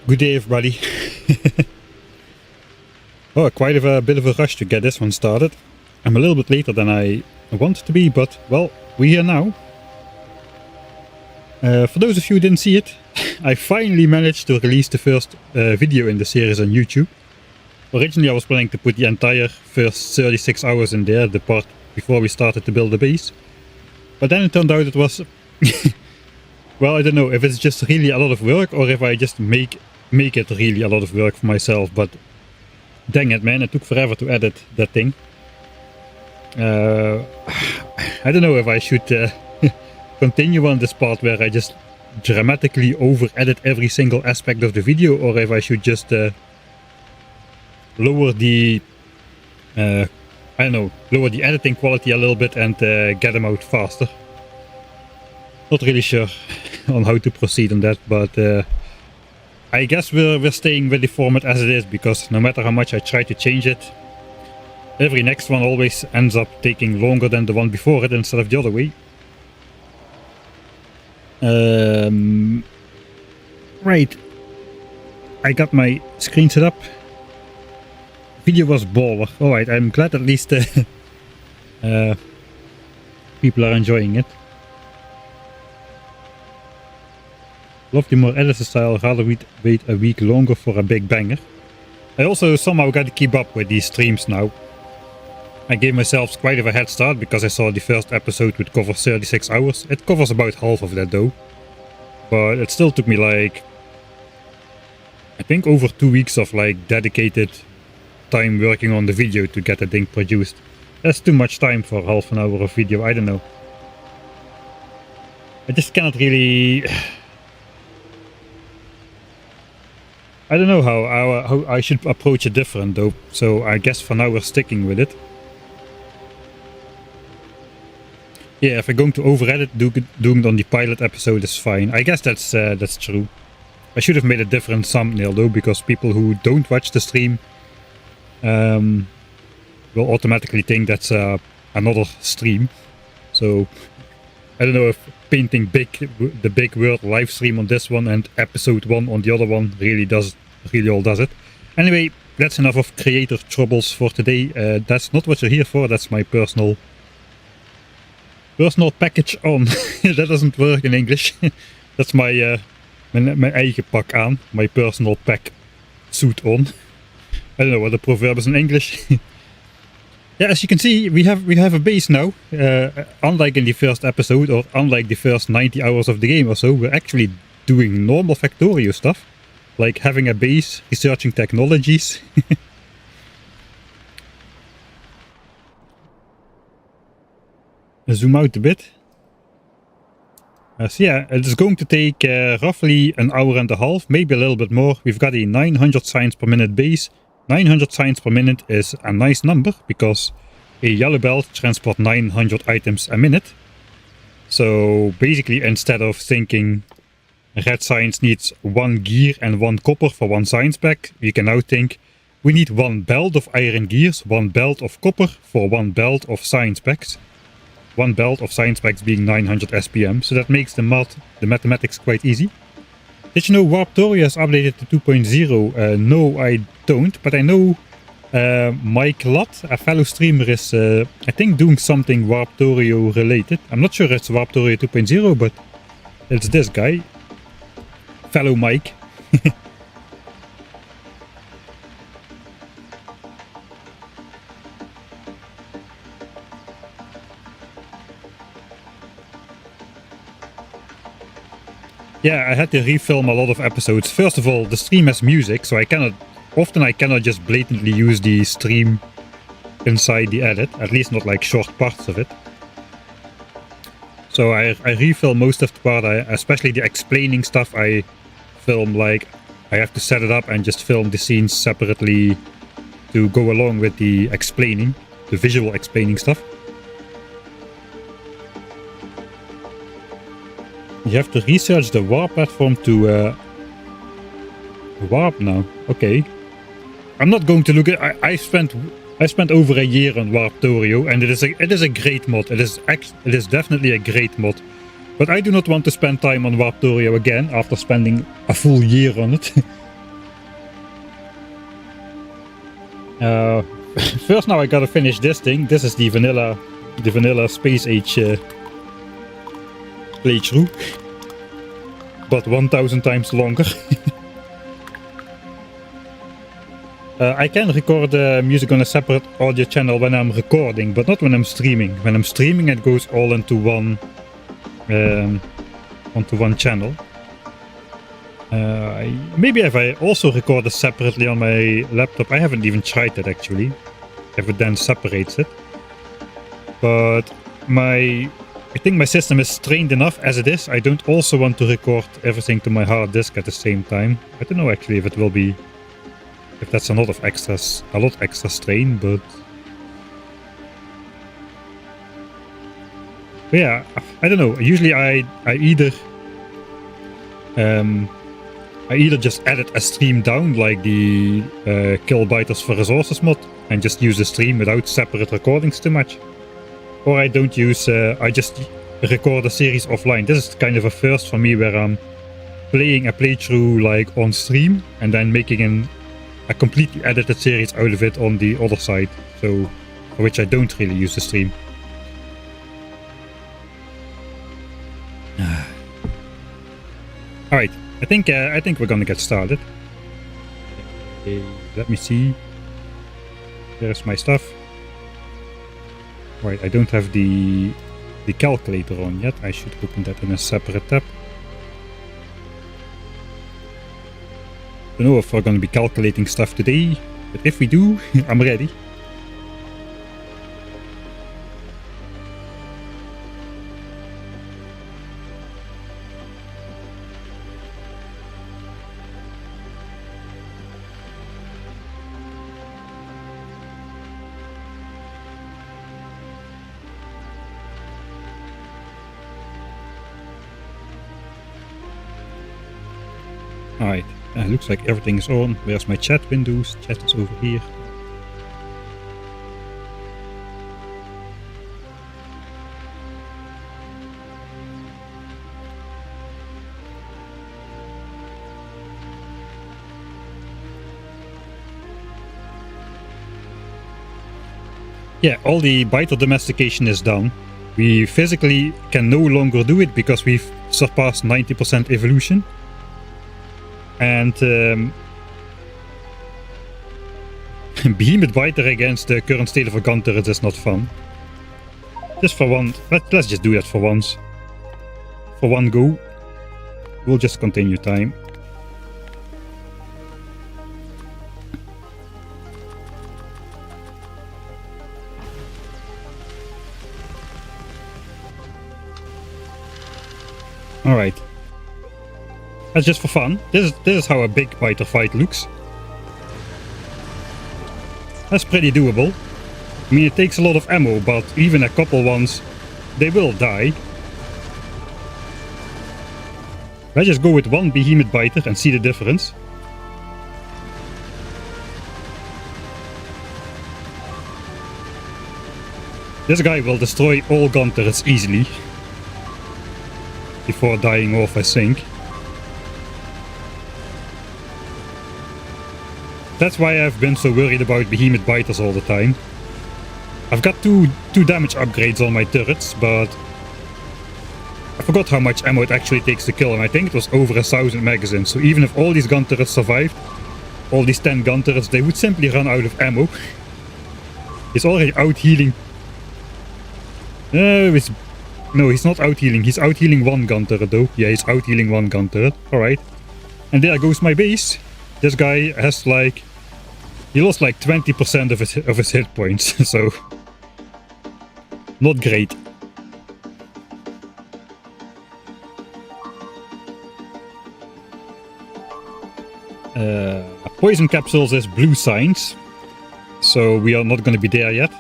Good day, everybody. Oh, quite a bit of a rush to get this one started. I'm a little bit later than I wanted to be, but well, we're here now. For those of you who didn't see it, I finally managed to release the first video in the series on YouTube. Originally I was planning to put the entire first 36 hours in there, the part before we started to build the base. But then it turned out it was... well, I don't know if it's just really a lot of work or if I just make it really a lot of work for myself, but dang it, man, it took forever to edit that thing. I don't know if I should continue on this part where I just dramatically over edit every single aspect of the video, or if I should just lower the I don't know, lower the editing quality a little bit and get them out faster. Not really sure on how to proceed on that, but I guess we're staying with the format as it is, because no matter how much I try to change it, every next one always ends up taking longer than the one before it instead of the other way. Right, I got my screen set up. Video was baller. Alright, I'm glad at least people are enjoying it. Love the more edited style, rather wait a week longer for a big banger. I also somehow got to keep up with these streams now. I gave myself quite of a head start because I saw the first episode would cover 36 hours. It covers about half of that though. But it still took me like, I think over 2 weeks of like dedicated time working on the video to get the thing produced. That's too much time for half an hour of video, I don't know. I just cannot really... I don't know how I should approach it different though, so I guess for now we're sticking with it. Yeah, if I'm going to over-edit, doing it on the pilot episode is fine. I guess that's true. I should have made a different thumbnail though, because people who don't watch the stream will automatically think that's another stream. So I don't know if painting the big word live stream on this one and episode 1 on the other one really all does it. Anyway, that's enough of creator troubles for today. That's not what you're here for. That's my personal package on. That doesn't work in English. That's my mijn eigen pak aan, my personal pack suit on. I don't know what the proverb is in English. Yeah, as you can see, we have a base now. Unlike in the first episode, or unlike the first 90 hours of the game or so, we're actually doing normal Factorio stuff. Like having a base, researching technologies. Zoom out a bit. So yeah, it is going to take roughly an hour and a half, maybe a little bit more. We've got a 900 signs per minute base. 900 signs per minute is a nice number, because a yellow belt transports 900 items a minute. So basically, instead of thinking red science needs 1 gear and 1 copper for 1 science pack, you can now think we need 1 belt of iron gears, 1 belt of copper for 1 belt of science packs. 1 belt of science packs being 900 SPM, so that makes the mathematics quite easy. Did you know Factorio has updated to 2.0? No, I don't, but I know Mike Lott, a fellow streamer, is I think doing something Factorio related. I'm not sure it's Factorio 2.0, but it's this guy. Fellow Mike. Yeah, I had to refilm a lot of episodes. First of all, the stream has music, so I cannot just blatantly use the stream inside the edit, at least not like short parts of it. So I refilm most of the part, especially the explaining stuff. I film like, I have to set it up and just film the scenes separately to go along with the explaining, the visual explaining stuff. You have to research the warp platform to warp now. Okay. I'm not going to look at... I spent over a year on Factorio, and it is a great mod. It is definitely a great mod. But I do not want to spend time on Factorio again after spending a full year on it. First now I gotta finish this thing. This is the vanilla Space Age playthrough. But 1000 times longer. I can record music on a separate audio channel when I'm recording, but not when I'm streaming. When I'm streaming it goes all into one channel. Maybe if I also record it separately on my laptop, I haven't even tried that actually. If it then separates it. But I think my system is strained enough as it is. I don't also want to record everything to my hard disk at the same time. I don't know actually if it will be, if that's a lot extra strain, but yeah, I don't know. Usually I either just edit a stream down like the Kill Biters for Resources mod and just use the stream without separate recordings too much. Or I don't use, I just record a series offline. This is kind of a first for me where I'm playing a playthrough like on stream and then making a completely edited series out of it on the other side. So, for which I don't really use the stream. Alright, I think we're gonna get started. Okay, let me see. There's my stuff. Right, I don't have the calculator on yet. I should open that in a separate tab. Don't know if we're going to be calculating stuff today, but if we do, I'm ready. Alright, looks like everything is on. Where's my chat windows? Chat is over here. Yeah, all the biter domestication is done. We physically can no longer do it because we've surpassed 90% evolution. And Behemoth Biter against the current state of a gun turret is not fun. Just for one, let's just do that for once. For one go. We'll just continue time. Alright. That's just for fun. This is how a big biter fight looks. That's pretty doable. I mean, it takes a lot of ammo, but even a couple ones, they will die. Let's just go with one behemoth biter and see the difference. This guy will destroy all gun turrets easily. Before dying off, I think. That's why I've been so worried about behemoth biters all the time. I've got two damage upgrades on my turrets, but I forgot how much ammo it actually takes to kill them. I think it was over 1000 magazines, so even if all these gun turrets survived, all these 10 gun turrets, they would simply run out of ammo. He's already out healing. No, he's not out healing. He's out healing one gun turret though. Yeah, he's out healing one gun turret. Alright. And there goes my base. This guy has like, he lost like 20% of his hit points, so not great. Poison capsules is blue signs, so we are not going to be there yet.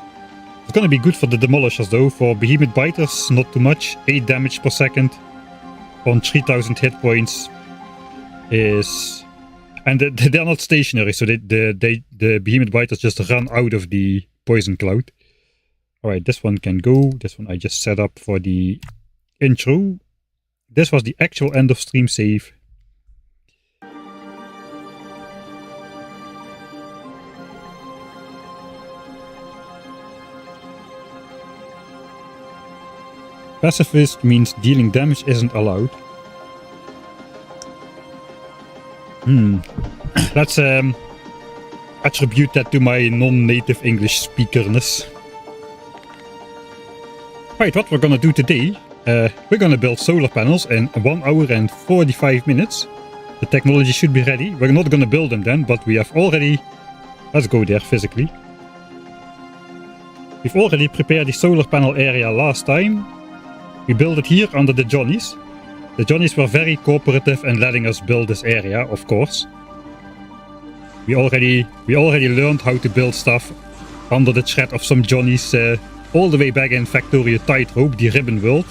It's going to be good for the demolishers though. For behemoth biters, not too much. 8 damage per second on 3000 hit points is. And they're not stationary, so the behemoth biters just run out of the poison cloud. Alright, this one can go. This one I just set up for the intro. This was the actual end of stream save. Pacifist means dealing damage isn't allowed. Let's attribute that to my non-native English speakerness. Right, what we're gonna do today, we're gonna build solar panels in 1 hour and 45 minutes. The technology should be ready. We're not gonna build them then, but we have already... Let's go there physically. We've already prepared the solar panel area last time. We built it here under the Johnnies. The Johnnies were very cooperative in letting us build this area, of course. We already learned how to build stuff under the threat of some Johnnies all the way back in Factorio Tightrope, the Ribbon World,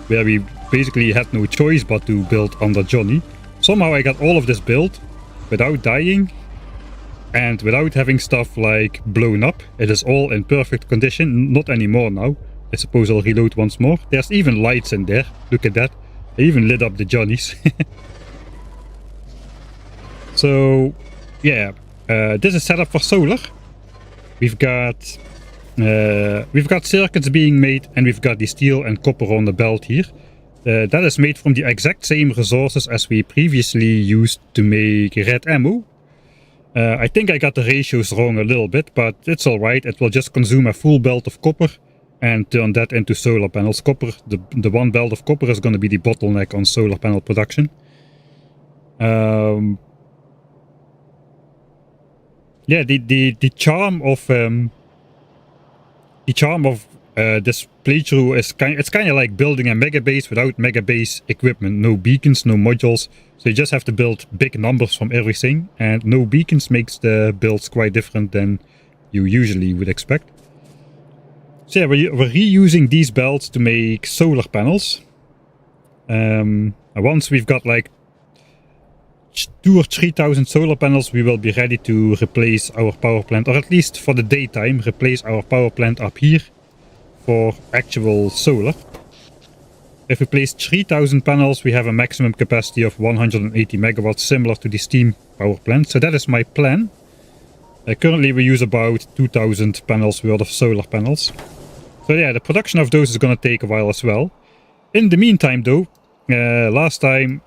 where we basically had no choice but to build under Johnny. Somehow I got all of this built without dying and without having stuff like blown up. It is all in perfect condition, not anymore now. I suppose I'll reload once more. There's even lights in there, look at that. I even lit up the Johnnies. So yeah, this is set up for solar. We've got circuits being made, and we've got the steel and copper on the belt here. That is made from the exact same resources as we previously used to make red ammo. I think I got the ratios wrong a little bit, but it's alright. It will just consume a full belt of copper and turn that into solar panels. Copper, the one belt of copper is going to be the bottleneck on solar panel production. Yeah, the charm of this playthrough is it's kind of like building a mega base without mega base equipment. No beacons, no modules. So you just have to build big numbers from everything, and no beacons makes the builds quite different than you usually would expect. So yeah, we're reusing these belts to make solar panels. Once we've got like 2,000 or 3,000 solar panels, we will be ready to replace our power plant, or at least for the daytime, replace our power plant up here for actual solar. If we place 3,000 panels, we have a maximum capacity of 180 megawatts, similar to the steam power plant. So that is my plan. Currently we use about 2,000 panels worth of solar panels. So yeah, the production of those is going to take a while as well. In the meantime though, last time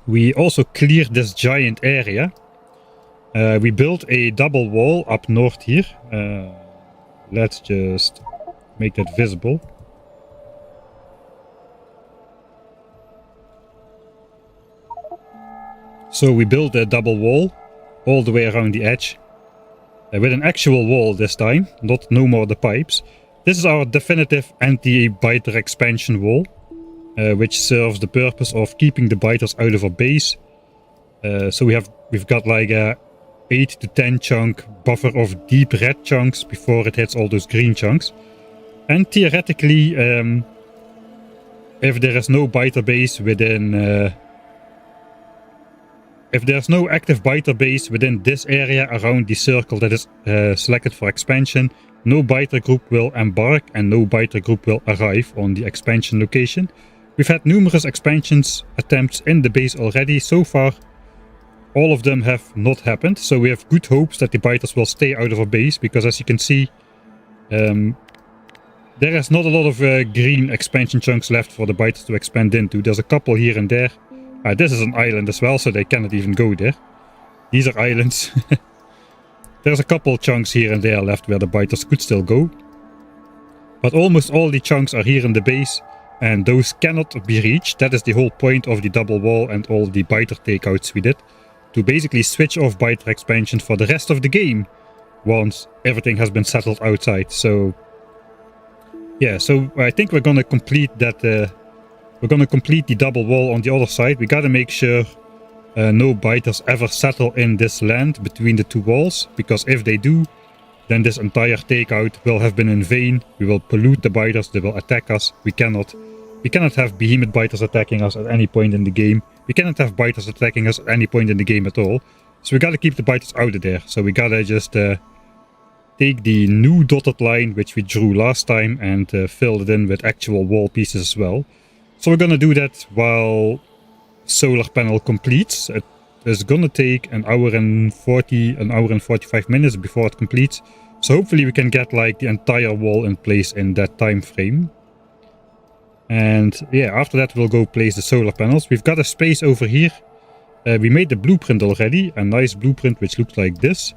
we also cleared this giant area. We built a double wall up north here. Let's just make that visible. So we built a double wall all the way around the edge. With an actual wall this time, no more the pipes. This is our definitive anti-biter expansion wall, which serves the purpose of keeping the biters out of our base. So we've got like a 8 to 10 chunk buffer of deep red chunks before it hits all those green chunks. And theoretically, if there is no biter base within... if there's no active biter base within this area around the circle that is selected for expansion, no biter group will embark and no biter group will arrive on the expansion location. We've had numerous expansions attempts in the base already. So far, all of them have not happened. So we have good hopes that the biters will stay out of our base, because as you can see, there is not a lot of green expansion chunks left for the biters to expand into. There's a couple here and there. This is an island as well, so they cannot even go there. These are islands. There's a couple chunks here and there left where the biters could still go. But almost all the chunks are here in the base, and those cannot be reached. That is the whole point of the double wall and all the biter takeouts we did. To basically switch off biter expansion for the rest of the game, once everything has been settled outside. So yeah, so I think we're gonna complete that. We're gonna complete the double wall on the other side. We gotta make sure no biters ever settle in this land between the two walls, because if they do, then this entire takeout will have been in vain. We will pollute the biters, they will attack us. We cannot have behemoth biters attacking us at any point in the game. We cannot have biters attacking us at any point in the game at all. So we gotta keep the biters out of there. So we gotta just take the new dotted line which we drew last time and fill it in with actual wall pieces as well. So we're gonna do that while solar panel completes. It is gonna take an hour and 45 minutes before it completes. So hopefully we can get like the entire wall in place in that time frame. And yeah, after that we'll go place the solar panels. We've got a space over here. We made the blueprint already, a nice blueprint which looks like this.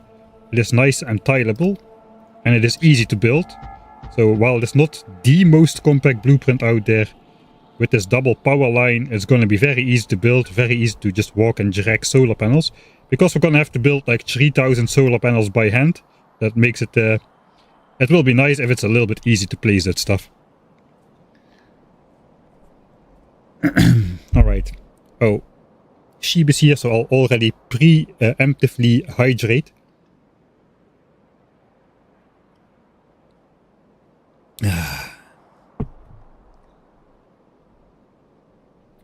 It is nice and tileable, and it is easy to build. So while it's not the most compact blueprint out there, with this double power line, it's going to be very easy to build, very easy to just walk and drag solar panels. Because we're going to have to build like 3,000 solar panels by hand. That makes it, it will be nice if it's a little bit easy to place that stuff. Alright. Oh. Sheep is here, so I'll already preemptively hydrate.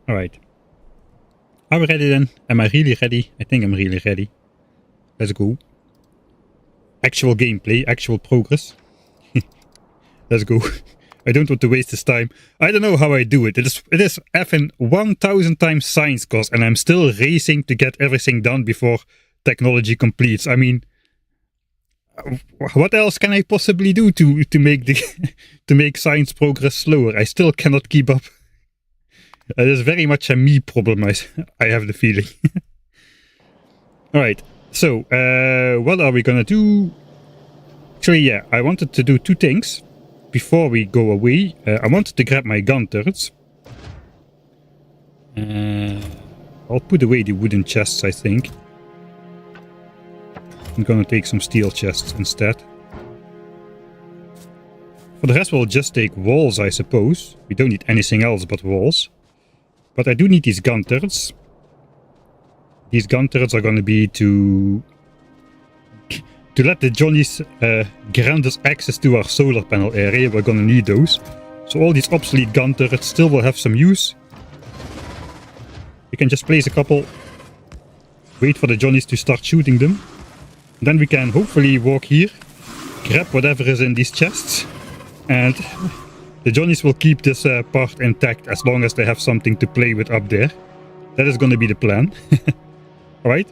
Alright. Are we ready then? Am I really ready? I think I'm really ready. Let's go. Actual gameplay, actual progress. Let's go. I don't want to waste this time. I don't know how I do it. It is effing 1000 times science cost, and I'm still racing to get everything done before technology completes. I mean, what else can I possibly do to make the to make science progress slower? I still cannot keep up. It is very much a me problem, I have the feeling. Alright, so what are we gonna do? Actually, yeah, I wanted to do two things. Before we go away, I wanted to grab my gun turrets. I'll put away the wooden chests, I think. I'm gonna take some steel chests instead. For the rest, we'll just take walls, I suppose. We don't need anything else but walls. But I do need these gun turrets. These gun turrets are gonna be to let the Johnnies grant us access to our solar panel area. We're gonna need those. So all these obsolete gun turrets still will have some use. We can just place a couple. Wait for the Johnnies to start shooting them. Then we can hopefully walk here. Grab whatever is in these chests. And the Johnnies will keep this part intact as long as they have something to play with up there. That is gonna be the plan. Alright.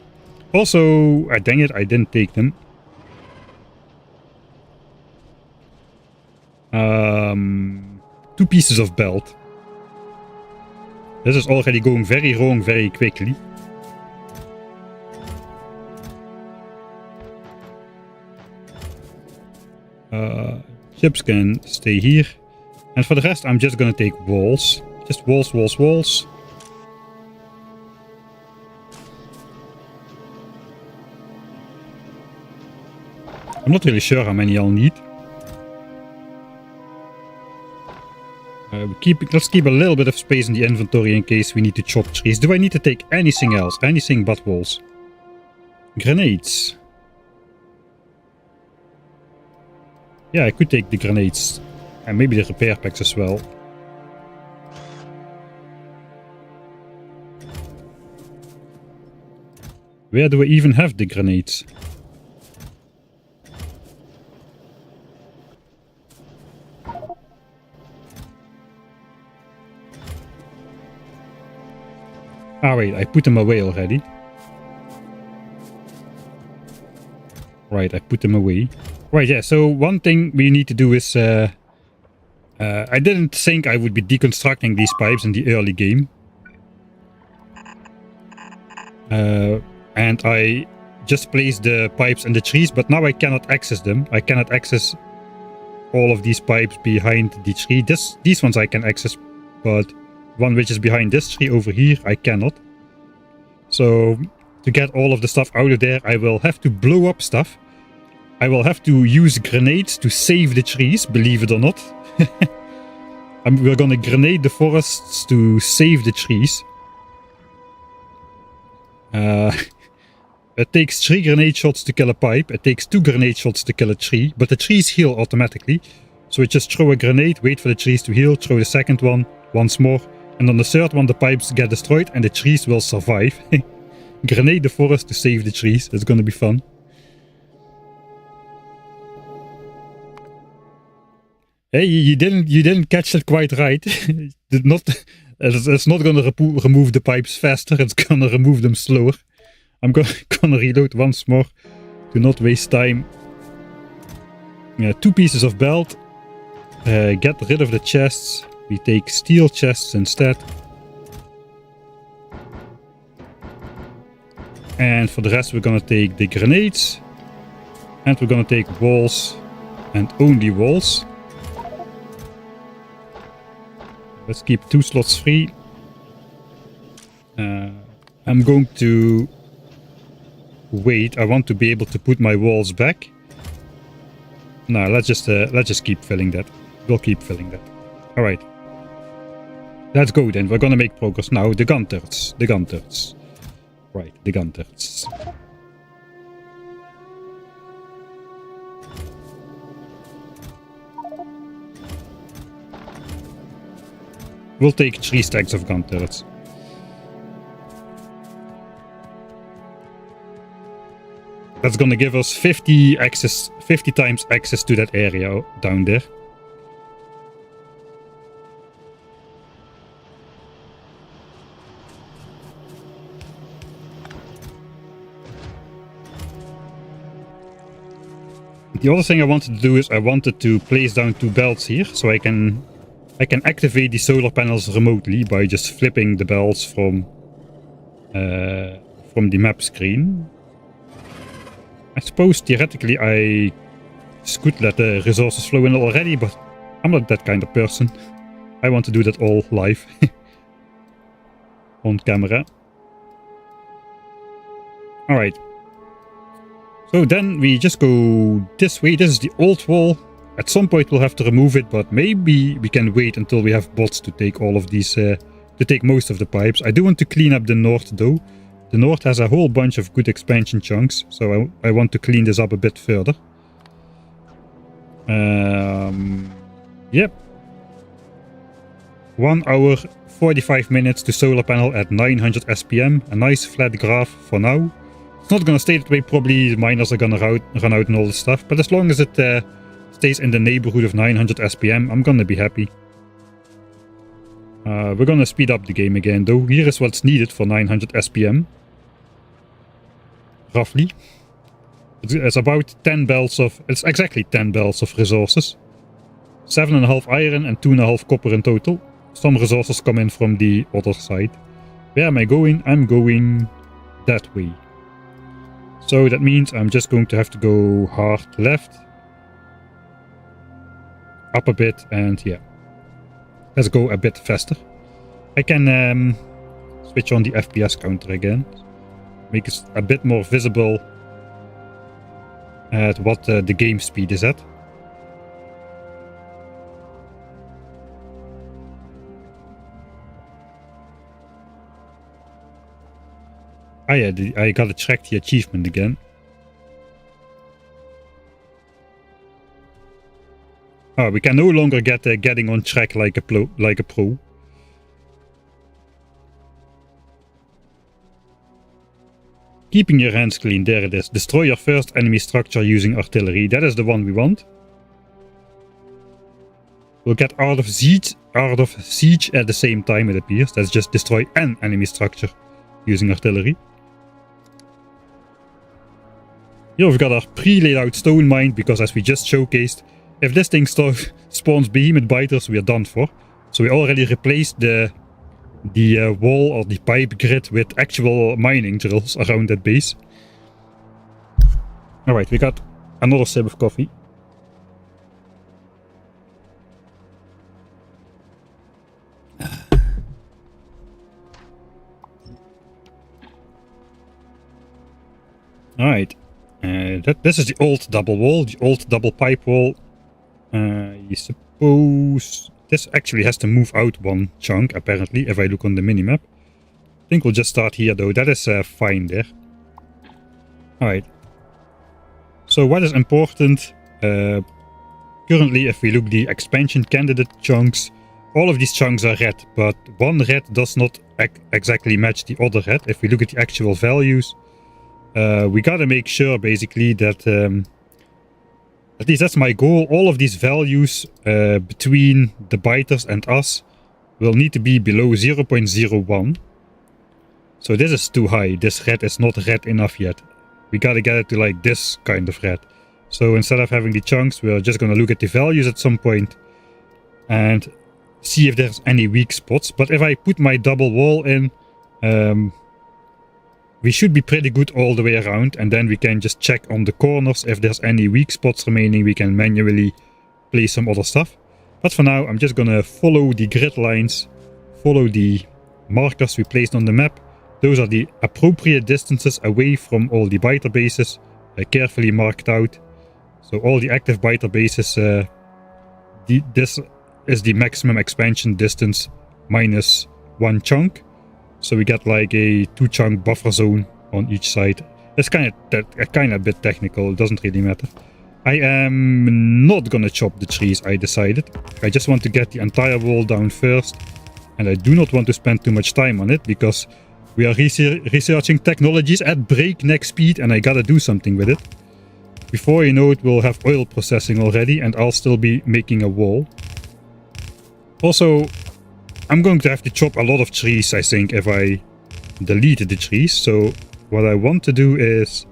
Also, dang it, I didn't take them. 2 pieces of belt. This is already going very wrong very quickly. Chips can stay here. And for the rest, I'm just gonna take walls. Just walls, walls, walls. I'm not really sure how many I'll need. Let's keep a little bit of space in the inventory in case we need to chop trees. Do I need to take anything else? Anything but walls? Grenades. Yeah, I could take the grenades. And maybe the repair packs as well. Where do I even have the grenades? Ah wait, I put them away already. Right, I put them away. Right, yeah, so one thing we need to do is... I didn't think I would be deconstructing these pipes in the early game. And I just placed the pipes in the trees, but now I cannot access them. I cannot access all of these pipes behind the tree. These ones I can access, but one which is behind this tree over here, I cannot. So, to get all of the stuff out of there, I will have to blow up stuff. I will have to use grenades to save the trees, believe it or not. We're gonna grenade the forests to save the trees. It takes 3 grenade shots to kill a pipe. It takes 2 grenade shots to kill a tree, but the trees heal automatically. So we just throw a grenade, wait for the trees to heal, throw the second one, once more, and on the third one the pipes get destroyed and the trees will survive. Grenade the forest to save the trees. It's gonna be fun. Hey, you didn't catch it quite right. It's not gonna remove the pipes faster. It's gonna remove them slower. I'm gonna reload once more to not waste time. 2 pieces of belt. Get rid of the chests. We take steel chests instead. And for the rest we're gonna take the grenades. And we're gonna take walls. And only walls. Let's keep 2 slots free. I'm going to wait. I want to be able to put my walls back. No, let's just keep filling that. We'll keep filling that. All right. Let's go then. We're gonna make progress now. The gun turrets. The gun turrets. Right, the gun turrets. We'll take 3 stacks of gun turrets. That's gonna give us 50 times access to that area down there. The other thing I wanted to do is I wanted to place down 2 belts here, so I can activate the solar panels remotely by just flipping the belts from the map screen. I suppose theoretically I could let the resources flow in already, but I'm not that kind of person. I want to do that all live on camera. Alright. So then we just go this way. This is the old wall. At some point we'll have to remove it, but maybe we can wait until we have bots to take all of these, to take most of the pipes. I do want to clean up the north though. The north has a whole bunch of good expansion chunks, so I want to clean this up a bit further. Yep. 1 hour, 45 minutes to solar panel at 900 SPM. A nice flat graph for now. It's not gonna stay that way, probably the miners are gonna run out and all this stuff, but as long as it stays in the neighborhood of 900 SPM, I'm gonna be happy. We're gonna speed up the game again though. Here is what's needed for 900 SPM. Roughly. It's about 10 belts of... It's exactly 10 belts of resources. 7.5 iron and 2.5 copper in total. Some resources come in from the other side. Where am I going? I'm going that way. So that means I'm just going to have to go hard left. Up a bit and yeah. Let's go a bit faster. I can switch on the FPS counter again. Make it a bit more visible at what the game speed is at. Ah yeah, I gotta check the achievement again. Oh, we can no longer get getting on track like a pro. Keeping your hands clean, there it is. Destroy your first enemy structure using artillery. That is the one we want. We'll get Art of Siege at the same time, it appears. That's just destroy an enemy structure using artillery. Here we've got our pre-laid out stone mine, because as we just showcased, if this thing spawns behemoth biters, we are done for. So we already replaced the wall or the pipe grid with actual mining drills around that base. Alright, we got another sip of coffee. Alright, this is the old double wall, the old double pipe wall. You suppose this actually has to move out 1 chunk, apparently, if I look on the minimap. I think we'll just start here though, that is fine there. Alright. So what is important, currently if we look the expansion candidate chunks, all of these chunks are red, but one red does not exactly match the other red. If we look at the actual values, we gotta make sure basically that, at least that's my goal, all of these values between the biters and us will need to be below 0.01. So this is too high, this red is not red enough yet. We gotta get it to like this kind of red. So instead of having the chunks, we're just gonna look at the values at some point and see if there's any weak spots. But if I put my double wall in, we should be pretty good all the way around, and then we can just check on the corners. If there's any weak spots remaining, we can manually place some other stuff. But for now, I'm just gonna follow the grid lines, follow the markers we placed on the map. Those are the appropriate distances away from all the biter bases, carefully marked out. So all the active biter bases, this is the maximum expansion distance minus 1 chunk. So we get like a 2-chunk buffer zone on each side. It's kind of a bit technical, it doesn't really matter. I am not gonna chop the trees, I decided. I just want to get the entire wall down first. And I do not want to spend too much time on it, because we are researching technologies at breakneck speed and I gotta do something with it. Before you know it, we'll have oil processing already and I'll still be making a wall. Also, I'm going to have to chop a lot of trees, I think, if I delete the trees. So what I want to do is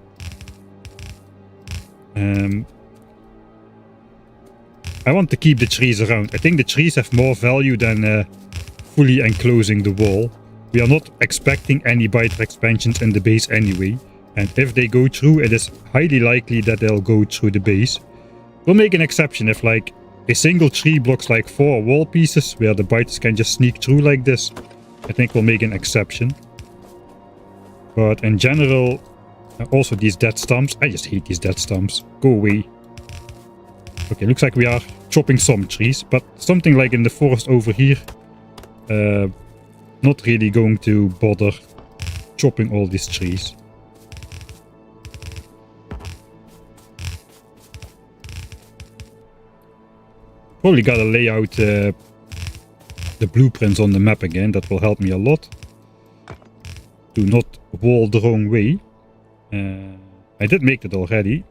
I want to keep the trees around. I think the trees have more value than fully enclosing the wall. We are not expecting any biter expansions in the base anyway. And if they go through, it is highly likely that they'll go through the base. We'll make an exception if like a single tree blocks like 4 wall pieces where the biters can just sneak through like this. I think we'll make an exception. But in general, also these dead stumps. I just hate these dead stumps. Go away. Okay, looks like we are chopping some trees, but something like in the forest over here, not really going to bother chopping all these trees. Probably gotta lay out the blueprints on the map again. That will help me a lot. Do not wall the wrong way. I did make it already.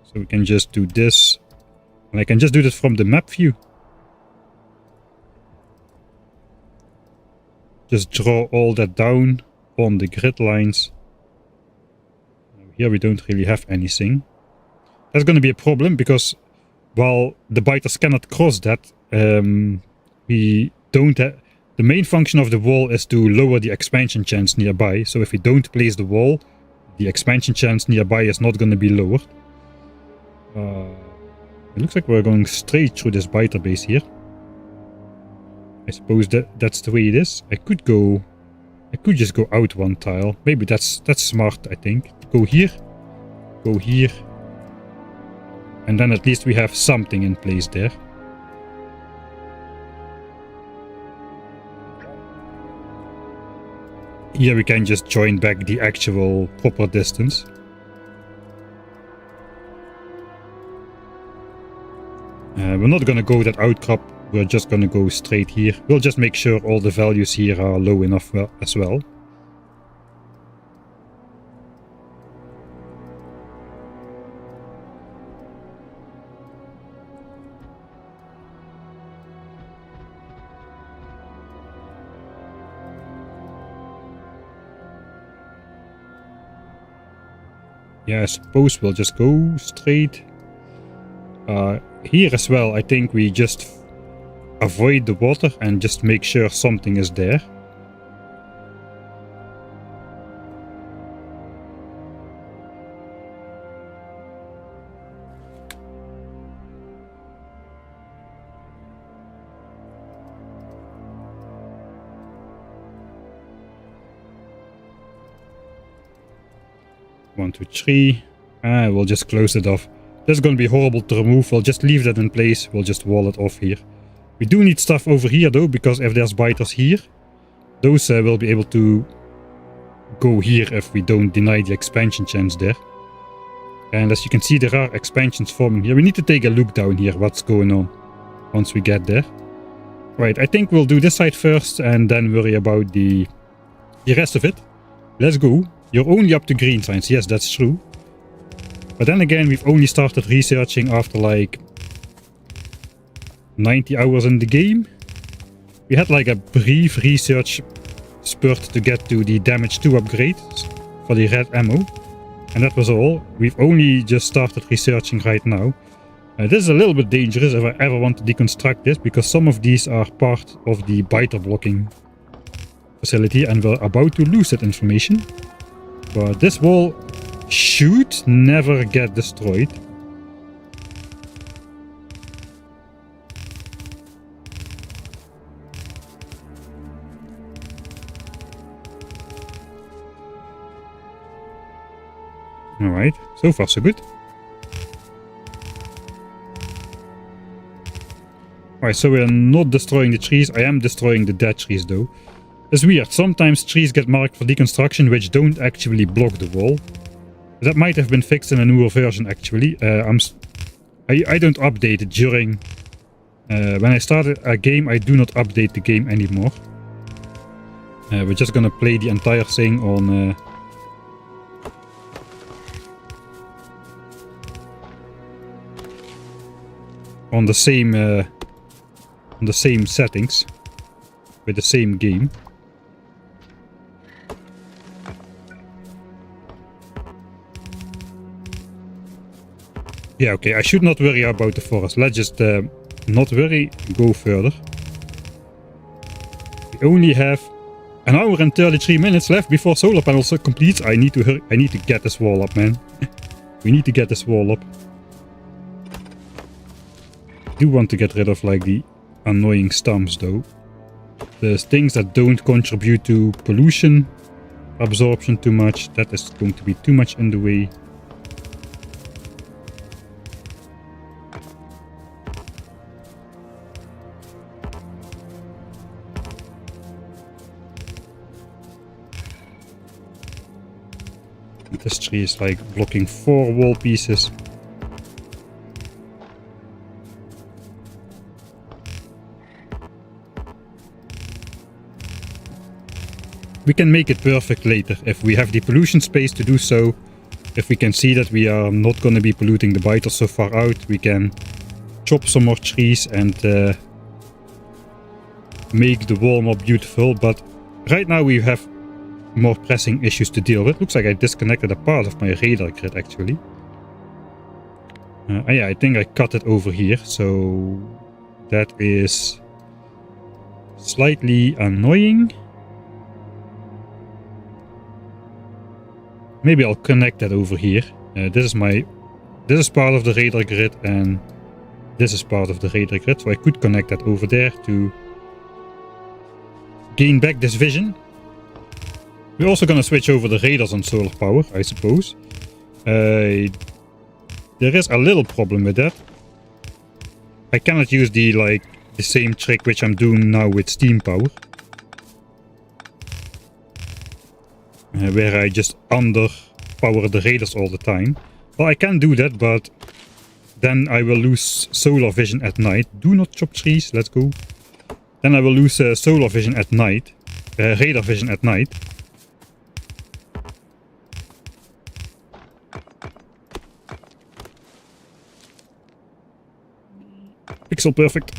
So we can just do this. And I can just do this from the map view. Just draw all that down on the grid lines. Here we don't really have anything. That's going to be a problem because while the biters cannot cross that, we don't have... The main function of the wall is to lower the expansion chance nearby. So if we don't place the wall, the expansion chance nearby is not going to be lowered. It looks like we're going straight through this biter base here. I suppose that's the way it is. I could just go out 1 tile. Maybe that's smart, I think. Go here. Go here. And then at least we have something in place there. Here we can just join back the actual proper distance. We're not going to go that outcrop. We're just going to go straight here. We'll just make sure all the values here are low enough as well. Yeah, I suppose we'll just go straight. Here as well, I think we just avoid the water and just make sure something is there. One, two, three. We'll just close it off. This is going to be horrible to remove. We'll just leave that in place. We'll just wall it off here. We do need stuff over here though, because if there's biters here, those will be able to go here if we don't deny the expansion chance there. And as you can see, there are expansions forming here. We need to take a look down here what's going on once we get there. Right, I think we'll do this side first and then worry about the rest of it. Let's go. You're only up to green signs. Yes, that's true. But then again, we've only started researching after like 90 hours in the game. We had like a brief research spurt to get to the damage 2 upgrade for the red ammo. And that was all. We've only just started researching right now. This is a little bit dangerous if I ever want to deconstruct this, because some of these are part of the biter blocking facility and we're about to lose that information. But this wall should never get destroyed. Alright, so far so good. Alright, so we're not destroying the trees. I am destroying the dead trees though. It's weird, sometimes trees get marked for deconstruction which don't actually block the wall. That might have been fixed in a newer version actually. I don't update it during... when I start a game, I do not update the game anymore. We're just gonna play the entire thing on the same settings with the same game. Yeah, okay, I should not worry about the forest. Let's just not worry, go further. We only have an hour and 33 minutes left before solar panels completes. I need to hurry. I need to get this wall up, man. We need to get this wall up. I do want to get rid of like the annoying stumps though. There's things that don't contribute to pollution absorption too much. That is going to be too much in the way. This tree is like blocking 4 wall pieces. We can make it perfect later if we have the pollution space to do so. If we can see that we are not going to be polluting the biters so far out, we can chop some more trees and make the wall more beautiful. But right now we have more pressing issues to deal with. Looks like I disconnected a part of my radar grid actually. Yeah, I think I cut it over here, so that is slightly annoying. Maybe I'll connect that over here. This is part of the radar grid and this is part of the radar grid, so I could connect that over there to gain back this vision. We're also gonna switch over the radars on solar power, I suppose. There is a little problem with that. I cannot use the same trick which I'm doing now with steam power. Where I just underpower the radars all the time. Well, I can do that, but then I will lose solar vision at night. Do not chop trees, let's go. Then I will lose solar vision at night. Radar vision at night. Pixel perfect.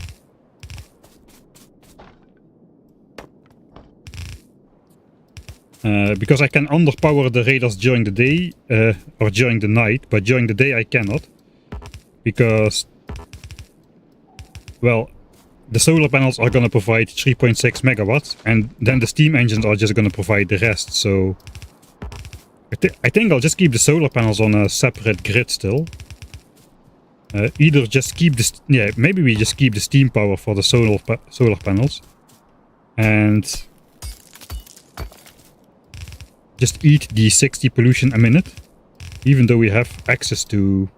Because I can underpower the radars during the day or during the night, but during the day I cannot. Because, well, the solar panels are going to provide 3.6 megawatts and then the steam engines are just going to provide the rest. So I think I'll just keep the solar panels on a separate grid still. Either just keep the... yeah, maybe we just keep the steam power for the solar panels. And just eat the 60 pollution a minute. Even though we have access to...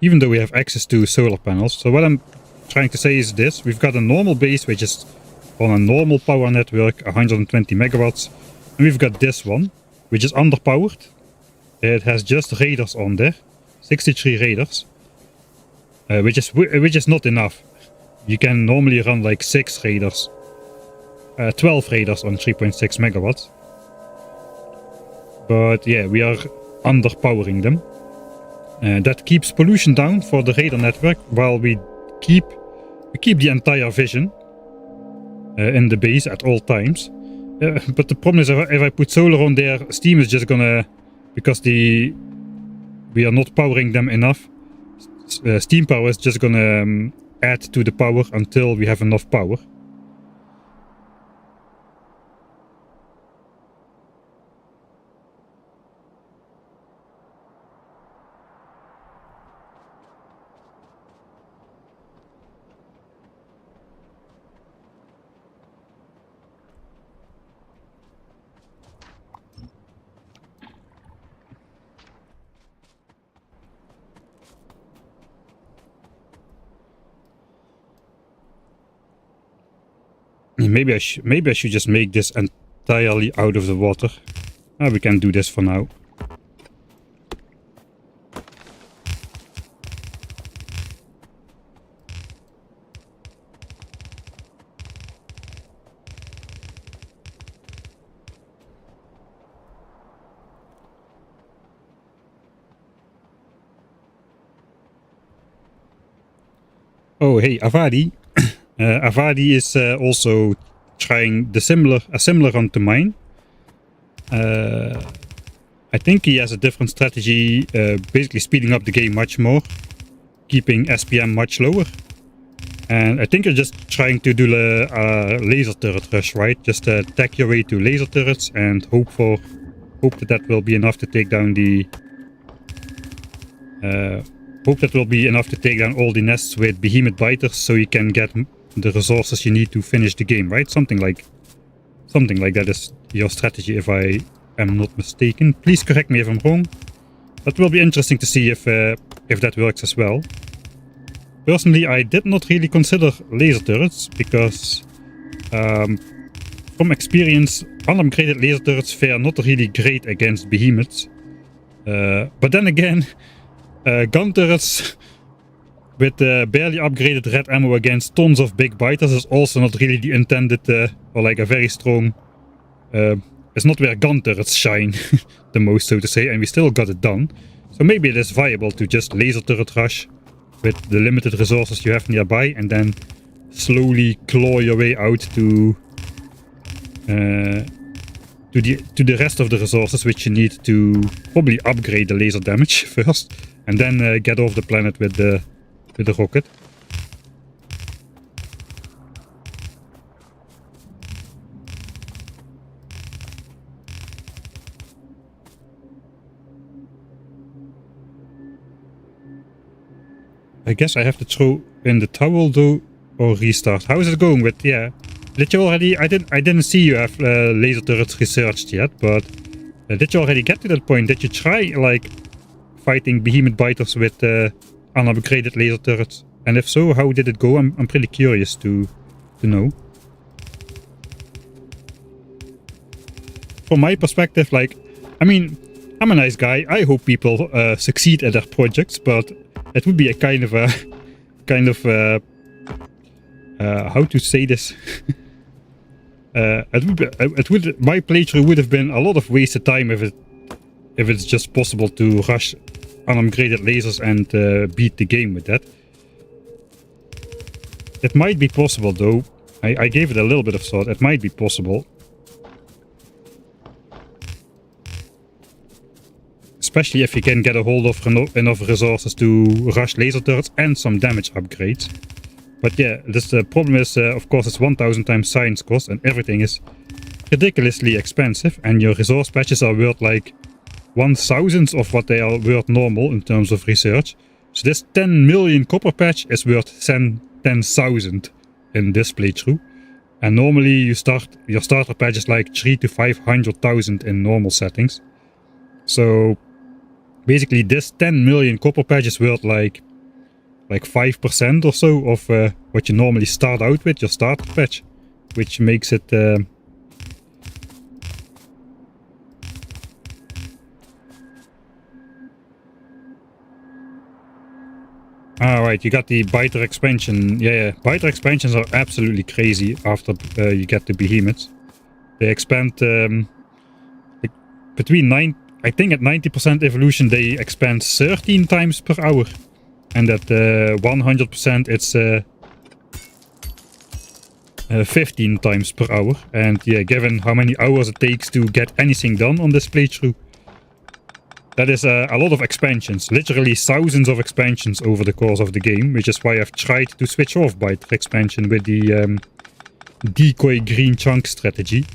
even though we have access to solar panels. So what I'm trying to say is this. We've got a normal base which is on a normal power network, 120 megawatts. And we've got this one, which is underpowered. It has just radars on there, 63 radars, which is not enough. You can normally run like 6 radars, 12 radars on 3.6 megawatts. But yeah, we are underpowering them. That keeps pollution down for the radar network, while we keep the entire vision in the base at all times. But the problem is if I put solar on there, steam is just gonna because we are not powering them enough. Steam power is just gonna add to the power until we have enough power. Maybe I should just make this entirely out of the water. We can do this for now. Oh, hey, Avadi. Avadi is also trying a similar run to mine. I think he has a different strategy, basically speeding up the game much more, keeping SPM much lower. And I think you're just trying to do a laser turret rush, right? Just attack your way to laser turrets and hope that will be enough to take down the all the nests with behemoth biters, so you can get the resources you need to finish the game, right? Something like that is your strategy, if I am not mistaken. Please correct me if I'm wrong. That will be interesting to see if that works as well. Personally, I did not really consider laser turrets because, from experience, unupgraded laser turrets fare not really great against behemoths. But then again, gun turrets with barely upgraded red ammo against tons of big biters is also not really the intended, or like a very strong, it's not where gun turrets shine the most, so to say, and we still got it done. So maybe it is viable to just laser turret rush with the limited resources you have nearby, and then slowly claw your way out to the rest of the resources which you need to probably upgrade the laser damage first, and then get off the planet with the rocket. I guess I have to throw in the towel though, or restart. How is it going with, yeah? Did you already, I didn't see you have laser turrets researched yet, but did you already get to that point? Did you try, like, fighting behemoth biters with unupgraded laser turrets? And if so, how did it go? I'm pretty curious to know. From my perspective, like, I mean, I'm a nice guy. I hope people succeed at their projects, but it would be a kind of how to say this? My playthrough would have been a lot of wasted time if it's just possible to rush unupgraded lasers and beat the game with that. It might be possible though. I gave it a little bit of thought. It might be possible. Especially if you can get a hold of enough resources to rush laser turrets and some damage upgrades. But yeah, the problem is, of course, it's 1000 times science cost and everything is ridiculously expensive. And your resource patches are worth like 1,000th of what they are worth normal in terms of research. So this 10 million copper patch is worth 10,000 in this playthrough. And normally your starter patch is like 300 to 500,000 in normal settings. So basically this 10 million copper patch is worth like 5% or so of what you normally start out with, your starter patch, which makes it right, you got the biter expansion. Yeah, biter expansions are absolutely crazy after you get the behemoths. They expand like between 9, I think at 90% evolution they expand 13 times per hour. And at 100% it's 15 times per hour. And yeah, given how many hours it takes to get anything done on this playthrough, That is a lot of expansions, literally thousands of expansions over the course of the game, which is why I've tried to switch off Byte expansion with the decoy green chunk strategy.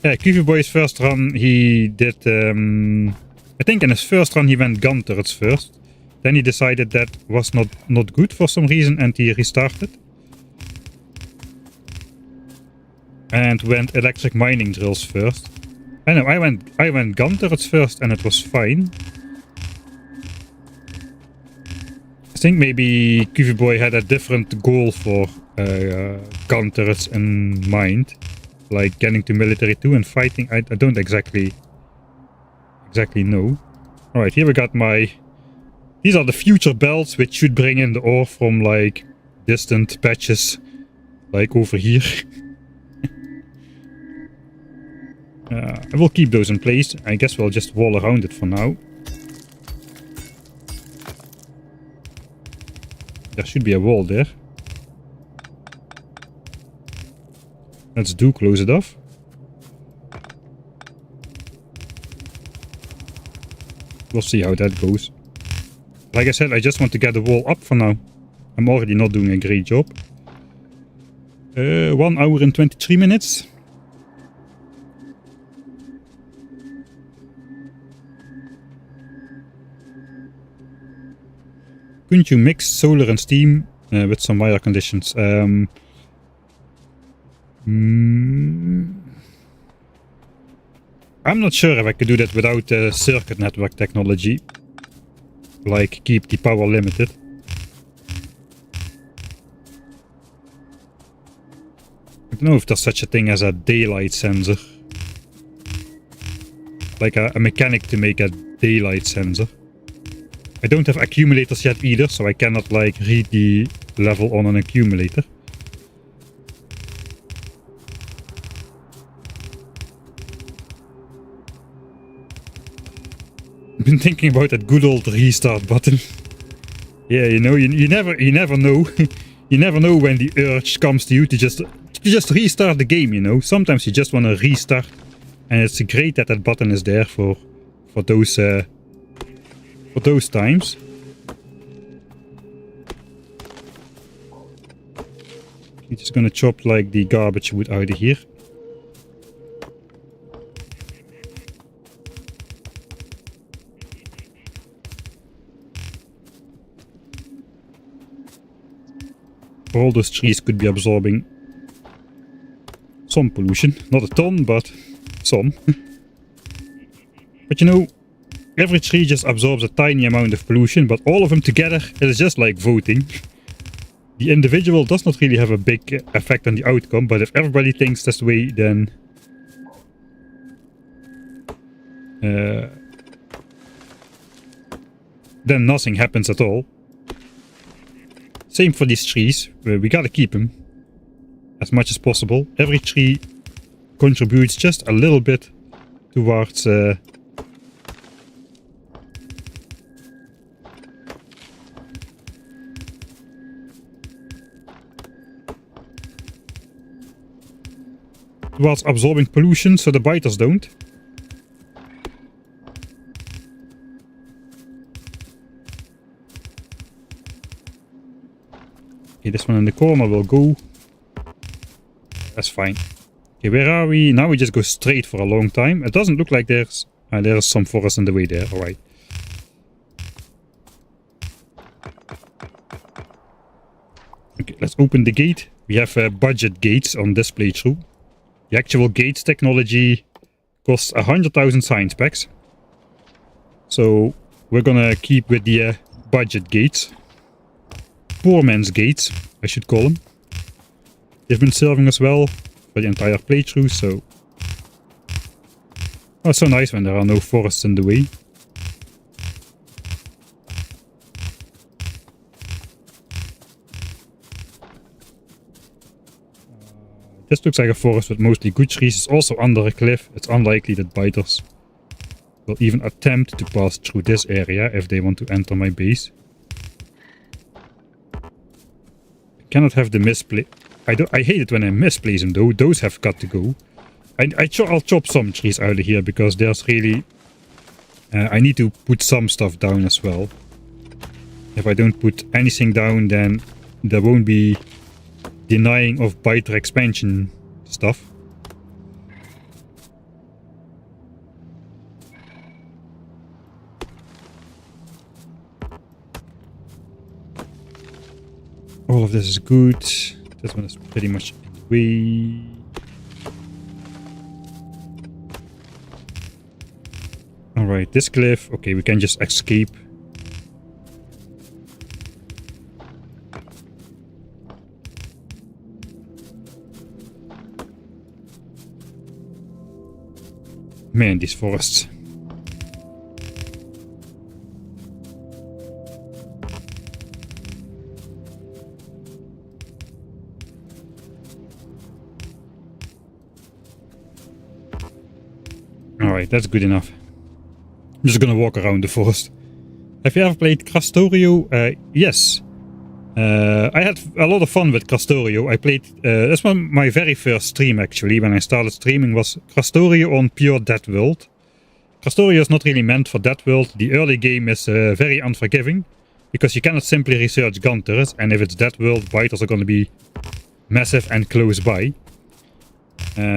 Yeah, QV Boy's first run, he did, I think in his first run he went gun turrets first. Then he decided that was not good for some reason and he restarted. And went electric mining drills first. I know, I went gun turrets first and it was fine. I think maybe QV Boy had a different goal for gun turrets in mind. Like getting to military 2 and fighting. I don't exactly know. Alright, here we got my... These are the future belts which should bring in the ore from like distant patches. Like over here. I will keep those in place. I guess we'll just wall around it for now. There should be a wall there. Let's close it off. We'll see how that goes. Like I said, I just want to get the wall up for now. I'm already not doing a great job. 1 hour and 23 minutes. Couldn't you mix solar and steam with some wire conditions? I'm not sure if I could do that without circuit network technology. Like keep the power limited. I don't know if there's such a thing as a daylight sensor. Like a mechanic to make a daylight sensor. I don't have accumulators yet either, so I cannot like read the level on an accumulator. Been thinking about that good old restart button. Yeah, you know, you never know. You never know when the urge comes to you to just restart the game, you know. Sometimes you just want to restart, and it's great that that button is there for those times. I'm just gonna chop like the garbage wood out of here. All those trees could be absorbing some pollution. Not a ton, but some. But you know, every tree just absorbs a tiny amount of pollution, but all of them together, it is just like voting. The individual does not really have a big effect on the outcome, but if everybody thinks that's the way, then... then nothing happens at all. Same for these trees. We gotta keep them as much as possible. Every tree contributes just a little bit towards absorbing pollution, so the biters don't. Okay, this one in the corner will go. That's fine. Okay, where are we? Now we just go straight for a long time. It doesn't look like there's some forest in the way there. Alright. Okay, let's open the gate. We have budget gates on this playthrough. The actual gates technology costs 100,000 science packs. So we're gonna keep with the budget gates. Poor man's gates, I should call them. They've been serving us well for the entire playthrough, so... Oh, it's so nice when there are no forests in the way. This looks like a forest with mostly good trees. It's also under a cliff. It's unlikely that biters will even attempt to pass through this area if they want to enter my base. I cannot have the misplay. I hate it when I misplace them though. Those have got to go. I'll chop some trees out of here because there's really... I need to put some stuff down as well. If I don't put anything down, then there won't be denying of biter expansion stuff. All of this is good. This one is pretty much in the way. Alright, this cliff. Okay, we can just escape. Man, these forests. Alright, that's good enough. I'm just gonna walk around the forest. Have you ever played Factorio? Yes. I had a lot of fun with Factorio. I played... that's my very first stream actually, when I started streaming, was Factorio on pure Dead World. Factorio is not really meant for Dead World. The early game is very unforgiving, because you cannot simply research gun turrets, and if it's Dead World, biters are going to be massive and close by.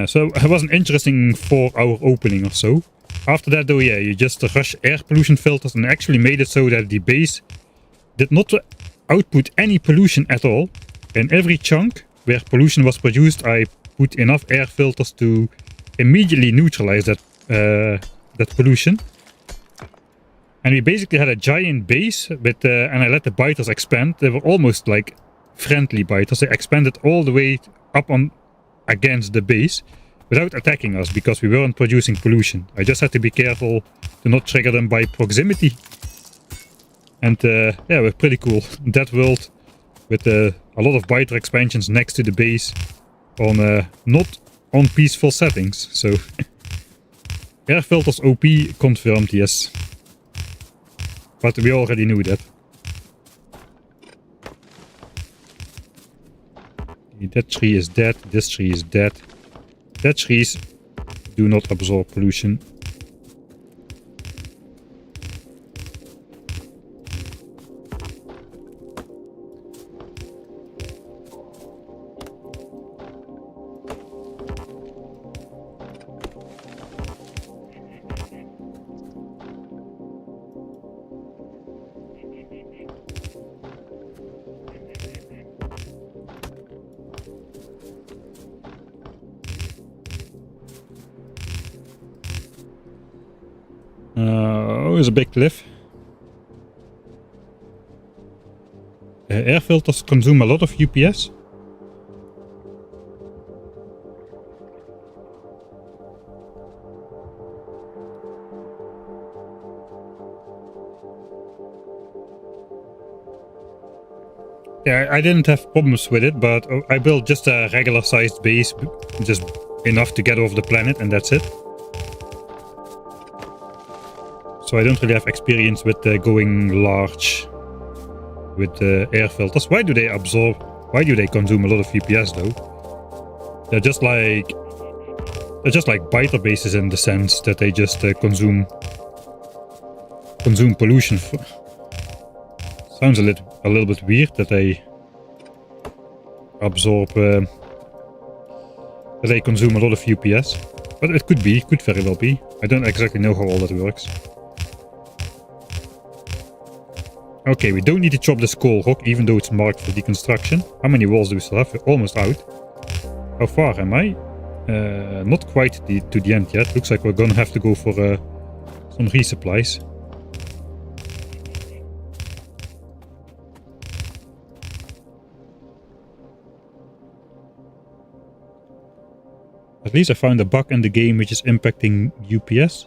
So it was an interesting 4-hour opening or so. After that though, yeah, you just rush air pollution filters and actually made it so that the base did not output any pollution at all. In every chunk where pollution was produced, I put enough air filters to immediately neutralize that that pollution. And we basically had a giant base with, and I let the biters expand. They were almost like friendly biters. They expanded all the way up on against the base without attacking us because we weren't producing pollution. I just had to be careful to not trigger them by proximity. And yeah, we're pretty cool. That world with a lot of biter expansions next to the base on not on peaceful settings. So air filters OP confirmed, yes. But we already knew that. That tree is dead, this tree is dead. That trees do not absorb pollution. There's a big cliff. Air filters consume a lot of UPS. Yeah, I didn't have problems with it, but I built just a regular sized base, just enough to get off the planet, and that's it. So I don't really have experience with going large with air filters. Why do they absorb? Why do they consume a lot of UPS though? They're just like biter bases in the sense that they just consume pollution. Sounds a little bit weird that they absorb that they consume a lot of UPS, but it could very well be. I don't exactly know how all that works. Okay, we don't need to chop this coal rock, even though it's marked for deconstruction. How many walls do we still have? We're almost out. How far am I? Not quite to the end yet. Looks like we're gonna have to go for some resupplies. At least I found a bug in the game which is impacting UPS.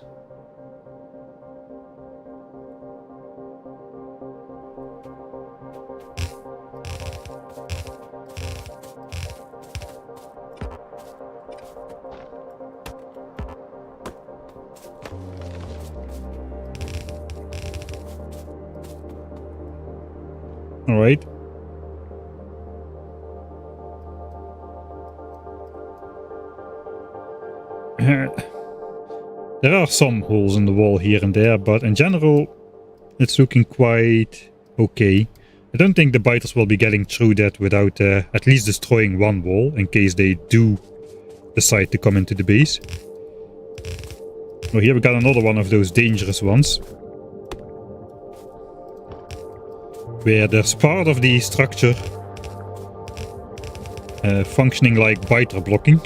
Alright. There are some holes in the wall here and there, but in general it's looking quite okay. I don't think the biters will be getting through that without at least destroying one wall in case they do decide to come into the base. Oh, here we got another one of those dangerous ones, where there's part of the structure functioning like biter blocking.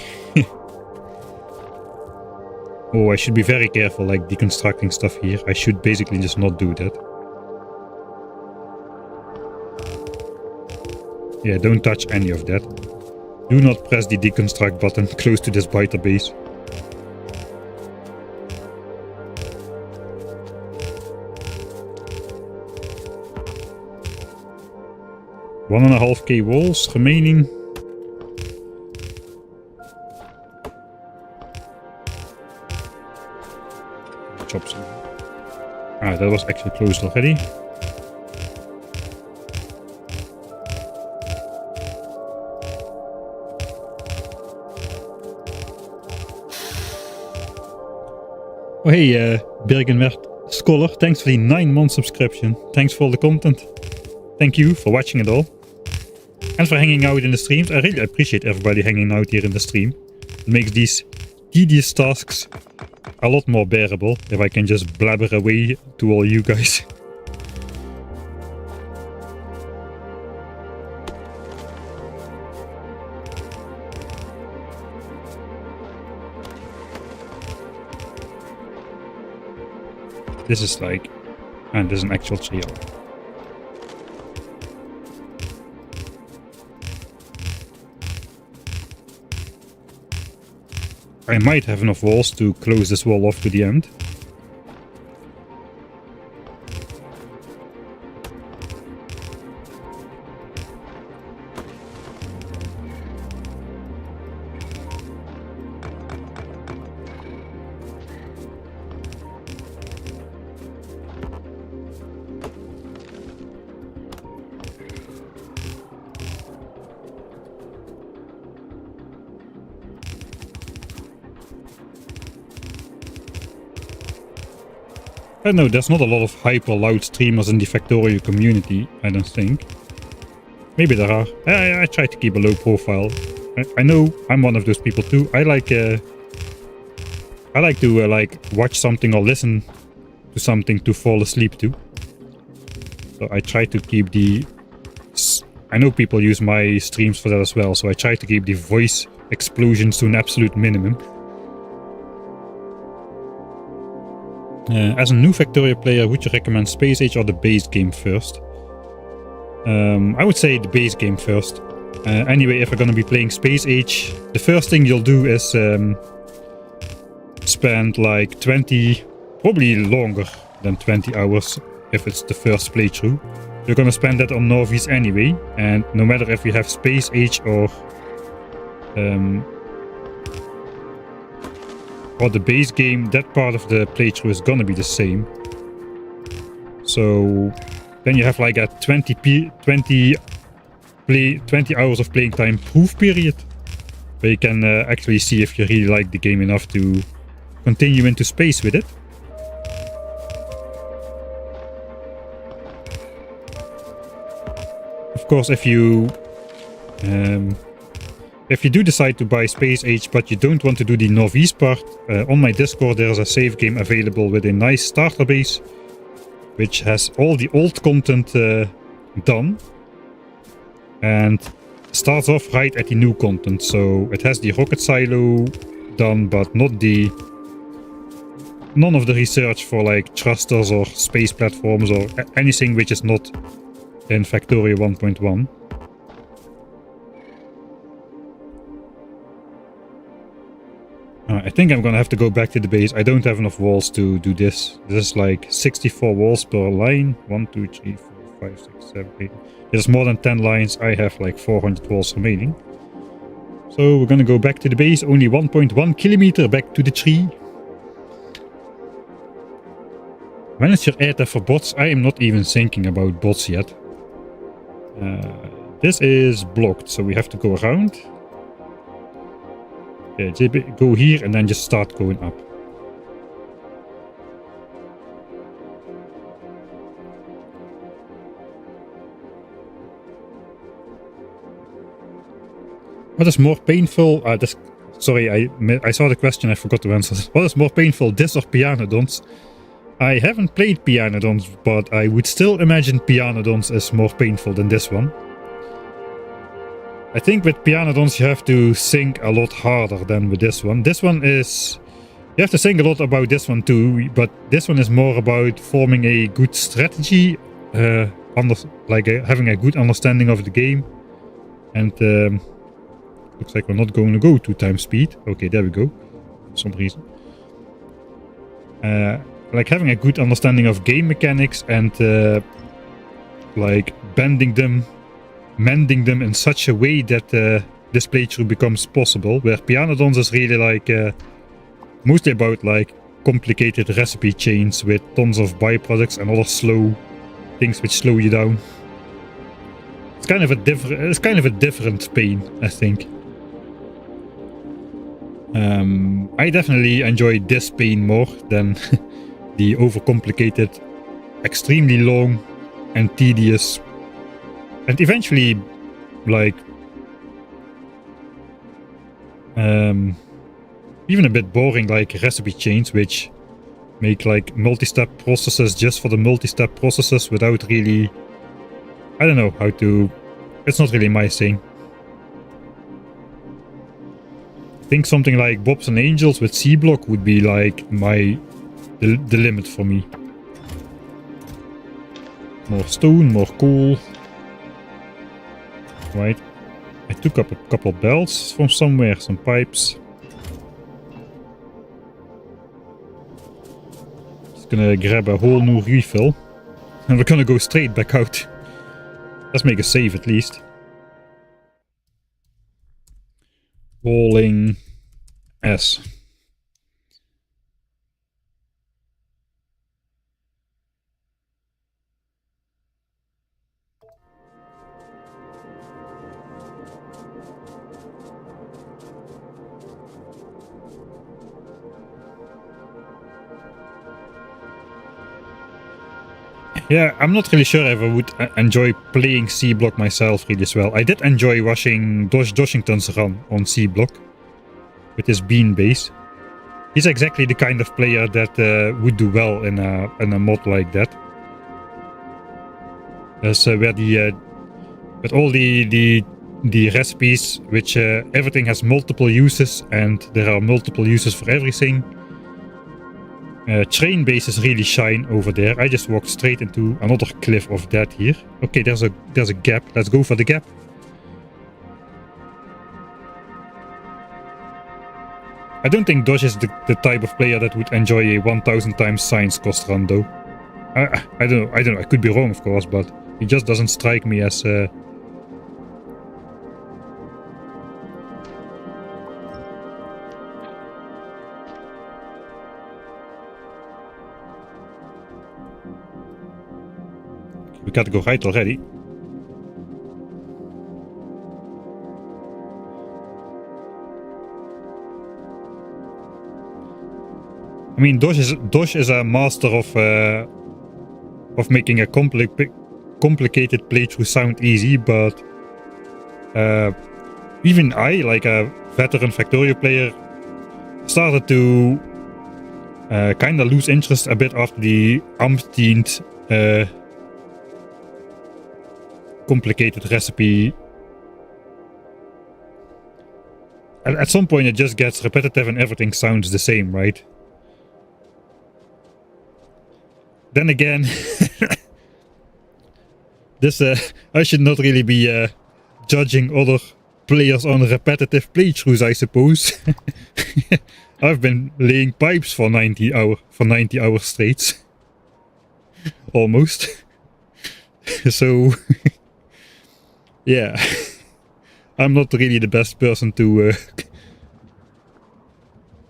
Oh, I should be very careful, like deconstructing stuff here. I should basically just not do that. Yeah, don't touch any of that. Do not press the deconstruct button close to this biter base. $1.5K walls remaining. Chop some. Ah, that was actually closed already. Oh hey, Birgenwert Scholar, thanks for the 9-month subscription. Thanks for all the content. Thank you for watching it all. And for hanging out in the streams. I really appreciate everybody hanging out here in the stream. It makes these tedious tasks a lot more bearable if I can just blabber away to all you guys. This is like, and there's an actual tree. I might have enough walls to close this wall off to the end. I don't know, there's not a lot of hyper loud streamers in the Factorio community, I don't think. Maybe there are. I try to keep a low profile. I know I'm one of those people too. I like to watch something or listen to something to fall asleep to. So I try to keep the... I know people use my streams for that as well, so I try to keep the voice explosions to an absolute minimum. As a new Factorio player, would you recommend Space Age or the base game first? I would say the base game first. Anyway, if you're gonna be playing Space Age, the first thing you'll do is spend like 20, probably longer than 20 hours if it's the first playthrough. You're gonna spend that on novice anyway, and no matter if you have Space Age or the base game, that part of the playthrough is gonna be the same. So then you have like a 20 hours of playing time proof period, where you can actually see if you really like the game enough to continue into space with it. Of course, if you do decide to buy Space Age but you don't want to do the novice part, on my Discord there is a save game available with a nice starter base, which has all the old content done and starts off right at the new content. So it has the rocket silo done, but none of the research for like thrusters or space platforms or anything which is not in Factorio 1.1. I think I'm gonna have to go back to the base. I don't have enough walls to do this. This is like 64 walls per line. 1, 2, 3, 4, 5, 6, 7, 8. There's more than 10 lines. I have like 400 walls remaining. So we're gonna go back to the base. Only 1.1 kilometer back to the tree. When is your ad for bots? I am not even thinking about bots yet. This is blocked, so we have to go around. Yeah, JB, go here and then just start going up. What is more painful? Sorry, I saw the question, I forgot to answer. What is more painful, this or Pianodons? I haven't played Pianodons, but I would still imagine Pianodons is more painful than this one. I think with Pianodons you have to think a lot harder than with this one. This one is... You have to think a lot about this one too, but this one is more about forming a good strategy, having a good understanding of the game. And looks like we're not going to go 2 times speed. Okay, there we go. For some reason. Like having a good understanding of game mechanics and like bending them, mending them in such a way that this playthrough becomes possible. Where Pianodons is really like mostly about like complicated recipe chains with tons of byproducts and other slow things which slow you down. It's kind of a different pain, I think. I definitely enjoy this pain more than the overcomplicated, extremely long and tedious, and eventually like even a bit boring like recipe chains which make like multi-step processes just for the multi-step processes without really, I don't know how to, it's not really my thing. I think something like Bobs and Angels with C-block would be like the limit for me. More stone, more coal. Right. I took up a couple belts from somewhere, some pipes. Just gonna grab a whole new refill. And we're gonna go straight back out. Let's make a save at least. Rolling S. Yeah, I'm not really sure if I would enjoy playing C-block myself really as well. I did enjoy watching Doshington's run on C-block with his bean base. He's exactly the kind of player that would do well in a mod like that. That's where with all the recipes, which everything has multiple uses and there are multiple uses for everything. Train bases really shine over there. I just walked straight into another cliff of that here. Okay, there's a gap. Let's go for the gap. I don't think Dodge is the type of player that would enjoy a 1000 times science cost run though. I don't know. I could be wrong, of course, but he just doesn't strike me as we gotta go right already. I mean, Dosh is a master of making a complicated playthrough sound easy, but even I, like a veteran Factorio player, started to kind of lose interest a bit after the umpteenth complicated recipe. At some point it just gets repetitive and everything sounds the same, right? Then again, this I should not really be judging other players on repetitive playthroughs, I suppose. I've been laying pipes for 90 hours straight. Almost. So yeah, I'm not really the best person to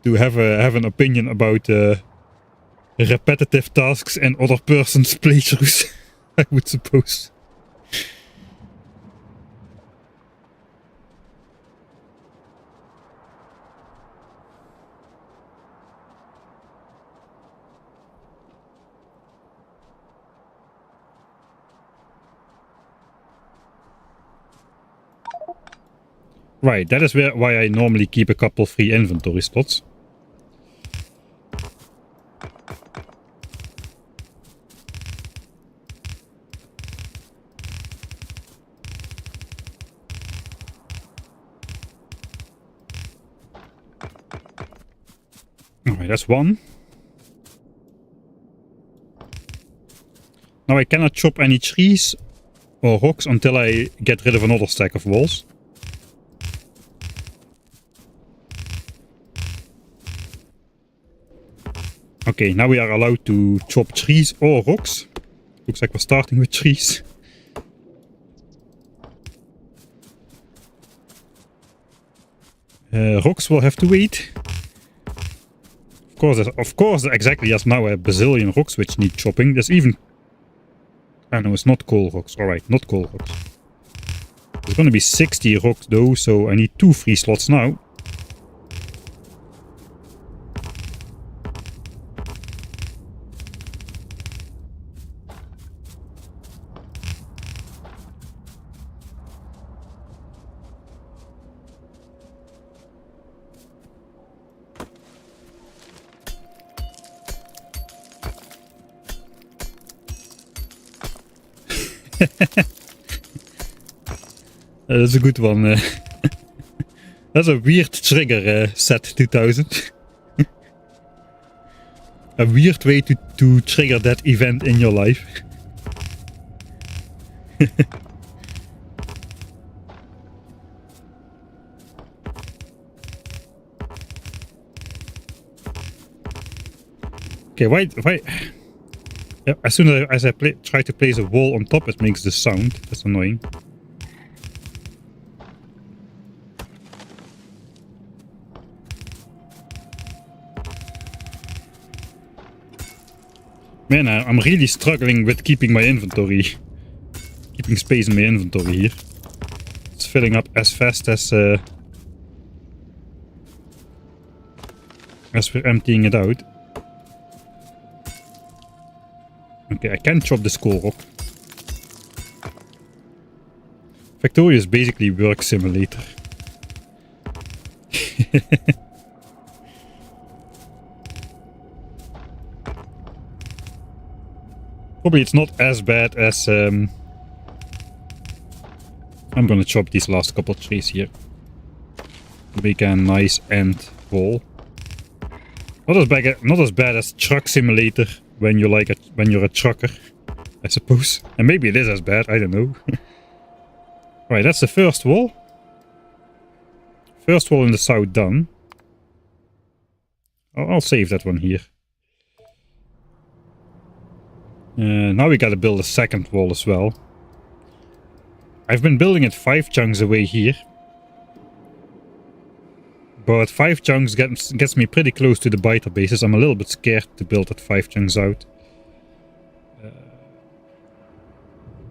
have an opinion about repetitive tasks and other person's playthroughs, I would suppose. Right, that is why I normally keep a couple free inventory spots. Alright, that's one. Now I cannot chop any trees or rocks until I get rid of another stack of walls. Okay, now we are allowed to chop trees or rocks. Looks like we're starting with trees. Rocks will have to wait. Of course, exactly as now a bazillion rocks which need chopping. There's even... I know, it's not coal rocks. Alright, not coal rocks. There's gonna be 60 rocks though, so I need 2 free slots now. That's a good one. That's a weird trigger, set 2000. A weird way to trigger that event in your life. Okay, why? Yeah, as soon as I try to place a wall on top, it makes the sound. That's annoying. Man, I'm really struggling with keeping my inventory. Keeping space in my inventory here. It's filling up as fast as we're emptying it out. Okay, I can chop this coal rock. Factorio is basically work simulator. Probably it's not as bad as... I'm gonna chop these last couple trees here. Make a nice end wall. Not as bad as truck simulator when you're a trucker, I suppose. And maybe it is as bad, I don't know. Right, that's the first wall. First wall in the south done. I'll save that one here. Now we gotta build a second wall as well. I've been building it 5 chunks away here. But 5 chunks gets me pretty close to the biter bases. I'm a little bit scared to build at 5 chunks out.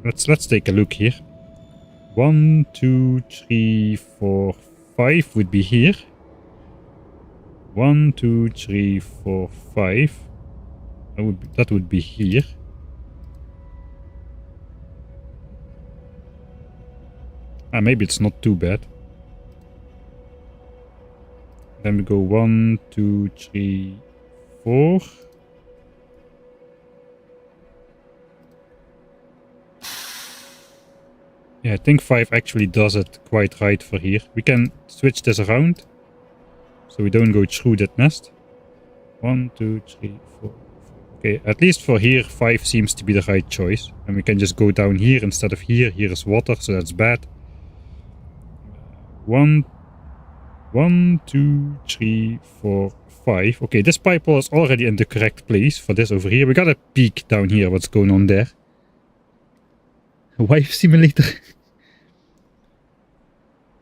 Let's take a look here. 1, 2, 3, 4, 5 would be here. 1, 2, 3, 4, 5. That would be here. Maybe it's not too bad. Then we go 1, 2, 3, 4. Yeah, I think 5 actually does it quite right for here. We can switch this around, so we don't go through that nest. 1, 2, 3, 4. Okay, at least for here, 5 seems to be the right choice. And we can just go down here instead of here. Here is water, so that's bad. 1, 2, 3, 4, 5. Okay, this pipe wall is already in the correct place for this over here. We got a peek down here, what's going on there. Wife simulator.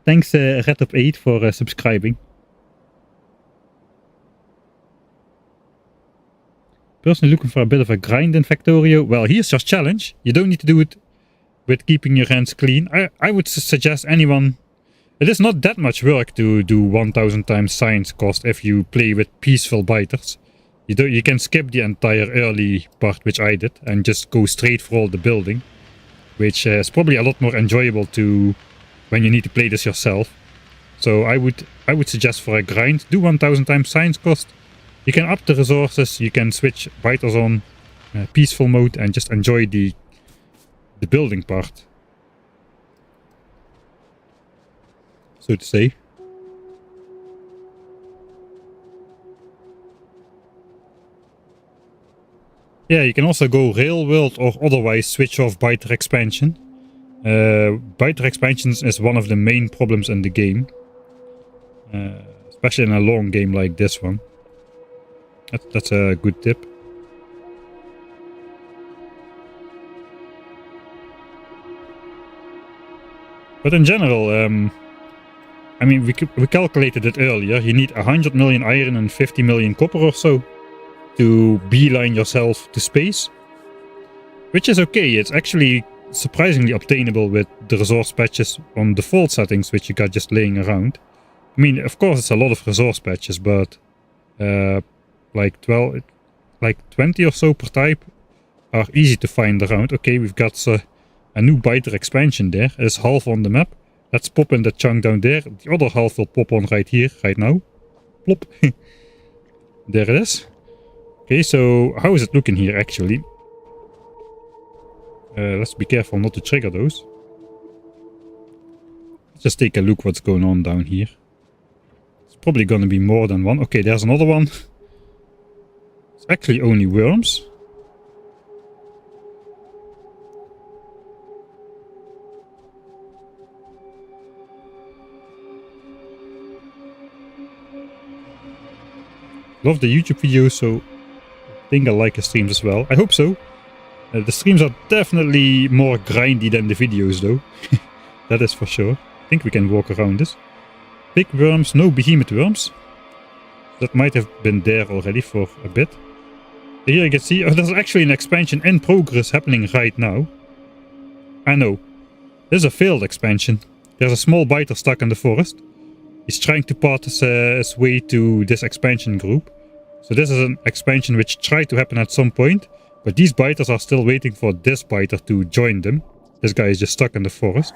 Thanks Redtop8 for subscribing. Personally looking for a bit of a grind in Factorio. Well, here's your challenge. You don't need to do it with keeping your hands clean. I would suggest anyone... It is not that much work to do 1000 times science cost if you play with peaceful biters. You can skip the entire early part, which I did, and just go straight for all the building. Which is probably a lot more enjoyable to when you need to play this yourself. So I would suggest for a grind, do 1000 times science cost. You can up the resources, you can switch biters on peaceful mode and just enjoy the building part, so to say. Yeah, you can also go rail world or otherwise switch off biter expansion. Biter expansions is one of the main problems in the game, especially in a long game like this one. That's a good tip. But in general, I mean, we calculated it earlier. You need 100 million iron and 50 million copper or so to beeline yourself to space, which is okay. It's actually surprisingly obtainable with the resource patches on default settings, which you got just laying around. I mean, of course, it's a lot of resource patches, but like 20 or so per type are easy to find around. Okay, we've got a new biter expansion there. It's half on the map. Let's pop in that chunk down there. The other half will pop on right here, right now. Plop. There it is. Okay, so how is it looking here actually? Let's be careful not to trigger those. Let's just take a look what's going on down here. It's probably gonna be more than one. Okay, there's another one. It's actually only worms. Love the YouTube videos, so I think I like his streams as well. I hope so. The streams are definitely more grindy than the videos though. That is for sure. I think we can walk around this. Big worms, no behemoth worms. That might have been there already for a bit. Here you can see, oh, there's actually an expansion in progress happening right now. I know. This is a failed expansion. There's a small biter stuck in the forest. He's trying to part his way to this expansion group. So this is an expansion which tried to happen at some point, but these biters are still waiting for this biter to join them. This guy is just stuck in the forest.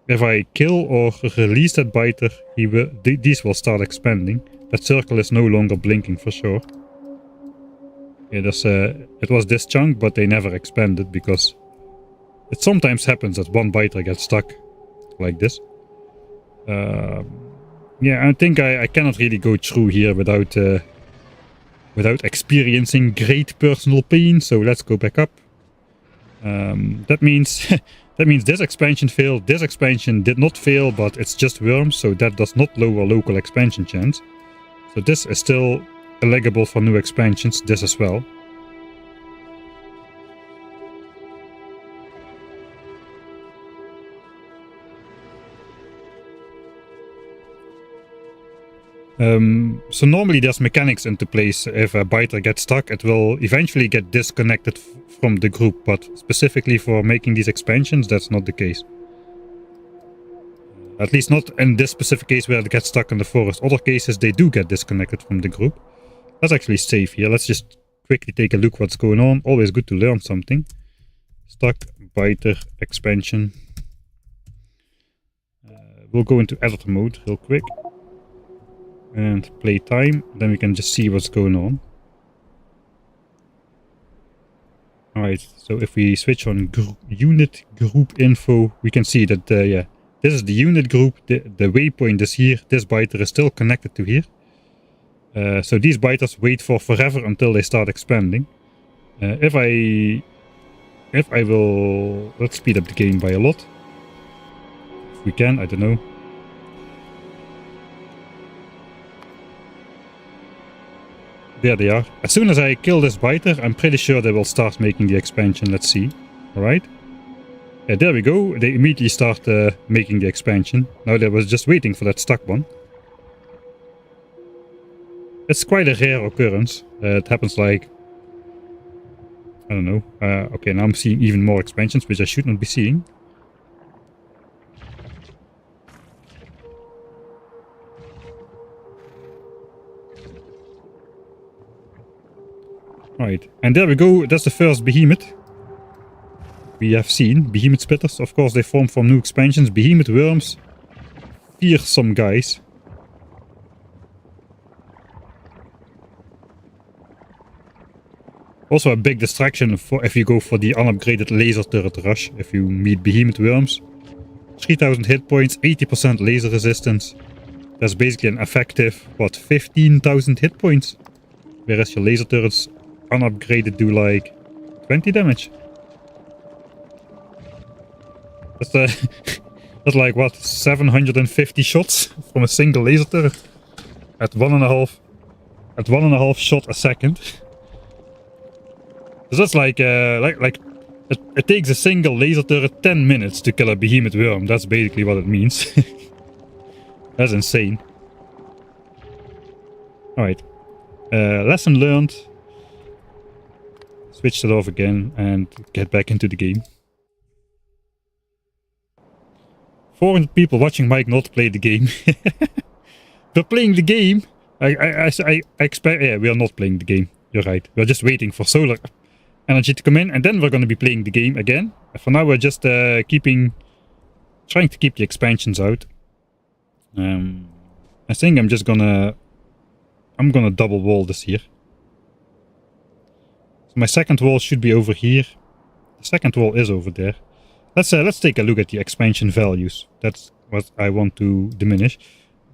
If I kill or release that biter, these will start expanding. That circle is no longer blinking for sure. Yeah, it was this chunk, but they never expanded because it sometimes happens that one biter gets stuck like this. Yeah, I think I cannot really go through here without experiencing great personal pain. So let's go back up. That means this expansion failed. This expansion did not fail, but it's just worms, so that does not lower local expansion chance. So this is still eligible for new expansions. This as well. So normally there's mechanics into place. If a biter gets stuck, it will eventually get disconnected from the group, but specifically for making these expansions, that's not the case. At least not in this specific case where it gets stuck in the forest. Other cases they do get disconnected from the group. Let's actually save here. Let's just quickly take a look what's going on. Always good to learn something. Stuck biter expansion. We'll go into editor mode real quick. And play time, then we can just see what's going on. Alright, so if we switch on unit group info, we can see that, yeah, this is the unit group, the waypoint is here, this biter is still connected to here. So these biters wait for forever until they start expanding. If I will, let's speed up the game by a lot. If we can, I don't know. There they are. As soon as I kill this biter, I'm pretty sure they will start making the expansion. Let's see. Alright. Yeah, there we go. They immediately start making the expansion. Now they was just waiting for that stuck one. It's quite a rare occurrence. It happens like... I don't know. Okay, now I'm seeing even more expansions, which I should not be seeing. Right, and there we go. That's the first behemoth we have seen. Behemoth spitters, of course, they form from new expansions. Behemoth worms fearsome guys. Also a big distraction for if you go for the unupgraded laser turret rush, if you meet behemoth worms. 3000 hit points, 80% laser resistance. That's basically an effective, what, 15,000 hit points. Whereas your laser turrets unupgraded do like 20 damage. That's that's like what, 750 shots from a single laser turret at 1.5 shot a second. So that's like it takes a single laser turret 10 minutes to kill a behemoth worm. That's basically what it means. That's insane. Alright. Lesson learned. Switch it off again and get back into the game. 400 people watching Mike not play the game. We're playing the game. I expect... Yeah, we are not playing the game. You're right. We're just waiting for solar energy to come in, and then we're going to be playing the game again. For now, we're just trying to keep the expansions out. I think I'm gonna double wall this here. So my second wall should be over here. The second wall is over there. Let's take a look at the expansion values. That's what I want to diminish.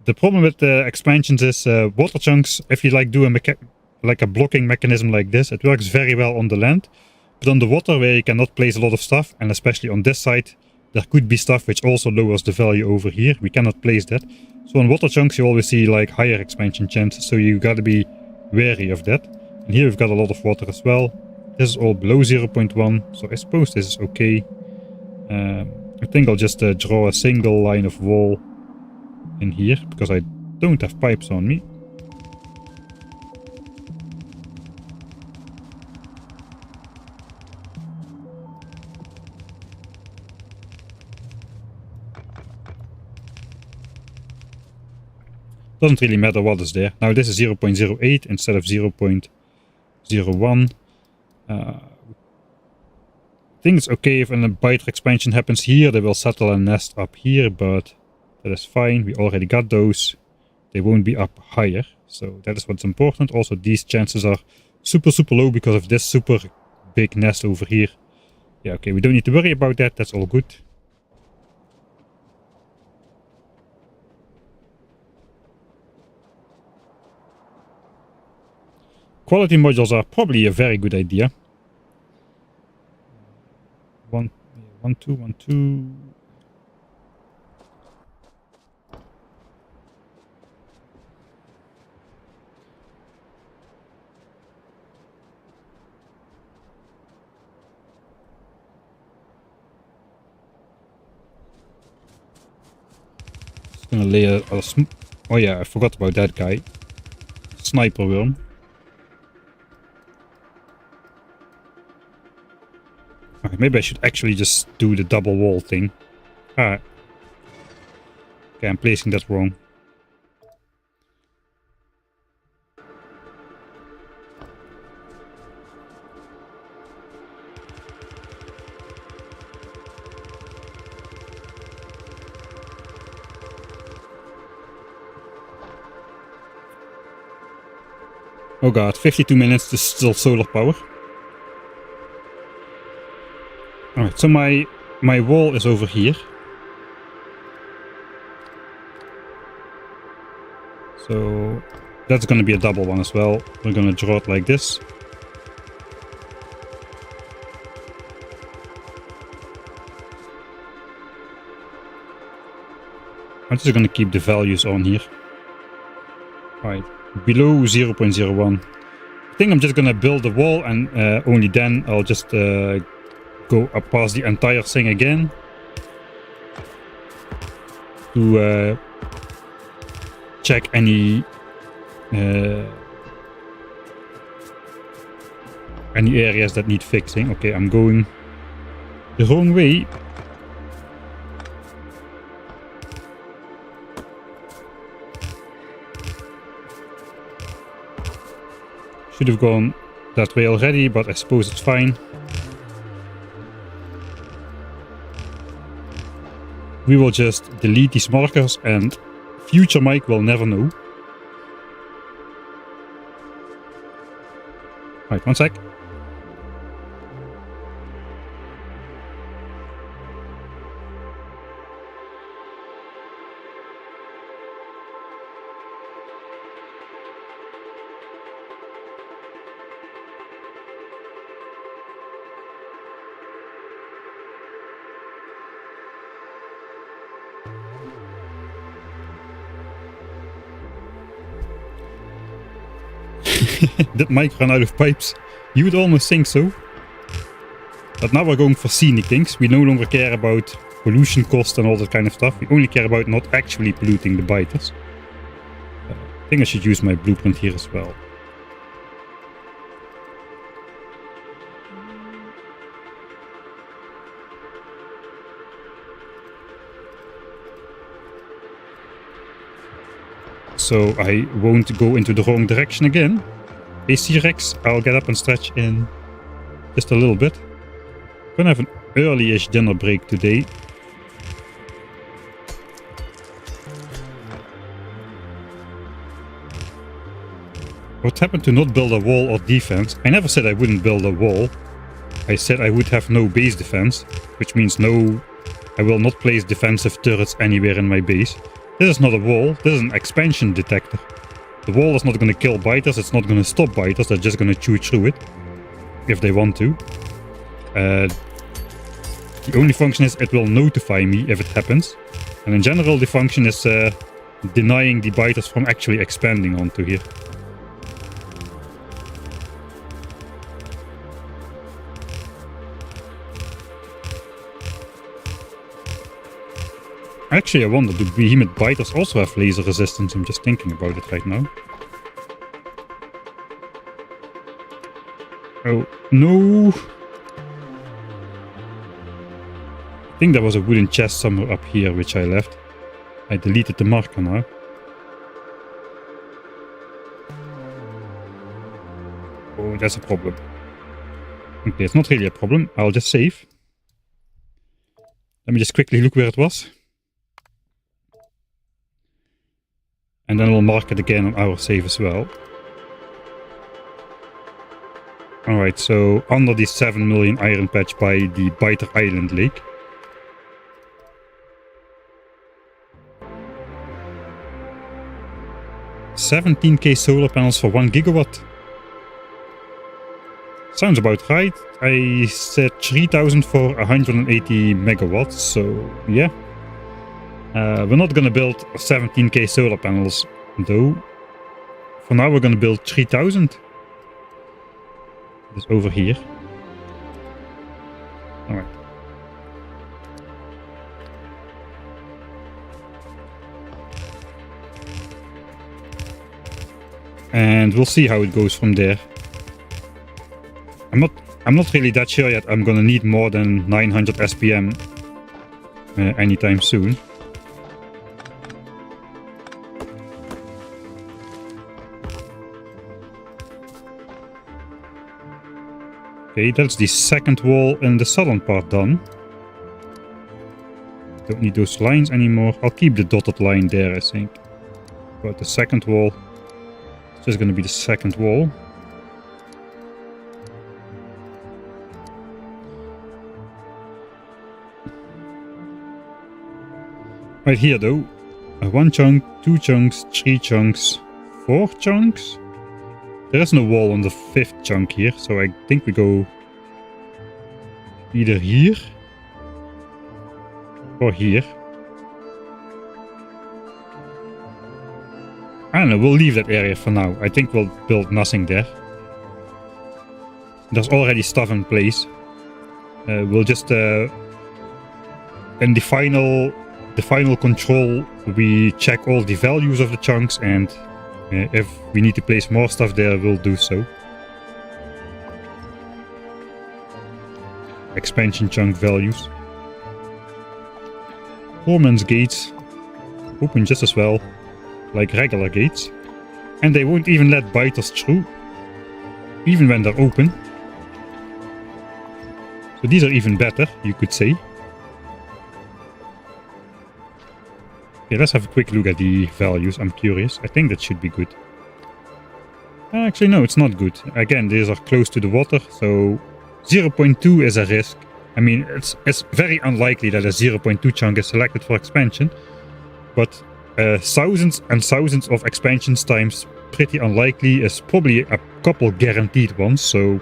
The problem with the expansions is water chunks. If you like do a blocking mechanism like this, it works very well on the land. But on the water, where you cannot place a lot of stuff, and especially on this side, there could be stuff which also lowers the value over here. We cannot place that. So on water chunks you always see like higher expansion chances, so you gotta be wary of that. And here we've got a lot of water as well. This is all below 0.1, so I suppose this is okay. I think I'll just draw a single line of wall in here, because I don't have pipes on me. Doesn't really matter what is there. Now this is 0.08 instead of 0.01. I think it's okay if an biter expansion happens here. They will settle a nest up here, but that is fine. We already got those. They won't be up higher. So that is what's important. Also, these chances are super low because of this super big nest over here. Yeah, okay, we don't need to worry about that. That's all good. Quality modules are probably a very good idea. 1, 2, 1, 2. Just gonna lay a oh yeah, I forgot about that guy. Sniper worm. Okay, maybe I should actually just do the double wall thing. Alright. Okay, I'm placing that wrong. Oh god, 52 minutes to still solar power. Alright, so my wall is over here. So that's gonna be a double one as well. We're gonna draw it like this. I'm just gonna keep the values on here. Alright, below 0.01. I think I'm just gonna build the wall, and only then I'll just go up past the entire thing again to check any areas that need fixing. Okay, I'm going the wrong way. Should have gone that way already, but I suppose it's fine. we will just delete these markers and future Mike will never know. Right, one sec. Did Mike run out of pipes? You would almost think so. But now we're going for scenic things. We no longer care about pollution cost and all that kind of stuff. We only care about not actually polluting the biters. I think I should use my blueprint here as well. So I won't go into the wrong direction again. Hey C-Rex, I'll get up and stretch in just a little bit. I'm gonna have an early-ish dinner break today. What happened to not build a wall or defense? I never said I wouldn't build a wall. I said I would have no base defense, which means no, I will not place defensive turrets anywhere in my base. This is not a wall, this is an expansion detector. The wall is not going to kill biters, it's not going to stop biters, they're just going to chew through it. If they want to. The only function is it will notify me if it happens. And in general the function is denying the biters from actually expanding onto here. Actually, I wonder, do behemoth biters also have laser resistance? I'm just thinking about it right now. Oh, no! I think there was a wooden chest somewhere up here, which I left. I deleted the marker now. Oh, that's a problem. Okay, it's not really a problem. I'll just save. Let me just quickly look where it was. And then we'll mark it again on our save as well. Alright, so under the 7 million iron patch by the Biter Island Lake. $17k solar panels for 1 gigawatt. Sounds about right. I said 3000 for 180 megawatts, so yeah. We're not gonna build 17k solar panels though. For now we're gonna build 3000. It's over here. Alright. And we'll see how it goes from there. I'm not really that sure yet I'm gonna need more than 900 SPM anytime soon. Okay, that's the second wall in the southern part done. Don't need those lines anymore. I'll keep the dotted line there, I think. But the second wall, it's just going to be the second wall. Right here though, 1 chunk, 2 chunks, 3 chunks, 4 chunks. There is no wall on the 5th chunk here, so I think we go either here or here. I don't know, we'll leave that area for now. I think we'll build nothing there. There's already stuff in place. We'll just in the final control we check all the values of the chunks, and if we need to place more stuff there, we'll do so. Expansion chunk values. Foreman's gates open just as well, like regular gates. And they won't even let biters through, even when they're open. So these are even better, you could say. Okay, let's have a quick look at the values. I'm curious. I think that should be good. Actually, no, it's not good. Again, these are close to the water, so 0.2 is a risk. I mean, it's very unlikely that a 0.2 chunk is selected for expansion, but thousands and thousands of expansions times pretty unlikely is probably a couple guaranteed ones, so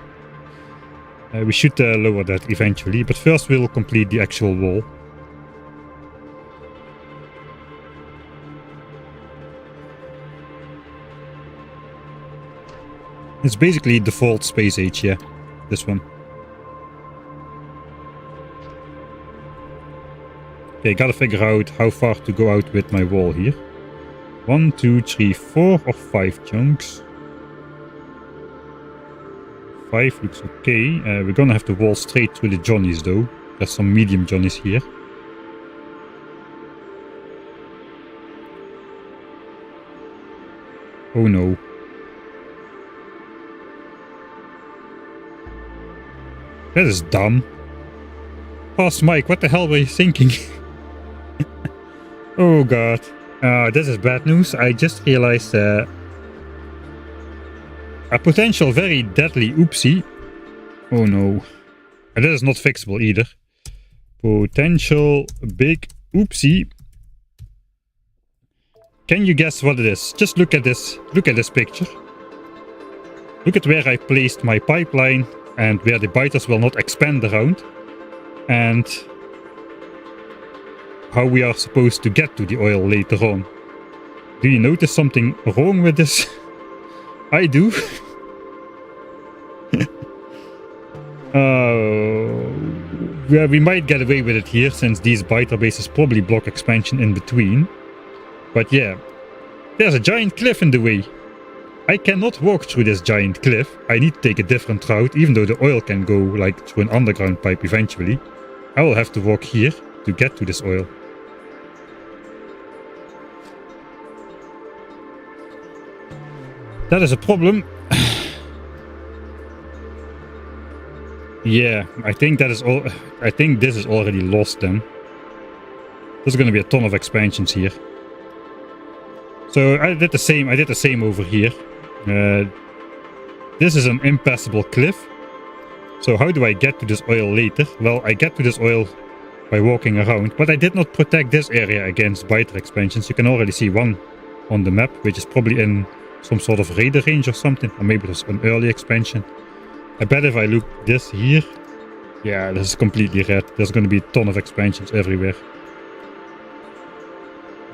we should lower that eventually. But first we'll complete the actual wall. It's basically default space age, yeah, this one. Okay, gotta figure out how far to go out with my wall here. 1, 2, 3, 4 or 5 chunks. 5 looks okay. We're gonna have to wall straight through the Johnnies though. There's some medium Johnnies here. Oh no. That is dumb. Past Mike, what the hell were you thinking? Oh god. This is bad news. I just realized a potential very deadly oopsie. Oh no. And that is not fixable either. Potential big oopsie. Can you guess what it is? Just look at this. Look at this picture. Look at where I placed my pipeline and where the biters will not expand around. And how we are supposed to get to the oil later on. Do you notice something wrong with this? I do. Yeah, we might get away with it here since these biter bases probably block expansion in between. But yeah, there's a giant cliff in the way. I cannot walk through this giant cliff. I need to take a different route, even though the oil can go like through an underground pipe eventually. I will have to walk here to get to this oil. That is a problem. Yeah, I think that is all. I think this is already lost then. There's going to be a ton of expansions here. So I did the same. I did the same over here. This is an impassable cliff. So how do I get to this oil later? Well, I get to this oil by walking around, but I did not protect this area against biter expansions. You can already see one on the map, which is probably in some sort of radar range or something, or maybe there's an early expansion. I bet if I look this here, yeah, this is completely red. There's going to be a ton of expansions everywhere.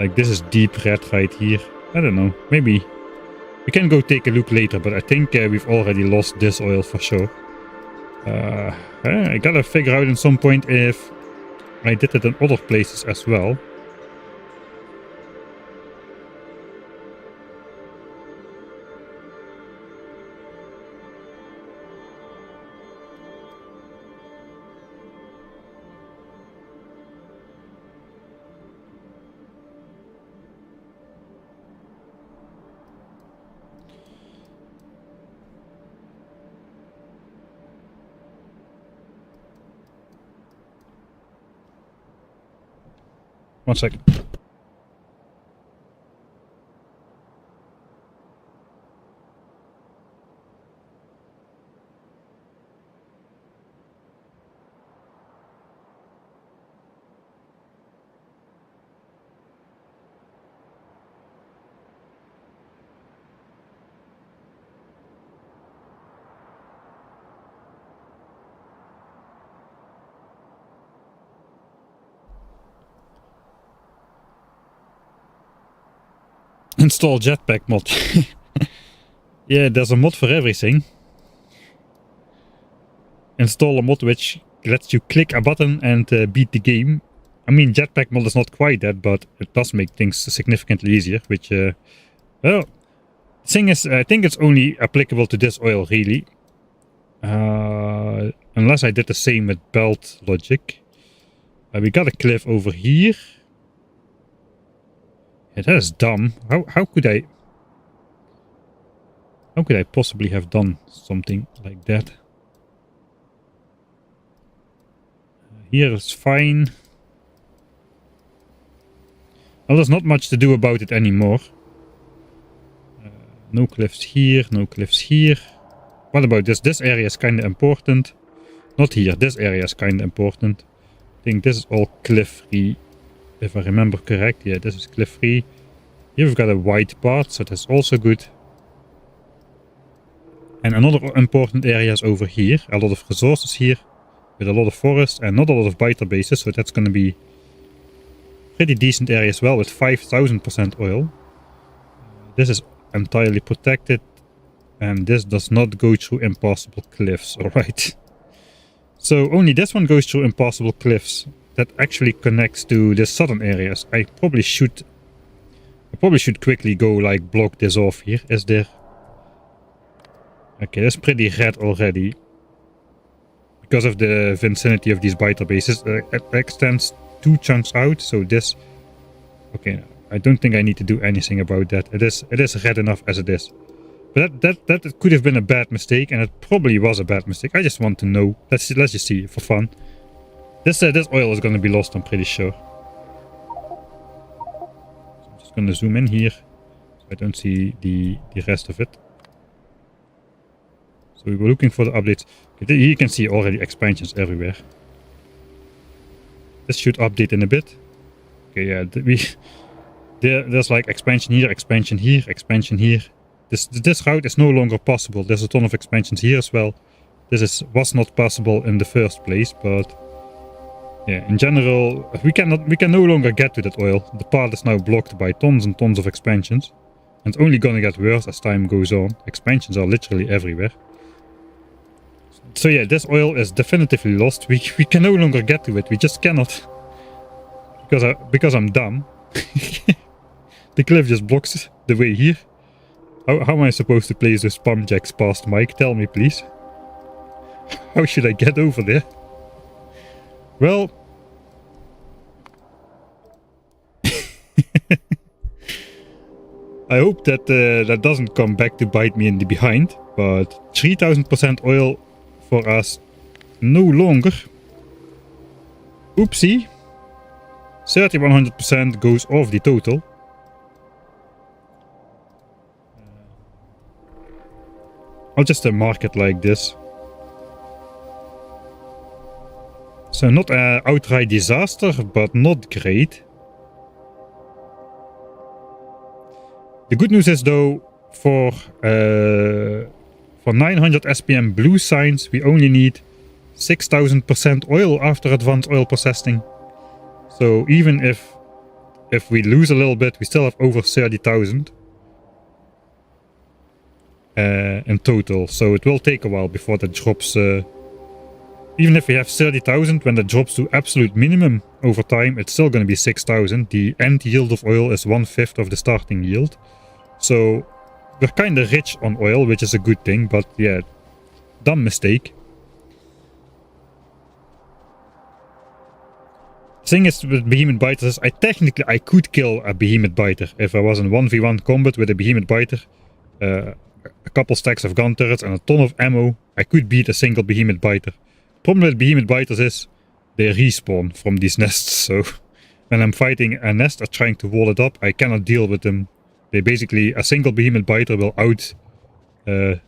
Like this is deep red right here. I don't know, maybe we can go take a look later, but I think we've already lost this oil for sure. I gotta figure out at some point if I did it in other places as well. One second. Install jetpack mod. Yeah, there's a mod for everything. Install a mod which lets you click a button and beat the game. I mean, jetpack mod is not quite that, but it does make things significantly easier, which, well, the thing is, I think it's only applicable to this oil, really. Unless I did the same with belt logic. We got a cliff over here. Yeah, that is dumb. How could I possibly have done something like that? Here is fine. Well, there's not much to do about it anymore. No cliffs here, no cliffs here. What about this? This area is kind of important. Not here, this area is kind of important. I think this is all cliff-free, if I remember correct. Yeah, this is cliff-free. Here we've got a white part, so that's also good. And another important area is over here. A lot of resources here, with a lot of forest and not a lot of biter bases, so that's going to be pretty decent area as well, with 5000% oil. This is entirely protected, and this does not go through impassable cliffs, alright. So only this one goes through impassable cliffs. That actually connects to the southern areas. I probably should quickly go like block this off here. Is there... Okay, that's pretty red already. Because of the vicinity of these biter bases, it extends 2 chunks out, so this... Okay, I don't think I need to do anything about that. It is red enough as it is. But that could have been a bad mistake, and it probably was a bad mistake. I just want to know. Let's just see for fun. This oil is going to be lost, I'm pretty sure. So I'm just going to zoom in here, so I don't see the rest of it. So we were looking for the updates. Okay, here you can see already expansions everywhere. This should update in a bit. Okay, yeah, there's like expansion here, expansion here, expansion here. This route is no longer possible. There's a ton of expansions here as well. This was not possible in the first place, but yeah, in general, we can no longer get to that oil. The path is now blocked by tons and tons of expansions, and only gonna get worse as time goes on. Expansions are literally everywhere. So yeah, this oil is definitively lost. We can no longer get to it. We just cannot, because I'm dumb. The cliff just blocks the way here. How am I supposed to place those pump jacks past Mike? Tell me, please. How should I get over there? Well... I hope that that doesn't come back to bite me in the behind. But 3000% oil for us no longer. Oopsie. 3100% goes off the total. I'll just mark it like this. So not an outright disaster, but not great. The good news is though, for 900 SPM blue signs, we only need 6000% oil after advanced oil processing. So even if we lose a little bit, we still have over 30,000. In total, so it will take a while before that drops. Even if we have 30,000, when that drops to absolute minimum over time, it's still going to be 6,000. The end yield of oil is 1/5 of the starting yield, so we're kind of rich on oil, which is a good thing. But yeah, dumb mistake. Thing is with behemoth biters, I could kill a behemoth biter if I was in 1v1 combat with a behemoth biter. A couple stacks of gun turrets and a ton of ammo, I could beat a single behemoth biter. Problem with behemoth biters is they respawn from these nests, so when I'm fighting a nest or trying to wall it up, I cannot deal with them. They basically, a single behemoth biter will they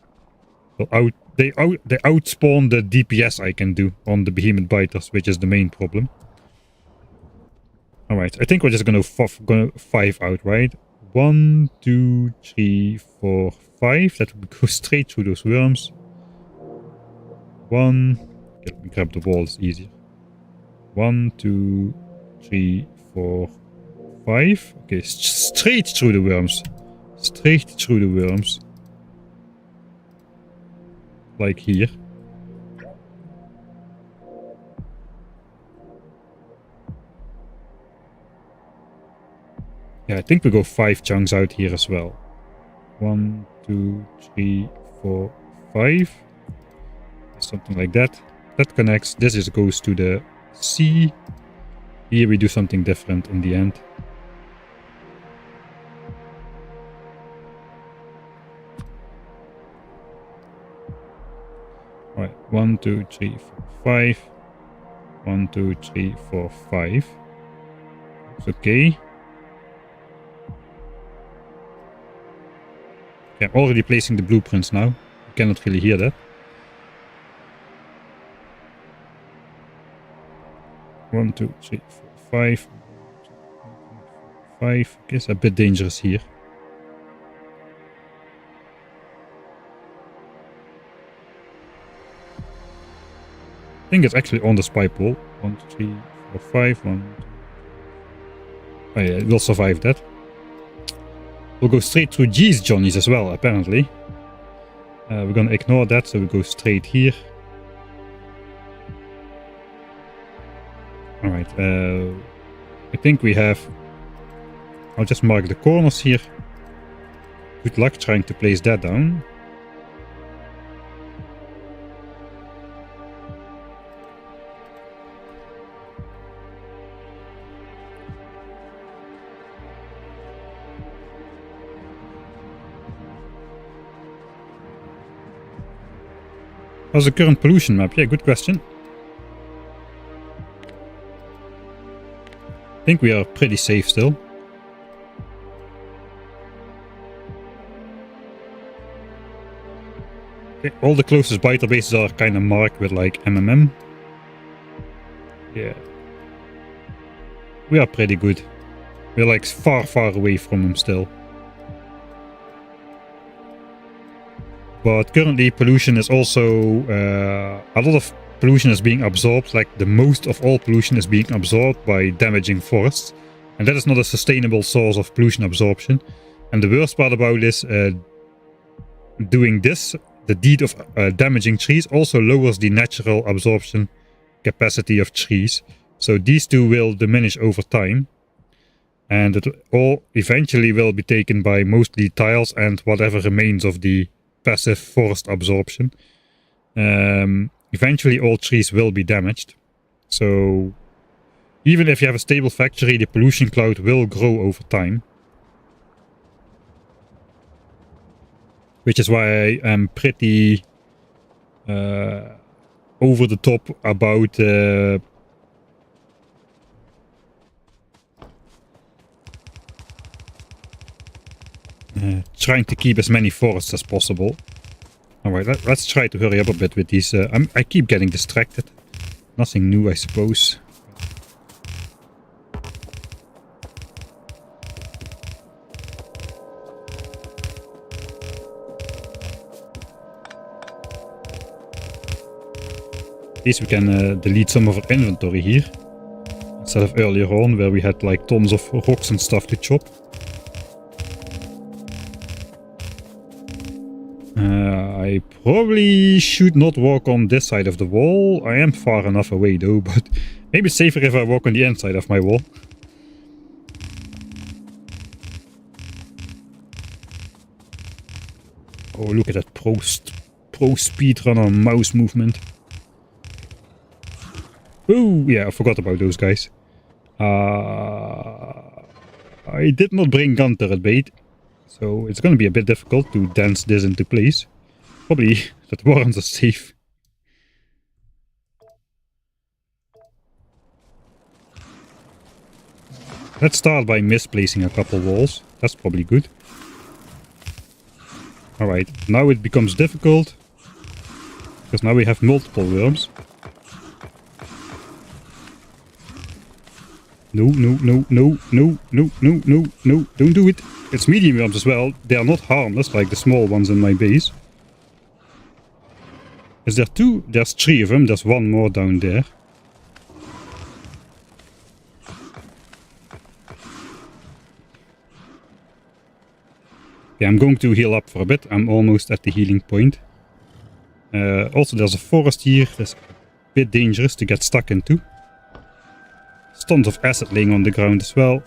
outspawn the DPS I can do on the behemoth biters, which is the main problem. Alright, I think we're just gonna 5 out, right? 1, 2, 3, 4, 5. That would go straight through those worms. 1. Let me grab the wall, it's easier. 1, 2, 3, 4, 5. Okay, straight through the worms. Straight through the worms. Like here. Yeah, I think we go 5 chunks out here as well. 1, 2, 3, 4, 5. Something like that. That connects. This goes to the sea. Here we do something different in the end. Right, 1, 2, 3, 4, 5. 1, 2, 3, 4, 5. It's okay. Okay, I'm already placing the blueprints now. You cannot really hear that. 1, 2, 3, 4, 5. 5. Okay, it's a bit dangerous here. I think it's actually on the pipe wall. 1, 2, 3, 4, 5. 1. Oh yeah, it will survive that. We'll go straight through G's Johnny's as well, apparently. We're gonna ignore that, so we go straight here. Alright, I think we have... I'll just mark the corners here. Good luck trying to place that down. How's the current pollution map? Yeah, good question. I think we are pretty safe still. Okay, all the closest biter bases are kind of marked with like MMM. Yeah. We are pretty good. We're like far away from them still. But currently pollution is also, a lot of pollution is being absorbed, like the most of all pollution is being absorbed by damaging forests. And that is not a sustainable source of pollution absorption. And the worst part about this, doing this, the deed of damaging trees also lowers the natural absorption capacity of trees. So these two will diminish over time. And it all eventually will be taken by mostly tiles and whatever remains of the passive forest absorption. Eventually all trees will be damaged. So even if you have a stable factory, the pollution cloud will grow over time. Which is why I am pretty over the top about trying to keep as many forests as possible. Alright, let's try to hurry up a bit with these. I keep getting distracted. Nothing new, I suppose. At least we can delete some of our inventory here. Instead of earlier on where we had like tons of rocks and stuff to chop. I probably should not walk on this side of the wall. I am far enough away though, but maybe it's safer if I walk on the inside of my wall. Oh, look at that pro speedrunner mouse movement. Oh, yeah, I forgot about those guys. I did not bring gun turret bait, so it's going to be a bit difficult to dance this into place. Probably that warrants a save. Let's start by misplacing a couple walls. That's probably good. Alright, now it becomes difficult. Because now we have multiple worms. No, don't do it. It's medium worms as well. They are not harmless like the small ones in my base. Is there two? There's three of them. There's one more down there. Yeah, I'm going to heal up for a bit. I'm almost at the healing point. Also, there's a forest here. That's a bit dangerous to get stuck into. Tons of acid laying on the ground as well.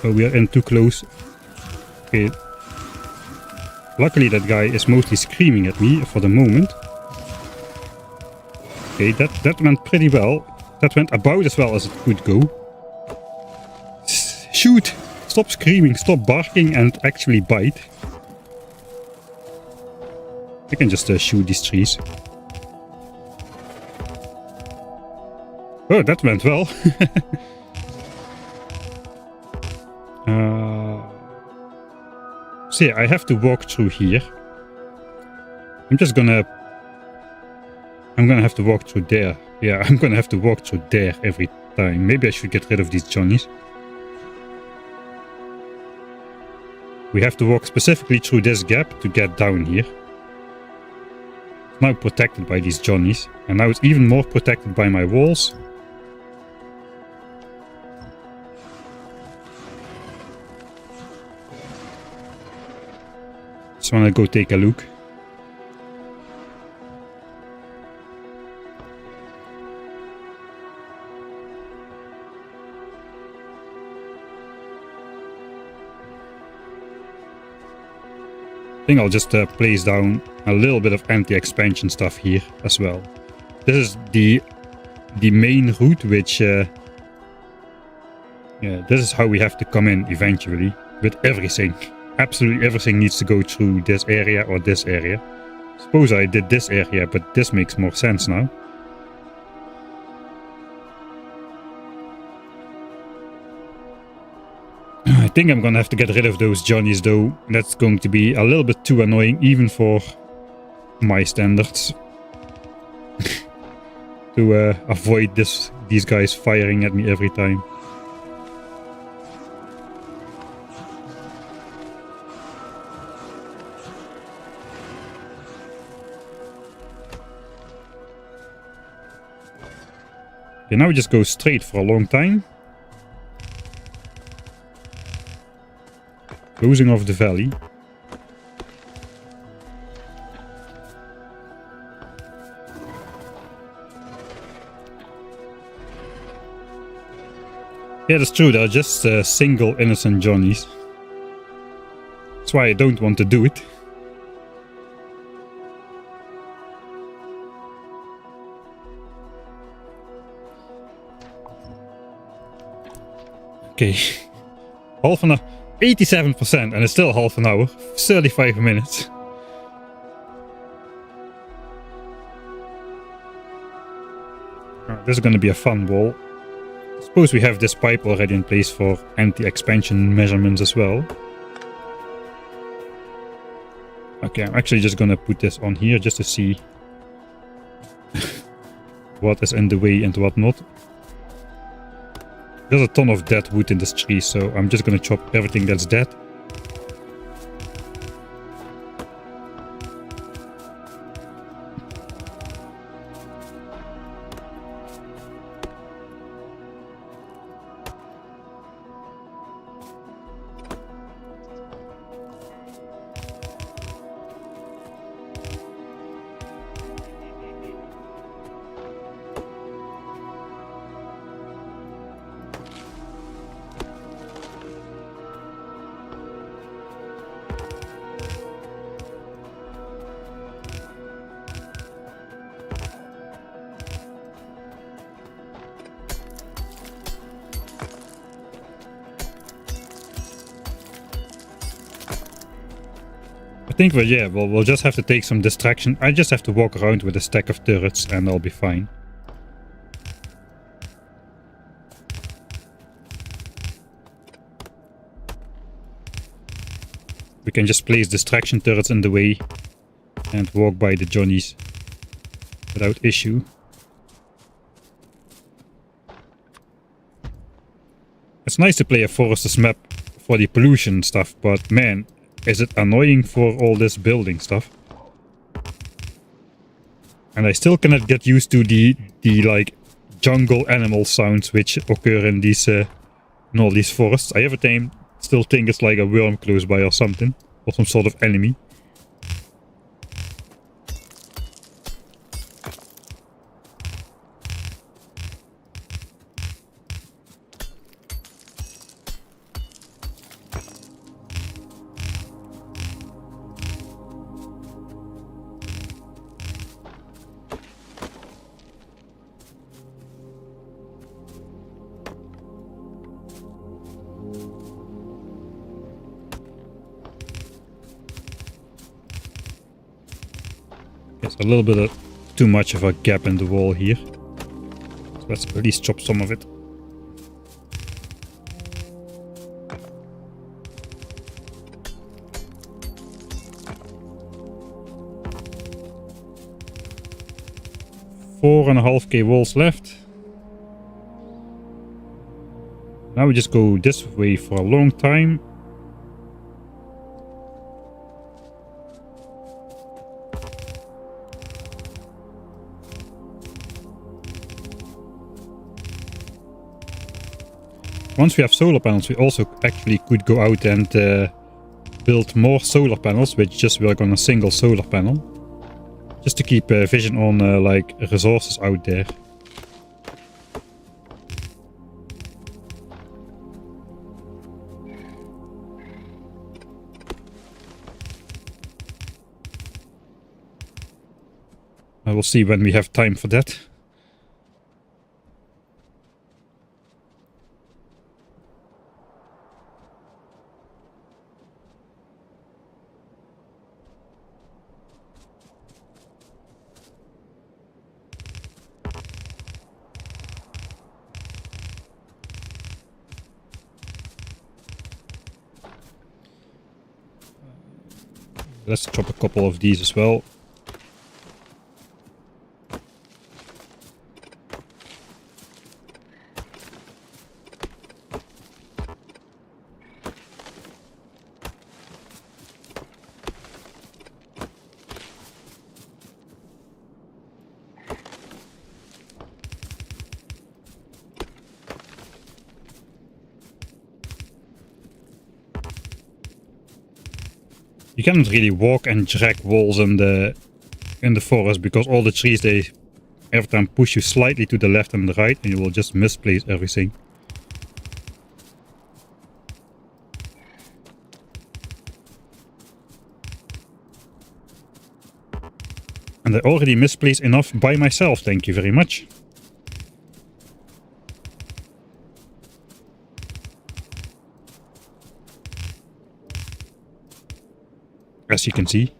Oh, we are in too close. Okay. Luckily that guy is mostly screaming at me for the moment. Okay, that went pretty well. That went about as well as it could go. Shoot! Stop screaming, stop barking and actually bite. I can just shoot these trees. Oh, that went well. So yeah, I have to walk through here. I'm gonna have to walk through there. Yeah, I'm gonna have to walk through there every time. Maybe I should get rid of these Johnnies. We have to walk specifically through this gap to get down here. It's now protected by these Johnnies. And now it's even more protected by my walls. Just wanna go take a look. I think I'll just place down a little bit of anti-expansion stuff here as well. This is the main route, which yeah, this is how we have to come in eventually with everything. Absolutely everything needs to go through this area or this area. Suppose I did this area, but this makes more sense now. I think I'm gonna have to get rid of those Johnnies though. That's going to be a little bit too annoying even for my standards. To avoid these guys firing at me every time. Okay, now we just go straight for a long time. Closing off the valley. Yeah, that's true. They're just single innocent Johnnies. That's why I don't want to do it. Okay. Half an hour. 87% and it's still half an hour. 35 minutes. This is going to be a fun wall. Suppose we have this pipe already in place for anti-expansion measurements as well. Okay, I'm actually just going to put this on here just to see what is in the way and what not. There's a ton of dead wood in this tree, so I'm just gonna chop everything that's dead. I think we'll just have to take some distraction. I just have to walk around with a stack of turrets and I'll be fine. We can just place distraction turrets in the way and walk by the Johnnies without issue. It's nice to play a Foresters map for the pollution stuff, but man, is it annoying for all this building stuff. And I still cannot get used to the like jungle animal sounds which occur in these in all these forests. I every time still think it's like a worm close by or something, or some sort of enemy. There's a little bit of too much of a gap in the wall here. So let's at least chop some of it. 4.5k walls left. Now we just go this way for a long time. Once we have solar panels, we also actually could go out and build more solar panels, which just work on a single solar panel. Just to keep vision on like resources out there. I will see when we have time for that. Let's chop a couple of these as well. You cannot really walk and drag walls in the forest because all the trees, they every time push you slightly to the left and the right and you will just misplace everything. And I already misplaced enough by myself, thank you very much. As you can see.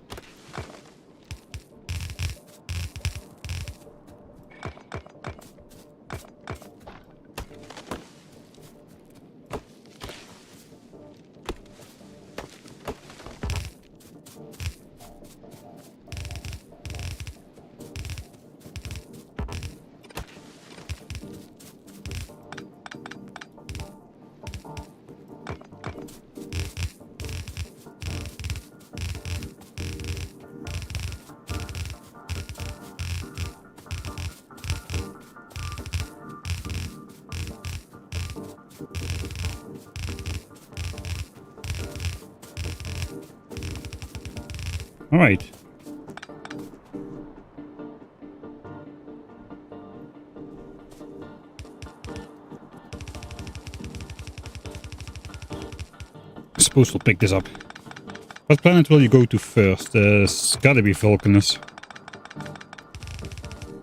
All right. I suppose we'll pick this up. What planet will you go to first? It's gotta be Vulcanus.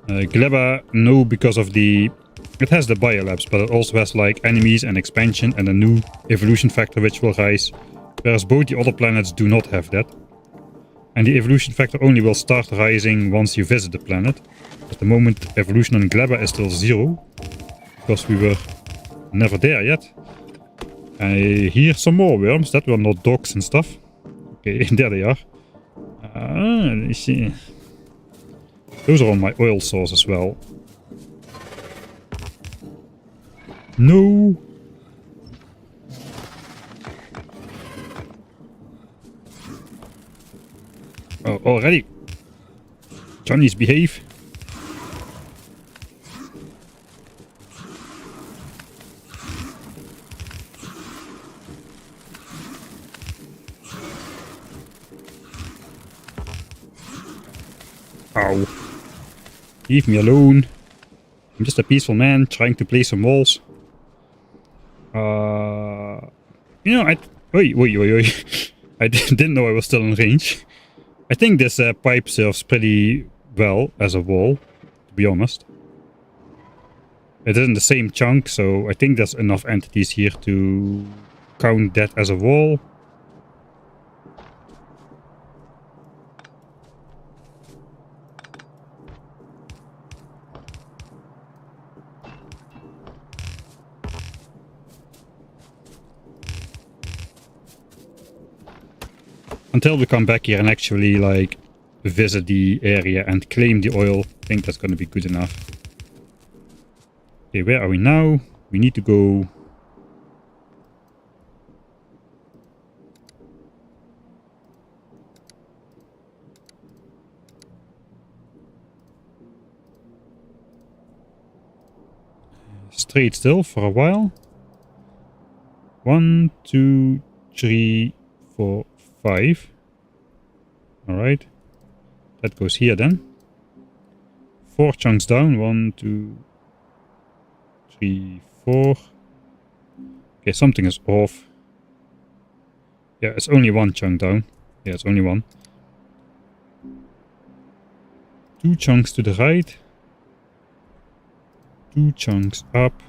Gleba, no, because of the... It has the biolabs, but it also has like enemies and expansion and a new evolution factor which will rise. Whereas both the other planets do not have that. And the evolution factor only will start rising once you visit the planet. At the moment, evolution on Gleba is still 0. Because we were never there yet. I hear some more worms. That were not dogs and stuff. Okay, there they are. Let me see. Those are on my oil source as well. No! Oh, already. Johnny's behave. Ow. Leave me alone. I'm just a peaceful man trying to play some walls. You know, wait. I didn't know I was still in range. I think this pipe serves pretty well as a wall, to be honest. It is in the same chunk, so I think there's enough entities here to count that as a wall. Until we come back here and actually, like, visit the area and claim the oil. I think that's going to be good enough. Okay, where are we now? We need to go... straight still for a while. 1, 2, 3, 4, 5. Alright. That goes here then. 4 chunks down. 1, 2, 3, 4. Okay, something is off. Yeah, it's only 1 chunk down. Yeah, it's only 1. 2 chunks to the right. 2 chunks up.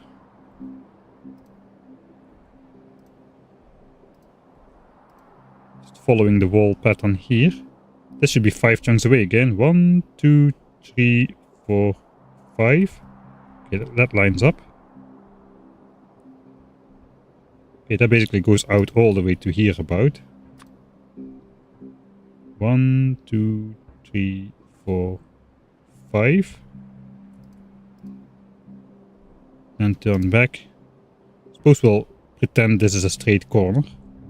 Just following the wall pattern here. This should be 5 chunks away again. 1, 2, 3, 4, 5. Okay, that lines up. Okay, that basically goes out all the way to here about. 1, 2, 3, 4, 5. And turn back. Suppose we'll pretend this is a straight corner.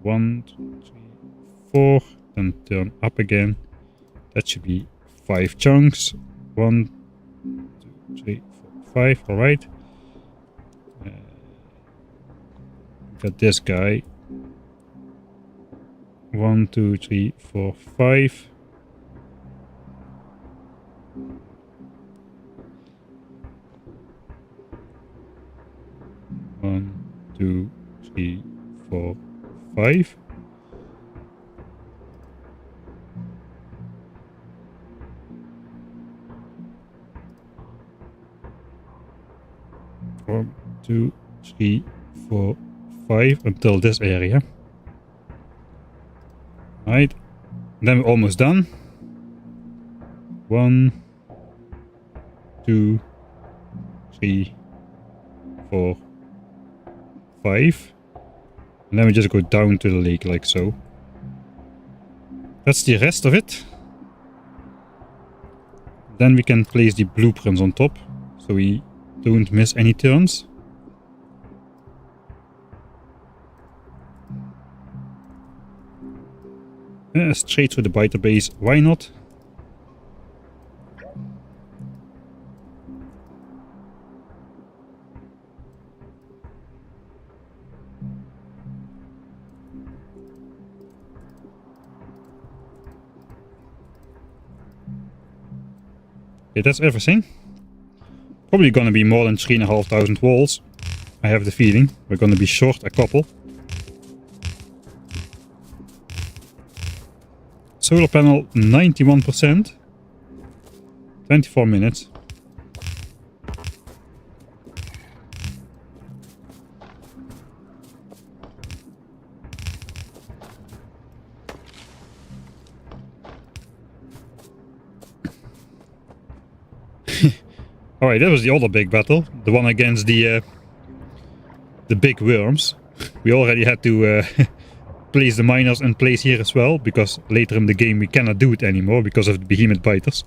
1, 2, 3, 4. Then turn up again. That should be 5 chunks. 1, 2, 3, 4, 5. Alright. Got this guy. 1, 2, 3, 4, 5. One, 2, 3, 4, 5. One, 2, 3, 4, 5 until this area. Right. Then we're almost done. 1, 2, 3, 4, 5. And then we just go down to the lake like so. That's the rest of it. Then we can place the blueprints on top, so we don't miss any turns. Straight through the biter base, why not? Okay, that's everything. Probably gonna be more than 3,500 walls. I have the feeling we're gonna be short a couple. Solar panel 91%. 24 minutes. Alright, that was the other big battle. The one against the big worms. We already had to place the miners in place here as well, because later in the game we cannot do it anymore because of the behemoth biters.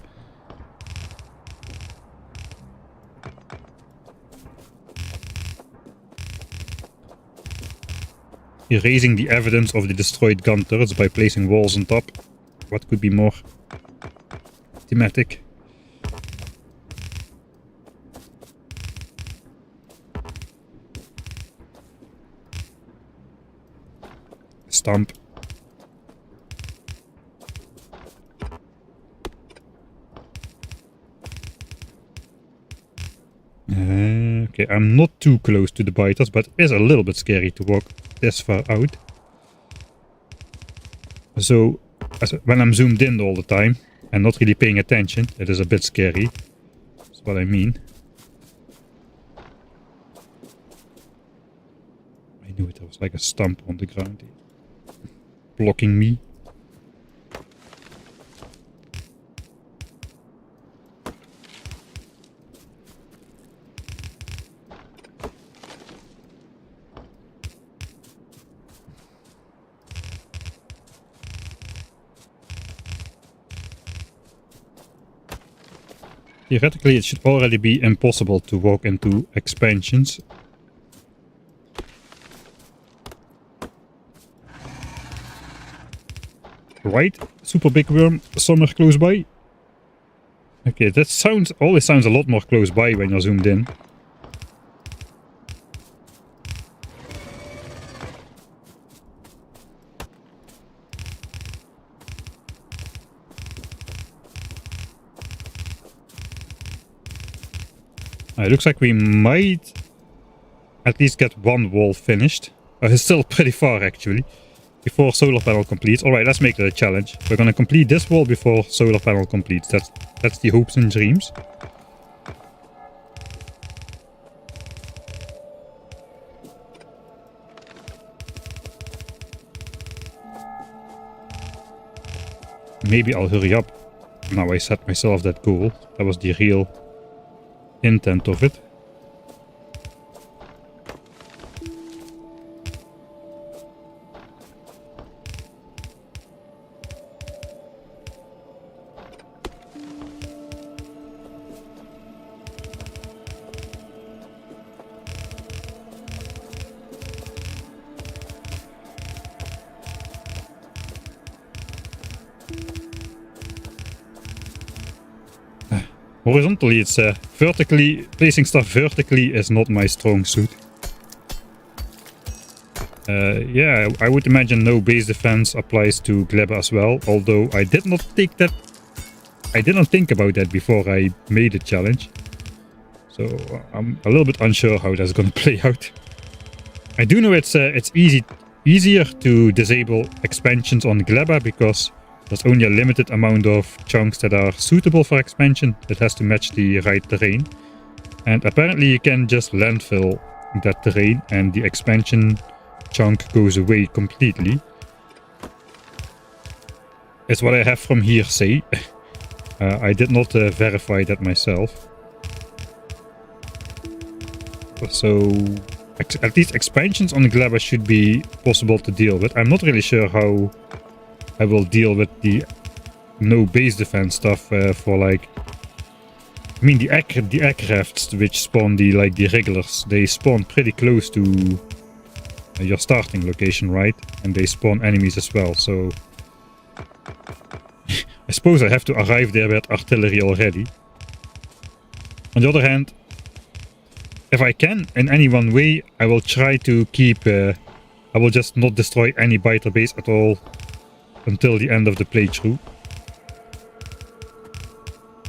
Erasing the evidence of the destroyed gun turrets by placing walls on top. What could be more thematic? Stamp. Okay, I'm not too close to the biters, but it is a little bit scary to walk this far out. So, when I'm zoomed in all the time and not really paying attention, it is a bit scary. That's what I mean. I knew it, there was like a stump on the ground here, blocking me. Theoretically, it should already be impossible to walk into expansions. Right, super big worm somewhere close by. Okay, that always sounds a lot more close by when you're zoomed in. It looks like we might at least get one wall finished. It's still pretty far actually. Before solar panel completes. Alright, let's make that a challenge. We're gonna complete this wall before solar panel completes. That's the hopes and dreams. Maybe I'll hurry up. Now I set myself that goal. That was the real intent of it. Horizontally, it's vertically, placing stuff vertically is not my strong suit. Yeah, I would imagine no base defense applies to Gleba as well, although I did not think about that before I made the challenge. So I'm a little bit unsure how that's gonna play out. I do know it's easier to disable expansions on Gleba because there's only a limited amount of chunks that are suitable for expansion. It has to match the right terrain. And apparently you can just landfill that terrain and the expansion chunk goes away completely. It's what I have from hearsay. I did not verify that myself. So at least expansions on Gleba should be possible to deal with. I'm not really sure how I will deal with the no base defense stuff for like... I mean the aircrafts which spawn the regulars, they spawn pretty close to your starting location, right? And they spawn enemies as well, so... I suppose I have to arrive there with artillery already. On the other hand, if I can, in any one way, I will try to keep... I will just not destroy any biter base at all until the end of the playthrough.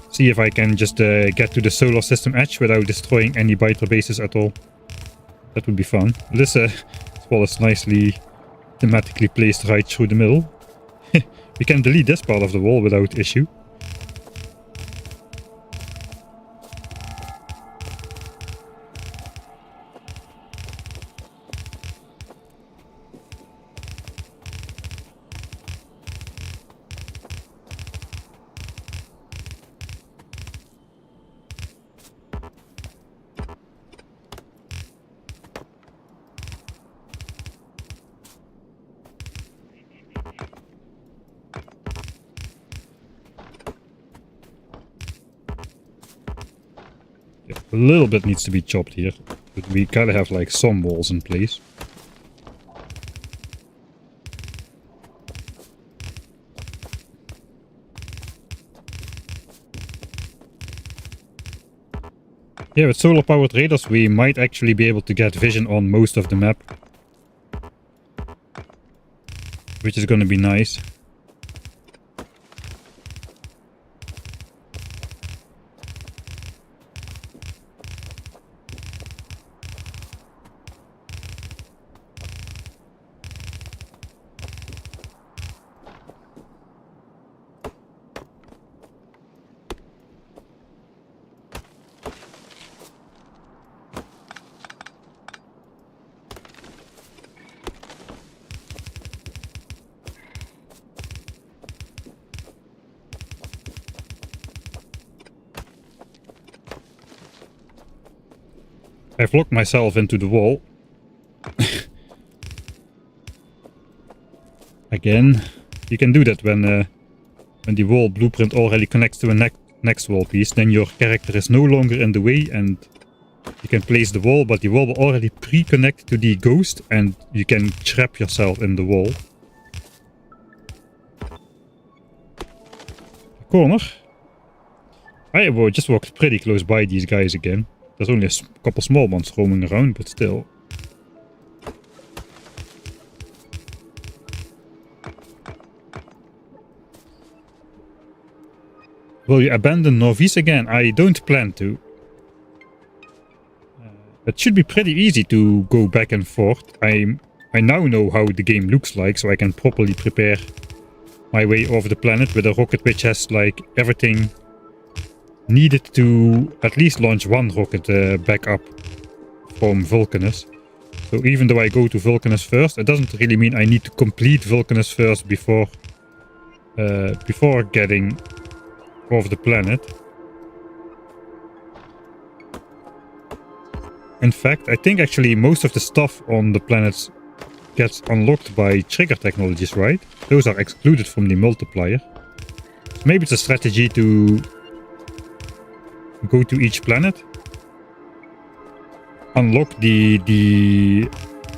See if I can just get to the solar system edge without destroying any biter bases at all. That would be fun. This wall is nicely thematically placed right through the middle. We can delete this part of the wall without issue. A little bit needs to be chopped here, but we gotta have like some walls in place. Yeah, with solar powered radars we might actually be able to get vision on most of the map, which is gonna be nice. I've locked myself into the wall. Again, you can do that when the wall blueprint already connects to a next wall piece, then your character is no longer in the way and you can place the wall, but the wall will already pre-connect to the ghost and you can trap yourself in the wall. Corner. I just walked pretty close by these guys again. There's only a couple small ones roaming around, but still. Will you abandon Norvis again? I don't plan to. It should be pretty easy to go back and forth. I now know how the game looks like, so I can properly prepare my way over the planet with a rocket which has like everything needed to at least launch one rocket back up from Vulcanus. So even though I go to Vulcanus first, it doesn't really mean I need to complete Vulcanus first before getting over the planet. In fact, I think actually most of the stuff on the planets gets unlocked by trigger technologies, right? Those are excluded from the multiplier. So maybe it's a strategy to go to each planet, unlock the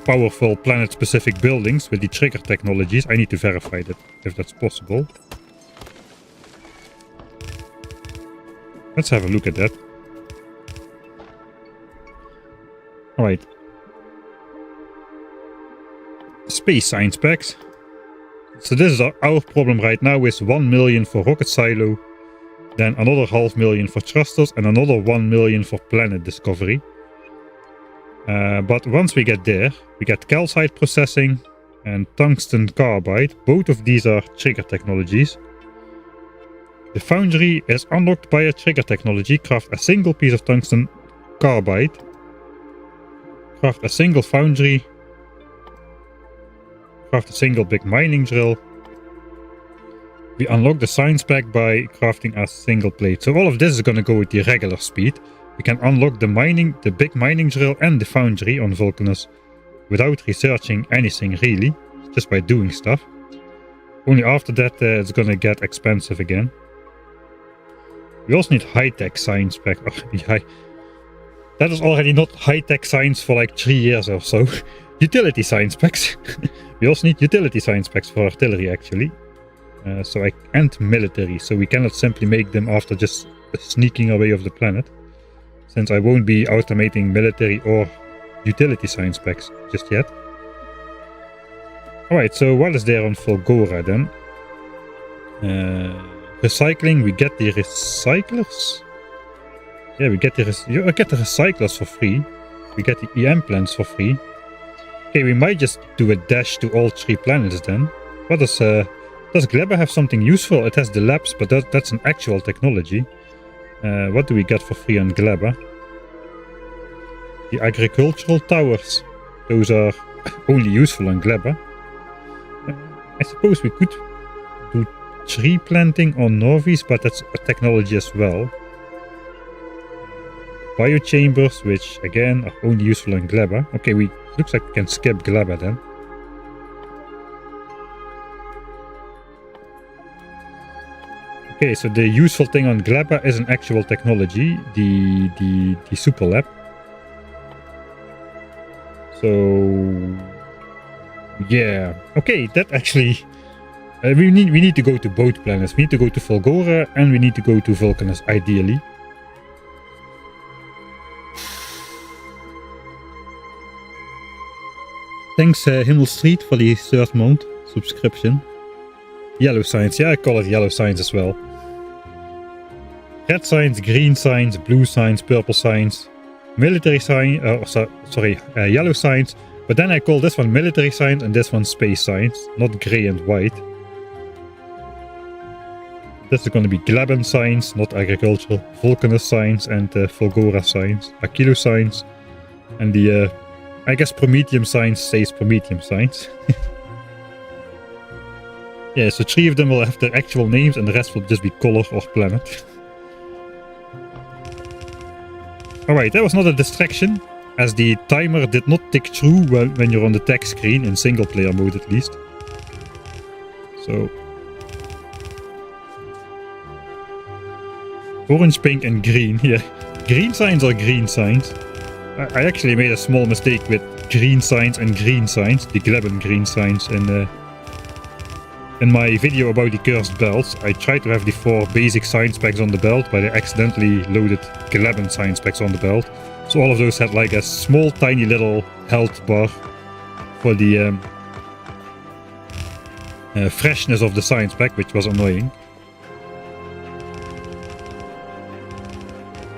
powerful planet-specific buildings with the trigger technologies. I need to verify that if that's possible. Let's have a look at that. Alright. Space science packs. So this is our problem right now is 1 million for rocket silo, then another 500,000 for thrusters and another 1 million for planet discovery. But once we get there, we get calcite processing and tungsten carbide. Both of these are trigger technologies. The foundry is unlocked by a trigger technology. Craft a single piece of tungsten carbide. Craft a single foundry. Craft a single big mining drill. We unlock the science pack by crafting a single plate. So all of this is going to go with the regular speed. We can unlock the big mining drill and the foundry on Vulcanus without researching anything really, just by doing stuff. Only after that it's going to get expensive again. We also need high-tech science pack. Oh, that is already not high-tech science for like 3 years or so. Utility science packs. We also need utility science packs for artillery actually. And military, so we cannot simply make them after just sneaking away off the planet. Since I won't be automating military or utility science packs just yet. Alright, so what is there on Fulgora then? Recycling, we get the recyclers. Yeah, we get the recyclers for free. We get the EM plants for free. Okay, we might just do a dash to all 3 planets then. What does Gleba have something useful? It has the labs, but that's an actual technology. What do we get for free on Gleba? The agricultural towers. Those are only useful on Gleba. I suppose we could do tree planting on Norvis, but that's a technology as well. Biochambers, which again are only useful on Gleba. Okay, looks like we can skip Gleba then. Okay, so the useful thing on Gleba is an actual technology, the super lab. So yeah, okay, that actually we need to go to both planets. We need to go to Fulgora and we need to go to Vulcanus ideally. Thanks Himmel Street for the 3rd month subscription. Yellow signs, yeah, I call it yellow signs as well. Red signs, green signs, blue signs, purple signs, military sign, yellow signs, but then I call this one military signs and this one space signs, not grey and white. This is going to be Glaben signs, not agricultural, Vulcanus signs and Fulgora signs, Aquilo signs, and the, I guess Prometheum signs stays Prometheum signs. Yeah, so 3 of them will have their actual names and the rest will just be color or planet. Alright, that was not a distraction, as the timer did not tick through when you're on the tech screen, in single player mode at least. So Orange, pink and green. Yeah. Green signs are green signs. I actually made a small mistake with green signs and green signs. The Gleben green signs in my video about the cursed belts. I tried to have the 4 basic sign specs on the belt, but I accidentally loaded Gleben sign specs on the belt. So all of those had like a small tiny little health bar for the freshness of the sign spec, which was annoying.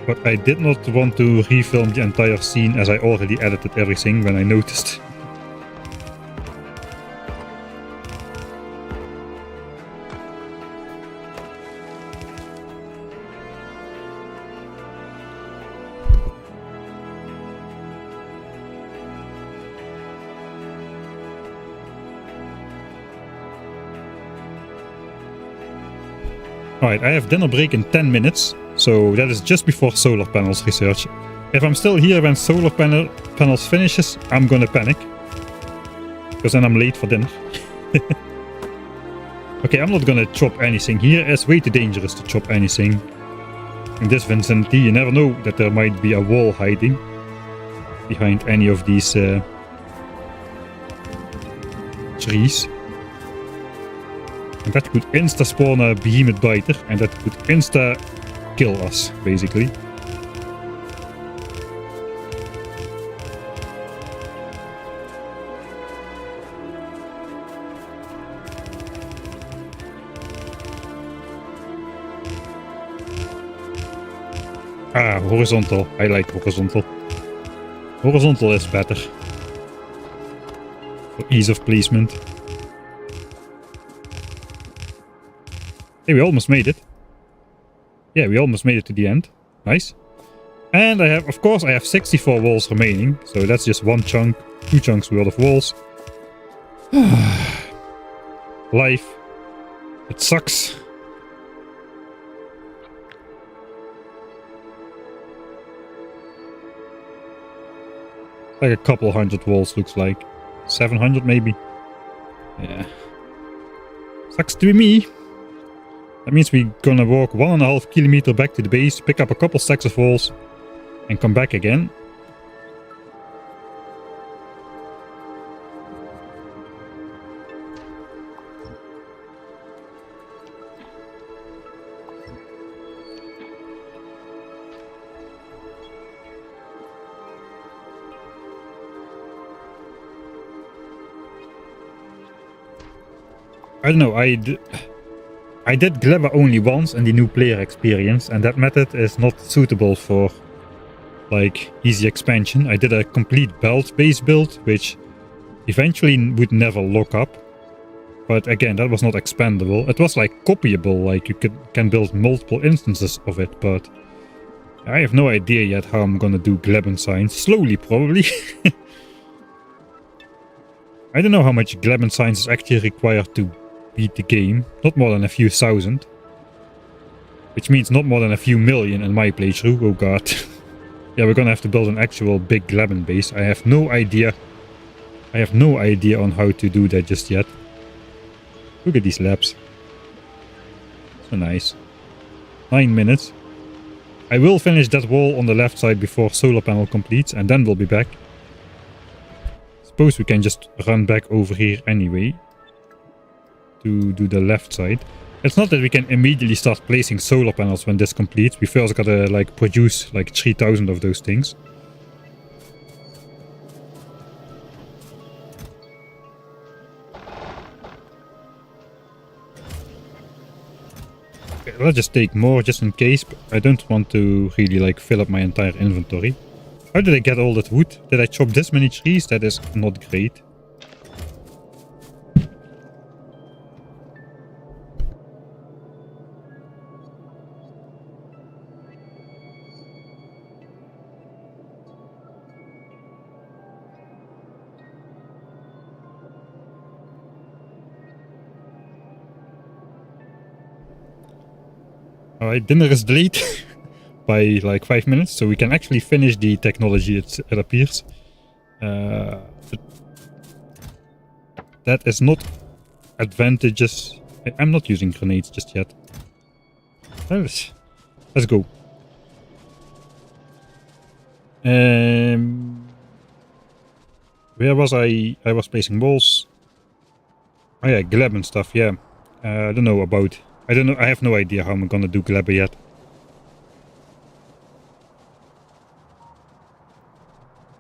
But I did not want to refilm the entire scene as I already edited everything when I noticed. Alright, I have dinner break in 10 minutes, so that is just before solar panels research. If I'm still here when solar panels finishes, I'm gonna panic. Because then I'm late for dinner. Okay, I'm not gonna chop anything here. It's way too dangerous to chop anything. In this vicinity, you never know that there might be a wall hiding behind any of these trees. And that could insta-spawn a behemoth biter, and that could insta-kill us, basically. Ah, horizontal. I like horizontal. Horizontal is better. For ease of placement. Hey, we almost made it. Yeah, we almost made it to the end. Nice. And I have, of course, I have 64 walls remaining. So that's just 1 chunk, 2 chunks worth of walls. Life. It sucks. Like a couple hundred walls, looks like. 700 maybe. Yeah. Sucks to be me. That means we're gonna walk 1.5 kilometers back to the base, pick up a couple stacks of walls, and come back again. I don't know, I did Gleba only once in the new player experience, and that method is not suitable for like easy expansion. I did a complete belt base build, which eventually would never lock up. But again, that was not expandable. It was like copyable, like you can build multiple instances of it, but I have no idea yet how I'm gonna do Gleben signs. Slowly, probably. I don't know how much Gleben signs is actually required to beat the game. Not more than a few thousand. Which means not more than a few million in my playthrough. Oh god. Yeah, we're gonna have to build an actual big Gleben base. I have no idea. I have no idea on how to do that just yet. Look at these labs. So nice. 9 minutes. I will finish that wall on the left side before solar panel completes, and then we'll be back. Suppose we can just run back over here anyway to do the left side. It's not that we can immediately start placing solar panels when this completes. We first gotta like produce like 3000 of those things. Okay, let's just take more just in case. But I don't want to really like fill up my entire inventory. How did I get all that wood? Did I chop this many trees? That is not great. Alright, dinner is delayed by like 5 minutes, so we can actually finish the technology, it appears. But that is not advantageous. I'm not using grenades just yet. Let's go. Where was I? I was placing walls. Oh yeah, gleb and stuff, yeah. I don't know about... I don't know, I have no idea how I'm gonna do gleb yet.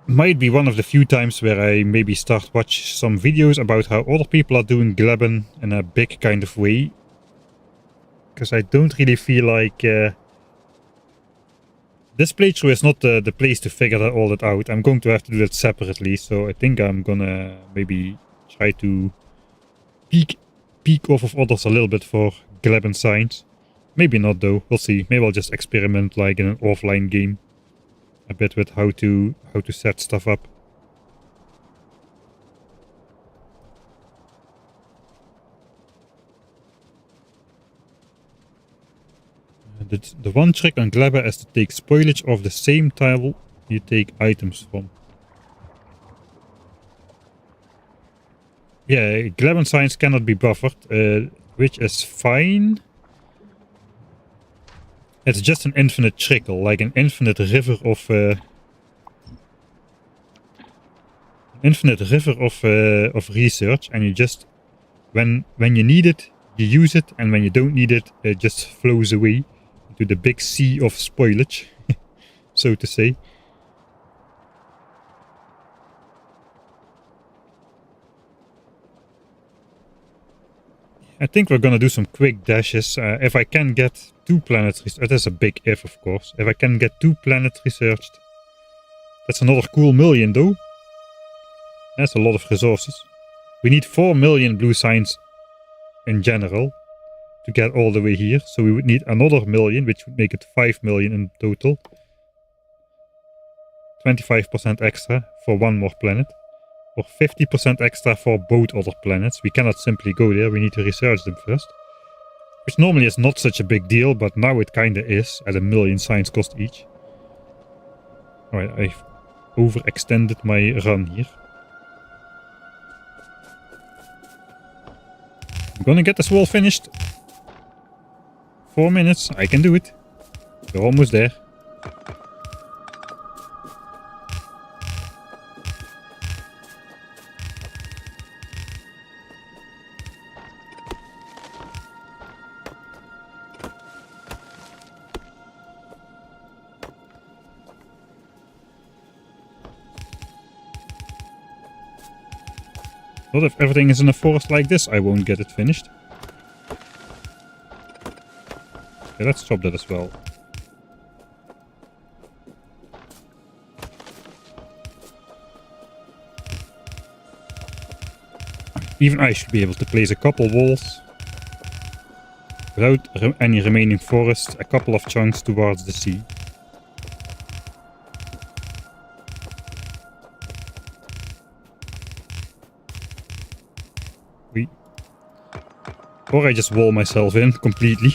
Might be one of the few times where I maybe start watch some videos about how other people are doing glebben in a big kind of way. Because I don't really feel like... this playthrough is not the place to figure all that out. I'm going to have to do that separately, so I think I'm gonna maybe try to peek off of others a little bit for glebben signs. Maybe not though, we'll see. Maybe I'll just experiment like in an offline game a bit with how to set stuff up. The one trick on glebben is to take spoilage of the same tile you take items from. Yeah, glebben signs cannot be buffered, which is fine. It's just an infinite trickle, like an infinite river of research, and you just when you need it, you use it, and when you don't need it, it just flows away into the big sea of spoilage, so to say. I think we're gonna do some quick dashes. If I can get 2 planets researched, that is a big if, of course. If I can get 2 planets researched, that's another cool million, though. That's a lot of resources. We need 4 million blue signs in general to get all the way here. So we would need another million, which would make it 5 million in total. 25% extra for one more planet. Or 50% extra for both other planets. We cannot simply go there, we need to research them first. Which normally is not such a big deal, but now it kinda is, at 1 million signs cost each. Alright, I've overextended my run here. I'm gonna get this wall finished. 4 minutes, I can do it. We're almost there. Not if everything is in a forest like this, I won't get it finished. Okay, let's chop that as well. Even I should be able to place a couple walls without any remaining forest, a couple of chunks towards the sea. Or I just wall myself in completely.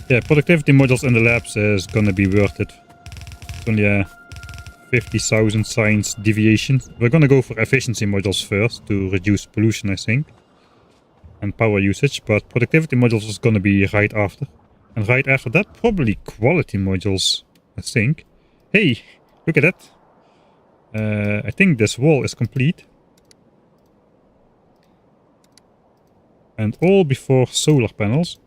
Yeah, productivity modules in the labs is gonna be worth it. It's only a 50,000 signs deviation. We're gonna go for efficiency modules first to reduce pollution, I think. And power usage, but productivity modules is gonna be right after. And right after that, probably quality modules, I think. Hey, look at that. I think this wall is complete. And all before solar panels.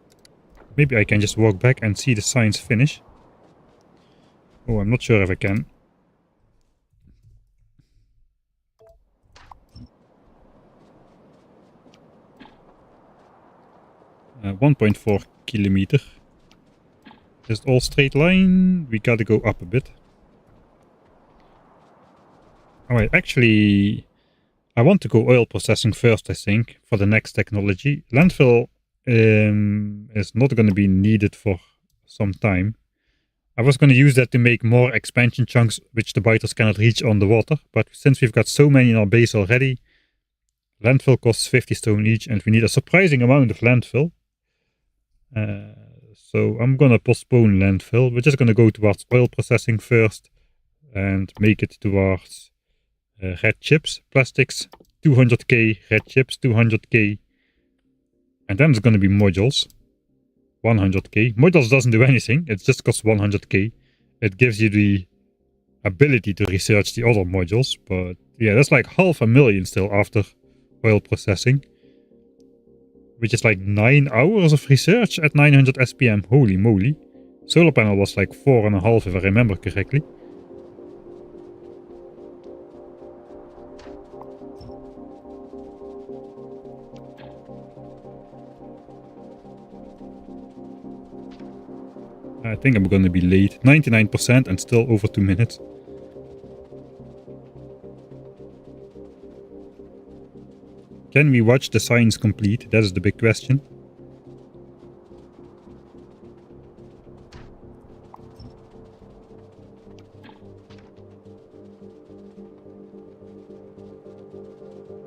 Maybe I can just walk back and see the signs finish. Oh, I'm not sure if I can. Uh, 1.4 kilometer. Just all straight line. We gotta go up a bit. Alright, actually, I want to go oil processing first, I think, for the next technology. Landfill is not going to be needed for some time. I was going to use that to make more expansion chunks, which the biters cannot reach on the water. But since we've got so many in our base already, landfill costs 50 stone each, and we need a surprising amount of landfill. So I'm going to postpone landfill. We're just going to go towards oil processing first and make it towards red chips, plastics, 200k red chips, 200k. And then it's going to be modules. 100k. Modules doesn't do anything. It just costs 100k. It gives you the ability to research the other modules. But yeah, that's like 500,000 still after oil processing. Which is like 9 hours of research at 900 SPM. Holy moly. Solar panel was like 4.5 if I remember correctly. I think I'm gonna be late. 99% and still over 2 minutes. Can we watch the science complete? That is the big question.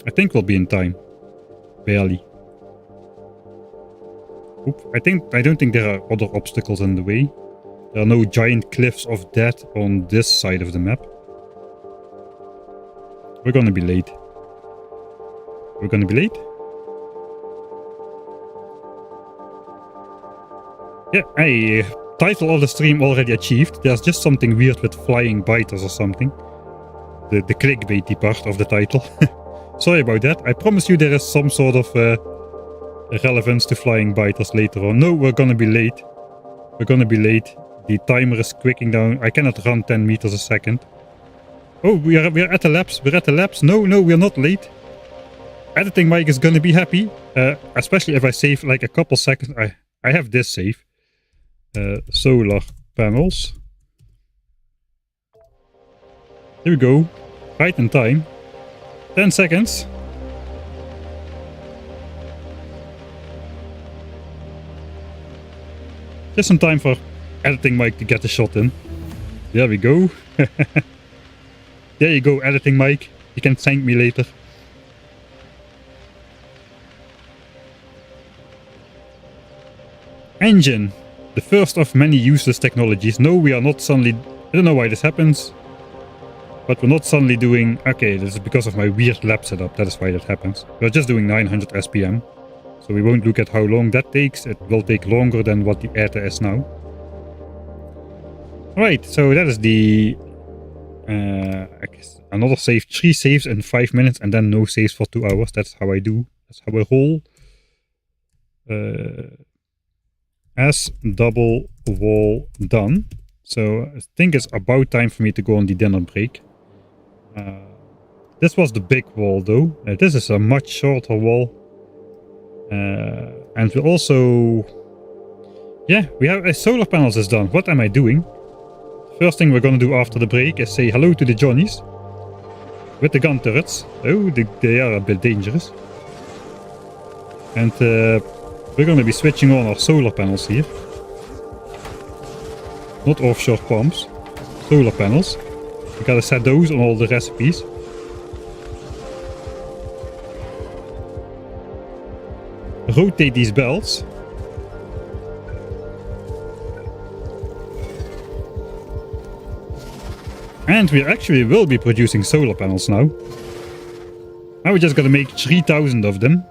I think we'll be in time. Barely. Oop, I don't think there are other obstacles in the way. There are no giant cliffs of death on this side of the map. We're gonna be late. We're gonna be late? Yeah, hey, title of the stream already achieved. There's just something weird with flying biters or something. The clickbaity part of the title. Sorry about that. I promise you there is some sort of relevance to flying biters later on. No, we're gonna be late. We're gonna be late. The timer is quicking down. I cannot run 10 meters a second. Oh, we're at the laps. We're at the laps. No, we're not late. Editing Mike is gonna be happy. Especially if I save like a couple seconds. I have this save. Solar panels. Here we go. Right in time. 10 seconds. Just some time for editing Mike to get the shot in. There we go. There you go, editing Mike. You can thank me later. Engine. The first of many useless technologies. No, we are not suddenly... I don't know why this happens. But we're not suddenly doing... Okay, this is because of my weird lab setup. That is why that happens. We're just doing 900 SPM. So we won't look at how long that takes. It will take longer than what the ETA is now. Alright, so that is the... I guess another save. 3 saves in 5 minutes and then no saves for 2 hours. That's how I do. That's how I roll. As double wall done. So I think it's about time for me to go on the dinner break. This was the big wall though. This is a much shorter wall. And we also... Yeah, we have solar panels is done. What am I doing? First thing we're gonna do after the break is say hello to the Johnnies. With the gun turrets. Oh, they are a bit dangerous. And we're gonna be switching on our solar panels here. Not offshore pumps. Solar panels. We gotta set those on all the recipes. Rotate these belts. And we actually will be producing solar panels now. Now we just gotta make 3,000 of them.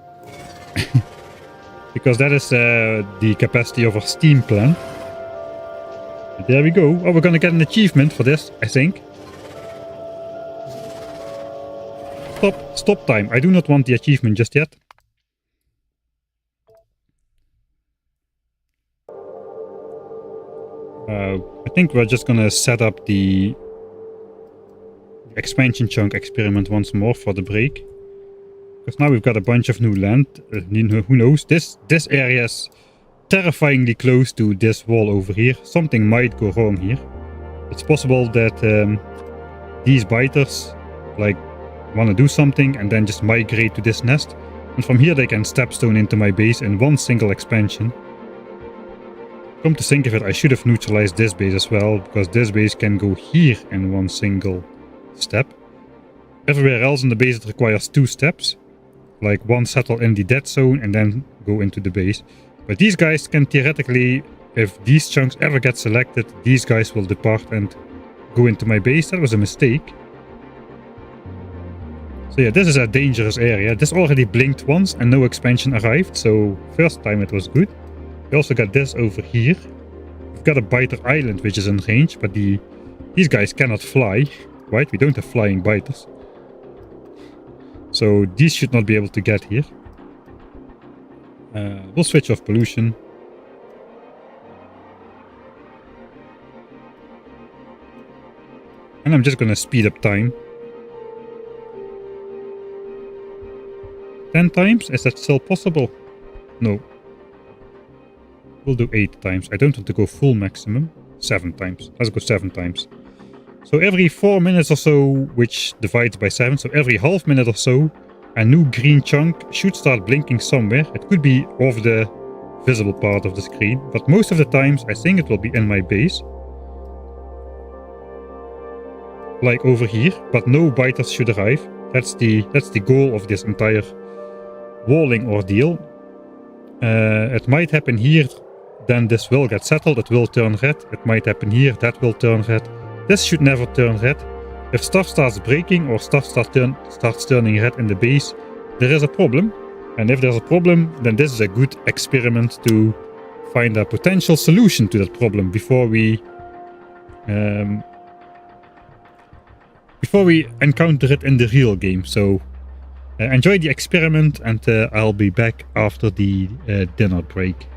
Because that is the capacity of our steam plant. There we go. Oh, we're gonna get an achievement for this, I think. Stop time. I do not want the achievement just yet. I think we're just gonna set up the expansion chunk experiment once more for the break. Because now we've got a bunch of new land. Who knows? This area is terrifyingly close to this wall over here. Something might go wrong here. It's possible that these biters like want to do something and then just migrate to this nest. And from here they can stepstone into my base in one single expansion. Come to think of it, I should have neutralized this base as well, because this base can go here in one single step. Everywhere else in the base it requires 2 steps. Like one settle in the dead zone and then go into the base. But these guys can theoretically, if these chunks ever get selected, these guys will depart and go into my base. That was a mistake. So yeah, this is a dangerous area. This already blinked once and no expansion arrived, so first time it was good. We also got this over here. We've got a biter island which is in range, but these guys cannot fly, right? We don't have flying biters. So these should not be able to get here. We'll switch off pollution. And I'm just gonna speed up time. 10 times? Is that still possible? No. We'll do 8 times. I don't want to go full maximum. 7 times. Let's go 7 times. So every 4 minutes or so, which divides by 7, so every half minute or so, a new green chunk should start blinking somewhere. It could be off the visible part of the screen, but most of the times I think it will be in my base. Like over here, but no biters should arrive. That's the goal of this entire walling ordeal. It might happen here, then this will get settled, it will turn red. It might happen here, that will turn red. This should never turn red. If stuff starts breaking or stuff starts turning red in the base, there is a problem. And if there's a problem, then this is a good experiment to find a potential solution to that problem before we encounter it in the real game. So enjoy the experiment, and I'll be back after the dinner break.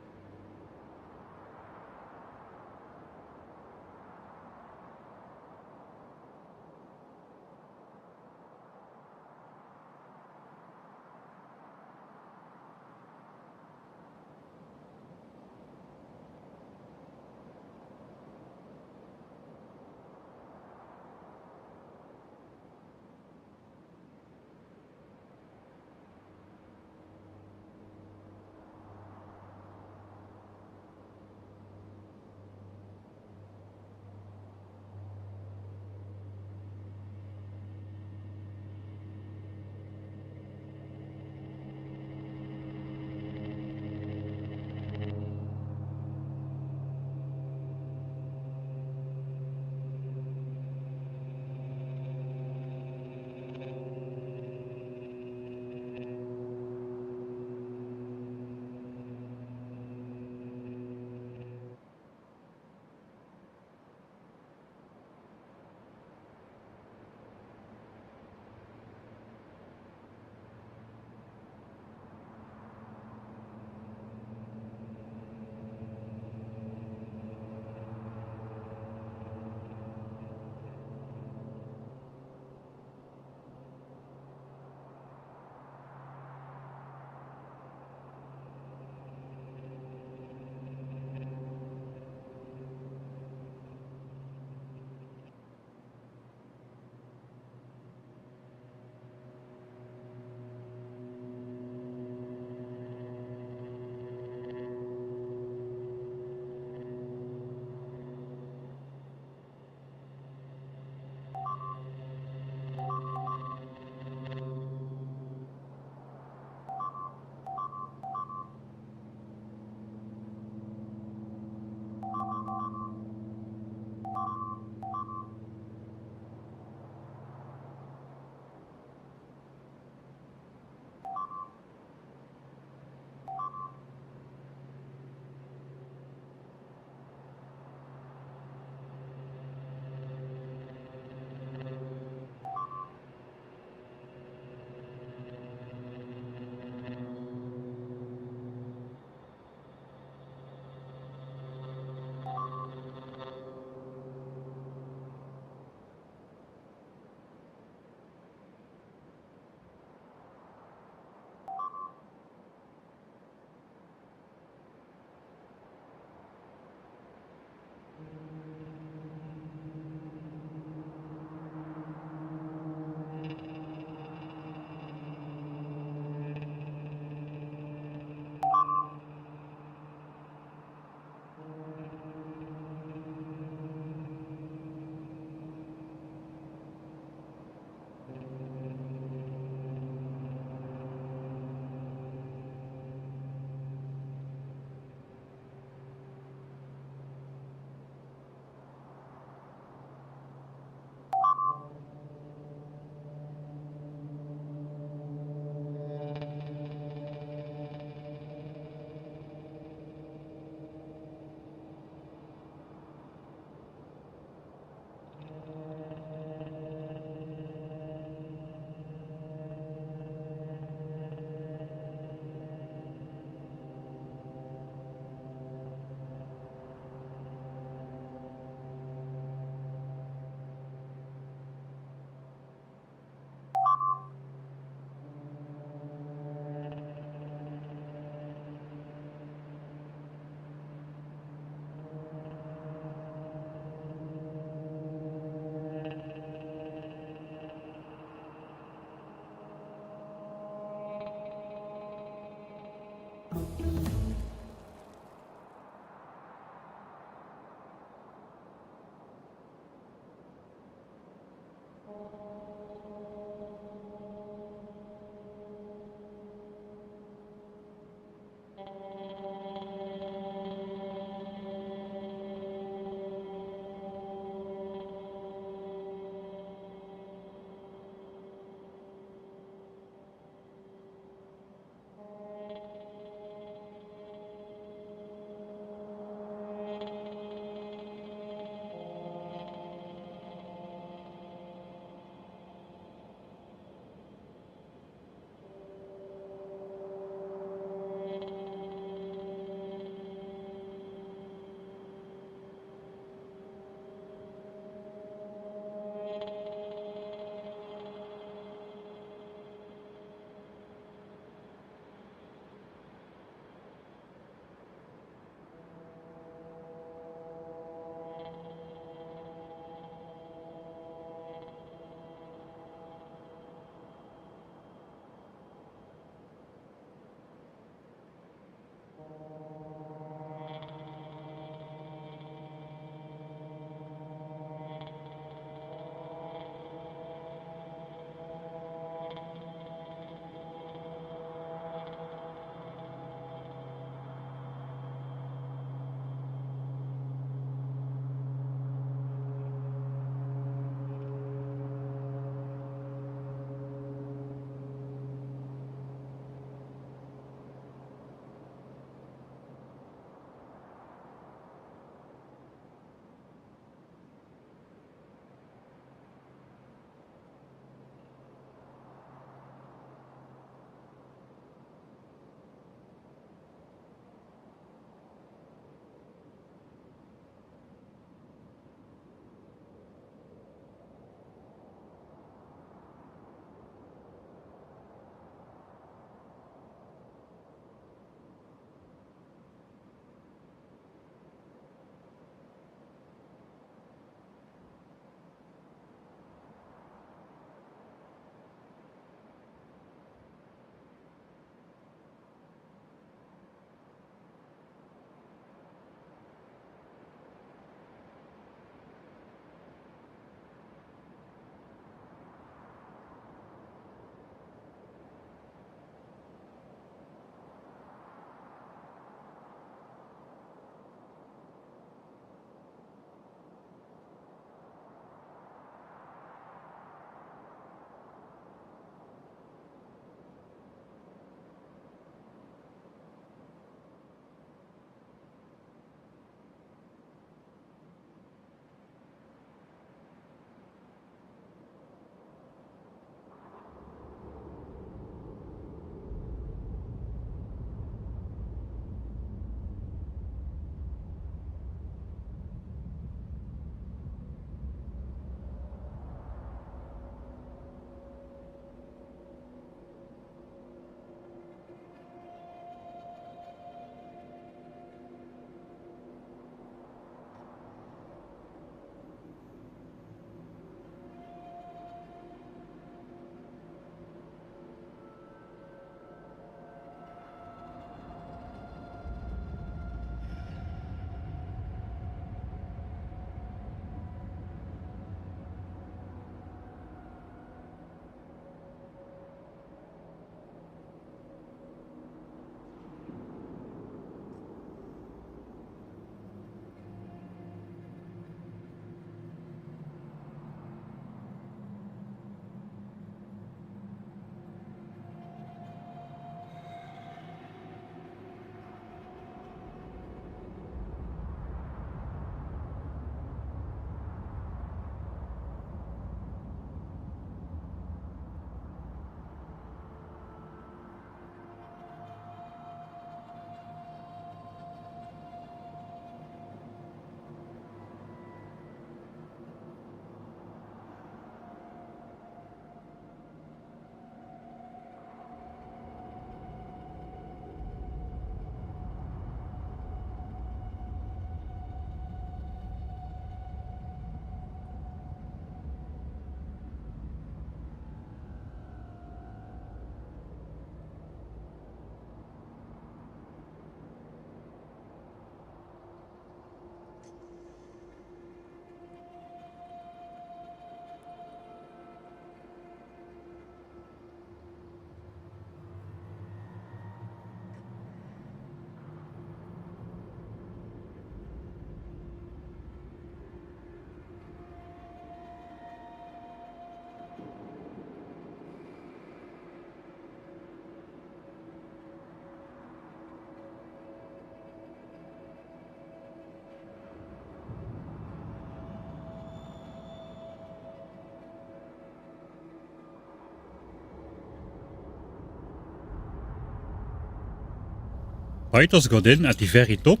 Fighters got in at the very top.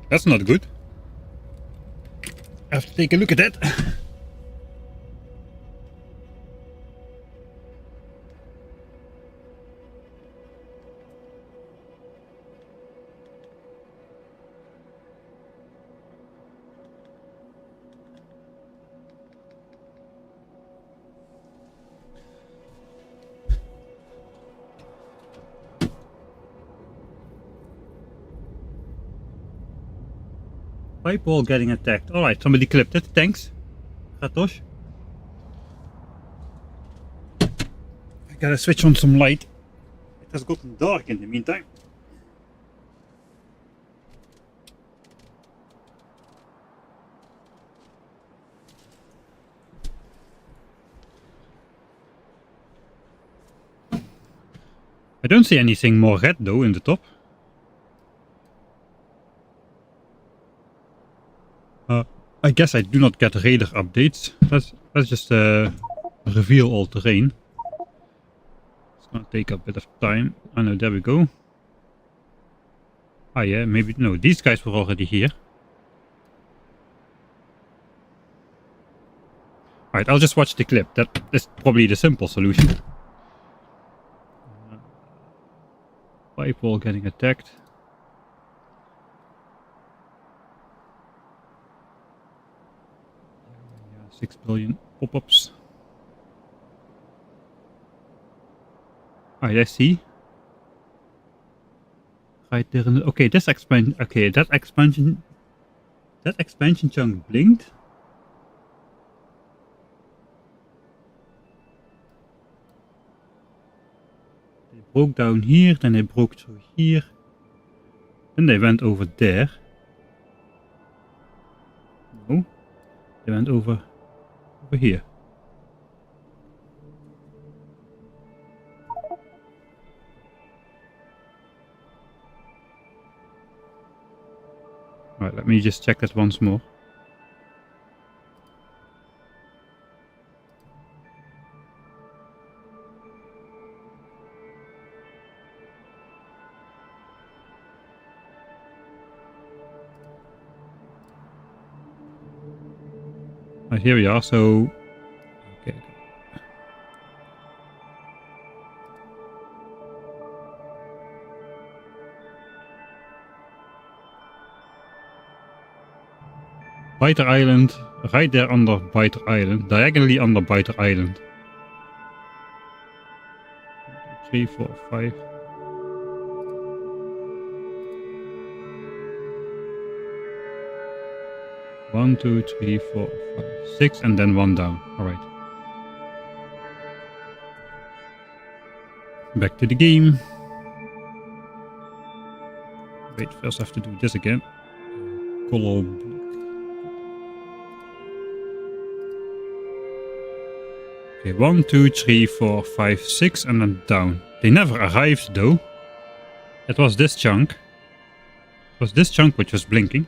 That's not good. I have to take a look at that. Pipe wall getting attacked. Alright, somebody clipped it. Thanks. Ratosh. I gotta switch on some light. It has gotten dark in the meantime. I don't see anything more red though in the top. I guess I do not get radar updates. Let's just reveal all terrain. It's gonna take a bit of time. Oh no, there we go. Ah yeah, maybe no, these guys were already here. Alright, I'll just watch the clip. That is probably the simple solution. Pipe wall getting attacked. Yeah, 6 billion pop-ups. Alright, I see. Right there in the, okay, this expansion, okay, that expansion chunk blinked. Broke down here, then they broke through here, then they went over there. No, they went over here. Alright, let me just check that once more. Right, here we are, so... Okay. Biter Island, right there under Biter Island, diagonally under Biter Island. 1, 2, 3, 4, 5. One, 2, 3, 4, 5, 6, and then one down. Alright. Back to the game. Wait, first I have to do this again. Color. Okay, 1, 2, 3, 4, 5, 6, and then down. They never arrived though. It was this chunk. It was this chunk which was blinking.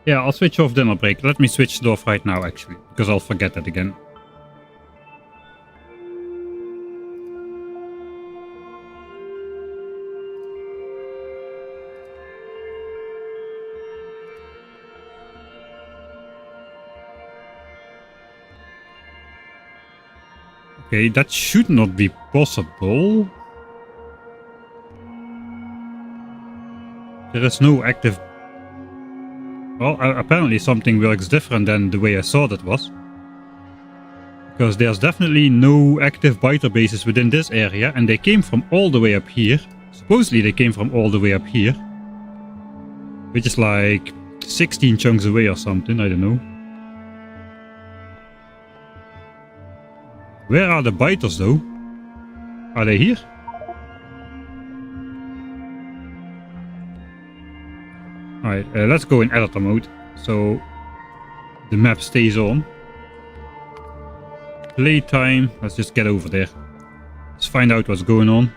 Yeah, I'll switch off dinner break. Let me switch it off right now actually, because I'll forget that again. Okay, that should not be possible. There is no active... Well, apparently something works different than the way I thought it was. Because there's definitely no active biter bases within this area, and they came from all the way up here. Supposedly they came from all the way up here. Which is like 16 chunks away or something, I don't know. Where are the biters though? Are they here? Alright, let's go in editor mode, so the map stays on. Playtime, let's just get over there. Let's find out what's going on.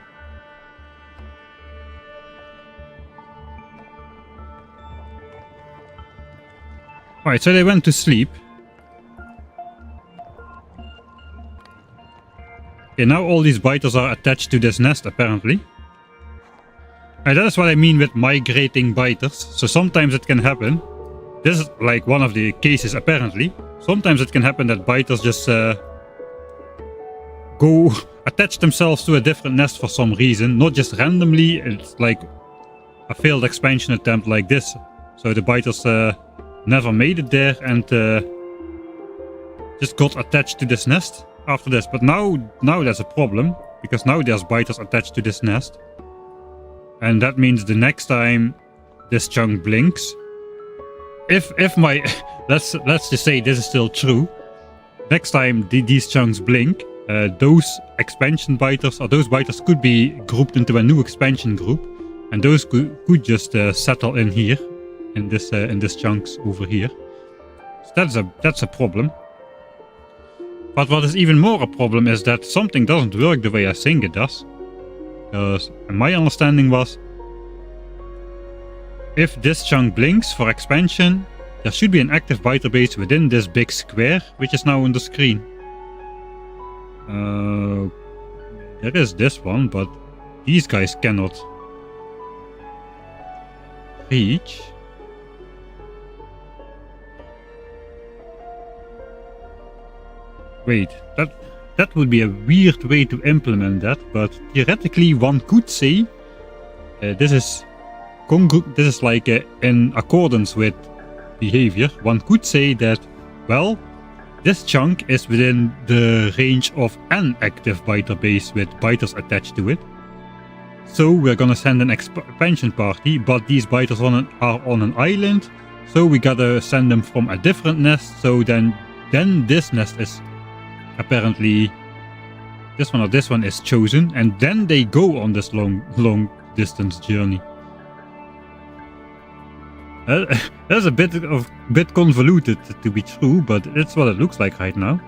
Alright, so they went to sleep. Okay, now all these biters are attached to this nest apparently. And that is what I mean with migrating biters. So sometimes it can happen. This is like one of the cases apparently. Sometimes it can happen that biters just go attach themselves to a different nest for some reason. Not just randomly. It's like a failed expansion attempt like this. So the biters never made it there and just got attached to this nest after this. But now there's a problem, because now there's biters attached to this nest. And that means the next time this chunk blinks, if my let's just say this is still true, next time these chunks blink, those expansion biters, or those biters, could be grouped into a new expansion group, and those could just settle in here, in this chunks over here. So that's a problem. But what is even more a problem is that something doesn't work the way I think it does. Because my understanding was, if this chunk blinks for expansion, there should be an active biter base within this big square, which is now on the screen. There is this one, but these guys cannot reach. Wait, that would be a weird way to implement that, but theoretically one could say this is like in accordance with behavior. One could say that, well, this chunk is within the range of an active biter base with biters attached to it. So we're gonna send an expansion party, but these biters are on an island, so we gotta send them from a different nest. So then this nest is apparently this one or this one is chosen, and then they go on this long distance journey. That's a bit convoluted to be true, but it's what it looks like right now.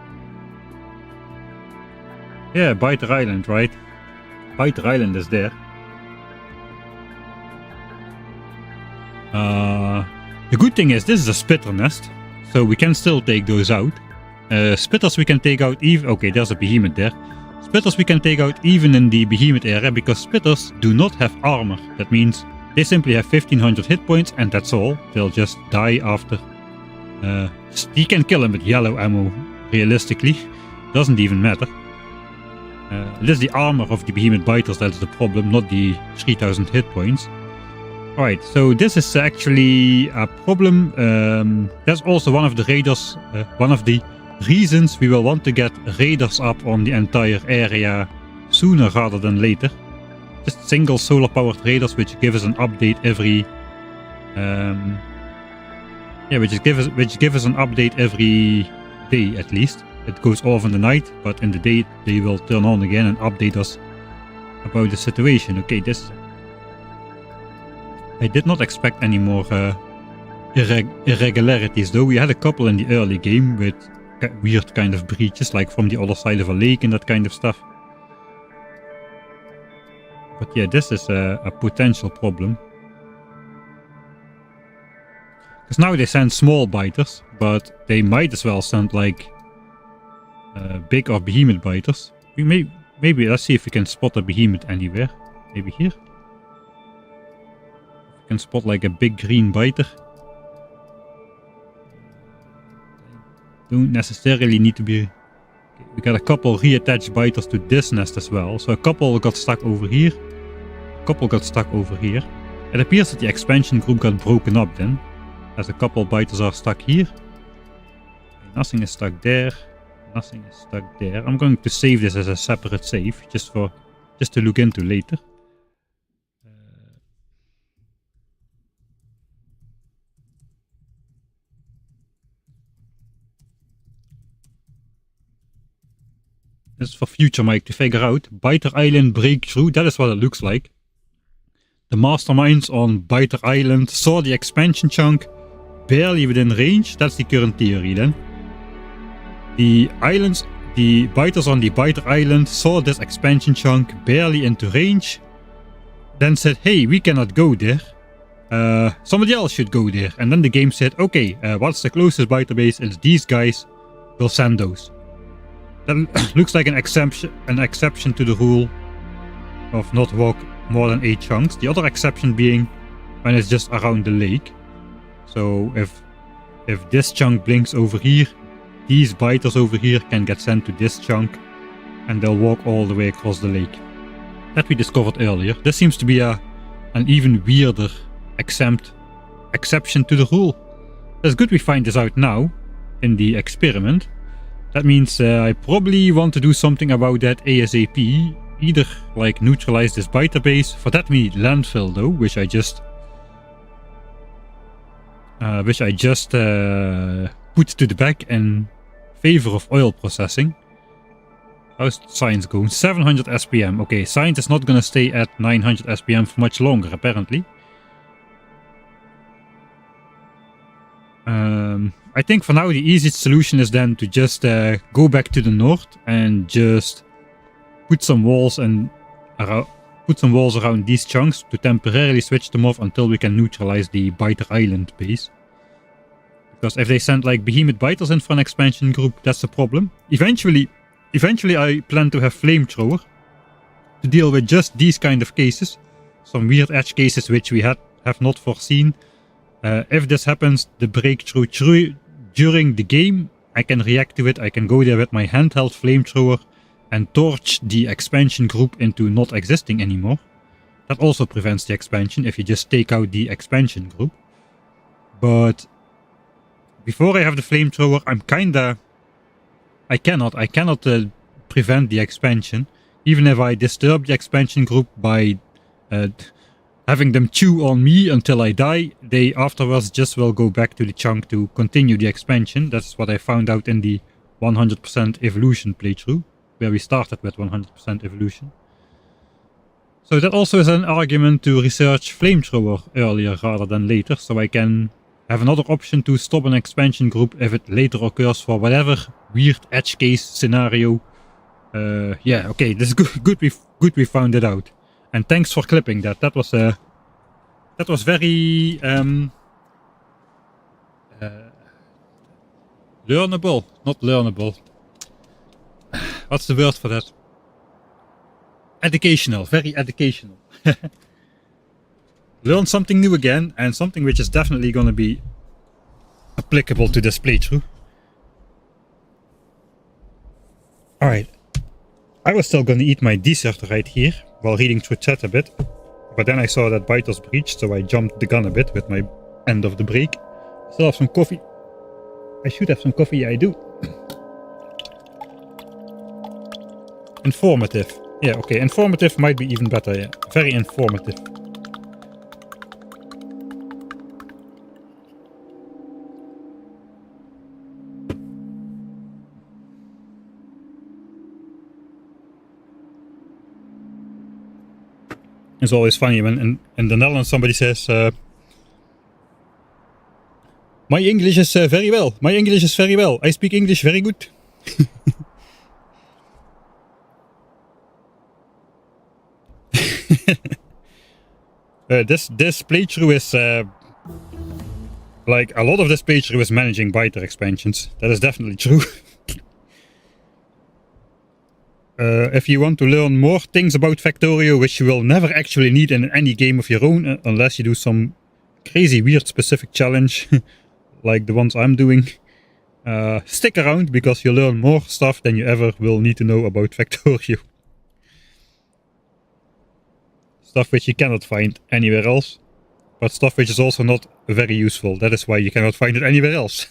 Yeah, Biter Island, right? Biter Island is there. The good thing is this is a spitter nest, so we can still take those out. Spitters we can take out even... Okay, there's a behemoth there. Spitters we can take out even in the behemoth area, because spitters do not have armor. That means they simply have 1500 hit points, and that's all. They'll just die after. You can kill them with yellow ammo, realistically. Doesn't even matter. It is the armor of the behemoth biters that's the problem, not the 3000 hit points. Alright, so this is actually a problem. That's also one of the raiders, one of the reasons we will want to get raiders up on the entire area sooner rather than later. Just single solar powered raiders, which give us an update every which give us an update every day at least. It goes off in the night, but in the day they will turn on again and update us about the situation. Okay, I did not expect any more irregularities though. We had a couple in the early game with weird kind of breaches, like from the other side of a lake and that kind of stuff. But yeah, this is a potential problem. Because now they send small biters, but they might as well send like big or behemoth biters. Maybe let's see if we can spot a behemoth anywhere. Maybe here. We can spot like a big green biter. Don't necessarily need to be... We got a couple reattached biters to this nest as well. So a couple got stuck over here. A couple got stuck over here. It appears that the expansion group got broken up then, as a couple biters are stuck here. Nothing is stuck there. Nothing is stuck there. I'm going to save this as a separate save, just to look into later. This is for future Mike to figure out. Biter Island breakthrough, that is what it looks like. The masterminds on Biter Island saw the expansion chunk barely within range. That's the current theory then. The biters on the Biter Island saw this expansion chunk barely into range. Then said, hey, we cannot go there. Somebody else should go there. And then the game said, okay, what's the closest biter base? It's these guys. We'll send those. That looks like an exception to the rule of not walk more than 8 chunks. The other exception being when it's just around the lake. So if this chunk blinks over here, these biters over here can get sent to this chunk and they'll walk all the way across the lake. That we discovered earlier. This seems to be an even weirder exempt exception to the rule. It's good we find this out now in the experiment. That means I probably want to do something about that ASAP. Either like neutralize this biter base. For that we need landfill though, which I just put to the back in favor of oil processing. How's science going? 700 SPM. Okay, science is not gonna stay at 900 SPM for much longer apparently. I think for now the easiest solution is then to just go back to the north and just put some walls around these chunks to temporarily switch them off until we can neutralize the biter island base. Because if they send like behemoth biters in for an expansion group, that's a problem. Eventually I plan to have flamethrower to deal with just these kind of cases. Some weird edge cases which we have not foreseen. If this happens, the breakthrough during the game, I can react to it. I can go there with my handheld flamethrower and torch the expansion group into not existing anymore. That also prevents the expansion if you just take out the expansion group. But before I have the flamethrower, I cannot prevent the expansion. Even if I disturb the expansion group by having them chew on me until I die, they afterwards just will go back to the chunk to continue the expansion. That's what I found out in the 100% evolution playthrough, where we started with 100% evolution. So that also is an argument to research flamethrower earlier rather than later, so I can have another option to stop an expansion group if it later occurs for whatever weird edge case scenario. Yeah, okay, this is good we found it out. And thanks for clipping that. That was very learnable. Not learnable. What's the word for that? Educational. Very educational. Learn something new again, and something which is definitely going to be applicable to this playthrough. Alright. I was still going to eat my dessert right here while reading through chat a bit, but then I saw that biters breached, so I jumped the gun a bit with my end of the break. Still have some coffee. I should have some coffee, yeah, I do. Informative. Yeah, okay, informative might be even better, yeah. Very informative. It's always funny when in the Netherlands somebody says, my English is very well. My English is very well. I speak English very good. This playthrough is like a lot of this playthrough is managing biter expansions. That is definitely true. If you want to learn more things about Factorio, which you will never actually need in any game of your own, unless you do some crazy weird specific challenge, like the ones I'm doing, stick around because you'll learn more stuff than you ever will need to know about Factorio. Stuff which you cannot find anywhere else, but stuff which is also not very useful. That is why you cannot find it anywhere else.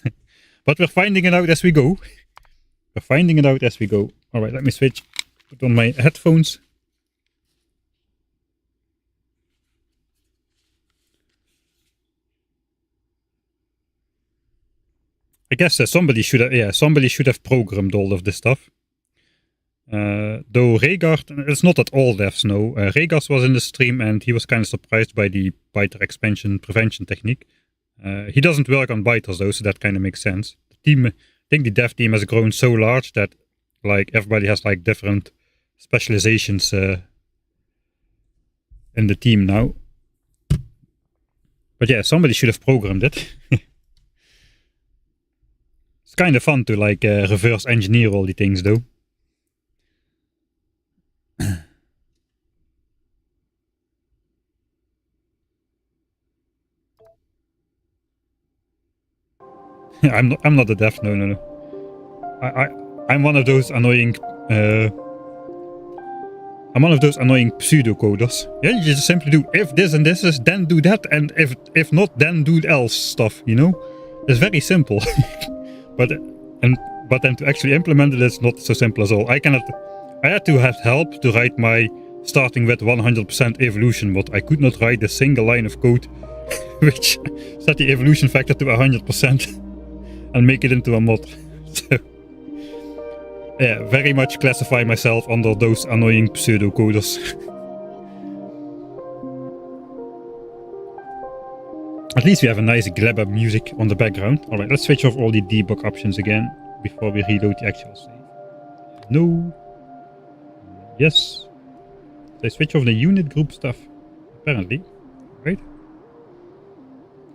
But we're finding it out as we go. We're finding it out as we go. Alright, let me switch. Put on my headphones. I guess somebody should have programmed all of this stuff. Though Regard, it's not that all devs know. Regard was in the stream and he was kind of surprised by the biter expansion prevention technique. He doesn't work on biters though, so that kind of makes sense. The team, I think the dev team has grown so large that like everybody has like different specializations in the team now. But yeah, somebody should have programmed it. It's kind of fun to like reverse engineer all the things though. I'm not a dev, no. I'm one of those annoying I'm one of those annoying pseudocoders. Yeah, you just simply do if this and this is, then do that, and if not, then do else stuff, you know? It's very simple. but then to actually implement it, it's not so simple as all. I had to have help to write my starting with 100% evolution mod. I could not write a single line of code which set the evolution factor to 100% and make it into a mod. So yeah, very much classify myself under those annoying pseudocoders. At least we have a nice glabber music on the background. Alright, let's switch off all the debug options again before we reload the actual save. No. Yes. They switch off the unit group stuff, apparently. Right?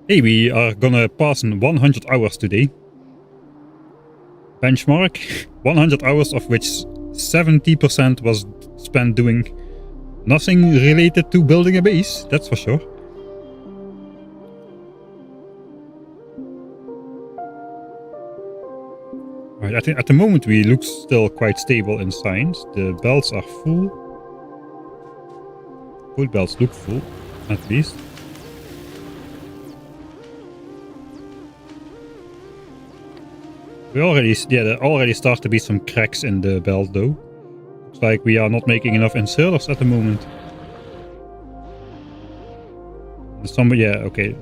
Hey, we are gonna pass in 100 hours today. Benchmark. 100 hours of which 70% was spent doing nothing related to building a base, that's for sure. Right, I think at the moment we look still quite stable in science. The belts are full. Both belts look full, at least. There already start to be some cracks in the belt though. Looks like we are not making enough inserters at the moment. Okay.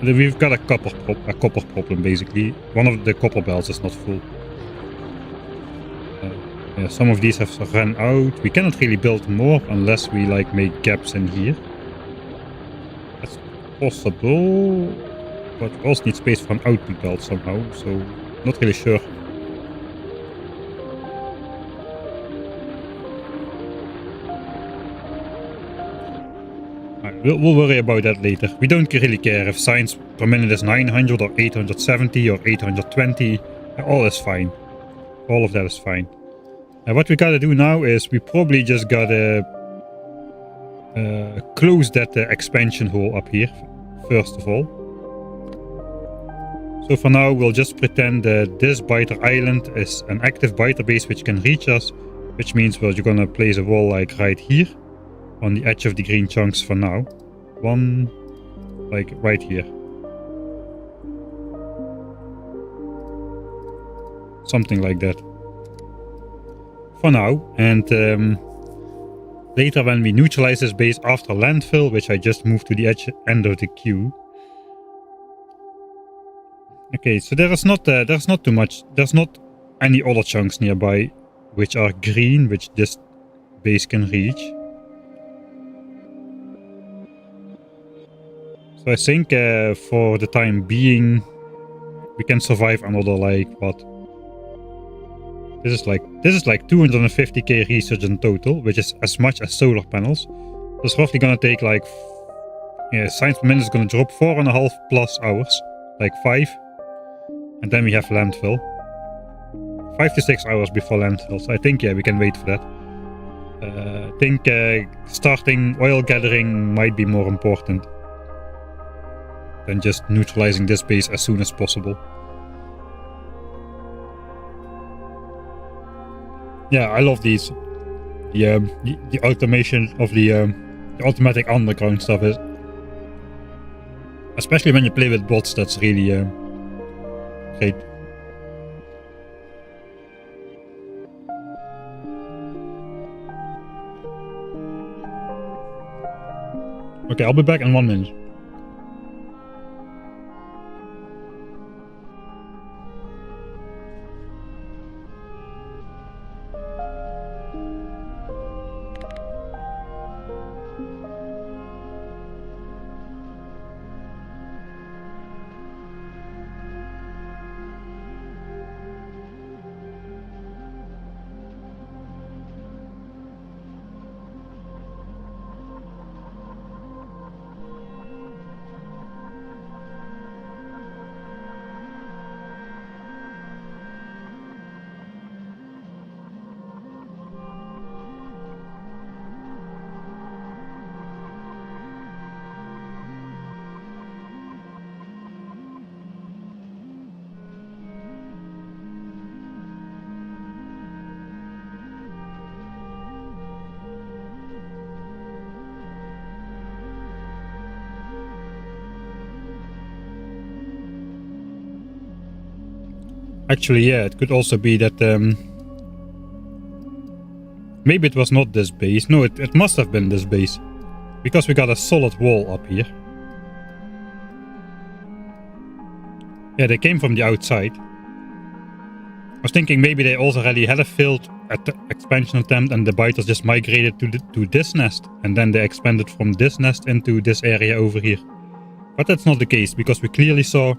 We've got a copper problem basically. One of the copper belts is not full. Yeah, some of these have run out. We cannot really build more unless we like make gaps in here. That's possible, but we also need space for an output belt somehow. So not really sure. We'll worry about that later. We don't really care if science per minute is 900 or 870 or 820. All is fine. All of that is fine. What we gotta do now is we probably just gotta close that expansion hole up here, first of all. So for now, we'll just pretend that this biter island is an active biter base which can reach us, which means we're gonna place a wall like right here on the edge of the green chunks for now. One, like right here. Something like that. For now, and later when we neutralize this base after landfill, which I just moved to the end of the queue. Okay, so there's not too much. There's not any other chunks nearby which are green, which this base can reach. So I think for the time being, we can survive another like what? This is like 250k research in total, which is as much as solar panels. So it's roughly gonna take like, yeah, science per minute is gonna drop 4.5 plus hours, like 5, and then we have landfill. 5 to 6 hours before landfill. So I think yeah, we can wait for that. I think starting oil gathering might be more important than just neutralizing this base as soon as possible. Yeah, I love these. The automation of the automatic underground stuff is, especially when you play with bots, that's really great. Okay, I'll be back in 1 minute. Actually, yeah, it could also be that maybe it was not this base. No, it must have been this base. Because we got a solid wall up here. Yeah, they came from the outside. I was thinking maybe they also already had a failed expansion attempt and the biters just migrated to this nest. And then they expanded from this nest into this area over here. But that's not the case, because we clearly saw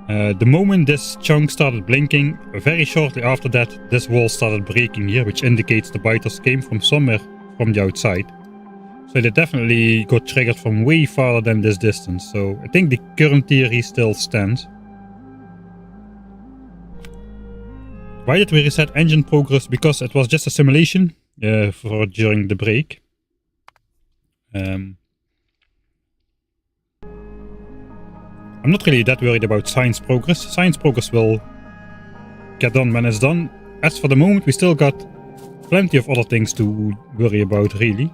the moment this chunk started blinking, very shortly after that, this wall started breaking here, which indicates the biters came from somewhere from the outside. So they definitely got triggered from way farther than this distance. So I think the current theory still stands. Why did we reset engine progress? Because it was just a simulation for during the break. I'm not really that worried about science progress. Science progress will get done when it's done. As for the moment, we still got plenty of other things to worry about, really.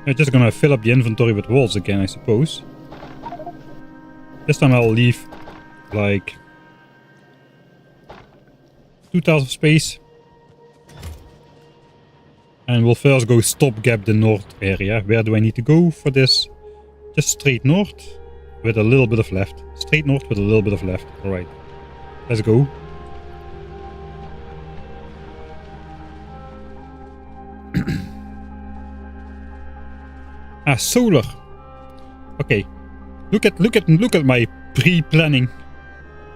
I'm just gonna fill up the inventory with walls again, I suppose. This time I'll leave like 2 tiles of space. And we'll first go stopgap the north area. Where do I need to go for this? Just straight north with a little bit of left. Straight north with a little bit of left. Alright. Let's go. Solar. Okay. Look at my pre-planning.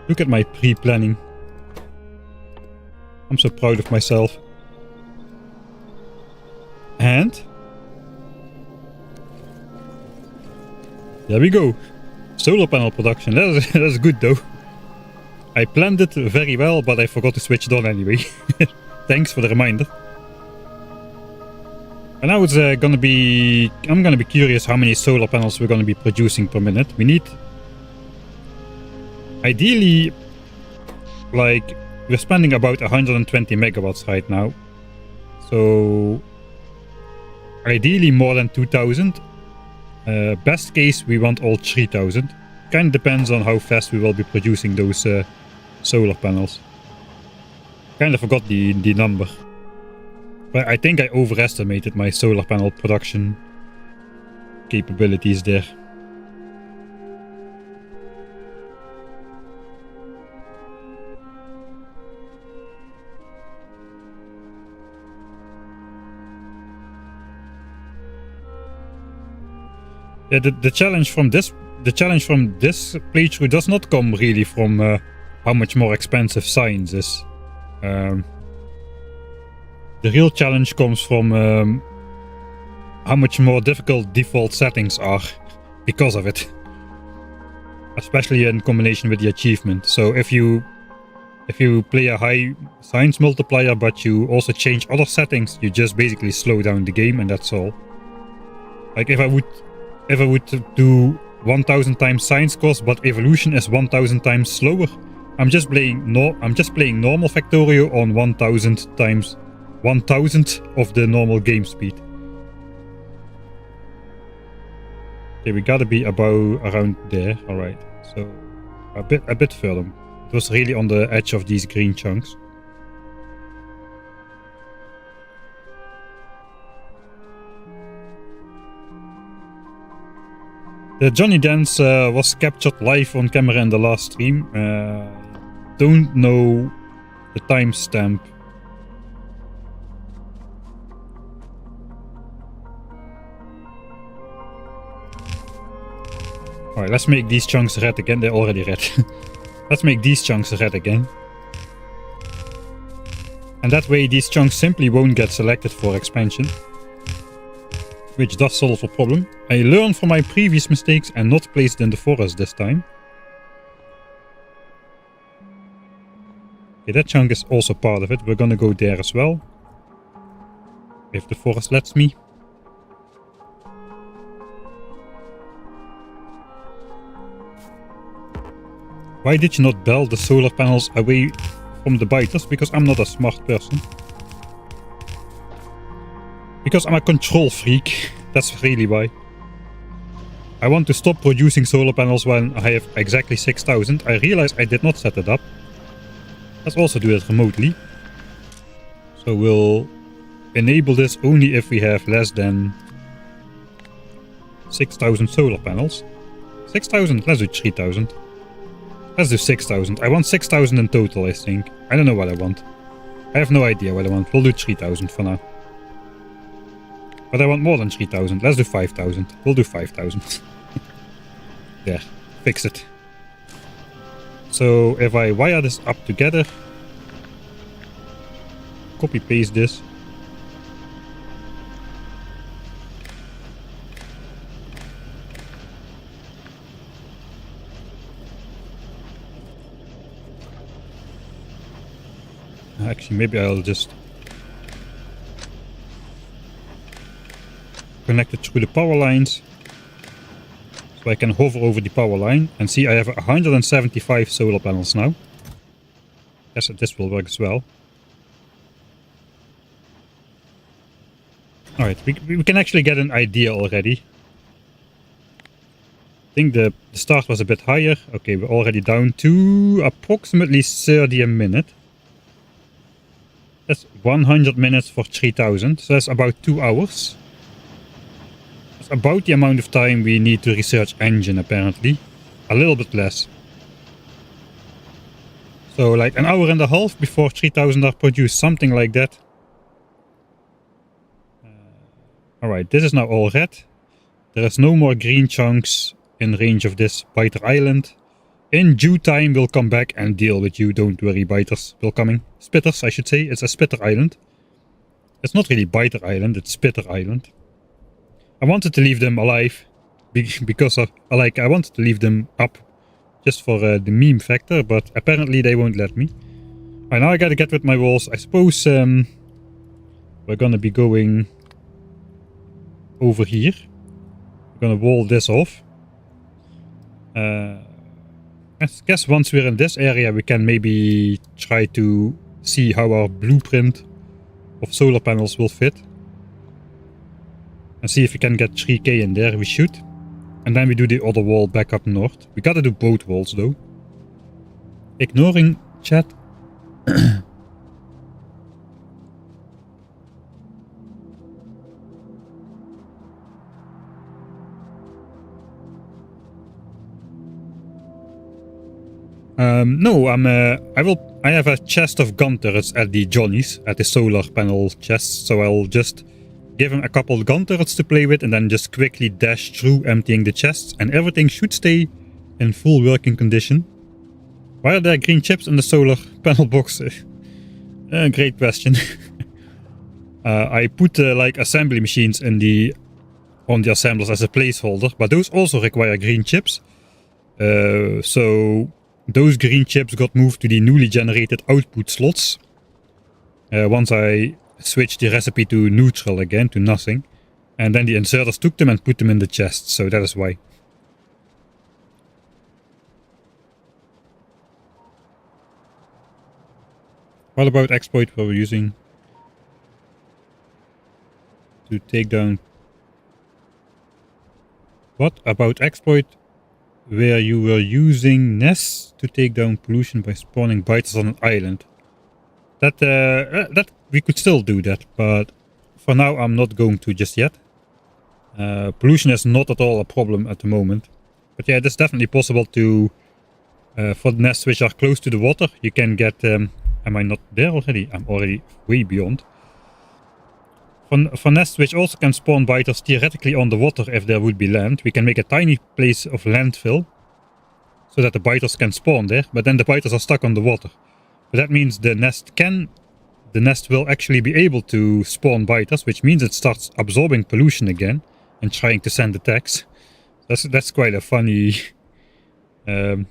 Look at my pre-planning. I'm so proud of myself. And there we go. Solar panel production. That's good though. I planned it very well, but I forgot to switch it on anyway. Thanks for the reminder. And now it's I'm gonna be curious how many solar panels we're gonna be producing per minute. We need, ideally, like, we're spending about 120 megawatts right now. So ideally more than 2000. Best case we want all 3000. Kind of depends on how fast we will be producing those solar panels. Kind of forgot the number. But I think I overestimated my solar panel production capabilities there. Yeah, the challenge from this playthrough does not come really from how much more expensive science is. The real challenge comes from how much more difficult default settings are because of it. Especially in combination with the achievement. So if you play a high science multiplier but you also change other settings, you just basically slow down the game and that's all. Like if I would do 1000 times science cost but evolution is 1000 times slower, I'm just playing normal Factorio on 1000 times 1000th of the normal game speed. Okay, we gotta be around there. Alright, so a bit further. It was really on the edge of these green chunks. The Johnny Dance was captured live on camera in the last stream. Don't know the timestamp. Alright, let's make these chunks red again. They're already red. Let's make these chunks red again. And that way these chunks simply won't get selected for expansion. Which does solve a problem. I learned from my previous mistakes and not placed in the forest this time. Okay, that chunk is also part of it. We're gonna go there as well. If the forest lets me. Why did you not build the solar panels away from the biters? Because I'm not a smart person. Because I'm a control freak. That's really why. I want to stop producing solar panels when I have exactly 6,000. I realize I did not set it up. Let's also do it remotely. So we'll enable this only if we have less than 6,000 solar panels. 6,000? Let's do 3,000. Let's do 6,000. I want 6,000 in total, I think. I don't know what I want. I have no idea what I want. We'll do 3,000 for now. But I want more than 3,000. Let's do 5,000. We'll do 5,000. There. Fix it. So if I wire this up together, copy paste this. Actually, maybe I'll just connect it through the power lines. So I can hover over the power line and see I have 175 solar panels now. Guess that this will work as well. Alright, we can actually get an idea already. I think the start was a bit higher. Okay, we're already down to approximately 30 a minute. That's 100 minutes for 3,000, so that's about 2 hours. That's about the amount of time we need to research engine, apparently. A little bit less. So like an hour and a half before 3,000 are produced, something like that. Alright, this is now all red. There is no more green chunks in range of this biter island. In due time we'll come back and deal with you, don't worry biters. We're coming. Spitters, I should say. It's a spitter island. It's not really biter island, it's spitter island. I wanted to leave them alive. Because of, like, I wanted to leave them up. Just for the meme factor, but apparently they won't let me. Alright, now I gotta get with my walls. I suppose we're gonna be going over here. We're gonna wall this off. I guess once we're in this area we can maybe try to see how our blueprint of solar panels will fit. And see if we can get 3K in there. We should. And then we do the other wall back up north. We gotta do both walls though. Ignoring chat. No, I have a chest of gun turrets at the Johnny's, at the solar panel chest, so I'll just give him a couple gun turrets to play with and then just quickly dash through emptying the chests and everything should stay in full working condition. Why are there green chips in the solar panel box? Great question. I put like assembly machines in on the assemblers as a placeholder, but those also require green chips. So those green chips got moved to the newly generated output slots. Once I switched the recipe to neutral again, to nothing. And then the inserters took them and put them in the chest, so that is why. What about exploit we were using to take down? What about exploit where you were using nests to take down pollution by spawning biters on an island? That we could still do that, but for now I'm not going to just yet. Pollution is not at all a problem at the moment. But yeah, it's definitely possible to, for the nests which are close to the water, you can get, am I not there already? I'm already way beyond. For nests which also can spawn biters theoretically on the water if there would be land, we can make a tiny place of landfill so that the biters can spawn there, but then the biters are stuck on the water. But that means the nest will actually be able to spawn biters, which means it starts absorbing pollution again and trying to send attacks. That's quite a funny thing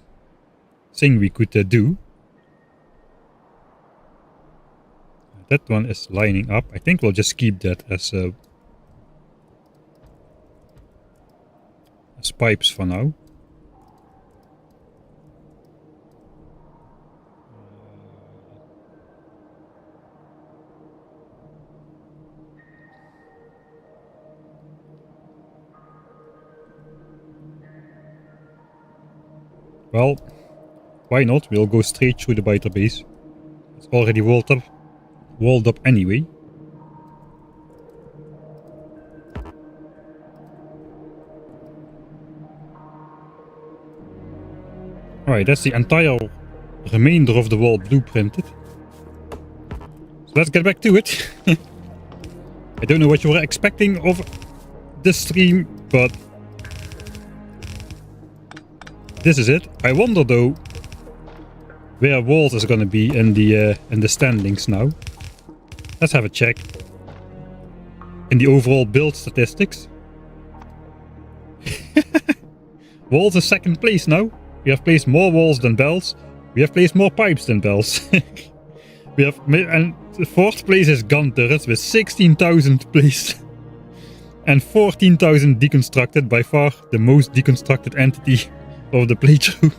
we could do. That one is lining up. I think we'll just keep that as pipes for now. Well, why not? We'll go straight through the biter base. It's already walled up anyway. Alright, that's the entire remainder of the wall blueprinted. So let's get back to it. I don't know what you were expecting of this stream, but this is it. I wonder though where walls is gonna be in the standings now. Let's have a check. In the overall build statistics. Walls is second place now. We have placed more walls than bells. We have placed more pipes than bells. And fourth place is gun turrets with 16,000 placed. And 14,000 deconstructed, by far the most deconstructed entity of the playthrough.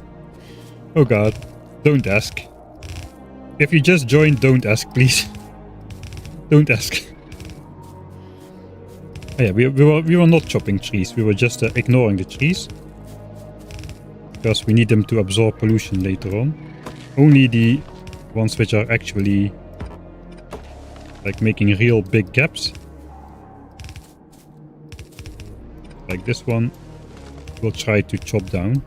Oh god, don't ask. If you just joined, don't ask, please. Don't ask. Oh yeah, we were not chopping trees, we were just ignoring the trees. Because we need them to absorb pollution later on. Only the ones which are actually like making real big gaps. Like this one, we'll try to chop down.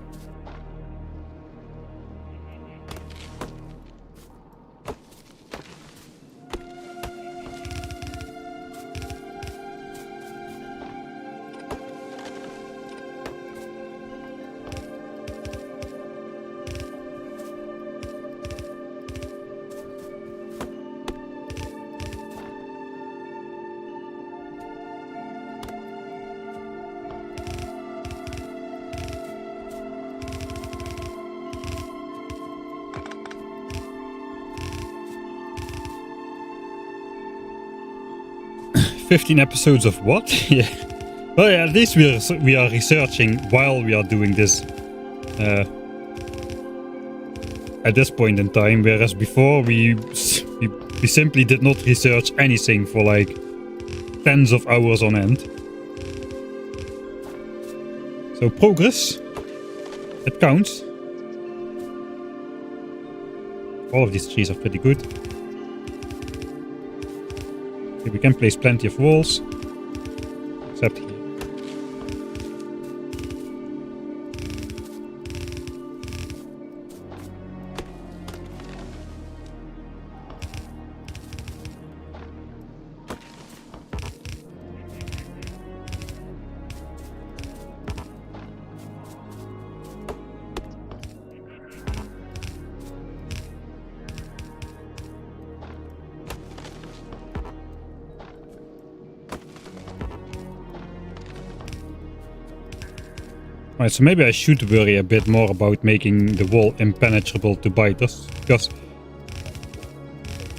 "15 episodes of what?" Yeah. Well, yeah, at least we are researching while we are doing this. At this point in time, whereas before we simply did not research anything for like tens of hours on end. So progress, it counts. All of these trees are pretty good. Okay, we can place plenty of walls, except here. Alright, so maybe I should worry a bit more about making the wall impenetrable to biters, because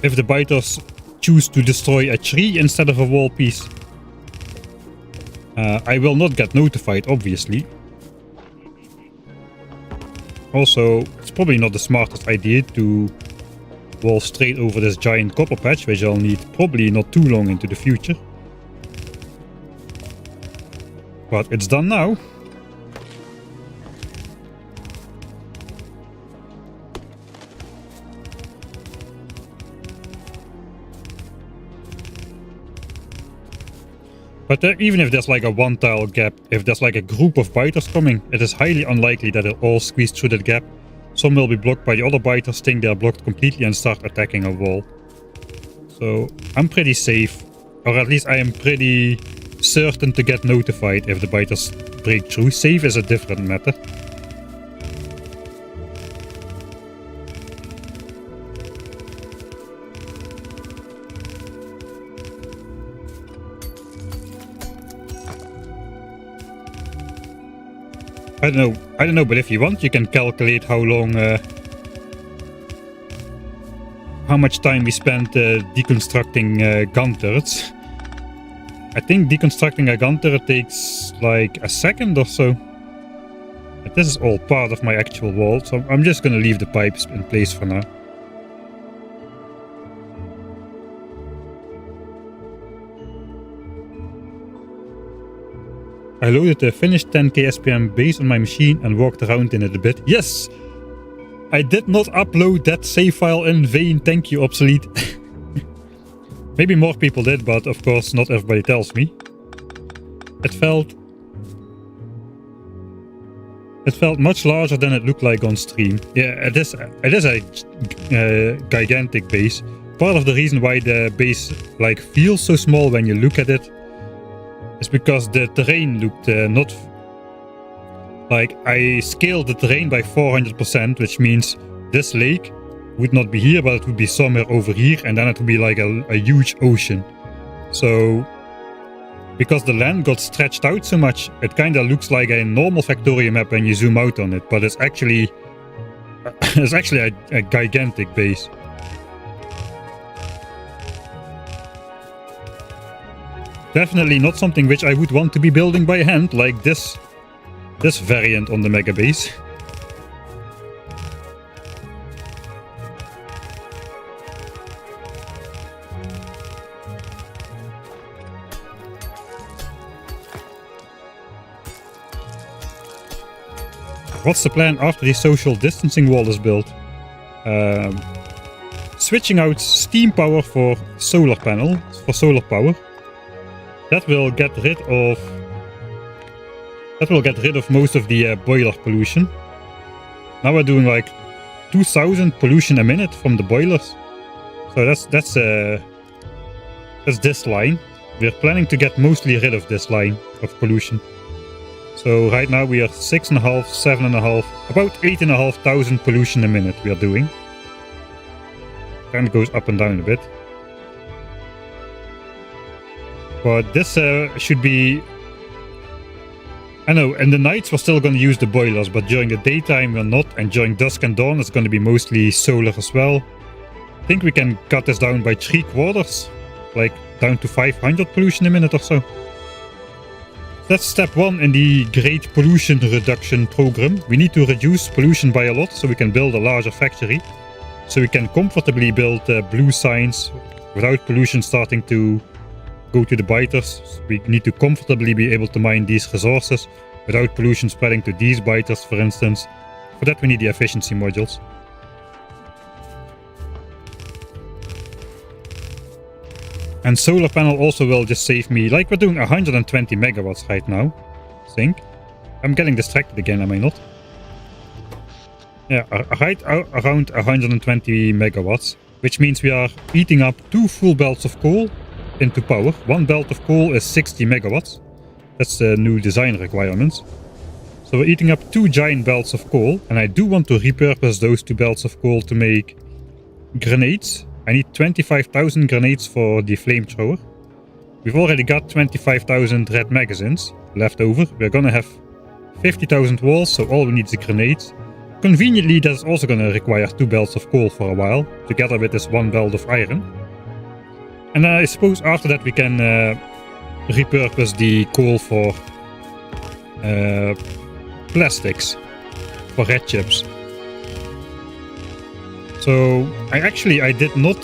if the biters choose to destroy a tree instead of a wall piece, I will not get notified, obviously. Also, it's probably not the smartest idea to wall straight over this giant copper patch, which I'll need probably not too long into the future. But it's done now. But even if there's like a one tile gap, if there's like a group of biters coming, it is highly unlikely that they'll all squeeze through that gap. Some will be blocked by the other biters, think they're blocked completely and start attacking a wall. So I'm pretty safe, or at least I am pretty certain to get notified if the biters break through. Safe is a different matter. I don't know, but if you want, you can calculate how long, how much time we spent deconstructing gun turrets. I think deconstructing a gun turret takes like a second or so. But this is all part of my actual wall, so I'm just gonna leave the pipes in place for now. I loaded the finished 10k SPM base on my machine and walked around in it a bit. Yes! I did not upload that save file in vain. Thank you, Obsolete. Maybe more people did, but of course not everybody tells me. It felt much larger than it looked like on stream. Yeah, it is a gigantic base. Part of the reason why the base like feels so small when you look at it is because the terrain looked not... Like, I scaled the terrain by 400%, which means this lake would not be here, but it would be somewhere over here, and then it would be like a huge ocean. So, because the land got stretched out so much, it kind of looks like a normal Factorio map when you zoom out on it, but it's actually a gigantic base. Definitely not something which I would want to be building by hand, like this variant on the mega base. What's the plan after the social distancing wall is built? Switching out steam power for solar panel, for solar power. That will get rid of most of the boiler pollution. Now we're doing like 2000 pollution a minute from the boilers. So that's this line. We're planning to get mostly rid of this line of pollution. So right now we are 6.5, 7.5, about 8,500 pollution a minute we are doing. Kind of goes up and down a bit. But this should be... I know, in the nights we're still going to use the boilers, but during the daytime we're not, and during dusk and dawn it's going to be mostly solar as well. I think we can cut this down by 3/4, like down to 500 pollution a minute or so. That's step 1 in the Great Pollution Reduction program. We need to reduce pollution by a lot so we can build a larger factory. So we can comfortably build blue signs without pollution starting to go to the biters. We need to comfortably be able to mine these resources without pollution spreading to these biters, for instance. For that we need the efficiency modules. And solar panel also will just save me, like we're doing 120 megawatts right now, I think. I'm getting distracted again, am I not? Yeah, right around 120 megawatts, which means we are eating up 2 full belts of coal into power. 1 belt of coal is 60 megawatts. That's the new design requirements. So we're eating up 2 giant belts of coal, and I do want to repurpose those 2 belts of coal to make grenades. I need 25,000 grenades for the flamethrower. We've already got 25,000 red magazines left over. We're gonna have 50,000 walls, so all we need is grenades. Conveniently, that's also gonna require 2 belts of coal for a while, together with this 1 belt of iron. And I suppose after that we can repurpose the coal for plastics, for red chips. So I did not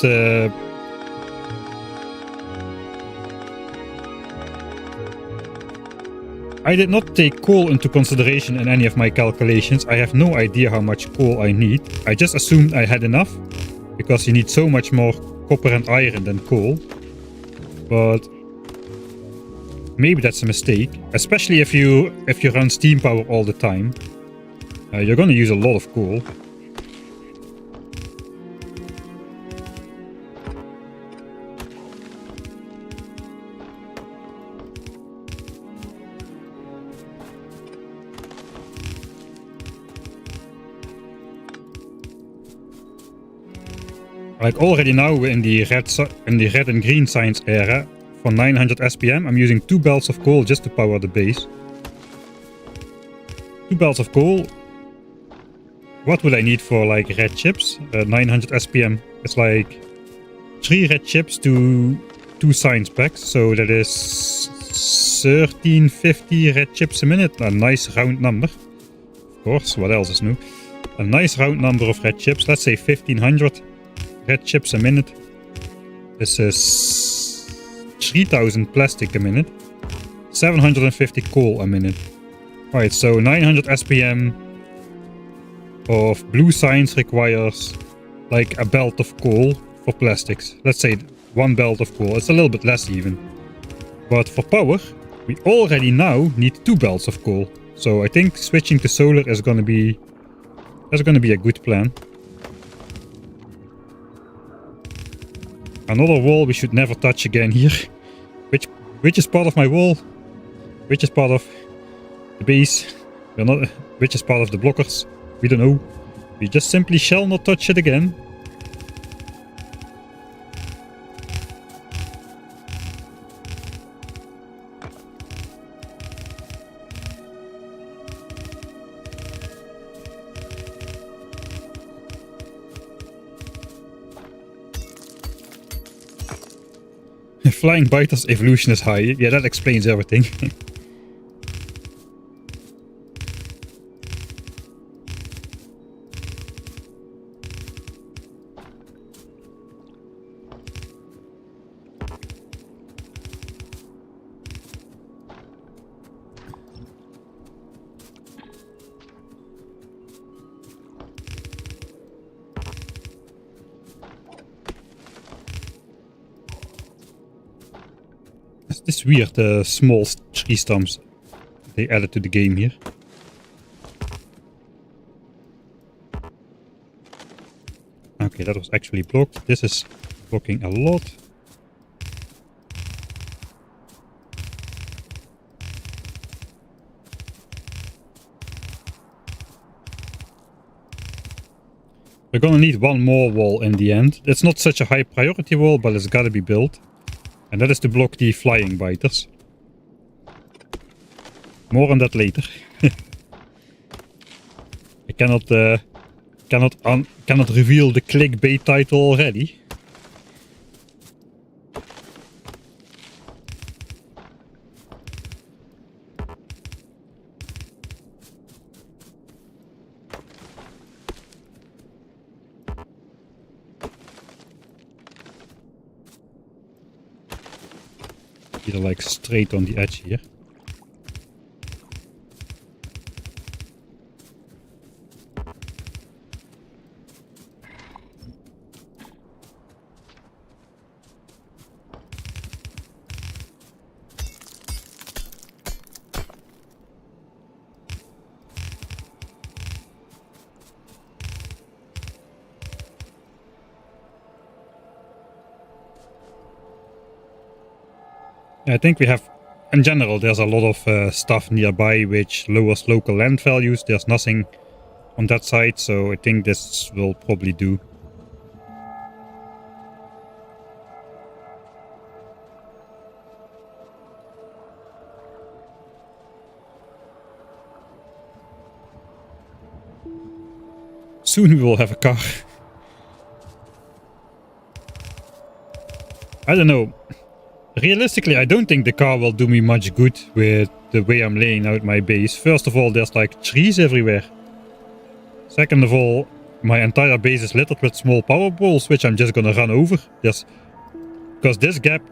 take coal into consideration in any of my calculations. I have no idea how much coal I need. I just assumed I had enough, because you need so much more copper and iron than coal. But maybe that's a mistake, especially if you run steam power all the time. You're gonna use a lot of coal. Like already now in the red and green signs era for 900 SPM, I'm using 2 belts of coal just to power the base. 2 belts of coal. What would I need for like red chips? 900 SPM. It's like 3 red chips to 2 science packs, so that is 1350 red chips a minute. A nice round number. Of course, what else is new? A nice round number of red chips. Let's say 1500. Red chips a minute. This is 3000 plastic a minute. 750 coal a minute. Alright, so 900 SPM of blue signs requires like a belt of coal for plastics. Let's say 1 belt of coal. It's a little bit less even. But for power, we already now need 2 belts of coal. So I think switching to solar is gonna be a good plan. Another wall we should never touch again here. Which is part of my wall? Which is part of the base? We're not. Which is part of the blockers? We don't know. We just simply shall not touch it again. Flying biters evolution is high. Yeah, that explains everything. It's weird, the small tree stumps they added to the game here. Okay, that was actually blocked. This is blocking a lot. We're gonna need 1 more wall in the end. It's not such a high priority wall, but it's gotta be built. And that is to block the flying biters. More on that later. I cannot reveal the clickbait title already. Either like straight on the edge here. I think we have, in general, there's a lot of stuff nearby which lowers local land values. There's nothing on that side, so I think this will probably do. Soon we will have a car. I don't know. Realistically, I don't think the car will do me much good with the way I'm laying out my base. First of all, there's like trees everywhere. Second of all, my entire base is littered with small power poles, which I'm just gonna run over. Because this gap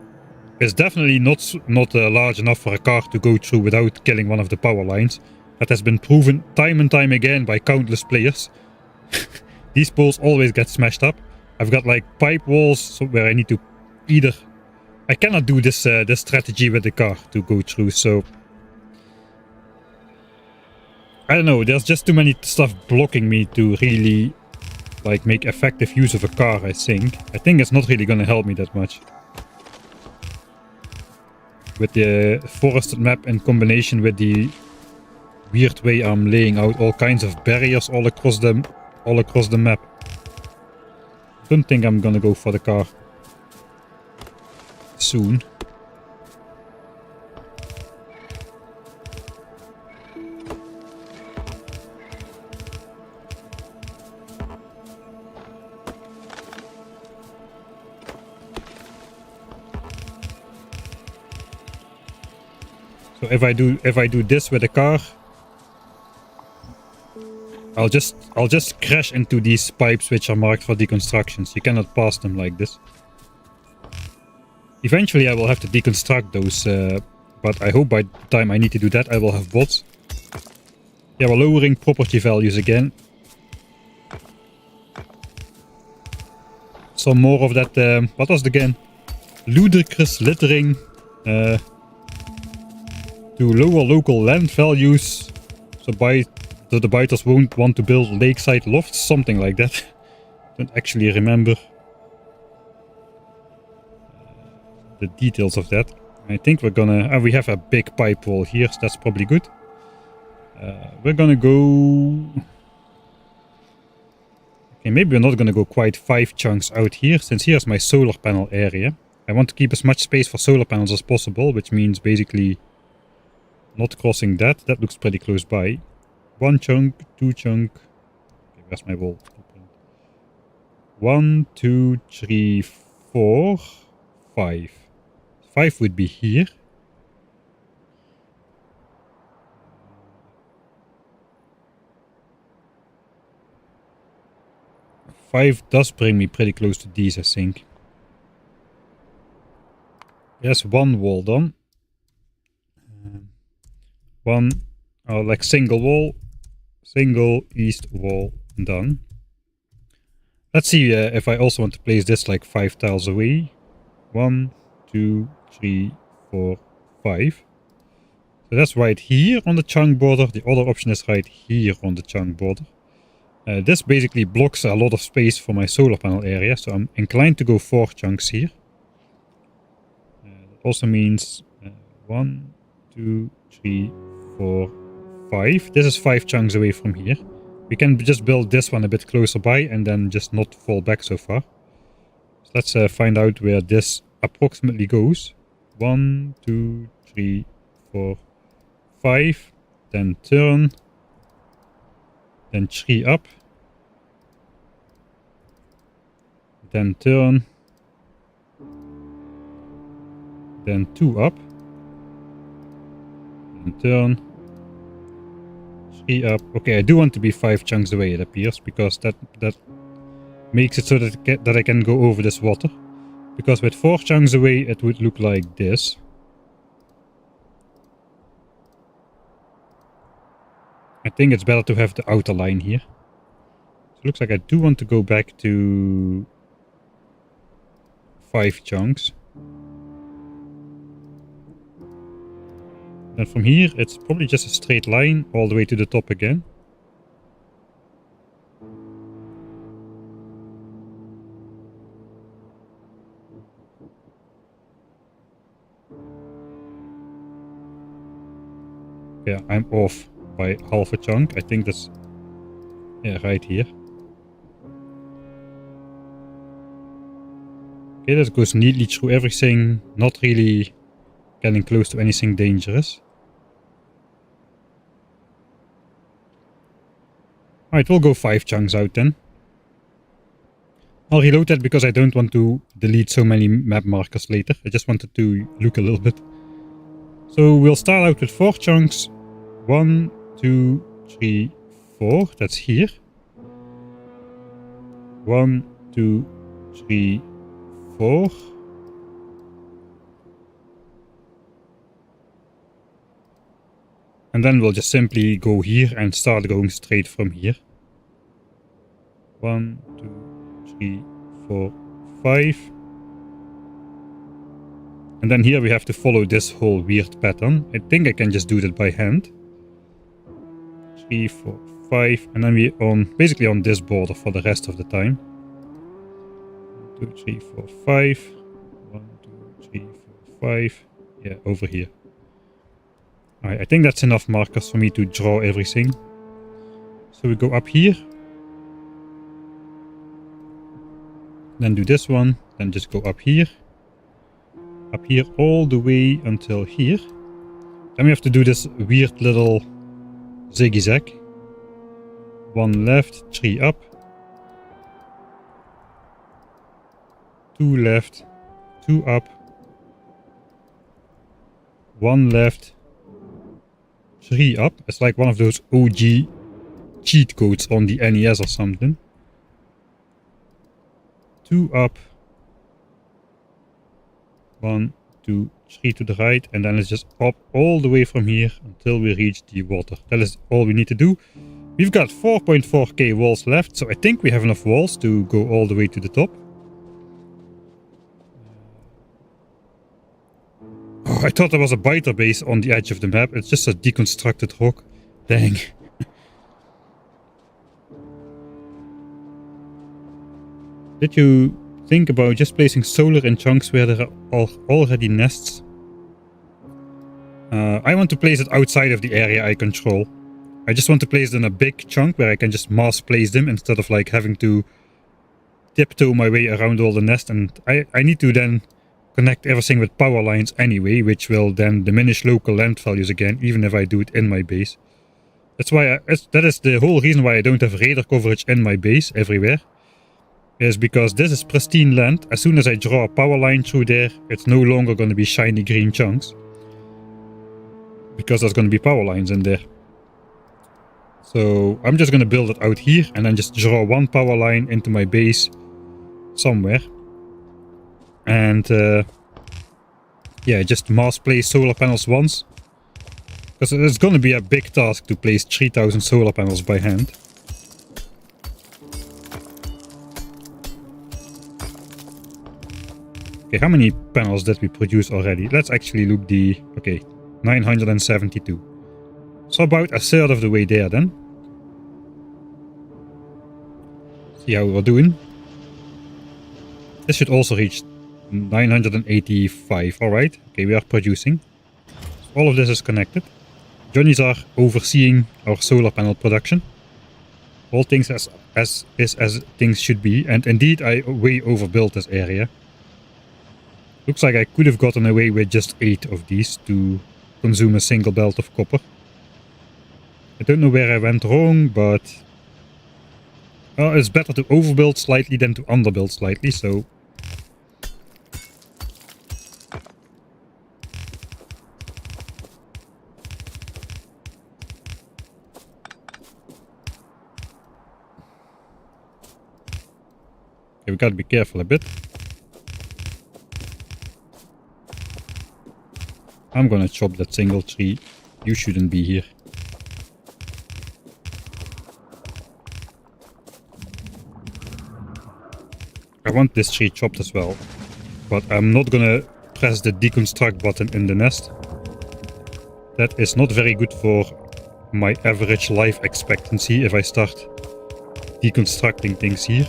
is definitely not large enough for a car to go through without killing one of the power lines. That has been proven time and time again by countless players. These poles always get smashed up. I've got like pipe walls where I need to either... I cannot do this strategy with the car to go through, so... I don't know, there's just too many stuff blocking me to really like make effective use of a car, I think. I think it's not really gonna help me that much. With the forested map in combination with the weird way I'm laying out all kinds of barriers all across the map. Don't think I'm gonna go for the car soon. So if I do this with a car, I'll just crash into these pipes which are marked for deconstructions. You cannot pass them like this. Eventually I will have to deconstruct but I hope by the time I need to do that I will have bots. Yeah, we're lowering property values again. Some more of that, what was it again? Ludicrous littering to lower local land values, so the biters won't want to build lakeside lofts, something like that. Don't actually remember the details of that. I think we're gonna, we have a big pipe wall here, so that's probably good. We're gonna go, okay, maybe we're not gonna go quite 5 chunks out here, since here's my solar panel area. I want to keep as much space for solar panels as possible, which means basically not crossing that. That looks pretty close by. 1 chunk, 2 chunk. Okay, where's my wall? 1, 2, 3, 4, 5. 5 would be here. Five does bring me pretty close to these, I think. There's 1 wall done. One, like single wall, single east wall done. Let's see if I also want to place this like 5 tiles away. 1, 2, 3, 4, 5. So that's right here on the chunk border. The other option is right here on the chunk border. This basically blocks a lot of space for my solar panel area, so I'm inclined to go 4 chunks here. That also means 1, 2, 3, 4, 5. This is 5 chunks away from here. We can just build this one a bit closer by and then just not fall back so far. So let's find out where this approximately goes. 1, 2, 3, 4, 5. Then turn. Then 3 up. Then turn. Then 2 up. Then turn. 3 up. Okay, I do want to be 5 chunks away, it appears, because that makes it so that I can go over this water. Because with 4 chunks away, it would look like this. I think it's better to have the outer line here. So it looks like I do want to go back to 5 chunks. Then from here, it's probably just a straight line all the way to the top again. Yeah, I'm off by half a chunk. I think that's, yeah, right here. Okay, that goes neatly through everything, not really getting close to anything dangerous. Alright, we'll go 5 chunks out then. I'll reload that because I don't want to delete so many map markers later. I just wanted to look a little bit. So we'll start out with 4 chunks. 1, 2, 3, 4. That's here. 1, 2, 3, 4. And then we'll just simply go here and start going straight from here. 1, 2, 3, 4, 5. And then here we have to follow this whole weird pattern. I think I can just do that by hand. 3, 4, 5. And then we on basically on this border for the rest of the time. 2, 3, 4, 5. 1, 2, 3, 4, 5. Yeah, over here. Alright, I think that's enough markers for me to draw everything. So we go up here. Then do this one. Then just go up here. Up here all the way until here. Then we have to do this weird little zigzag. 1 left, 3 up. 2 left, 2 up. 1 left, 3 up. It's like one of those OG cheat codes on the NES or something. 2 up. 1, to 3 to the right, and then let's just up all the way from here until we reach the water. That is all we need to do. We've got 4.4k walls left, so I think we have enough walls to go all the way to the top. Oh, I thought there was a biter base on the edge of the map. It's just a deconstructed rock. Dang. Did you think about just placing solar in chunks where there are already nests? I want to place it outside of the area I control. I just want to place it in a big chunk where I can just mass place them instead of like having to tiptoe my way around all the nests. And I need to then connect everything with power lines anyway, which will then diminish local land values again, even if I do it in my base. That's why that is the whole reason why I don't have radar coverage in my base everywhere. Is because this is pristine land. As soon as I draw a power line through there, it's no longer going to be shiny green chunks. Because there's going to be power lines in there. So I'm just going to build it out here and then just draw one power line into my base somewhere. And yeah, just mass place solar panels once. Because it's going to be a big task to place 3000 solar panels by hand. Okay, how many panels did we produce already? Let's actually look the... Okay, 972. So about a third of the way there then. See how we're doing. This should also reach 985. Alright, okay, we are producing. So all of this is connected. Johnnies are overseeing our solar panel production. All things as things should be. And indeed, I way overbuilt this area. Looks like I could have gotten away with just 8 of these to consume a single belt of copper. I don't know where I went wrong, but it's better to overbuild slightly than to underbuild slightly, so... Okay, we gotta be careful a bit. I'm gonna chop that single tree. You shouldn't be here. I want this tree chopped as well. But I'm not gonna press the deconstruct button in the nest. That is not very good for my average life expectancy if I start deconstructing things here.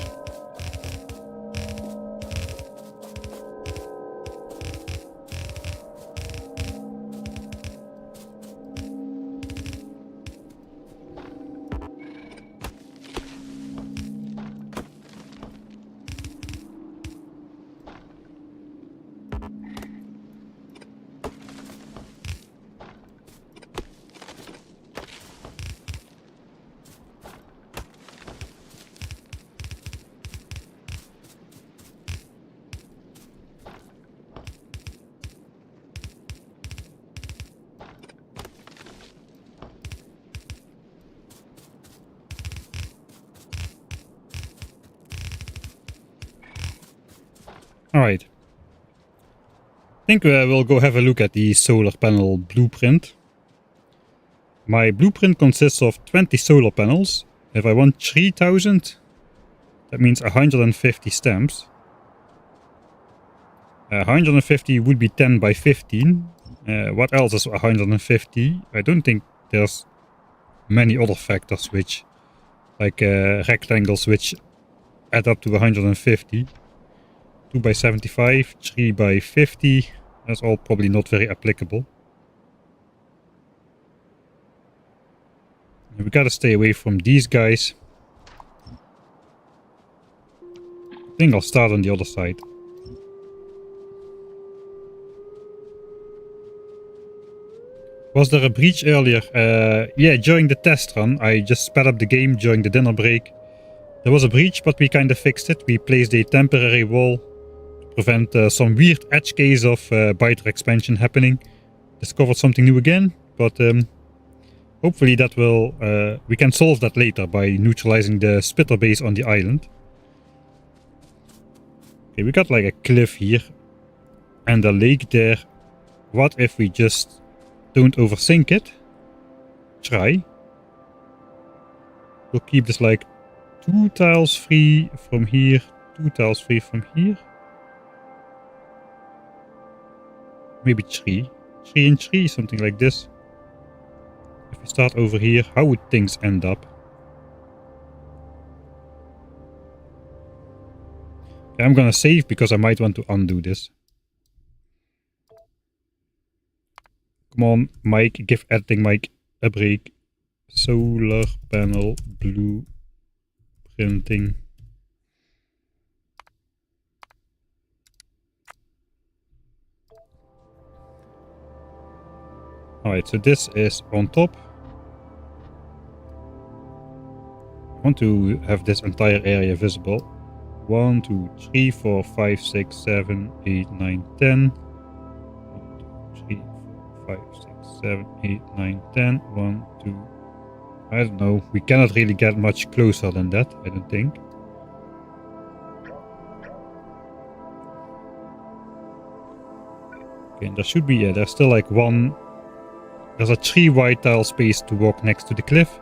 Alright. I think we'll go have a look at the solar panel blueprint. My blueprint consists of 20 solar panels. If I want 3000, that means 150 stamps. 150 would be 10 by 15. What else is 150? I don't think there's many other factors which, like rectangles, which add up to 150. 2 by 75, 3 by 50. That's all probably not very applicable. And we gotta stay away from these guys. I think I'll start on the other side. Was there a breach earlier? Yeah, during the test run. I just sped up the game during the dinner break. There was a breach, but we kind of fixed it. We placed a temporary wall to prevent some weird edge case of biter expansion happening. Discovered something new again, but hopefully that will... we can solve that later by neutralizing the spitter base on the island. Okay, we got like a cliff here. and a lake there. What if we just don't overthink it? Try. We'll keep this like 2 tiles free from here, 2 tiles free from here. Maybe 3. 3 and 3, something like this. If we start over here, how would things end up? Okay, I'm gonna save because I might want to undo this. Come on, Mike, give editing Mike a break. Solar panel blue printing. Alright, so this is on top. I want to have this entire area visible. 1, 2, 3, 4, 5, 6, 7, 8, 9, 10. 1, 2, 3, 4, 5, 6, 7, 8, 9, 10. 1, 2. I don't know. We cannot really get much closer than that, I don't think. Okay, and there should be, yeah, there's still like one. There's a 3 white tile space to walk next to the cliff.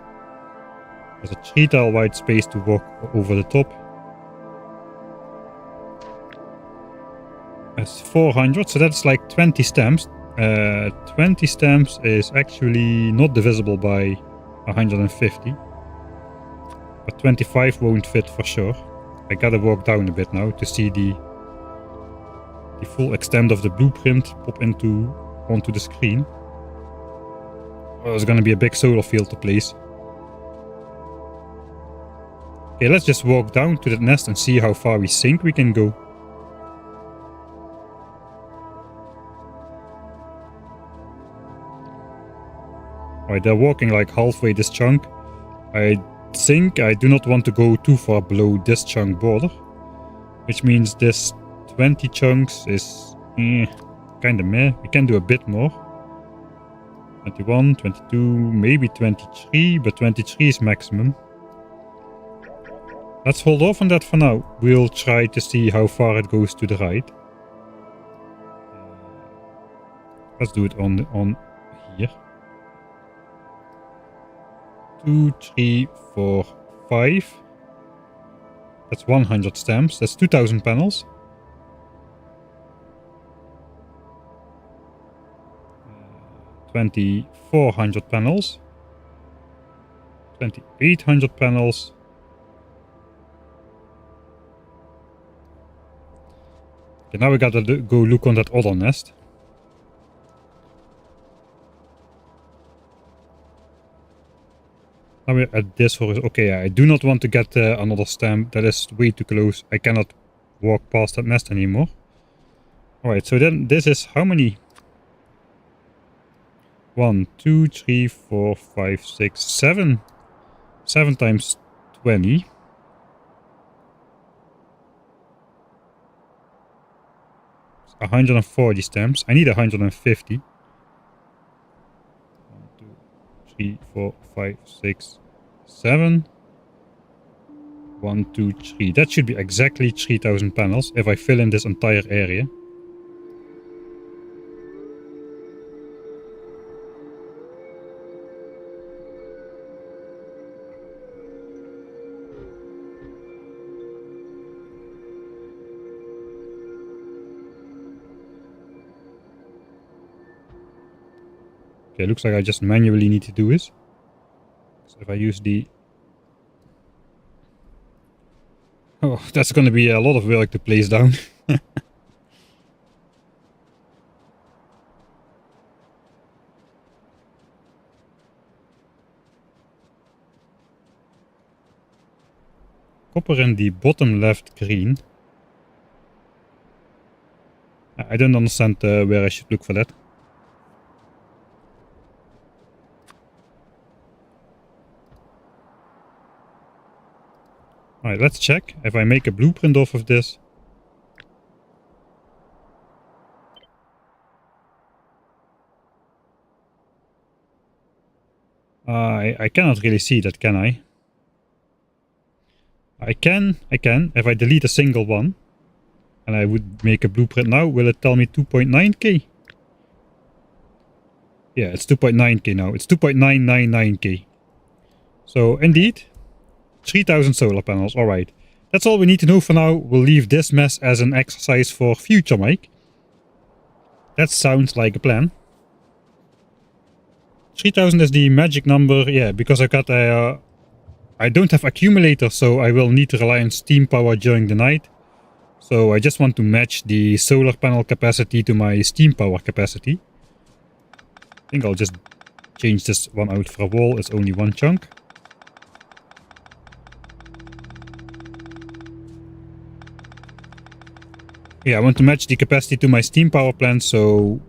There's a 3 tile white space to walk over the top. That's 400, so that's like 20 stamps. 20 stamps is actually not divisible by 150. But 25 won't fit for sure. I gotta walk down a bit now to see the full extent of the blueprint pop onto the screen. Oh, there's gonna be a big solar field to place. Okay, let's just walk down to that nest and see how far we think we can go. Alright, they're walking like halfway this chunk. I think I do not want to go too far below this chunk border. Which means this 20 chunks is kinda meh. We can do a bit more. 21, 22, maybe 23, but 23 is maximum. Let's hold off on that for now. We'll try to see how far it goes to the right. Let's do it on here. 2, 3, 4, 5. That's 100 stamps. That's 2000 panels. 2400 panels. 2800 panels. Okay, now we gotta go look on that other nest. Now we're at this horizon. Okay, I do not want to get another stamp. That is way too close. I cannot walk past that nest anymore. Alright, so then this is how many? 1, 2, 3, 4, 5, 6, 7. 7 times 20. It's 140 stamps. I need 150. 1, 2, 3, 4, 5, 6, 7. 1, 2, 3. That should be exactly 3000 panels if I fill in this entire area. Okay, looks like I just manually need to do this. So if I use the... Oh, that's gonna be a lot of work to place down. Copper in the bottom left green. I don't understand where I should look for that. Alright, let's check if I make a blueprint off of this. I cannot really see that, can I? I can, if I delete a single one. and I would make a blueprint now, will it tell me 2.9k? Yeah, it's 2.9k now. It's 2.999k. So indeed, 3000 solar panels. All right. That's all we need to know for now. We'll leave this mess as an exercise for future, Mike. That sounds like a plan. 3000 is the magic number. Yeah, because I got a... I don't have accumulator, so I will need to rely on steam power during the night. So I just want to match the solar panel capacity to my steam power capacity. I think I'll just change this one out for a wall. It's only one chunk. Yeah, I want to match the capacity to my steam power plant, so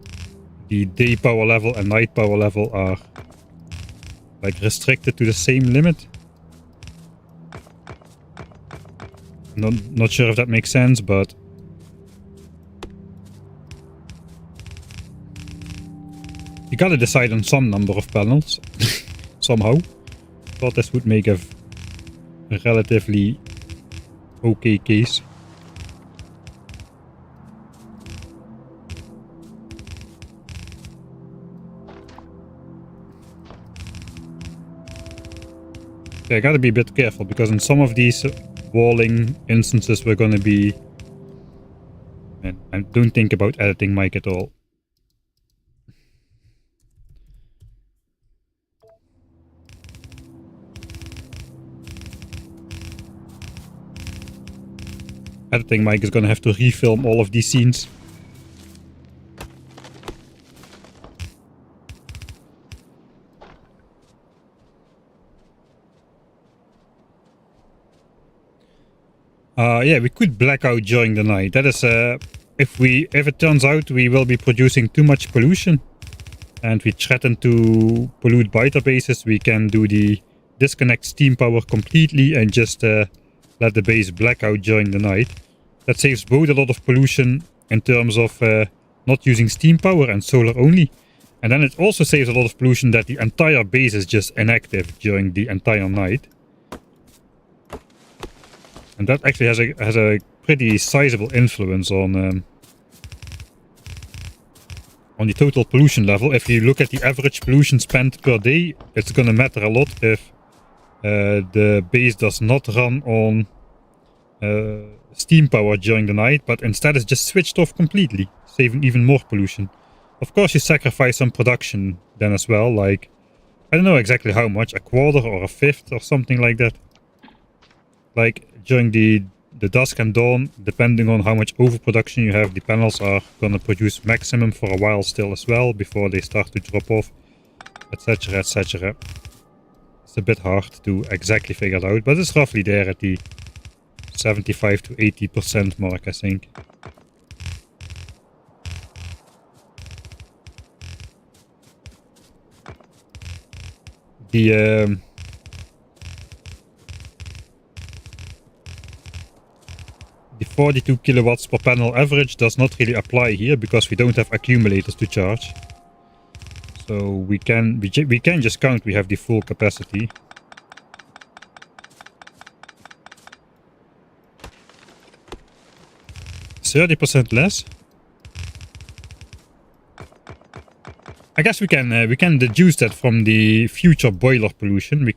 the day power level and night power level are like restricted to the same limit. Not sure if that makes sense, but you gotta decide on some number of panels somehow. Thought this would make a relatively okay case. Yeah, I gotta be a bit careful because in some of these walling instances we're gonna be... And don't think about editing Mike at all. Editing Mike is gonna have to refilm all of these scenes. Yeah, we could black out during the night. That is, if it turns out we will be producing too much pollution and we threaten to pollute biter bases, we can do the disconnect steam power completely and just let the base black out during the night. That saves both a lot of pollution in terms of not using steam power and solar only. And then it also saves a lot of pollution that the entire base is just inactive during the entire night. And that actually has a pretty sizable influence on the total pollution level. If you look at the average pollution spent per day, it's gonna matter a lot if the base does not run on steam power during the night, but instead is just switched off completely, saving even more pollution. Of course, you sacrifice some production then as well, like, I don't know exactly how much, a quarter or a fifth or something like that. Like, during the dusk and dawn, depending on how much overproduction you have, the panels are gonna produce maximum for a while still as well, before they start to drop off, etc, etc. It's a bit hard to exactly figure it out, but it's roughly there at the 75 to 80% mark, I think. The 42 kilowatts per panel average does not really apply here because we don't have accumulators to charge. So we can just count we have the full capacity. %30 less. I guess we can deduce that from the future boiler pollution. We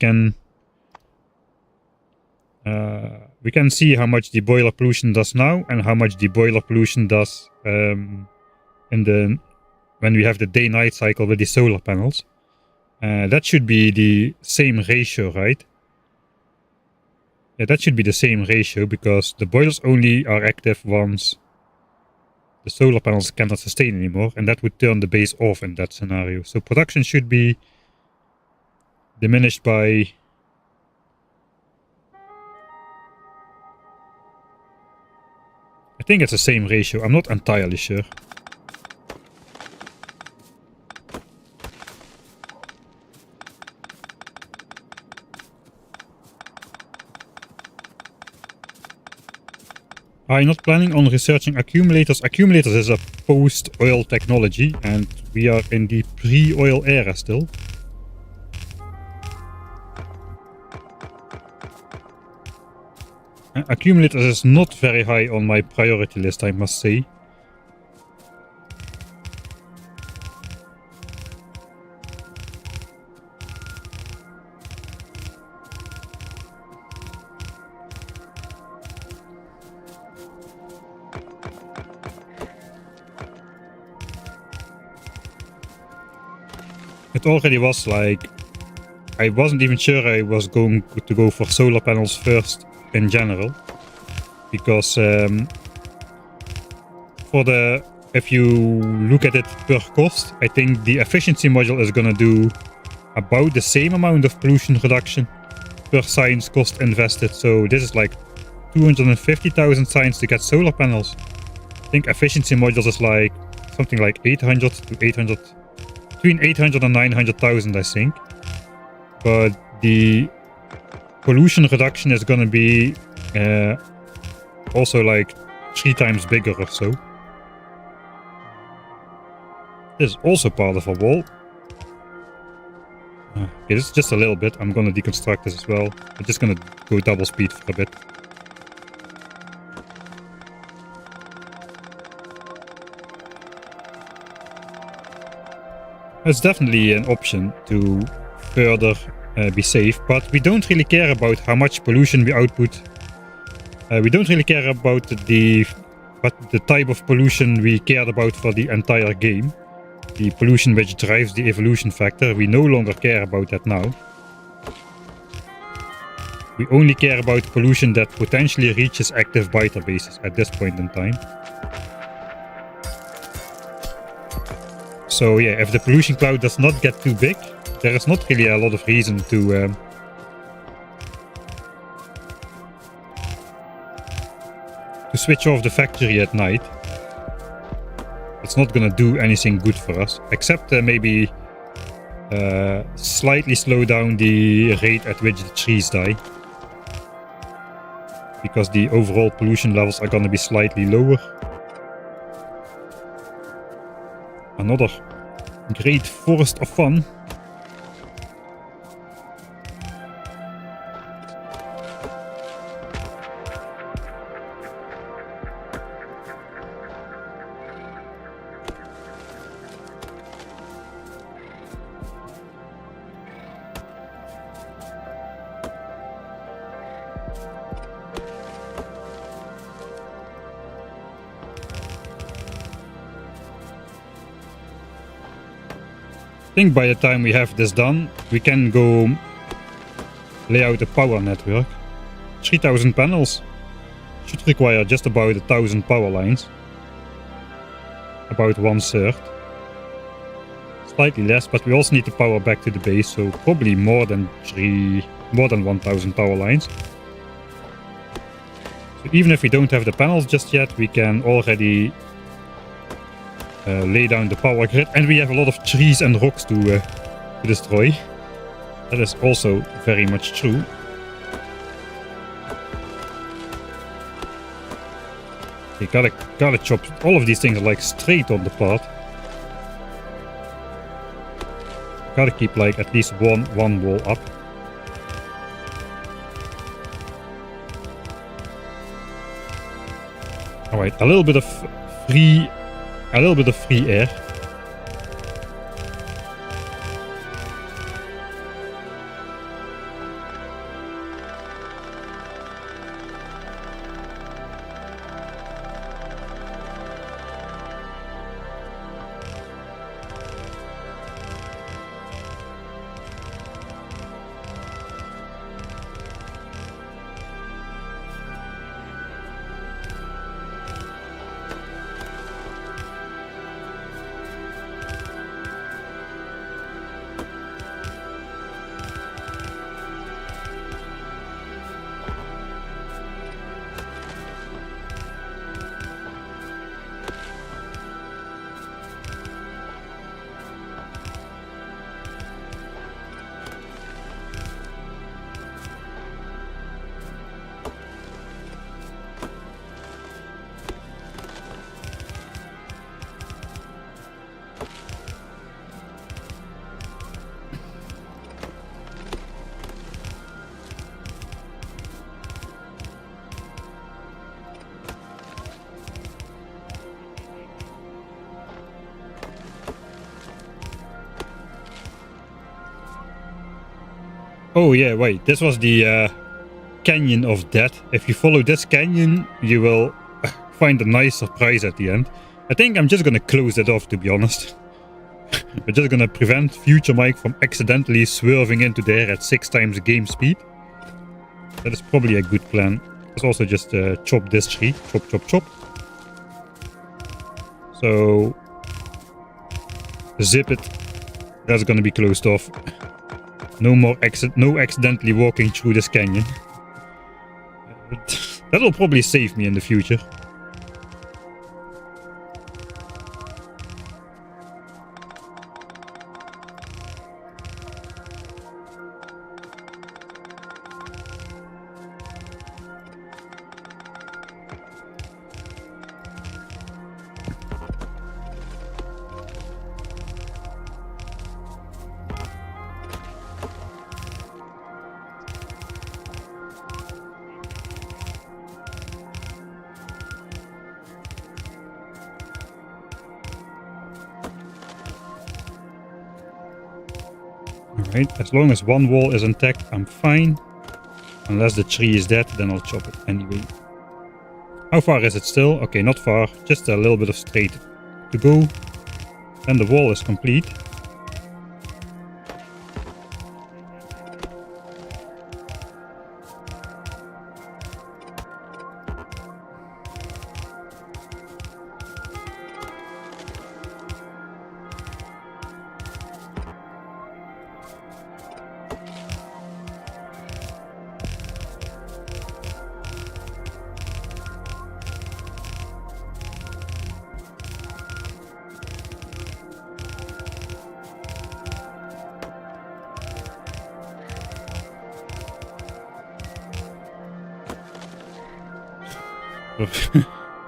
can see how much the boiler pollution does now and how much the boiler pollution does when we have the day-night cycle with the solar panels. That should be the same ratio, right? Yeah, that should be the same ratio because the boilers only are active once the solar panels cannot sustain anymore, and that would turn the base off in that scenario. So production should be diminished by... I think it's the same ratio. I'm not entirely sure. Are you not planning on researching accumulators? Accumulators is a post-oil technology, and we are in the pre-oil era still. Accumulators is not very high on my priority list, I must say. It already was like, I wasn't even sure I was going to go for solar panels first in general, because if you look at it per cost, I think the efficiency module is gonna do about the same amount of pollution reduction per science cost invested. So this is like 250,000 science to get solar panels. I think efficiency modules is like something like 800 to 800, between 800 and 900,000, I think. But the pollution reduction is gonna be also like 3 times bigger or so. This is also part of a wall. Okay, this is just a little bit. I'm gonna deconstruct this as well. I'm just gonna go double speed for a bit. It's definitely an option to further be safe, but we don't really care about how much pollution we output. We don't really care about the type of pollution we cared about for the entire game. The pollution which drives the evolution factor, we no longer care about that now. We only care about pollution that potentially reaches active biter bases at this point in time. So yeah, if the pollution cloud does not get too big, there is not really a lot of reason to switch off the factory at night. It's not gonna do anything good for us, except maybe slightly slow down the rate at which the trees die. Because the overall pollution levels are gonna be slightly lower. Another great forest of fun. I think by the time we have this done, we can go lay out a power network. 3000 panels should require just about 1000 power lines. About 1/3. Slightly less, but we also need to power back to the base, so probably more than 1000 power lines. So even if we don't have the panels just yet, we can already lay down the power grid, and we have a lot of trees and rocks to destroy. That is also very much true. You gotta chop. All of these things are like straight on the path. Gotta keep like at least one wall up. All right, a little bit of free air. Oh yeah, wait, this was the canyon of death. If you follow this canyon, you will find a nice surprise at the end. I think I'm just gonna close it off, to be honest. We're just gonna prevent future Mike from accidentally swerving into there at 6 times game speed. That is probably a good plan. Let's also just chop this tree. Chop, chop, chop. So zip it. That's gonna be closed off. No more no accidentally walking through this canyon. That'll probably save me in the future. Alright, as long as one wall is intact, I'm fine. Unless the tree is dead, then I'll chop it anyway. How far is it still? Okay, not far. Just a little bit of straight to go. Then the wall is complete.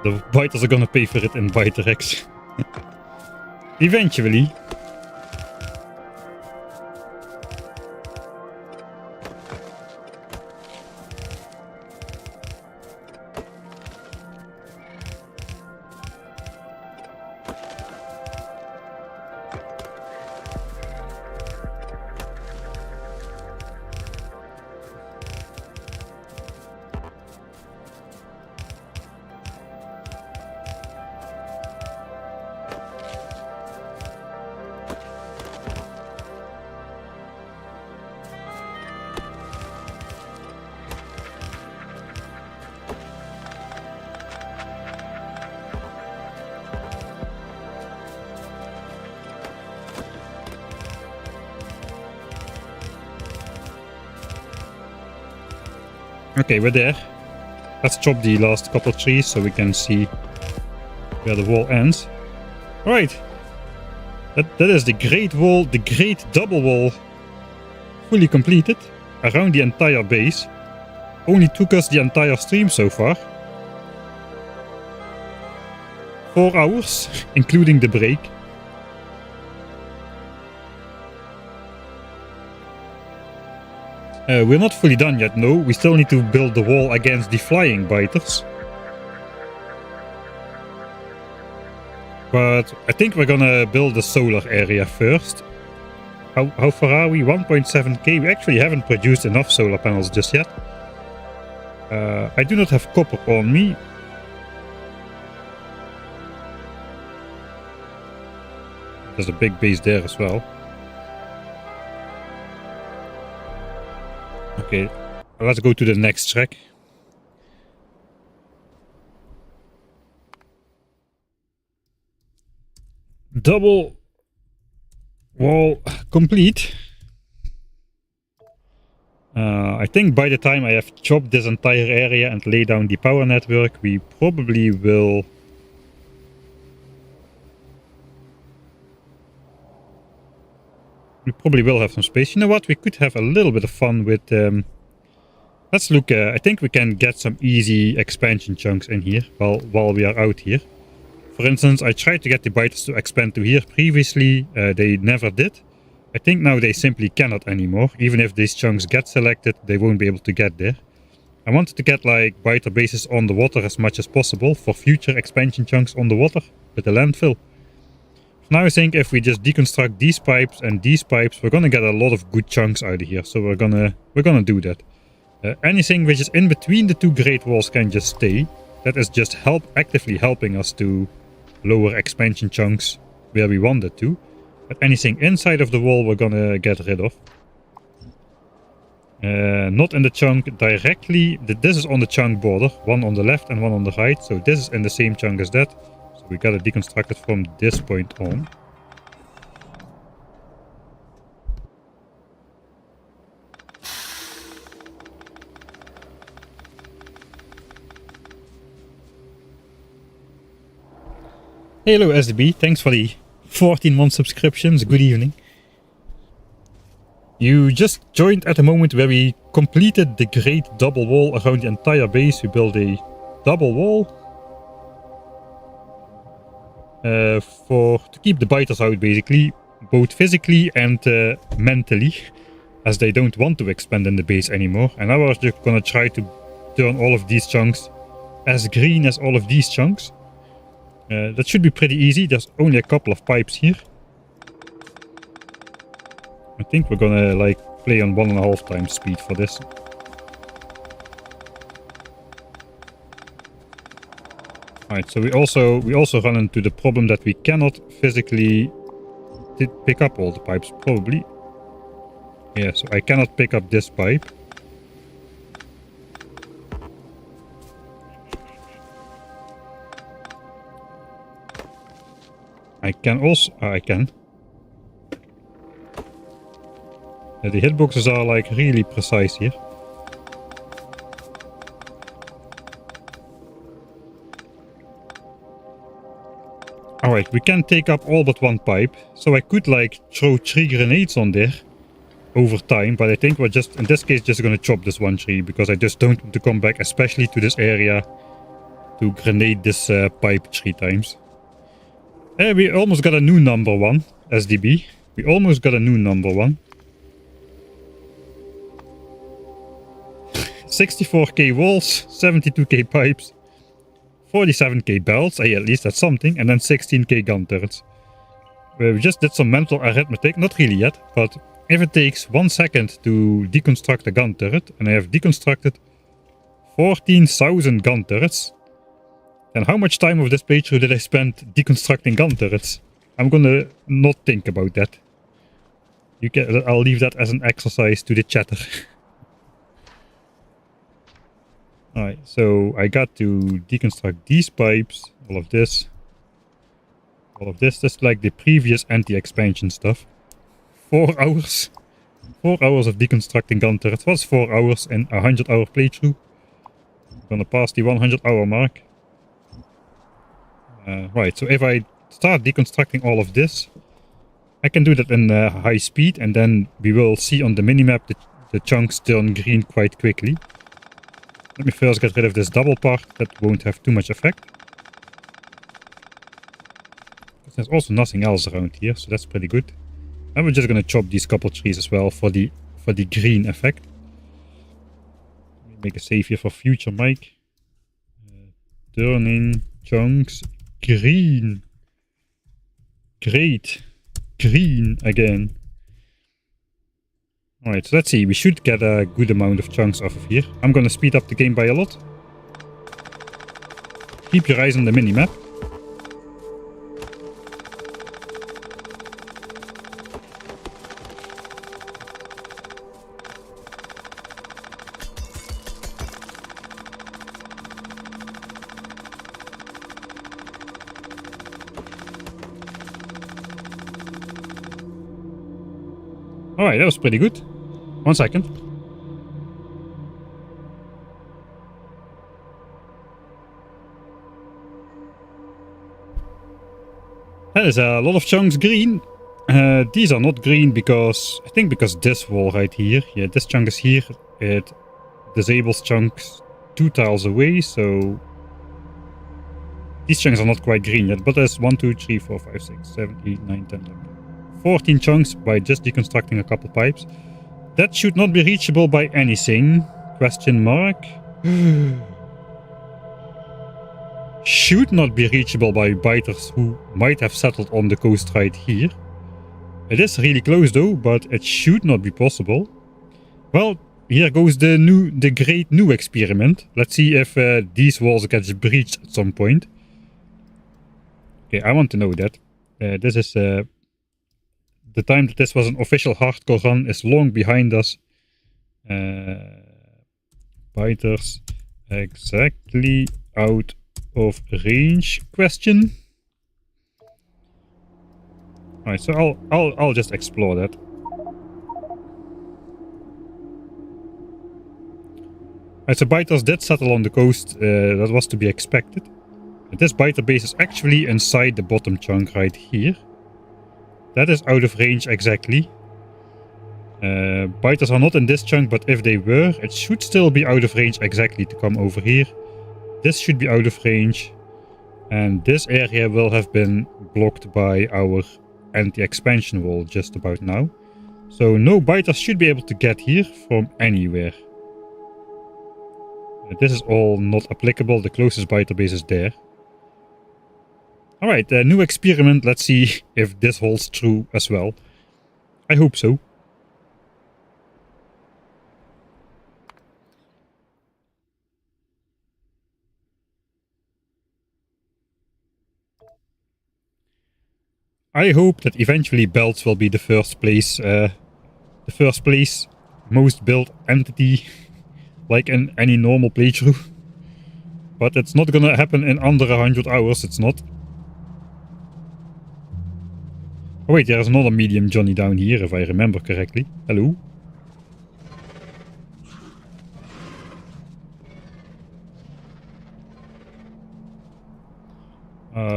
The biters are gonna pay for it in biter X. Eventually. Okay, we're there. Let's chop the last couple of trees so we can see where the wall ends. Alright. That is the great wall, the great double wall, fully completed around the entire base. Only took us the entire stream so far. 4 hours, including the break. We're not fully done yet, no. We still need to build the wall against the flying biters. But I think we're gonna build the solar area first. How far are we? 1.7k. We actually haven't produced enough solar panels just yet. I do not have copper on me. There's a big base there as well. Okay, let's go to the next track. Double wall complete. I think by the time I have chopped this entire area and laid down the power network, we probably will... have some space. You know what? We could have a little bit of fun with... let's look... I think we can get some easy expansion chunks in here while we are out here. For instance, I tried to get the biters to expand to here previously. They never did. I think now they simply cannot anymore. Even if these chunks get selected, they won't be able to get there. I wanted to get like biter bases on the water as much as possible for future expansion chunks on the water with the landfill. If now I think if we just deconstruct these pipes and these pipes, we're gonna get a lot of good chunks out of here. So we're gonna do that. Anything which is in between the two great walls can just stay. That is just actively helping us to lower expansion chunks where we want it to. But anything inside of the wall we're gonna get rid of. Not in the chunk directly. This is on the chunk border. One on the left and one on the right. So this is in the same chunk as that. So we gotta deconstruct it from this point on. Hello SDB, thanks for the 14-month subscriptions. Good evening. You just joined at the moment where we completed the great double wall around the entire base. We built a double wall to keep the biters out, basically, both physically and mentally, as they don't want to expand in the base anymore. And now we're just gonna try to turn all of these chunks as green as all of these chunks. That should be pretty easy. There's only a couple of pipes here. I think we're gonna like play on 1.5 times speed for this. Alright, so we also run into the problem that we cannot physically pick up all the pipes, probably. Yeah, so I cannot pick up this pipe. I can. The hitboxes are like really precise here. Alright, we can take up all but one pipe. So I could like throw 3 grenades on there over time. But I think we're just, in this case, just gonna chop this one tree. Because I just don't want to come back, especially to this area, to grenade this pipe 3 times. We almost got a new number 1, SDB. We almost got a new number 1. 64k walls, 72k pipes, 47k belts, at least that's something, and then 16k gun turrets. We just did some mental arithmetic, not really yet, but if it takes 1 second to deconstruct a gun turret, and I have deconstructed 14,000 gun turrets, then how much time of this playthrough did I spend deconstructing gun turrets? I'm gonna not think about that. I'll leave that as an exercise to the chatter. Alright, so I got to deconstruct these pipes, all of this. That's like the previous anti-expansion stuff. 4 hours. 4 hours of deconstructing gun turrets. What's 4 hours in a 100-hour playthrough? I'm gonna pass the 100-hour mark. Right, so if I start deconstructing all of this, I can do that in high speed, and then we will see on the minimap the chunks turn green quite quickly. Let me first get rid of this double part, that won't have too much effect. There's also nothing else around here, so that's pretty good. And we're just gonna chop these couple trees as well for the green effect. Let me make a save here for future Mike. Turning chunks green. Great. Green again. Alright, so let's see. We should get a good amount of chunks off of here. I'm gonna speed up the game by a lot. Keep your eyes on the minimap. Alright, that was pretty good. 1 second. That is a lot of chunks green. These are not green because, I think because this wall right here, yeah, this chunk is here. It disables chunks 2 tiles away, so these chunks are not quite green yet, but there's 1, 2, 3, 4, 5, 6, 7, 8, 9, 10, 11. 14 chunks by just deconstructing a couple pipes. That should not be reachable by anything. Question mark. should not be reachable by biters who might have settled on the coast right here. It is really close though, but it should not be possible. Well, here goes the great new experiment. Let's see if these walls gets breached at some point. Okay, I want to know that. This is the time that this was an official hardcore run is long behind us. Biters exactly out of range? Question. Alright, so I'll just explore that. Alright, so biters did settle on the coast. That was to be expected. But this biter base is actually inside the bottom chunk right here. That is out of range exactly. Biters are not in this chunk, but if they were, it should still be out of range exactly to come over here. This should be out of range. And this area will have been blocked by our anti-expansion wall just about now. So no biters should be able to get here from anywhere. This is all not applicable. The closest biter base is there. Alright, new experiment. Let's see if this holds true as well. I hope so. I hope that eventually belts will be the first place most built entity like in any normal playthrough. But it's not gonna happen in under 100 hours, it's not. Oh wait, there's another medium Johnny down here if I remember correctly. Hello?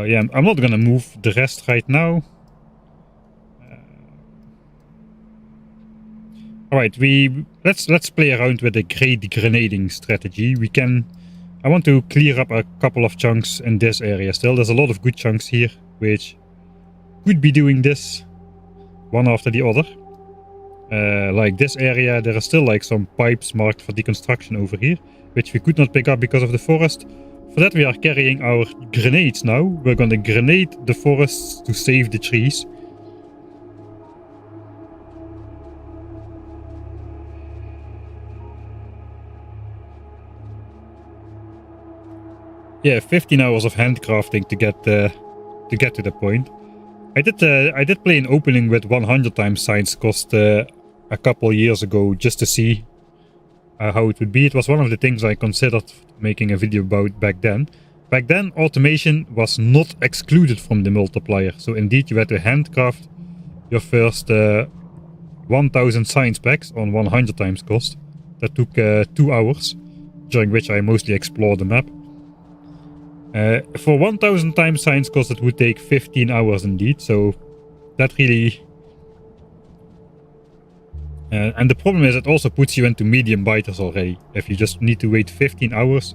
Yeah, I'm not gonna move the rest right now. Alright, let's play around with the great grenading strategy. I want to clear up a couple of chunks in this area still. There's a lot of good chunks here, which could be doing this one after the other. Like this area, there are still like some pipes marked for deconstruction over here, which we could not pick up because of the forest. For that we are carrying our grenades now. We're gonna grenade the forests to save the trees. Yeah, 15 hours of handcrafting to get to the point. I did play an opening with 100 times science cost a couple years ago just to see how it would be. It was one of the things I considered making a video about back then. Back then, automation was not excluded from the multiplier. So indeed, you had to handcraft your first 1000 science packs on 100 times cost. That took 2 hours, during which I mostly explored the map. For 1000 times science cost, it would take 15 hours indeed. So that really... and the problem is it also puts you into medium biters already. If you just need to wait 15 hours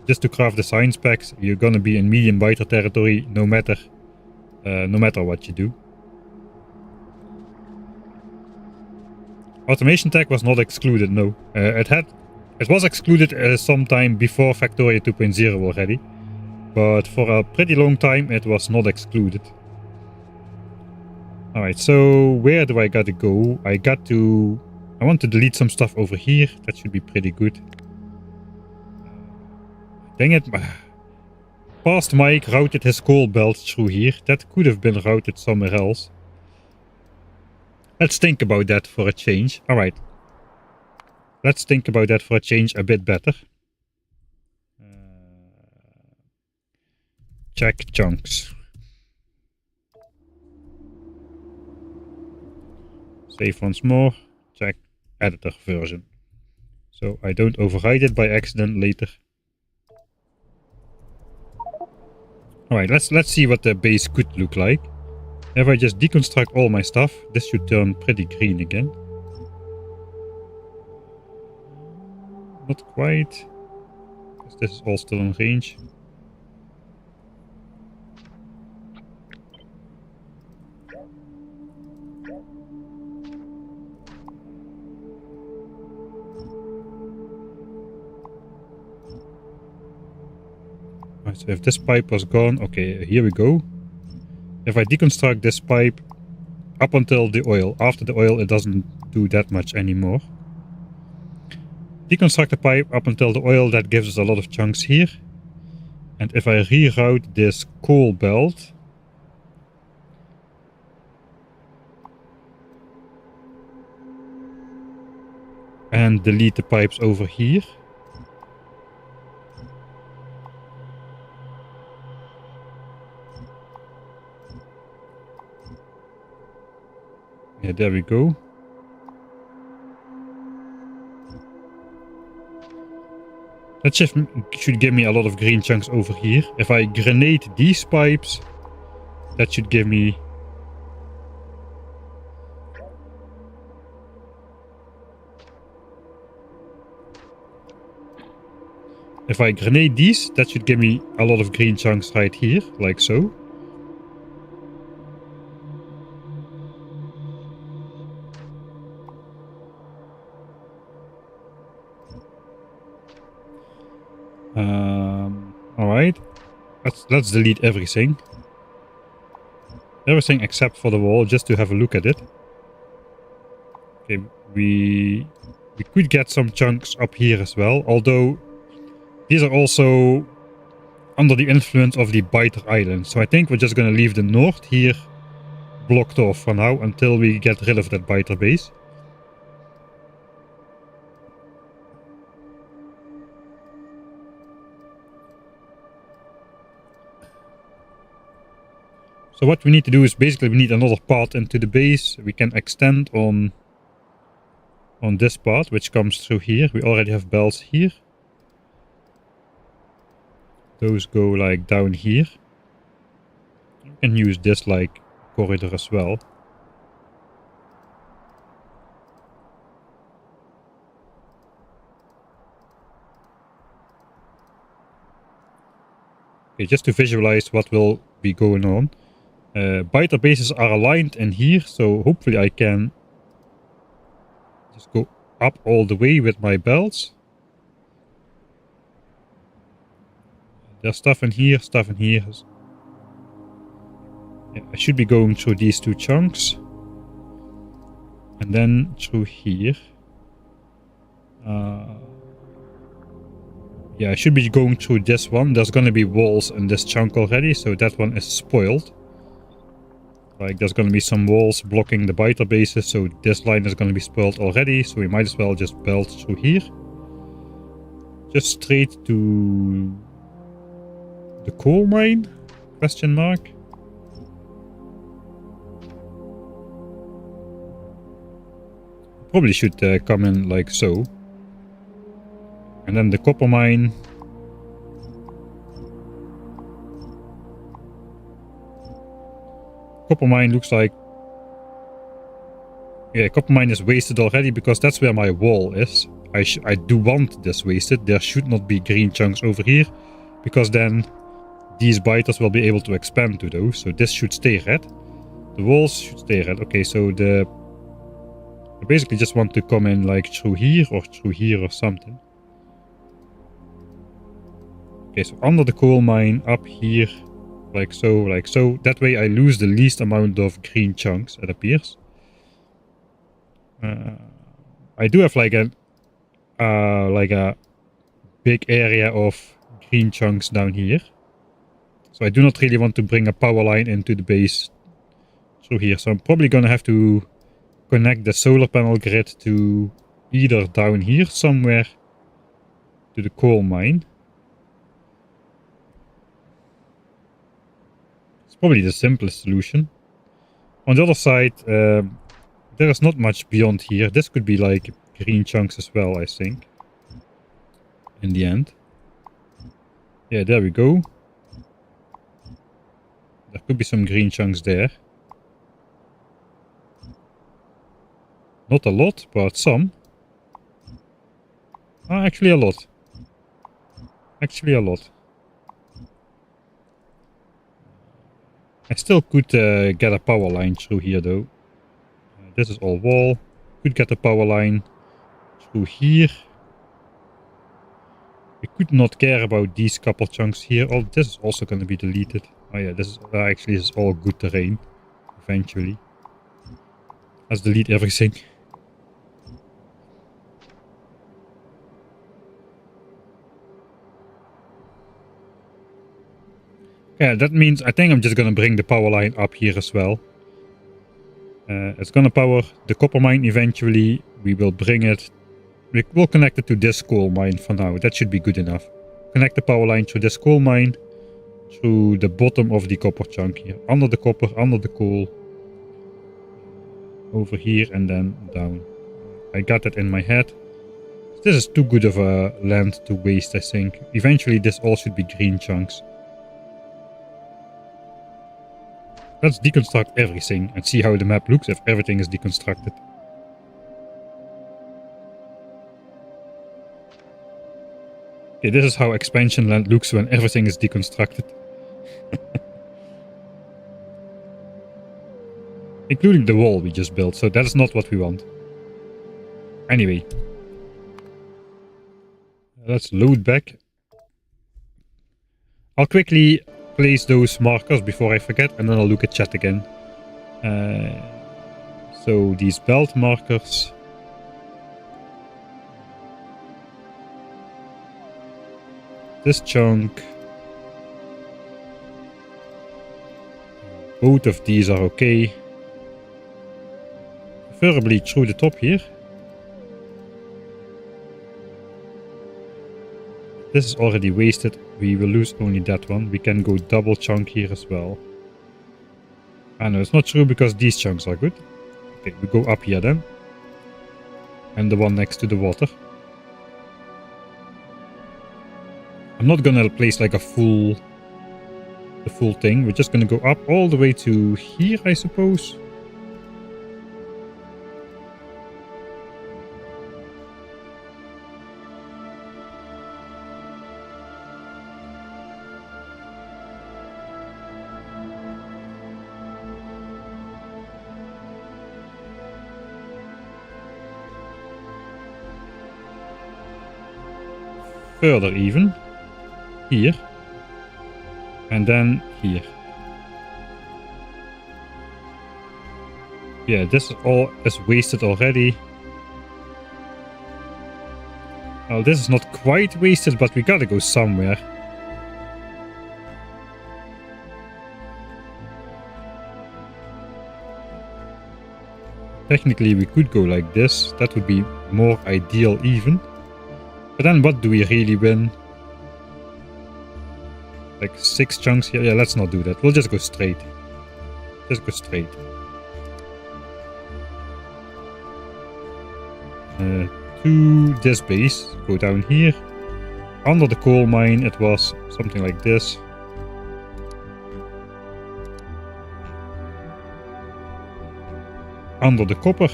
just to craft the science packs, you're gonna be in medium biter territory no matter what you do. Automation tech was not excluded, no. It was excluded sometime before Factorio 2.0 already, but for a pretty long time it was not excluded. Alright, so where do I gotta go? I want to delete some stuff over here. That should be pretty good. Dang it. Past Mike routed his coal belt through here. That could have been routed somewhere else. Let's think about that for a change. Alright. Let's think about that for a change a bit better. Check chunks. Save once more. Check editor version. So I don't override it by accident later. Alright, let's see what the base could look like. If I just deconstruct all my stuff, this should turn pretty green again. Not quite, because this is all still in range. Right, so if this pipe was gone, okay, here we go. If I deconstruct this pipe up until the oil, after the oil it doesn't do that much anymore. Deconstruct the pipe up until the oil, that gives us a lot of chunks here. And if I reroute this coal belt, and delete the pipes over here, yeah, there we go. That should give me a lot of green chunks over here. If I grenade these pipes, that should give me... If I grenade these, that should give me a lot of green chunks right here, like so. Alright. Let's delete everything. Everything except for the wall, just to have a look at it. Okay, we could get some chunks up here as well, although these are also under the influence of the biter island. So I think we're just going to leave the north here blocked off for now until we get rid of that biter base. So what we need to do is basically we need another path into the base. We can extend on this part, which comes through here. We already have belts here. Those go like down here. You can use this like corridor as well. Okay, just to visualize what will be going on. Biter bases are aligned in here, so hopefully I can just go up all the way with my belts. There's stuff in here, stuff in here. Yeah, I should be going through these two chunks. And then through here. Yeah, I should be going through this one. There's going to be walls in this chunk already, so that one is spoiled. Like, there's going to be some walls blocking the biter bases, so this line is going to be spoiled already, so we might as well just belt through here. Just straight to the coal mine? Question mark. Probably should come in like so. And then the copper mine. Copper mine looks like... Yeah, copper mine is wasted already because that's where my wall is. I do want this wasted. There should not be green chunks over here, because then these biters will be able to expand to those. So this should stay red. The walls should stay red. Okay, so I basically just want to come in like through here or something. Okay, so under the coal mine, up here, like so, like so. That way I lose the least amount of green chunks, it appears. I do have like a big area of green chunks down here. So I do not really want to bring a power line into the base through here. So I'm probably gonna have to connect the solar panel grid to either down here somewhere to the coal mine. It's probably the simplest solution. On the other side, there is not much beyond here. This could be like green chunks as well, I think. In the end. Yeah, there we go. There could be some green chunks there. Not a lot, but some. Actually a lot. Actually a lot. I still could get a power line through here though. This is all wall. Could get a power line through here. We could not care about these couple chunks here. Oh, this is also going to be deleted. Oh yeah, this is actually this is all good terrain. Eventually. Let's delete everything. Yeah, that means I think I'm just going to bring the power line up here as well. It's going to power the copper mine eventually. We will bring it. We'll connect it to this coal mine for now. That should be good enough. Connect the power line through this coal mine. Through the bottom of the copper chunk here. Under the copper, under the coal. Over here and then down. I got that in my head. This is too good of a land to waste, I think. Eventually this all should be green chunks. Let's deconstruct everything and see how the map looks if everything is deconstructed. Okay, this is how expansion land looks when everything is deconstructed. Including the wall we just built, so that's not what we want. Anyway. Let's load back. I'll quickly place those markers before I forget, and then I'll look at chat again. So these belt markers. This chunk. Both of these are okay. Preferably through the top here. This is already wasted. We will lose only that one. We can go double chunk here as well. Ah no, it's not true because these chunks are good. Okay, we go up here then. And the one next to the water. I'm not gonna place like the full thing. We're just gonna go up all the way to here, I suppose. Further even. Here. And then here. Yeah, this all is wasted already. Well, this is not quite wasted, but we gotta go somewhere. Technically we could go like this. That would be more ideal even. But then what do we really win? Like 6 chunks here? Yeah, let's not do that. We'll just go straight. Just go straight. To this base. Go down here. Under the coal mine it was something like this. Under the copper.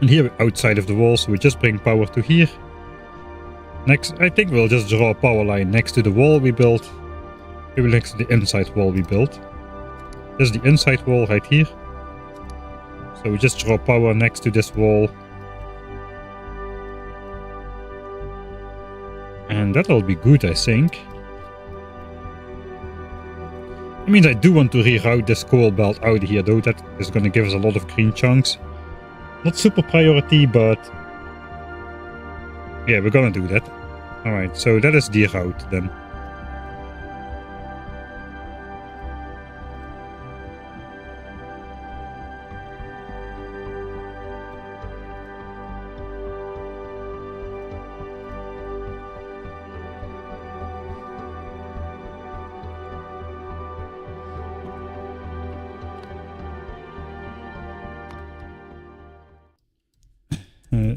And here outside of the wall, so we just bring power to here. Next, I think we'll just draw a power line next to the wall we built. Maybe next to the inside wall we built. This is the inside wall right here. So we just draw power next to this wall. And that'll be good, I think. That means I do want to reroute this coal belt out of here, though. That is going to give us a lot of green chunks. Not super priority, but yeah, we're gonna do that. Alright, so that is the route then.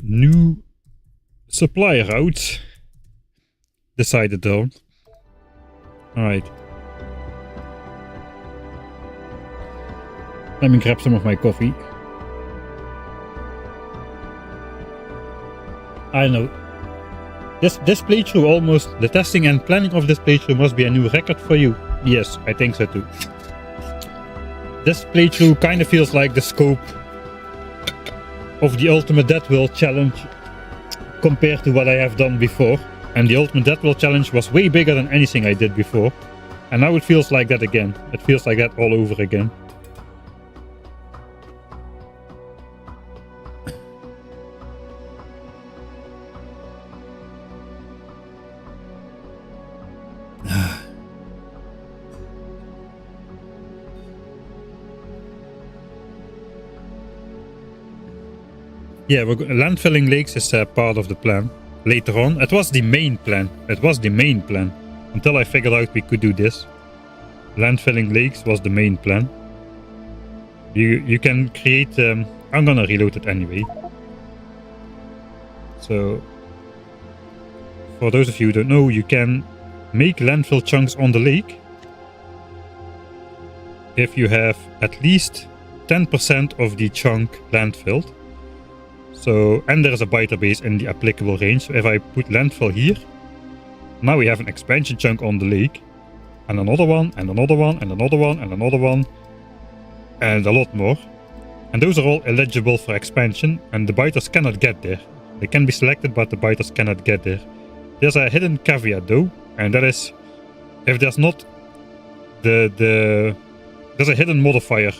New supply route decided on. Alright. Let me grab some of my coffee. I know. This playthrough almost, the testing and planning of this playthrough must be a new record for you. Yes, I think so too. This playthrough kind of feels like the scope of the Ultimate Dead World challenge. compared to what I have done before. And the Ultimate Death Roll Challenge was way bigger than anything I did before. And now it feels like that again. It feels like that all over again. Yeah, landfilling lakes is part of the plan. Later on, it was the main plan. It was the main plan. Until I figured out we could do this. Landfilling lakes was the main plan. You can create... I'm gonna reload it anyway. So... For those of you who don't know, you can make landfill chunks on the lake. If you have at least 10% of the chunk landfilled. So, and there is a biter base in the applicable range. So if I put landfill here, now we have an expansion chunk on the lake. And another one, and another one, and another one, and another one. And a lot more. And those are all eligible for expansion, and the biters cannot get there. They can be selected, but the biters cannot get there. There's a hidden caveat though, and that is, if there's not there's a hidden modifier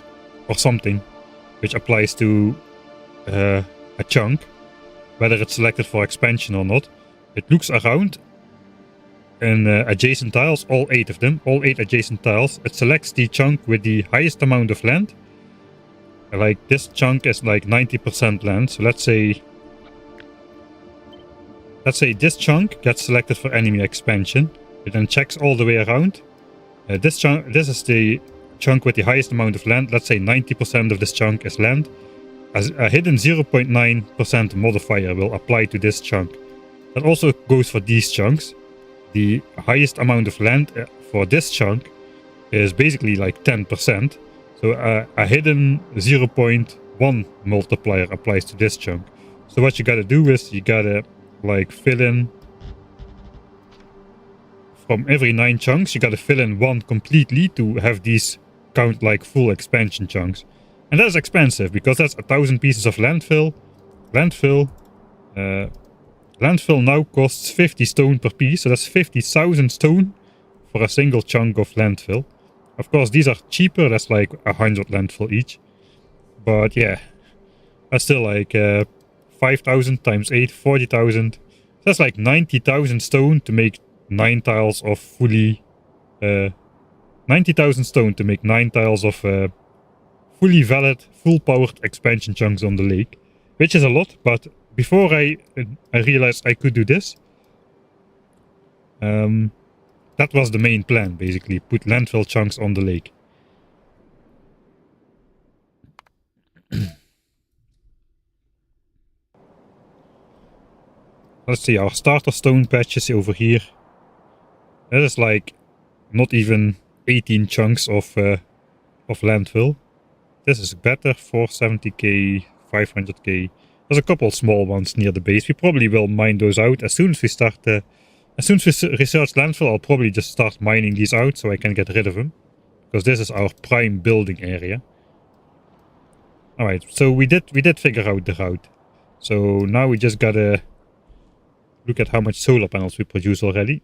or something, which applies to a chunk, whether it's selected for expansion or not. It looks around in adjacent tiles, all 8 of them, all 8 adjacent tiles. It selects the chunk with the highest amount of land. Like this chunk is like 90% land, so let's say this chunk gets selected for enemy expansion. It then checks all the way around. This is the chunk with the highest amount of land. Let's say 90% of this chunk is land. As a hidden 0.9% modifier will apply to this chunk. That also goes for these chunks. The highest amount of land for this chunk is basically like 10%. So a hidden 0.1 multiplier applies to this chunk. So what you gotta do is you gotta like fill in from every 9 chunks, you gotta fill in 1 completely to have these count like full expansion chunks. And that is expensive because that's 1,000 pieces of landfill. Landfill now costs 50 stone per piece, so that's 50,000 stone for a single chunk of landfill. Of course, these are cheaper, that's like 100 landfill each. But yeah, that's still like 5,000 times 8, 40,000. That's like 90,000 stone to make 9 tiles of fully... 90,000 stone to make 9 tiles of fully valid, full-powered expansion chunks on the lake. Which is a lot, but before I realized I could do this, that was the main plan, basically. Put landfill chunks on the lake. Let's see, our starter stone patch is over here. That is like not even 18 chunks of landfill. This is better, 470k, 500k. There's a couple small ones near the base. We probably will mine those out as soon as we start. As soon as we research landfill, I'll probably just start mining these out so I can get rid of them, because this is our prime building area. All right, so we did figure out the route. So now we just gotta look at how much solar panels we produce already.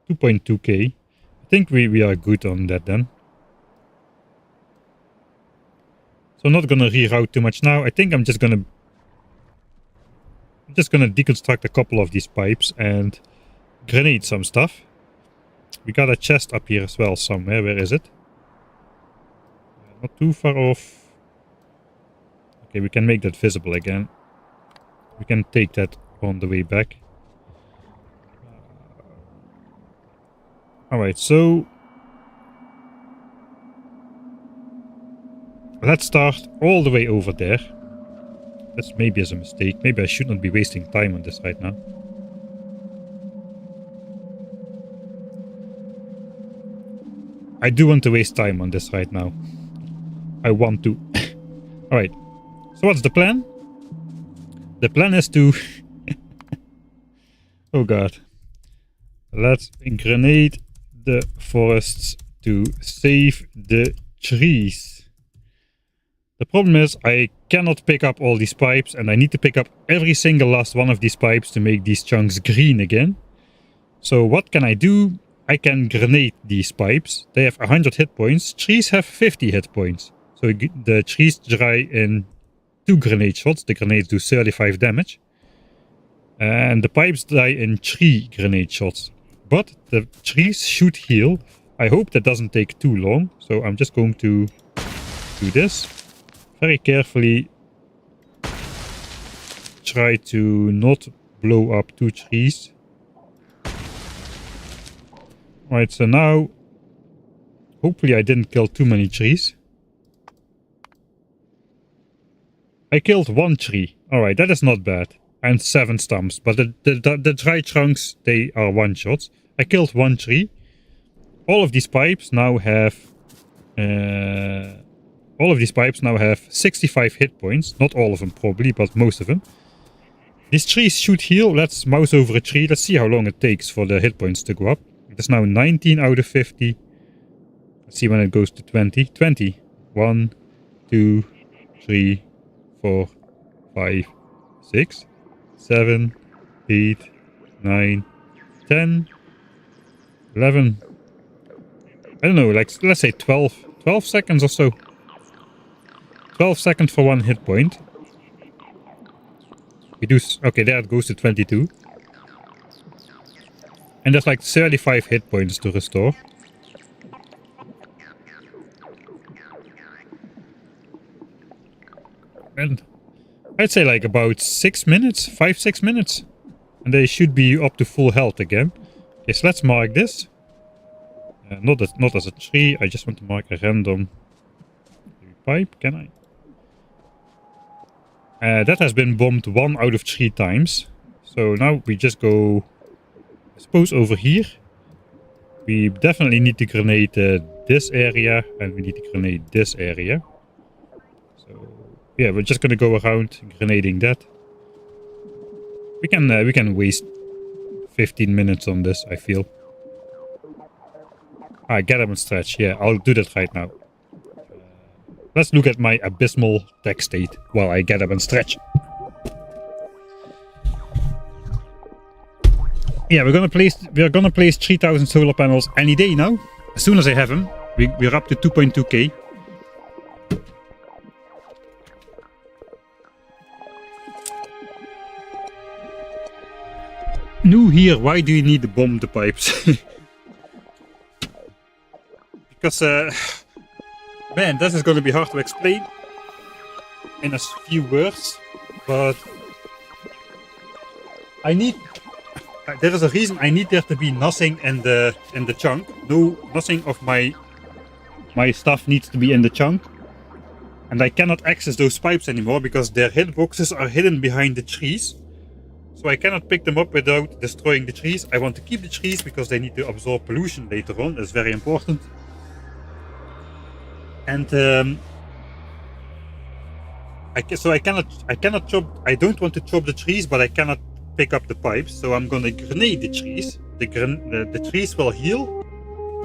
2.2k. I think we are good on that then. So I'm not gonna reroute too much now. I think I'm just gonna deconstruct a couple of these pipes and grenade some stuff. We got a chest up here as well somewhere. Where is it? Not too far off. Okay, we can make that visible again. We can take that on the way back. Alright, so let's start all the way over there. This maybe is a mistake. Maybe I should not be wasting time on this right now. I do want to waste time on this right now. I want to. Alright, so what's the plan? The plan is to... oh god. Let's grenade the forests to save the trees. The problem is I cannot pick up all these pipes, and I need to pick up every single last one of these pipes to make these chunks green again. So what can I do? I can grenade these pipes. They have 100 hit points. Trees have 50 hit points. So the trees die in 2 grenade shots. The grenades do 35 damage. And the pipes die in 3 grenade shots. But the trees should heal. I hope that doesn't take too long. So I'm just going to do this. Very carefully try to not blow up 2 trees. Right, so now hopefully I didn't kill too many trees. I killed 1 tree. Alright, that is not bad. And 7 stumps. But the dry trunks, they are one shots. I killed 1 tree. All of these pipes now have 65 hit points. Not all of them probably, but most of them. These trees should heal. Let's mouse over a tree. Let's see how long it takes for the hit points to go up. It is now 19 out of 50. Let's see when it goes to 20. 20. 1, 2, 3, 4, 5, 6, 7, 8, 9, 10, 11. I don't know, like, let's say 12 seconds or so. 12 seconds for 1 hit point. We do, okay, there it goes to 22. And there's like 35 hit points to restore. And I'd say like about 6 minutes, 5-6 minutes. And they should be up to full health again. Okay, so let's mark this. Not as a tree, I just want to mark a random pipe, can I? That has been bombed 1 out of 3 times. So now we just go, I suppose, over here. We definitely need to grenade this area, and we need to grenade this area. So yeah, we're just gonna go around grenading that. We can waste 15 minutes on this, I feel. Get up and stretch. Yeah, I'll do that right now. Let's look at my abysmal tech state while I get up and stretch. Yeah, we're gonna place 3,000 solar panels any day now. As soon as I have them, we're up to 2.2k. New here, why do you need to bomb the pipes? Because, man, this is going to be hard to explain in a few words, but I need, there is a reason I need there to be nothing in the chunk. Nothing of my stuff needs to be in the chunk. And I cannot access those pipes anymore because their hitboxes are hidden behind the trees. So I cannot pick them up without destroying the trees. I want to keep the trees because they need to absorb pollution later on. That's very important. And I cannot chop. I don't want to chop the trees, but I cannot pick up the pipes. So I'm gonna grenade the trees. The trees will heal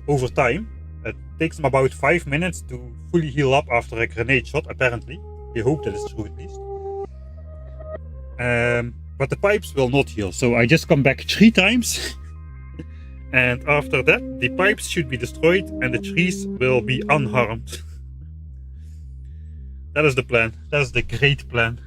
over time. It takes them about 5 minutes to fully heal up after a grenade shot. Apparently, we hope that is true at least. But the pipes will not heal. So I just come back 3 times. And after that, the pipes should be destroyed and the trees will be unharmed. That is the plan. That is the great plan.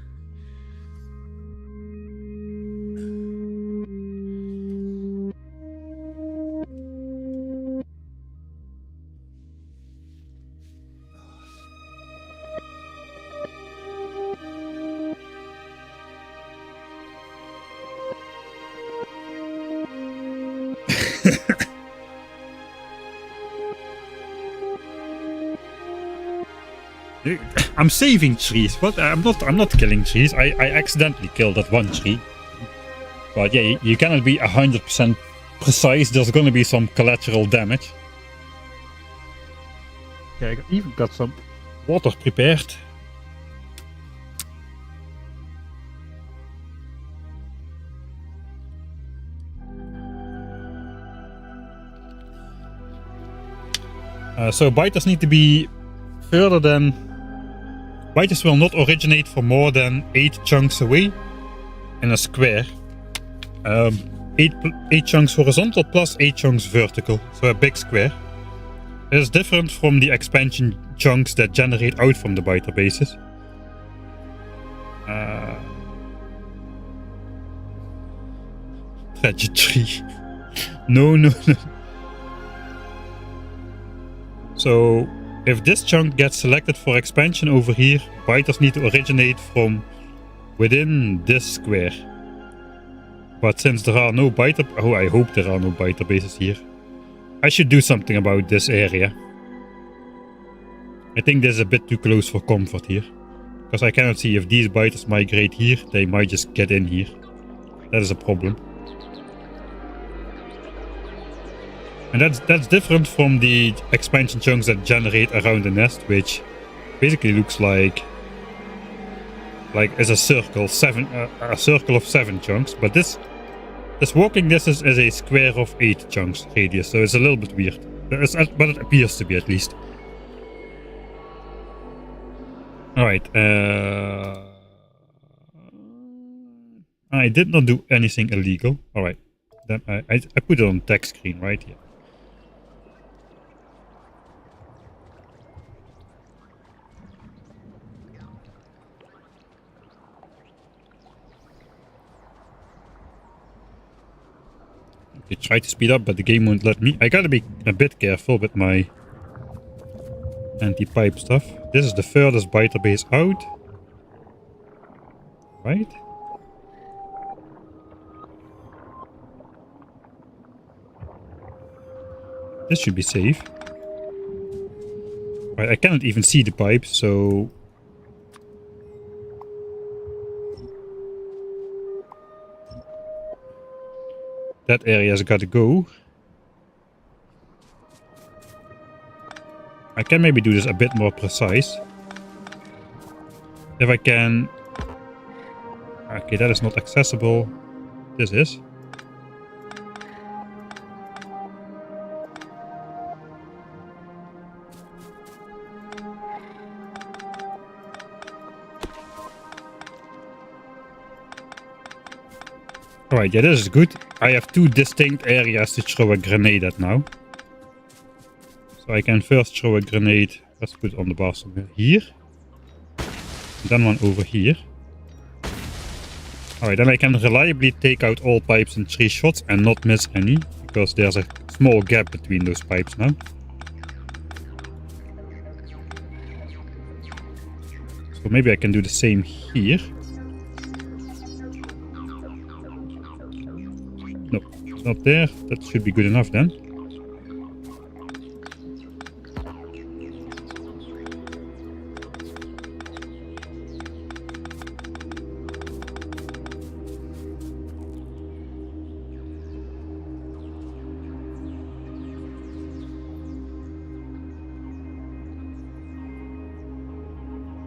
I'm saving trees. What? I'm not killing trees. I accidentally killed that 1 tree. But yeah, you cannot be 100% precise. There's gonna be some collateral damage. Okay, I even got some water prepared. So biters need to be further than Biters will not originate from more than 8 chunks away in a square. 8 chunks horizontal plus 8 chunks vertical, so a big square. It is different from the expansion chunks that generate out from the biter bases. Tragedy. No. So, if this chunk gets selected for expansion over here, biters need to originate from within this square. But since there are no biter... Oh, I hope there are no biter bases here. I should do something about this area. I think this is a bit too close for comfort here. Because I cannot see if these biters migrate here, they might just get in here. That is a problem. And that's different from the expansion chunks that generate around the nest, which basically looks like is a circle, a circle of 7 chunks. But this walking distance is a square of 8 chunks radius, so it's a little bit weird. But it appears to be, at least. Alright, I did not do anything illegal. Alright, then I put it on text screen right here. Okay, try to speed up, but the game won't let me. I gotta be a bit careful with my anti-pipe stuff. This is the furthest biter base out. Right? This should be safe. Right, I cannot even see the pipe, so... that area's gotta go. I can maybe do this a bit more precise. If I can... okay, that is not accessible. This is. Alright, yeah, this is good. I have 2 distinct areas to throw a grenade at now. So I can first throw a grenade. Let's put it on the bar somewhere here. And then one over here. Alright, then I can reliably take out all pipes in 3 shots and not miss any. Because there's a small gap between those pipes now. So maybe I can do the same here. No, it's not there. That should be good enough then.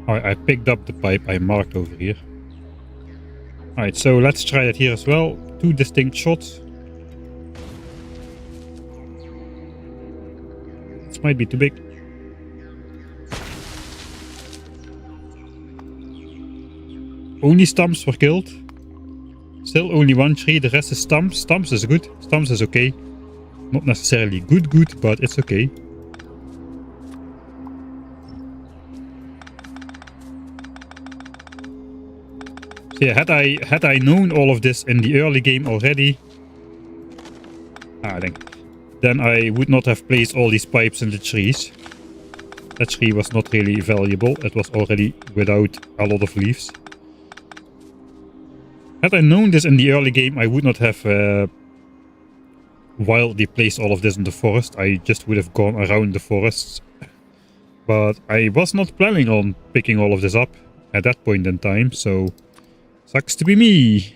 Alright, I picked up the pipe I marked over here. Alright, so let's try it here as well. 2 distinct shots. This might be too big. Only stumps were killed. Still only 1 tree, the rest is stumps. Stumps is good. Stumps is okay. Not necessarily good, but it's okay. So yeah, had I known all of this in the early game already, then I would not have placed all these pipes in the trees. That tree was not really valuable. It was already without a lot of leaves. Had I known this in the early game, I would not have wildly placed all of this in the forest. I just would have gone around the forests. But I was not planning on picking all of this up at that point in time, so... sucks to be me.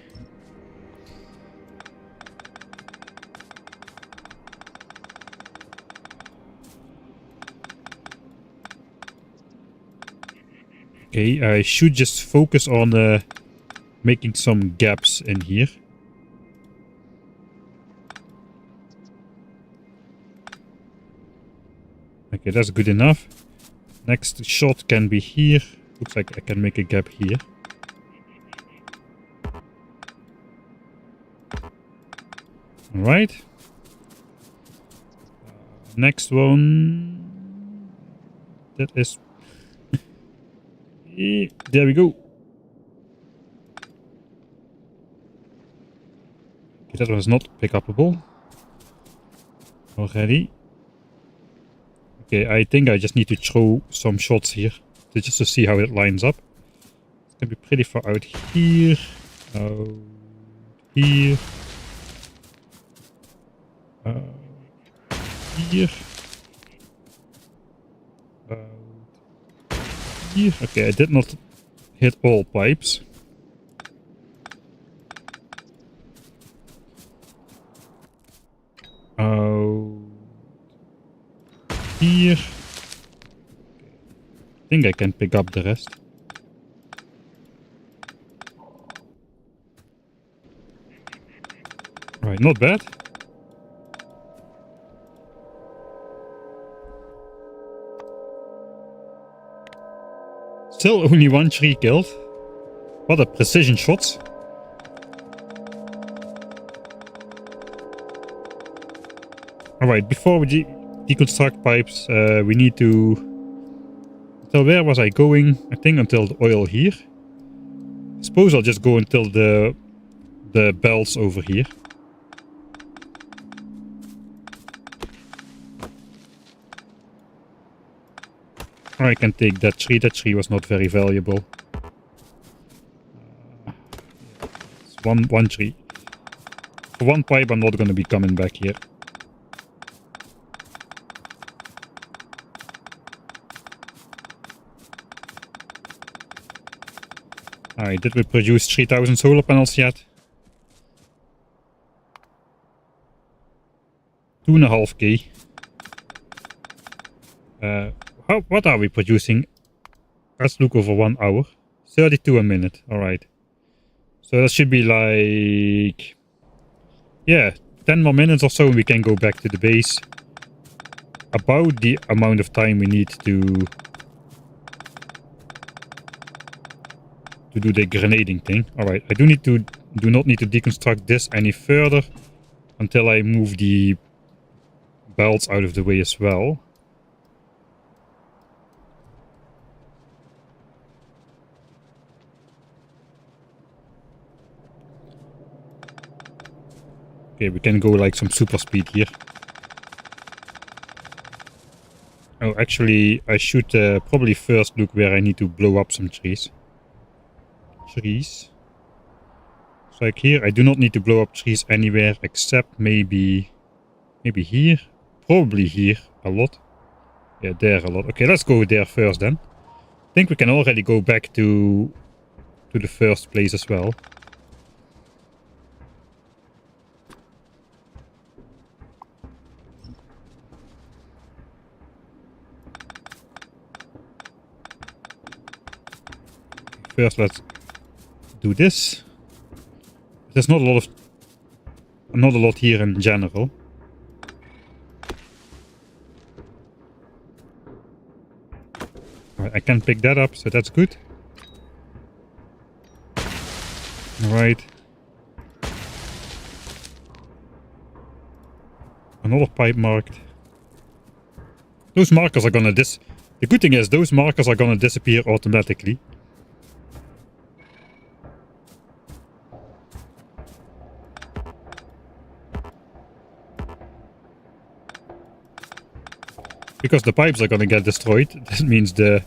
Okay, I should just focus on making some gaps in here. Okay, that's good enough. Next shot can be here. Looks like I can make a gap here. Alright. Next one. That is... there we go. Okay, that was not pick-upable. Already. Okay, I think I just need to throw some shots here. Just to see how it lines up. It's gonna be pretty far out here. Out here. Here. Here. Okay, I did not hit all pipes. Here. I think I can pick up the rest. Alright, not bad. Still only one tree killed. What a precision shots. Alright, before we deconstruct pipes, we need to... Until where was I going? I think until the oil here. I suppose I'll just go until the belts over here. Or I can take that tree. That tree was not very valuable. It's one tree. For one pipe, I'm not going to be coming back here. Alright, did we produce 3000 solar panels yet? 2.5k. What are we producing? Let's look over 1 hour. 32 a minute. Alright. So that should be like... yeah, 10 more minutes or so and we can go back to the base. About the amount of time we need to do the grenading thing. Alright, I do not need to deconstruct this any further until I move the belts out of the way as well. Okay, we can go like some super speed here. Oh, actually, I should probably first look where I need to blow up some trees. So like here, I do not need to blow up trees anywhere except maybe here. Probably here a lot. Yeah, there a lot. Okay, let's go there first then. I think we can already go back to the first place as well. First, let's do this. There's not a lot here in general. Alright, I can pick that up, so that's good. Alright. Another pipe marked. Those markers are gonna the good thing is those markers are gonna disappear automatically. Because the pipes are gonna get destroyed, that means the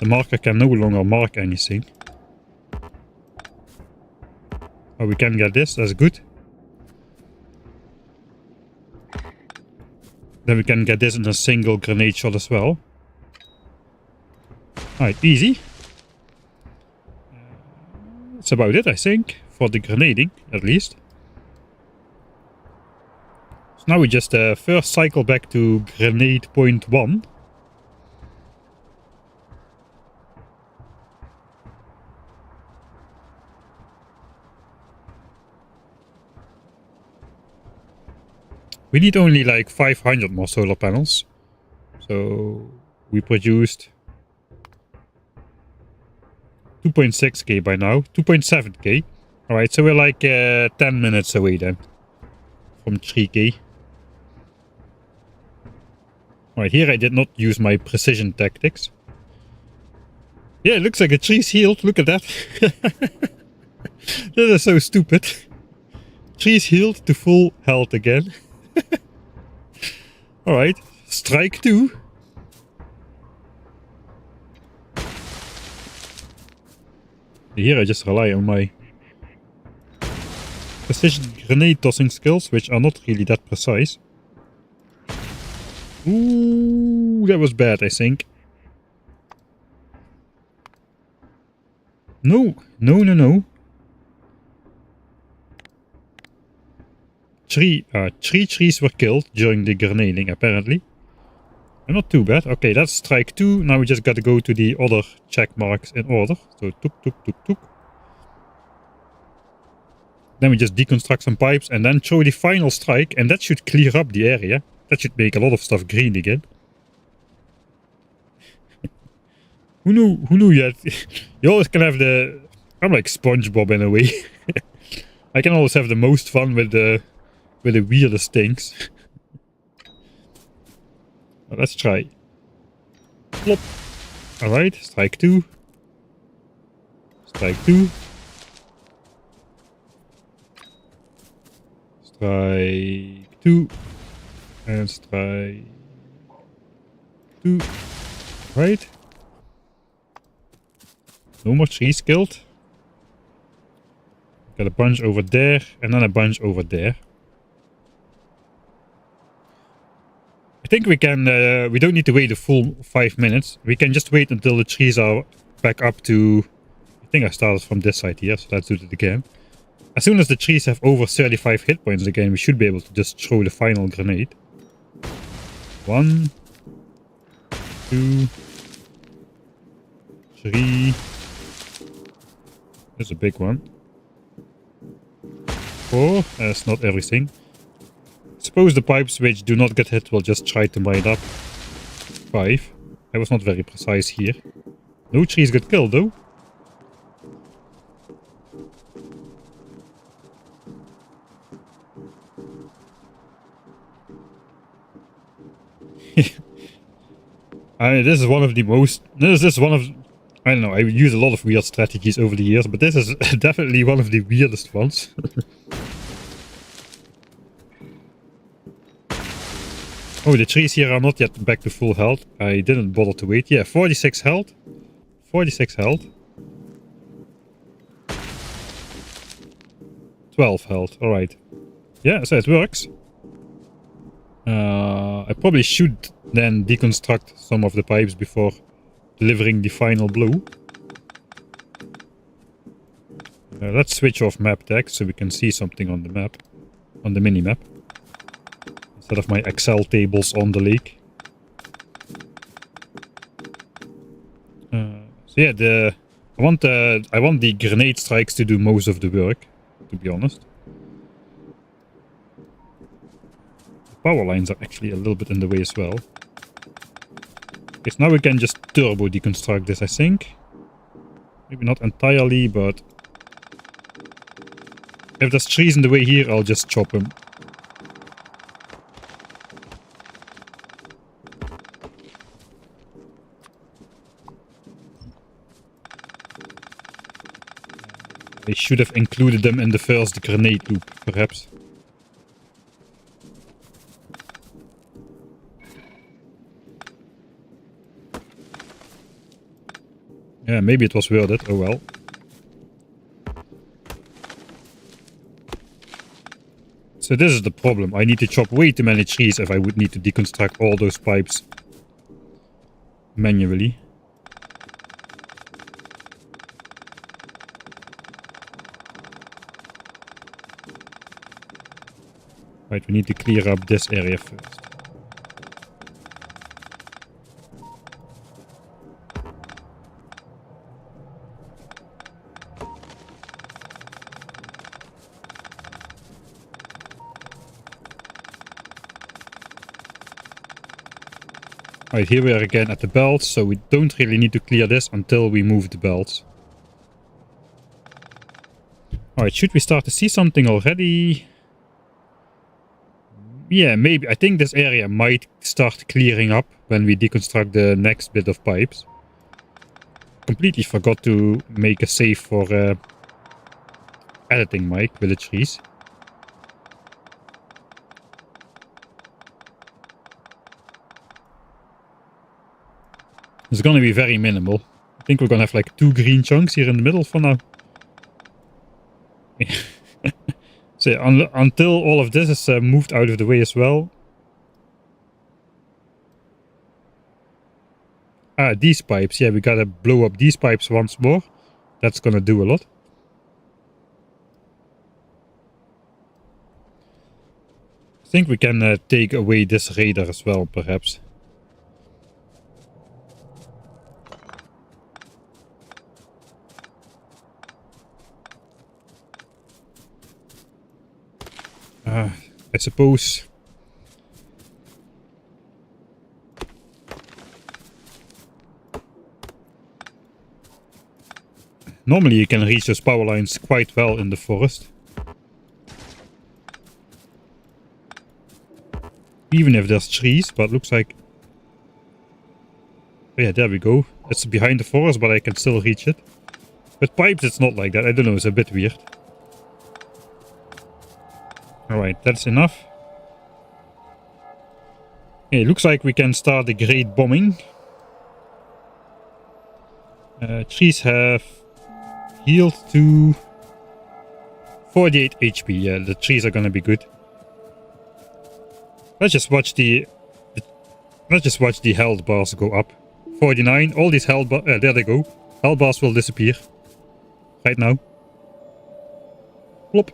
marker can no longer mark anything. Oh, we can get this, that's good. Then we can get this in a single grenade shot as well. Alright, easy. That's about it, I think, for the grenading, at least. So now we just first cycle back to grenade point 1. We need only like 500 more solar panels. So we produced 2.6k by now. 2.7k. Alright, so we're like 10 minutes away then. From 3k. Alright, here I did not use my precision tactics. Yeah, it looks like a tree's healed. Look at that. That is so stupid. Tree's healed to full health again. Alright, strike 2. Here I just rely on my precision grenade tossing skills, which are not really that precise. Ooh, that was bad, I think. No. Three trees were killed during the grenading, apparently. Not too bad. Okay, that's strike 2. Now we just gotta go to the other check marks in order. So, tuk. Then we just deconstruct some pipes and then throw the final strike. And that should clear up the area. That should make a lot of stuff green again. Who knew yet? You always can have the... I'm like SpongeBob in a way. I can always have the most fun with the weirdest things. Well, let's try. Plop. Alright, strike 2. Strike 2. Strike 2. And strike 2. Right. No more trees killed. Got a bunch over there and then a bunch over there. I think we can, we don't need to wait the full 5 minutes. We can just wait until the trees are back up to, I think I started from this side here, so let's do it again. As soon as the trees have over 35 hit points again, we should be able to just throw the final grenade. 1, 2, 3. That's a big one. 4, that's not everything. Suppose the pipes which do not get hit will just try to mine up. 5. I was not very precise here. No trees got killed though. This is one of the most... This is one of... I don't know, I use a lot of weird strategies over the years, but this is definitely one of the weirdest ones. Oh, the trees here are not yet back to full health. I didn't bother to wait. Yeah, 46 health. 46 health. 12 health, alright. Yeah, so it works. I probably should then deconstruct some of the pipes before delivering the final blow. Let's switch off map text so we can see something on the map. On the mini-map. Instead of my Excel tables on the lake. So yeah, I want the grenade strikes to do most of the work, to be honest. The power lines are actually a little bit in the way as well. Okay, so now we can just turbo deconstruct this, I think. Maybe not entirely, but if there's trees in the way here, I'll just chop them. I should have included them in the first grenade loop, perhaps. Yeah, maybe it was worth it. Oh well. So this is the problem. I need to chop way too many trees if I would need to deconstruct all those pipes manually. Right, we need to clear up this area first. Right, here we are again at the belts, so we don't really need to clear this until we move the belts. Alright, should we start to see something already? Yeah, maybe. I think this area might start clearing up when we deconstruct the next bit of pipes. Completely forgot to make a save for editing mic, village trees. It's gonna be very minimal. I think we're gonna have like 2 green chunks here in the middle for now. So until all of this is moved out of the way as well. Ah, these pipes. Yeah, we gotta blow up these pipes once more. That's gonna do a lot. I think we can take away this radar as well, perhaps. I suppose. Normally you can reach those power lines quite well in the forest. Even if there's trees, but looks like... Oh yeah, there we go. It's behind the forest, but I can still reach it. With pipes it's not like that. I don't know, it's a bit weird. Alright, that's enough. Okay, looks like we can start the great bombing. Trees have healed to 48 HP. Yeah, the trees are gonna be good. Let's just watch the health bars go up. 49. All these health bars. There they go. Health bars will disappear right now. Plop.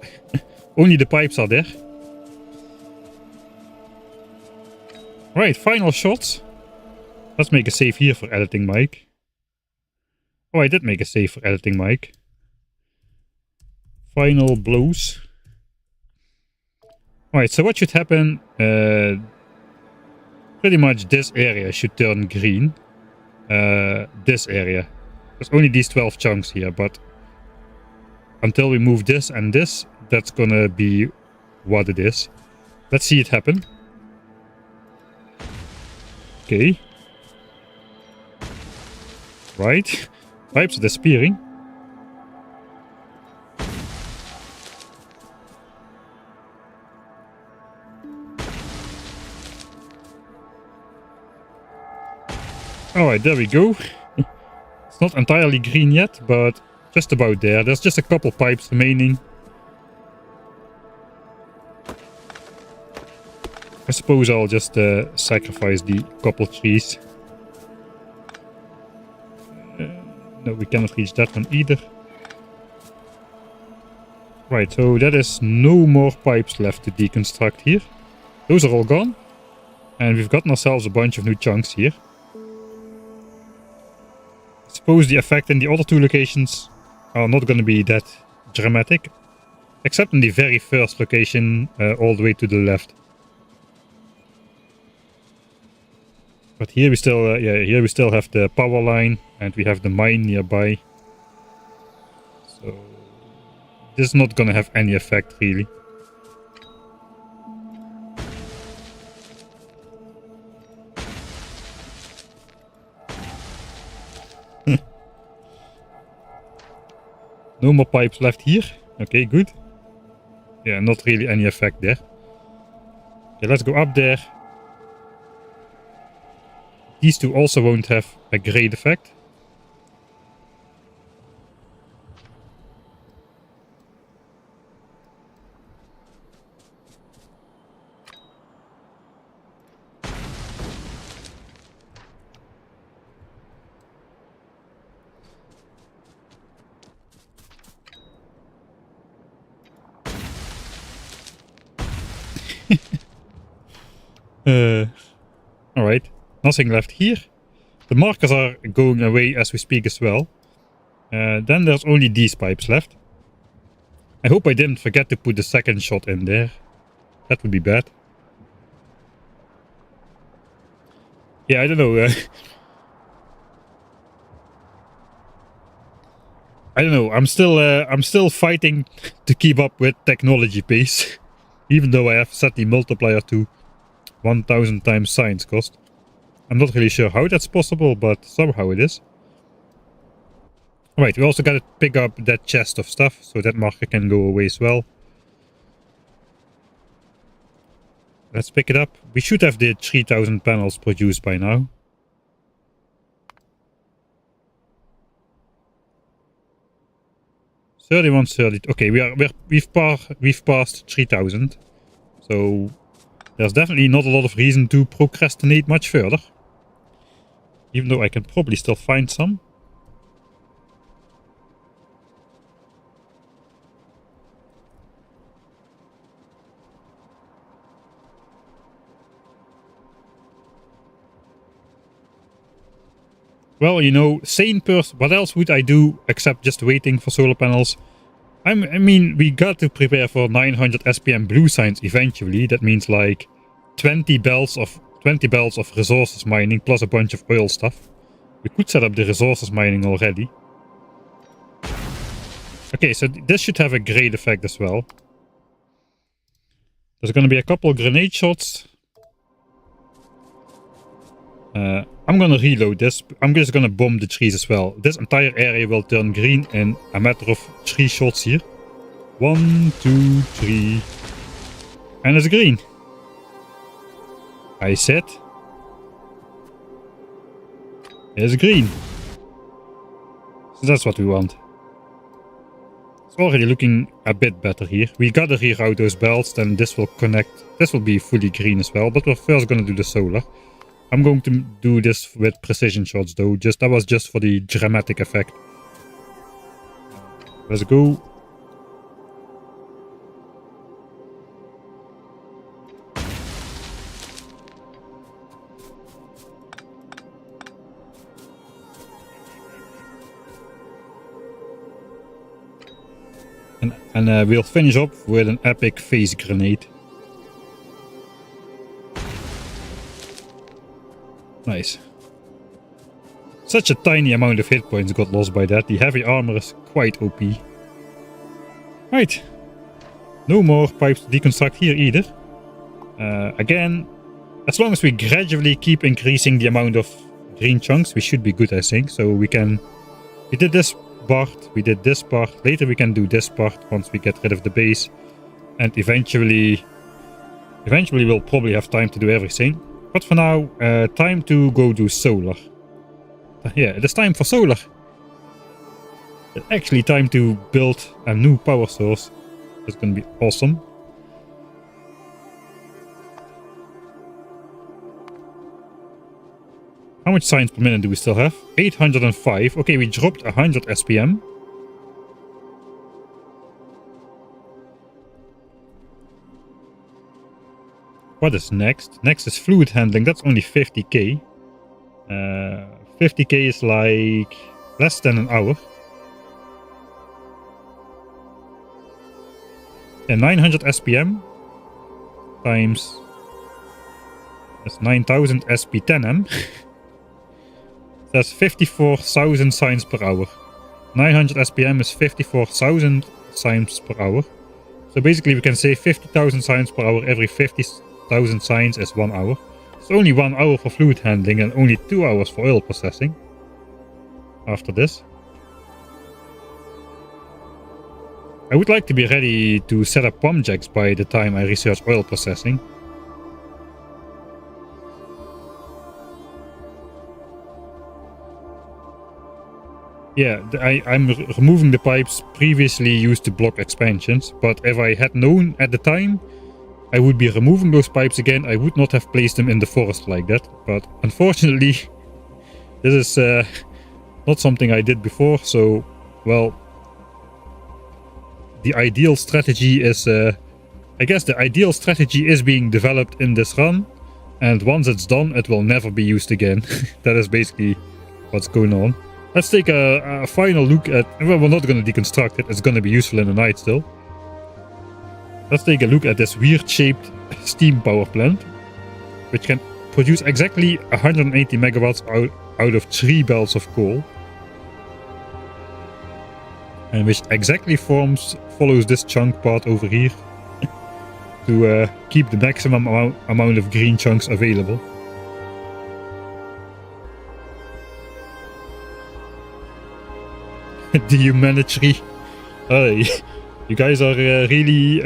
Only the pipes are there. Right, final shots. Let's make a save here for editing mic. Oh, I did make a save for editing mic. Final blows. Alright, so what should happen? Pretty much this area should turn green. This area. There's only these 12 chunks here, but until we move this and this, that's gonna be what it is. Let's see it happen. Okay. Right. Pipes are disappearing. Alright, there we go. It's not entirely green yet, but just about there. There's just a couple pipes remaining. I suppose I'll just sacrifice the couple trees. No, we cannot reach that one either. Right, so that is no more pipes left to deconstruct here. Those are all gone. And we've gotten ourselves a bunch of new chunks here. I suppose the effect in the other 2 locations are not going to be that dramatic. Except in the very first location, all the way to the left. But here we still, here we still have the power line and we have the mine nearby. So this is not gonna have any effect really. No more pipes left here. Okay, good. Yeah, not really any effect there. Okay, let's go up there. These 2 also won't have a great effect. Alright. Nothing left here. The markers are going away as we speak as well. Then there's only these pipes left. I hope I didn't forget to put the second shot in there. That would be bad. Yeah, I don't know. I don't know. I'm still fighting to keep up with technology pace, even though I have set the multiplier to 1000 times science cost. I'm not really sure how that's possible, but somehow it is. Alright, we also gotta pick up that chest of stuff, so that marker can go away as well. Let's pick it up. We should have the 3000 panels produced by now. Okay, we've passed 3000. So there's definitely not a lot of reason to procrastinate much further. Even though I can probably still find some. Well, you know, sane person, what else would I do except just waiting for solar panels? I mean, we got to prepare for 900 SPM blue signs eventually. That means like 20 belts of resources mining plus a bunch of oil stuff. We could set up the resources mining already. Okay, so this should have a great effect as well. There's going to be a couple of grenade shots. I'm gonna reload this. I'm just gonna bomb the trees as well. This entire area will turn green in a matter of 3 shots here. 1, 2, 3. And it's green. I said. It's green. So that's what we want. It's already looking a bit better here. We gotta reroute those belts, then this will connect. This will be fully green as well, but we're first gonna do the solar. I'm going to do this with precision shots though, that was just for the dramatic effect. Let's go. And we'll finish up with an epic phase grenade. Nice. Such a tiny amount of hit points got lost by that. The heavy armor is quite OP. Right. No more pipes to deconstruct here either. Again, as long as we gradually keep increasing the amount of green chunks, we should be good, I think. So we did this part, we did this part. Later we can do this part once we get rid of the base. And eventually we'll probably have time to do everything. But for now, time to go do solar. Yeah, it is time for solar. It's actually time to build a new power source. That's going to be awesome. How much science per minute do we still have? 805. Okay, we dropped 100 SPM. What is next? Next is fluid handling. That's only 50k. 50k is like less than an hour. And 900 SPM times that's 9000 SP10M. That's 54,000 signs per hour. 900 SPM is 54,000 signs per hour. So basically we can say 50,000 signs per hour every 50,000 signs is 1 hour. It's only 1 hour for fluid handling and only 2 hours for oil processing. After this. I would like to be ready to set up pump jacks by the time I research oil processing. Yeah, I'm removing the pipes previously used to block expansions, but if I had known at the time, I would be removing those pipes again. I would not have placed them in the forest like that, but unfortunately, this is not something I did before, so, well, the ideal strategy is, I guess the ideal strategy is being developed in this run, and once it's done, it will never be used again. That is basically what's going on. Let's take a final look at, well, we're not going to deconstruct it, it's going to be useful in the night still. Let's take a look at this weird shaped steam power plant, which can produce exactly 180 megawatts out of 3 belts of coal. and which exactly follows this chunk part over here to keep the maximum amount of green chunks available. The humanitary. You guys are really,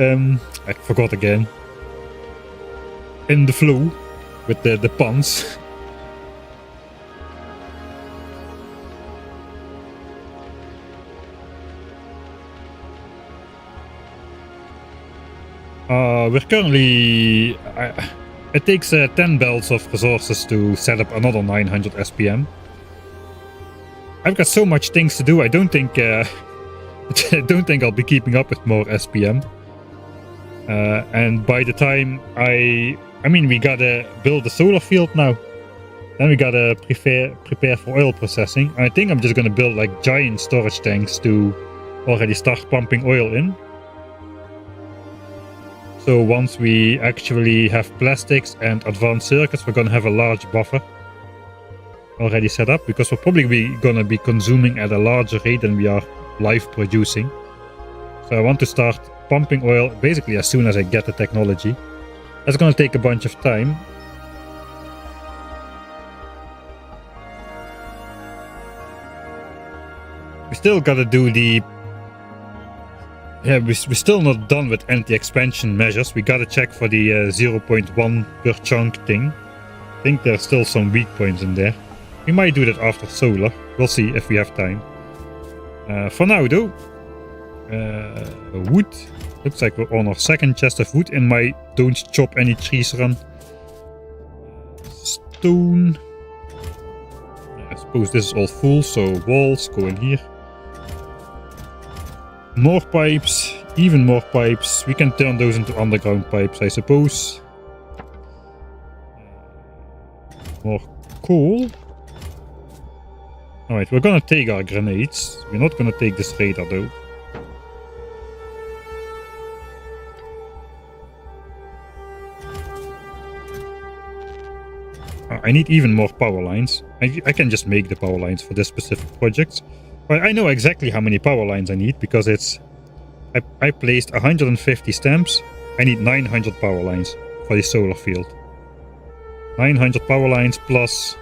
I forgot again, in the flow with the puns. We're currently... it takes 10 belts of resources to set up another 900 SPM. I've got so much things to do, I don't think I'll be keeping up with more SPM. And by the time I mean, we gotta build the solar field now. Then we gotta prepare for oil processing. I think I'm just gonna build like giant storage tanks to already start pumping oil in. So once we actually have plastics and advanced circuits, we're gonna have a large buffer already set up, because we're probably gonna be consuming at a larger rate than we are live producing. So I want to start pumping oil basically as soon as I get the technology. That's gonna take a bunch of time. We still gotta do the... Yeah, we're still not done with anti-expansion measures. We gotta check for the 0.1 per chunk thing. I think there's still some weak points in there. We might do that after solar. We'll see if we have time. For now though, wood. Looks like we're on our second chest of wood in my don't chop any trees run. Stone. I suppose this is all full, so walls go in here. More pipes, even more pipes. We can turn those into underground pipes, I suppose. More coal. Alright, we're gonna take our grenades. We're not gonna take this radar though. I need even more power lines. I can just make the power lines for this specific project. But I know exactly how many power lines I need, because it's... I placed 150 stamps. I need 900 power lines for the solar field. 900 power lines plus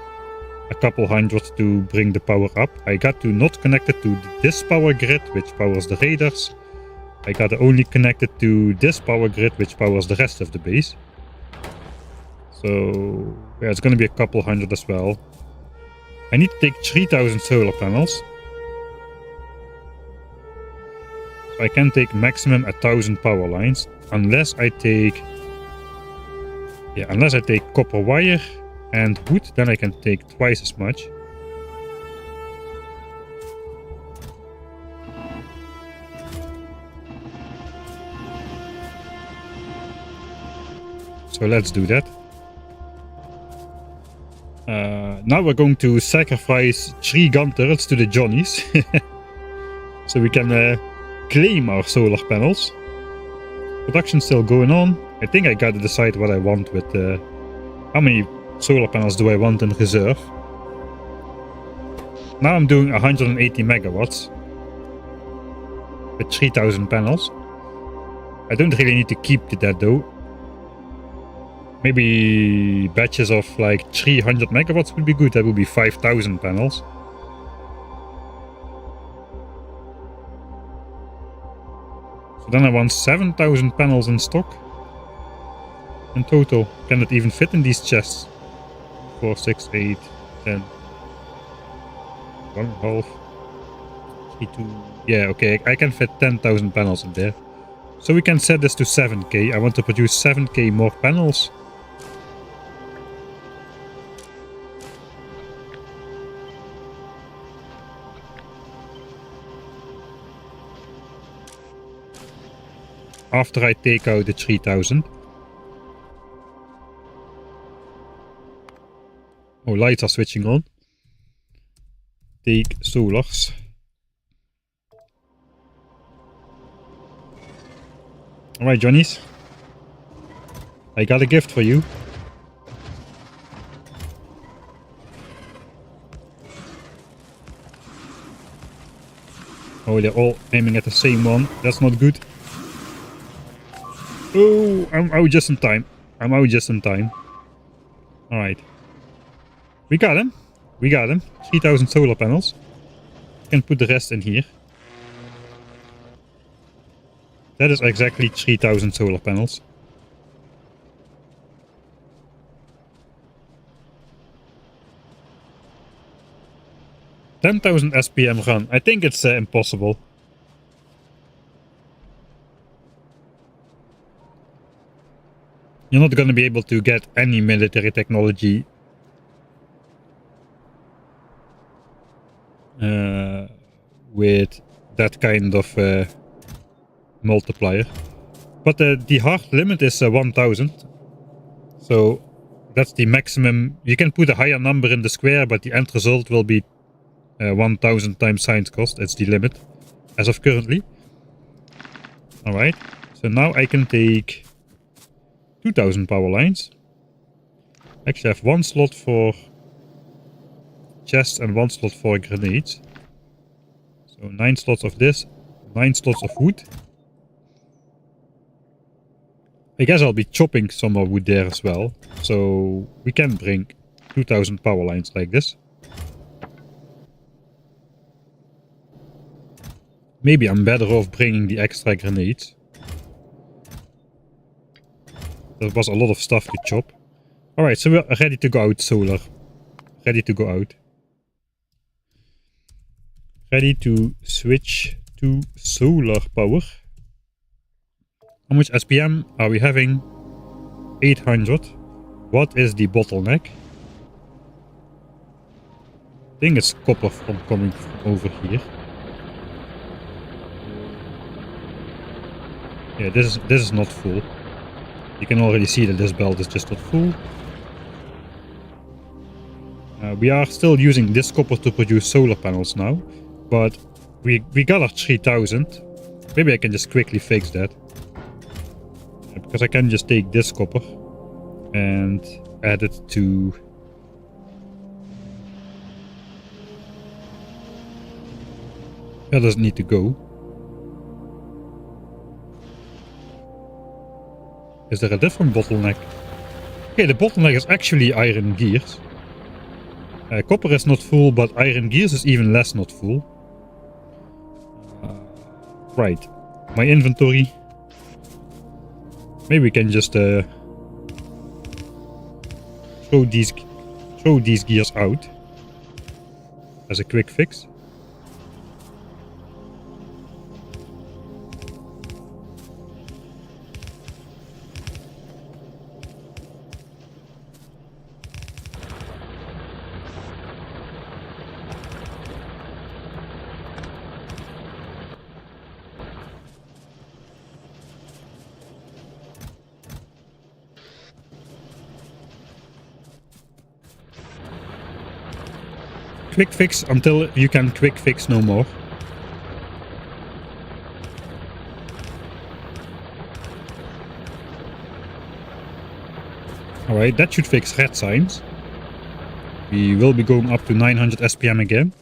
a couple hundred to bring the power up. I got to not connect it to this power grid, which powers the radars. I got to only connect it to this power grid, which powers the rest of the base. So yeah, it's going to be a couple hundred as well. I need to take 3000 solar panels. So I can take maximum 1000 power lines, unless I take... Yeah, unless I take copper wire and wood, then I can take twice as much. So let's do that. Now we're going to sacrifice 3 gun turrets to the Johnnies. So we can claim our solar panels. Production's still going on. I think I gotta decide what I want with... how many solar panels do I want in reserve? Now I'm doing 180 megawatts. With 3000 panels. I don't really need to keep to that though. Maybe batches of like 300 megawatts would be good. That would be 5000 panels. So then I want 7000 panels in stock. In total. Can it even fit in these chests? 4, 6, 8, 10. 1.5. 3, 2. Yeah, okay. I can fit 10,000 panels in there. So we can set this to 7k. I want to produce 7k more panels. After I take out the 3000. Oh, lights are switching on. Take solars. Alright, Johnnies. I got a gift for you. Oh, they're all aiming at the same one. That's not good. Oh, I'm out just in time. I'm out just in time. Alright. We got him. We got him. 3000 solar panels. Can put the rest in here. That is exactly 3000 solar panels. $10,000 SPM run. I think it's impossible. You're not going to be able to get any military technology with that kind of multiplier. But the hard limit is 1000. So that's the maximum. You can put a higher number in the square, but the end result will be 1000 times science cost. It's the limit as of currently. Alright, so now I can take 2000 power lines. Actually I have one slot for chests and one slot for grenades. So 9 slots of this, 9 slots of wood. I guess I'll be chopping some more wood there as well. So we can bring 2000 power lines like this. Maybe I'm better off bringing the extra grenades. There was a lot of stuff to chop. Alright, so we're ready to go out solar. Ready to go out. Ready to switch to solar power. How much SPM are we having? 800. What is the bottleneck? I think it's copper from coming from over here. Yeah, this is not full. You can already see that this belt is just not full. We are still using this copper to produce solar panels now, but we got our 3000. Maybe I can just quickly fix that. Because I can just take this copper and add it to... That doesn't need to go. Is there a different bottleneck? Okay, the bottleneck is actually iron gears. Copper is not full, but iron gears is even less not full. Right. My inventory. Maybe we can just throw these gears out as a quick fix. Quick fix until you can quick fix no more. Alright, that should fix red signs. We will be going up to 900 SPM again.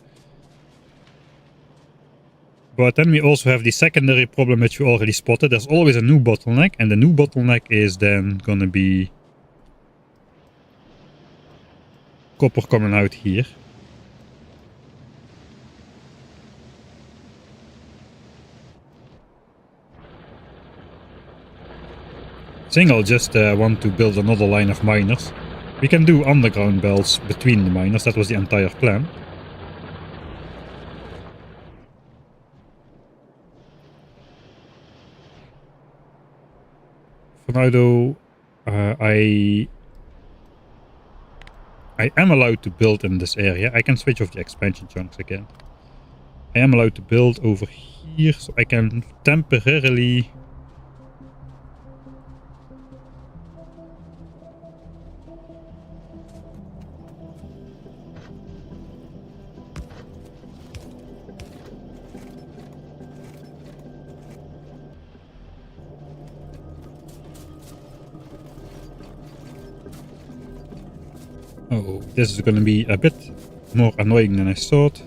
But then we also have the secondary problem which we already spotted. There's always a new bottleneck, and the new bottleneck is then gonna be copper coming out here. I think I'll just want to build another line of miners. We can do underground belts between the miners, that was the entire plan. For now though, I am allowed to build in this area. I can switch off the expansion chunks again. I am allowed to build over here, so I can temporarily... Oh, this is going to be a bit more annoying than I thought.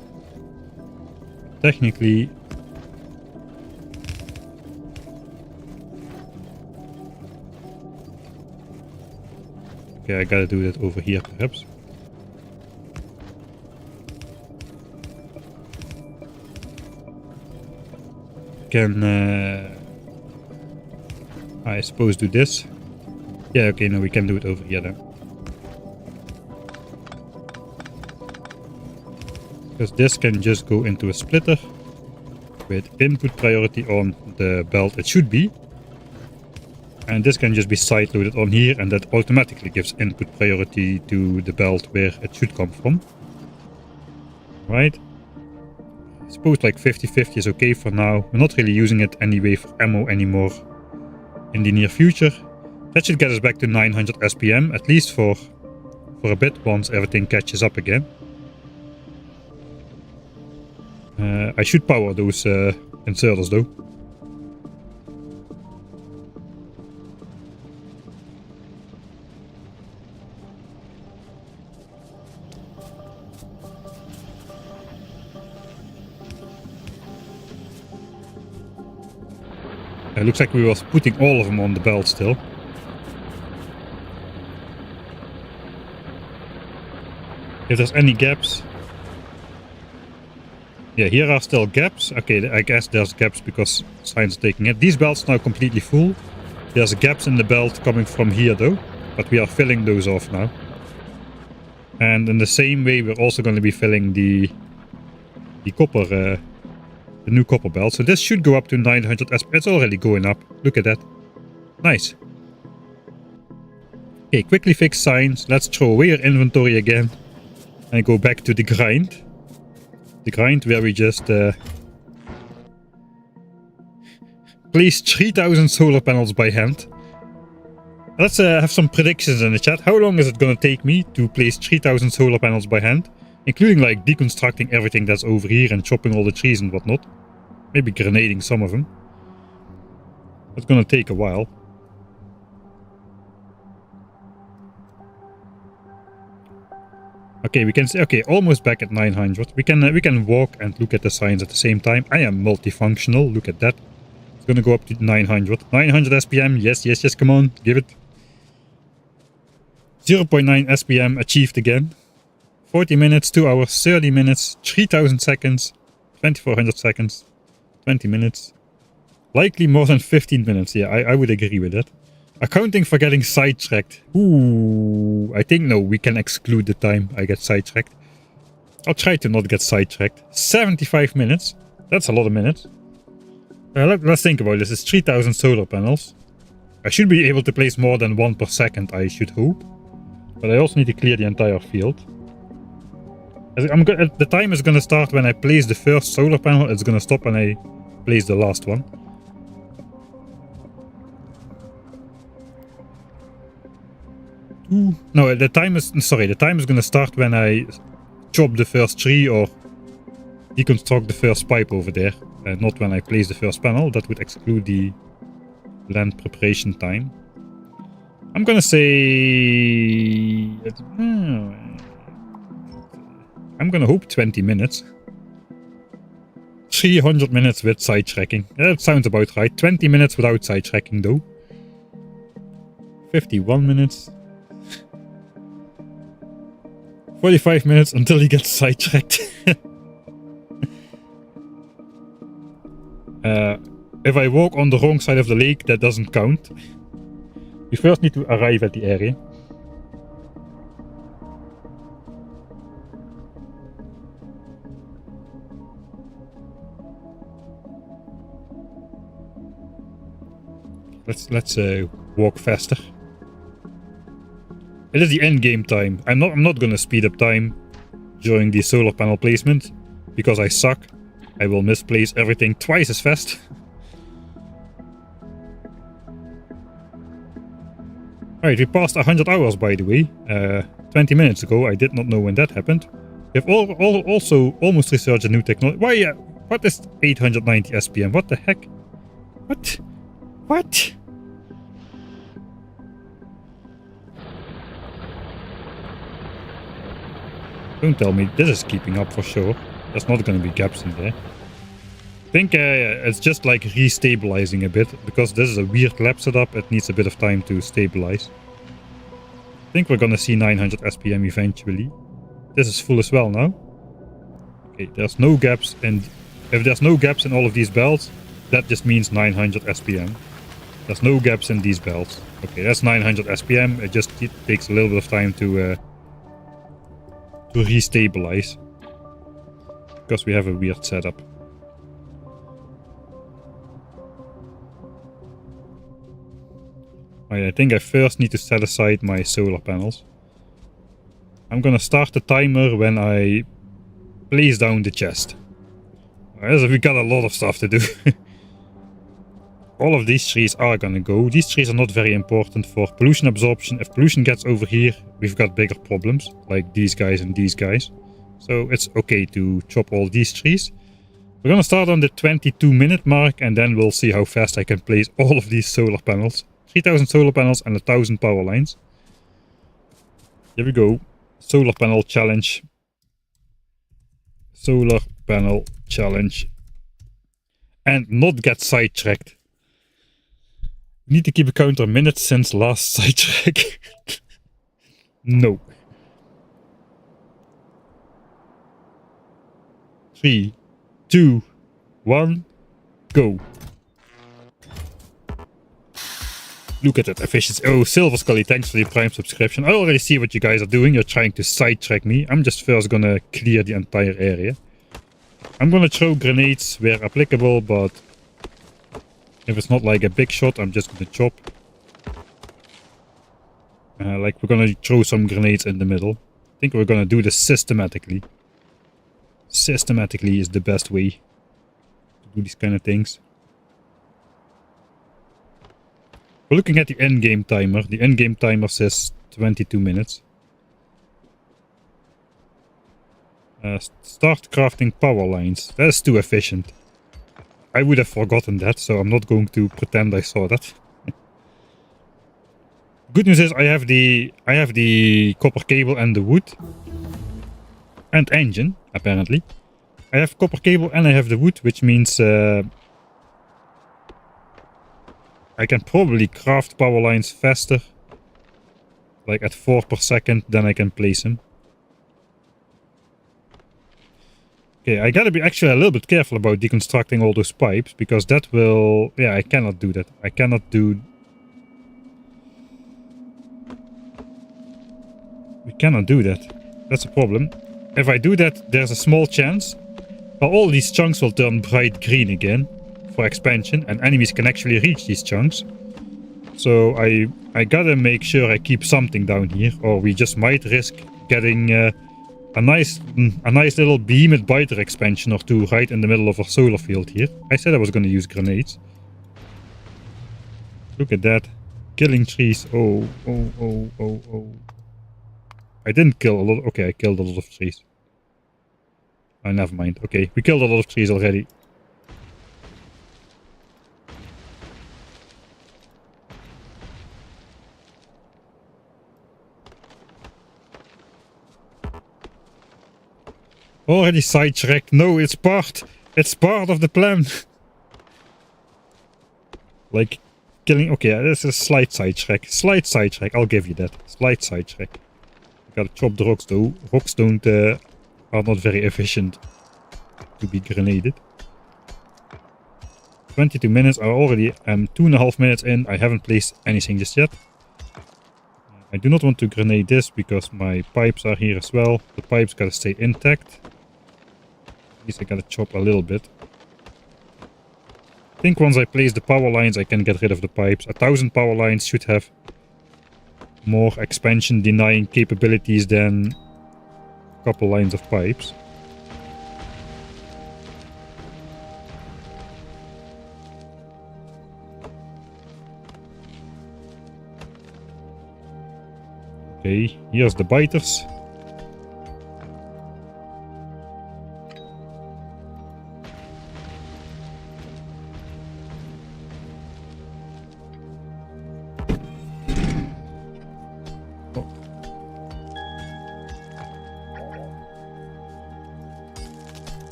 Technically, Okay, I gotta do that over here perhaps. Can I suppose do this? Yeah, okay, no, we can do it over here then. Because this can just go into a splitter with input priority on the belt it should be. And this can just be side loaded on here, and that automatically gives input priority to the belt where it should come from. Right? I suppose like 50-50 is okay for now. We're not really using it anyway for ammo anymore in the near future. That should get us back to 900 SPM, at least for a bit, once everything catches up again. I should power those inserters though. It looks like we were putting all of them on the belt still. If there's any gaps. Yeah, here are still gaps. Okay, I guess there's gaps because science is taking it. These belts now completely full. There's gaps in the belt coming from here though, but we are filling those off now. And in the same way, we're also going to be filling the copper, the new copper belt. So this should go up to 900 SP. It's already going up. Look at that. Nice. Okay, quickly fix signs. Let's throw away our inventory again and go back to the grind. The grind where we just place 3000 solar panels by hand. Let's have some predictions in the chat. How long is it gonna take me to place 3000 solar panels by hand? Including like deconstructing everything that's over here and chopping all the trees and whatnot. Maybe grenading some of them. It's gonna take a while. Okay, we can see, okay, almost back at 900. We can walk and look at the signs at the same time. I am multifunctional, look at that. It's gonna go up to 900. 900 SPM, yes, yes, yes, come on, give it. 0.9 SPM achieved again. 40 minutes, 2 hours, 30 minutes, 3000 seconds, 2400 seconds, 20 minutes. Likely more than 15 minutes, yeah, I would agree with that. Accounting for getting sidetracked. Ooh, I think no, we can exclude the time I get sidetracked. I'll try to not get sidetracked. 75 minutes. That's a lot of minutes. Let's think about this. It's 3000 solar panels. I should be able to place more than 1 per second, I should hope. But I also need to clear the entire field. The time is going to start when I place the first solar panel. It's going to stop when I place the last one. No, the time is going to start when I chop the first tree or deconstruct the first pipe over there, and not when I place the first panel. That would exclude the land preparation time. I'm gonna say I'm gonna hope 20 minutes. 300 minutes with sidetracking. That sounds about right. 20 minutes without sidetracking though. 51 minutes. 45 minutes until he gets sidetracked. If I walk on the wrong side of the lake, that doesn't count. We first need to arrive at the area. Let's walk faster. It is the end game time. I'm not gonna speed up time during the solar panel placement because I suck. I will misplace everything twice as fast. Alright, we passed 100 hours by the way. 20 minutes ago. I did not know when that happened. We have also almost researched a new technology. Why? What is 890 SPM? What the heck? What? What? Don't tell me this is keeping up for sure. There's not going to be gaps in there. I think it's just like restabilizing a bit, because this is a weird lab setup. It needs a bit of time to stabilize. think we're gonna see 900 SPM eventually. This is full as well now. Okay, there's no gaps, and if there's no gaps in all of these belts, that just means 900 SPM. There's no gaps in these belts. Okay, that's 900 SPM. It just takes a little bit of time to restabilize, because we have a weird setup. I think I first need to set aside my solar panels. I'm gonna start the timer when I place down the chest. So we got a lot of stuff to do. All of these trees are gonna go. These trees are not very important for pollution absorption. If pollution gets over here, we've got bigger problems, like these guys and these guys. So it's okay to chop all these trees. We're gonna start on the 22-minute mark, and then we'll see how fast I can place all of these solar panels. 3000 solar panels and 1000 power lines. Here we go. Solar panel challenge. Solar panel challenge. And not get sidetracked. We need to keep a counter minutes since last sidetrack. No. 3, 2, 1, go. Look at that efficiency. Oh, Silver Scully, thanks for the Prime subscription. I already see what you guys are doing. You're trying to sidetrack me. I'm just first gonna clear the entire area. I'm gonna throw grenades where applicable, but if it's not like a big shot, I'm just gonna chop. Like we're gonna throw some grenades in the middle. I think we're gonna do this systematically. Systematically is the best way to do these kind of things. We're looking at the endgame timer. The endgame timer says 22 minutes. Start crafting power lines. That is too efficient. I would have forgotten that, so I'm not going to pretend I saw that. Good news is I have the copper cable and the wood. And engine, apparently. I have copper cable and I have the wood, which means I can probably craft power lines faster, like at 4 per second, then I can place them. Okay, I gotta be actually a little bit careful about deconstructing all those pipes, because that will... Yeah, I cannot do that. I cannot do... We cannot do that. That's a problem. If I do that, there's a small chance. Well, all these chunks will turn bright green again for expansion, and enemies can actually reach these chunks. So I gotta make sure I keep something down here, or we just might risk getting a nice little beam biter expansion or two right in the middle of our solar field here. I said I was gonna use grenades. Look at that. Killing trees. Oh. I didn't kill a lot. Okay, I killed a lot of trees. Oh, never mind. Okay, we killed a lot of trees already. Already sidetracked. No, it's part of the plan. Like killing. Okay, this is a slight sidetrack. Slight sidetrack. I'll give you that. Slight sidetrack. Gotta chop the rocks though. Rocks are not very efficient to be grenaded. 22 minutes. I already am 2.5 minutes in. I haven't placed anything just yet. I do not want to grenade this because my pipes are here as well. The pipes gotta stay intact. At least I gotta chop a little bit. I think once I place the power lines, I can get rid of the pipes. 1000 power lines should have more expansion denying capabilities than a couple lines of pipes. Okay, here's the biters.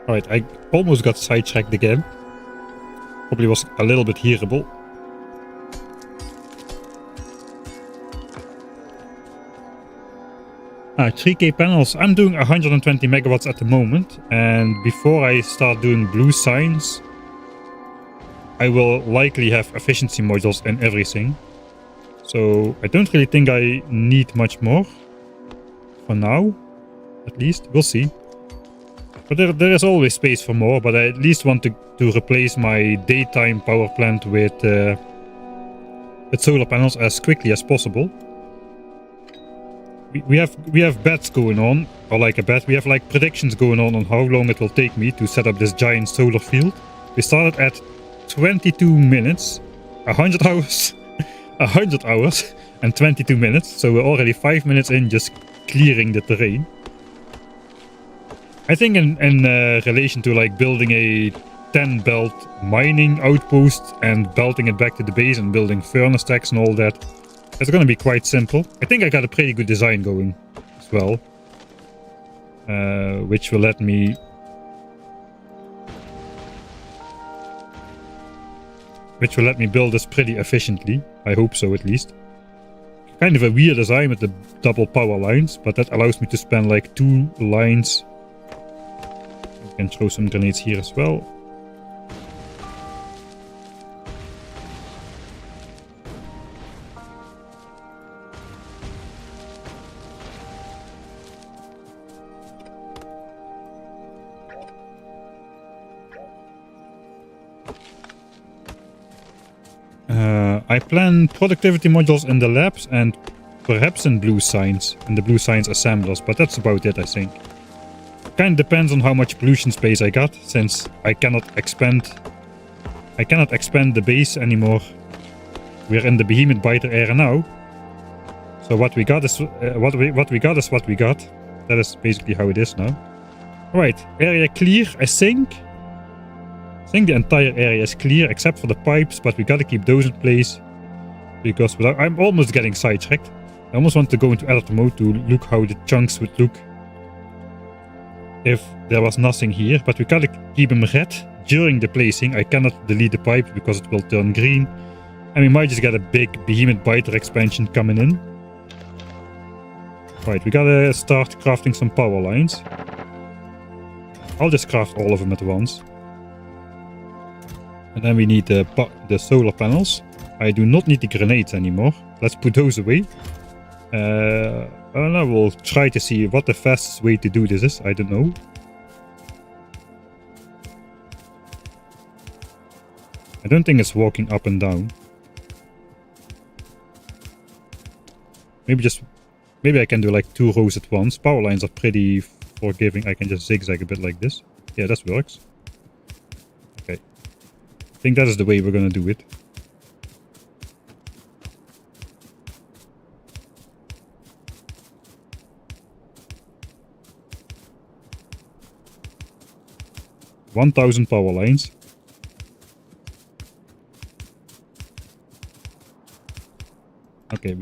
Alright, I almost got sidetracked again. Probably was a little bit hearable. Ah, 3K panels. I'm doing 120 megawatts at the moment. And before I start doing blue signs, I will likely have efficiency modules in everything. So I don't really think I need much more. For now, at least. We'll see. But there is always space for more, but I at least want to replace my daytime power plant with solar panels as quickly as possible. We have bets going on, or like a bet. We have like predictions going on how long it will take me to set up this giant solar field. We started at 22 minutes, 100 hours, 100 hours and 22 minutes. So we're already 5 minutes in just clearing the terrain. I think in relation to like building a 10 belt mining outpost and belting it back to the base and building furnace stacks and all that, it's going to be quite simple. I think I got a pretty good design going as well, which will let me build this pretty efficiently. I hope so, at least. Kind of a weird design with the double power lines, but that allows me to span like 2 lines. I can throw some grenades here as well. I plan productivity modules in the labs and perhaps in blue signs, in the blue signs assemblers, but that's about it, I think. Kind of depends on how much pollution space I got, since I cannot expand the base anymore. We're in the behemoth biter era now, so what we got is what we got is what we got. That is basically how it is now. All right, area clear. I think the entire area is clear except for the pipes, but we gotta keep those in place because I'm almost getting sidetracked. I almost want to go into edit mode to look how the chunks would look if there was nothing here, but we gotta keep them red during the placing. I cannot delete the pipe because it will turn green, and we might just get a big behemoth biter expansion coming in. Right, we gotta start crafting some power lines. I'll just craft all of them at once. And then we need the solar panels. I do not need the grenades anymore. Let's put those away. And I will try to see what the fastest way to do this is. I don't know. I don't think it's walking up and down. Maybe I can do like 2 rows at once. Power lines are pretty forgiving. I can just zigzag a bit like this. Yeah, that works. Okay. I think that is the way we're gonna do it. $1,000 power lines. Okay,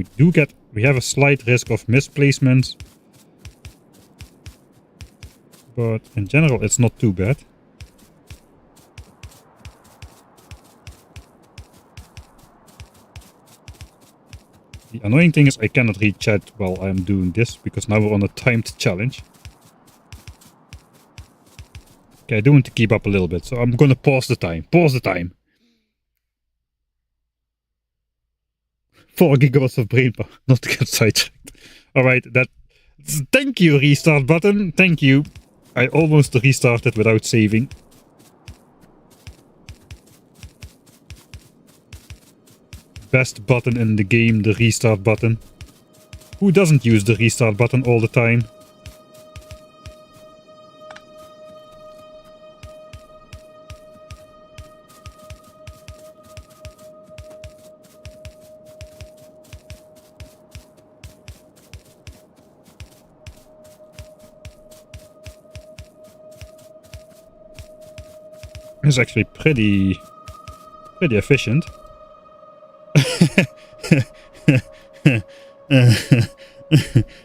we have a slight risk of misplacements, but in general it's not too bad. The annoying thing is I cannot read chat while I'm doing this because now we're on a timed challenge. Okay, I do want to keep up a little bit, so I'm gonna pause the time. Pause the time. 4 gigawatts of brain power, not to get sidetracked. Alright, thank you, restart button. Thank you. I almost restarted without saving. Best button in the game, the restart button. Who doesn't use the restart button all the time? It's actually pretty efficient.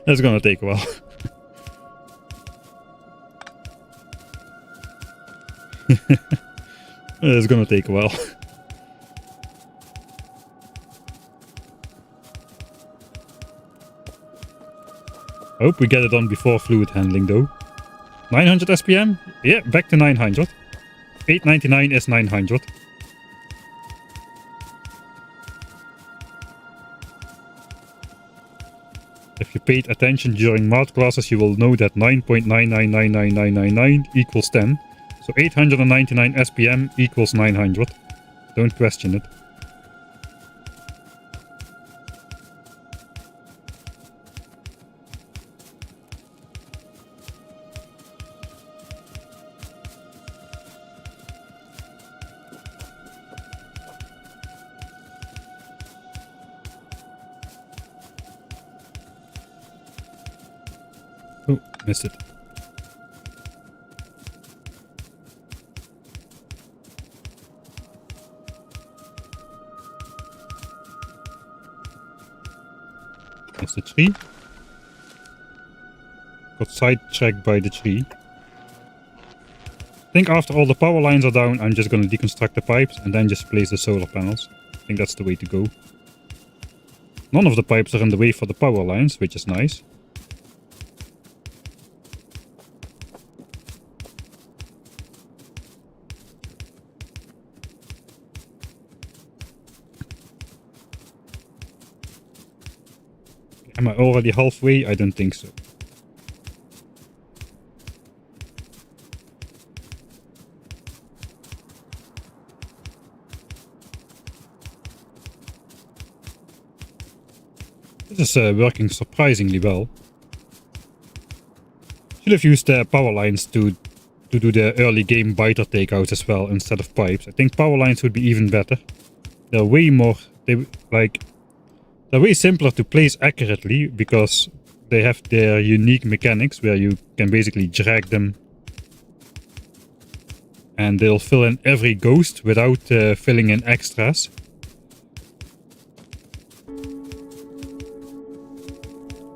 That's gonna take a while. It's gonna take a while. Hope we get it on before fluid handling though. 900 SPM? Yeah, back to 900. 899 is 900. If you paid attention during math classes, you will know that 9.9999999 equals 10. So 899 SPM equals 900. Don't question it. Oh, missed it. Missed the tree. Got sidetracked by the tree. I think after all the power lines are down, I'm just going to deconstruct the pipes and then just place the solar panels. I think that's the way to go. None of the pipes are in the way for the power lines, which is nice. Am I already halfway? I don't think so. This is working surprisingly well. Should have used power lines to do the early game biter takeouts as well instead of pipes. I think power lines would be even better. They're way more... They're way simpler to place accurately because they have their unique mechanics where you can basically drag them and they'll fill in every ghost without filling in extras.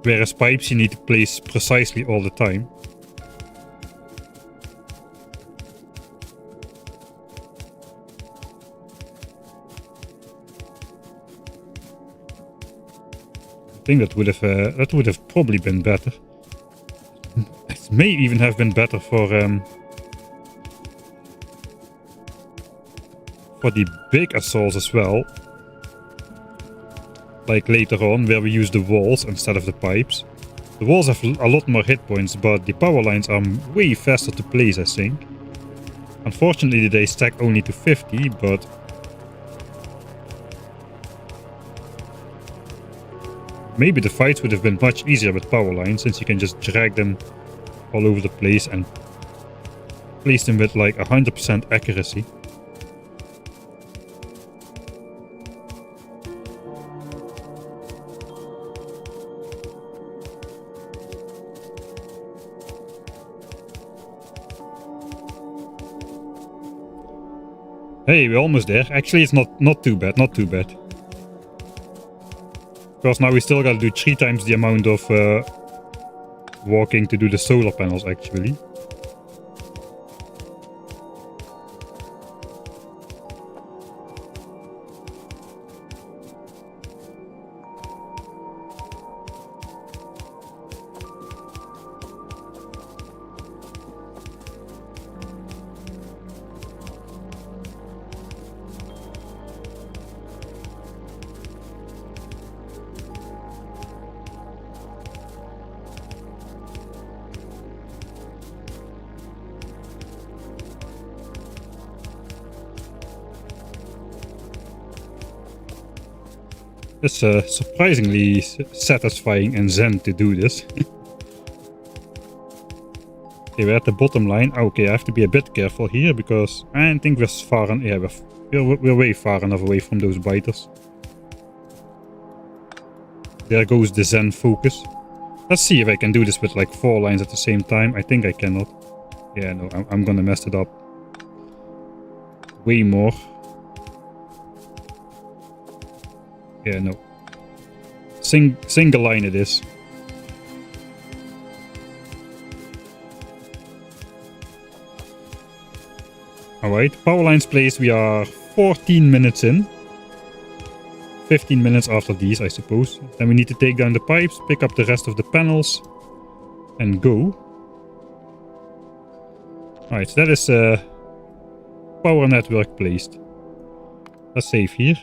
Whereas pipes you need to place precisely all the time. I think that would have probably been better. It may even have been better for the big assaults as well. Like later on, where we use the walls instead of the pipes. The walls have a lot more hit points, but the power lines are way faster to place, I think. Unfortunately, they stack only to 50, but maybe the fights would have been much easier with power lines, since you can just drag them all over the place and place them with like 100% accuracy. Hey, we're almost there. Actually, it's not too bad, not too bad. Because now we still gotta do 3 times the amount of walking to do the solar panels, actually. It's surprisingly satisfying and zen to do this. Okay, we're at the bottom line. Okay, I have to be a bit careful here because I think we're far and yeah, we're way far enough away from those biters. There goes the zen focus. Let's see if I can do this with like 4 lines at the same time. I think I cannot. Yeah, no, I'm gonna mess it up. Way more. Yeah, no. Single line it is. Oh Alright, power lines placed. We are 14 minutes in. 15 minutes after these, I suppose. Then we need to take down the pipes, pick up the rest of the panels, and go. Alright, so that is power network placed. Let's save here.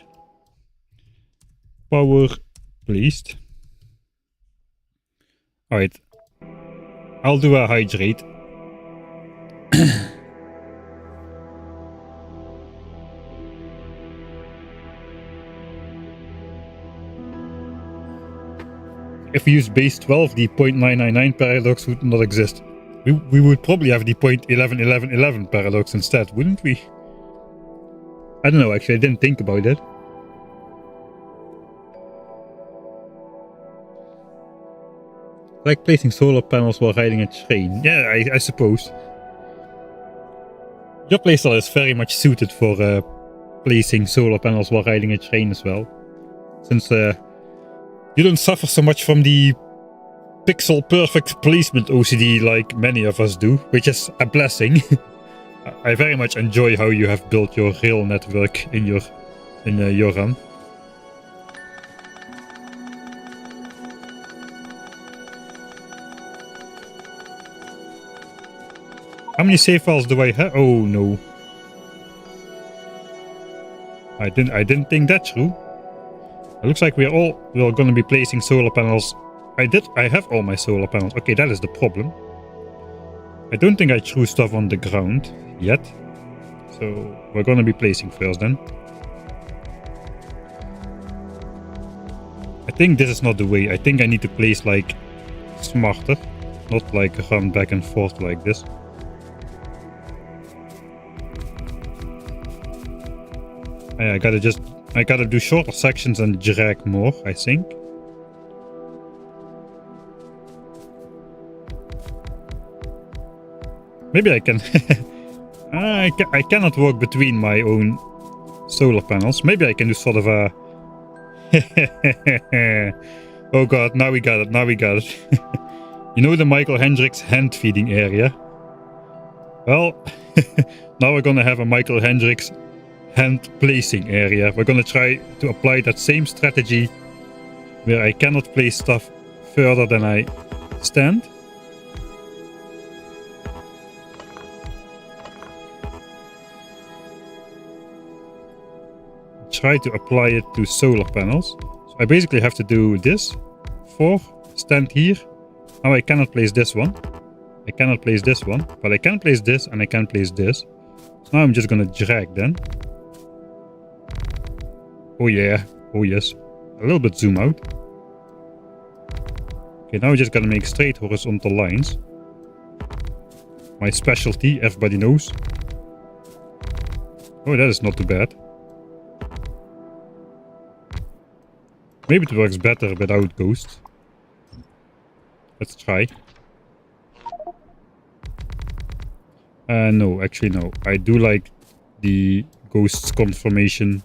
Power placed. Alright. I'll do a hydrate. If we use base 12, the 0.999 paradox would not exist. We would probably have the 0.111111 paradox instead, wouldn't we? I don't know, actually, I didn't think about it. Like placing solar panels while riding a train. Yeah, I suppose. Your playstyle is very much suited for placing solar panels while riding a train as well. Since you don't suffer so much from the pixel perfect placement OCD like many of us do, which is a blessing. I very much enjoy how you have built your rail network in your run. How many save files do I have? Oh no. I didn't think that through. It looks like we're gonna be placing solar panels. I have all my solar panels. Okay, that is the problem. I don't think I threw stuff on the ground yet. So we're gonna be placing first then. I think this is not the way. I think I need to place like smarter, not like run back and forth like this. I gotta do shorter sections and drag more, I think. Maybe I can. I cannot walk between my own solar panels. Maybe I can do sort of a. Oh god, now we got it. You know the Michael Hendricks hand feeding area? Well, now we're gonna have a Michael Hendricks hand placing area. We're gonna try to apply that same strategy where I cannot place stuff further than I stand. Try to apply it to solar panels. So I basically have to do this. 4, stand here. Now I cannot place this one. I cannot place this one, but I can place this and I can place this. So now I'm just gonna drag then. Oh yeah, oh yes. A little bit zoom out. Okay, now we just gotta make straight horizontal lines. My specialty, everybody knows. Oh, that is not too bad. Maybe it works better without ghosts. Let's try. No, actually no. I do like the ghosts confirmation.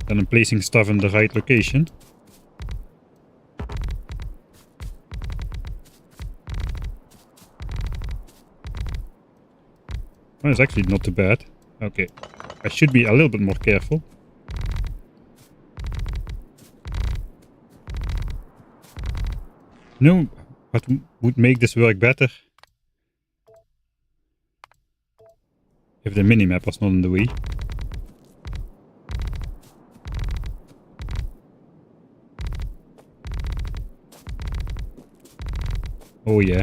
Then I'm placing stuff in the right location. Well, it's actually not too bad. Okay. I should be a little bit more careful. No, what would make this work better? If the minimap was not in the way. Oh yeah.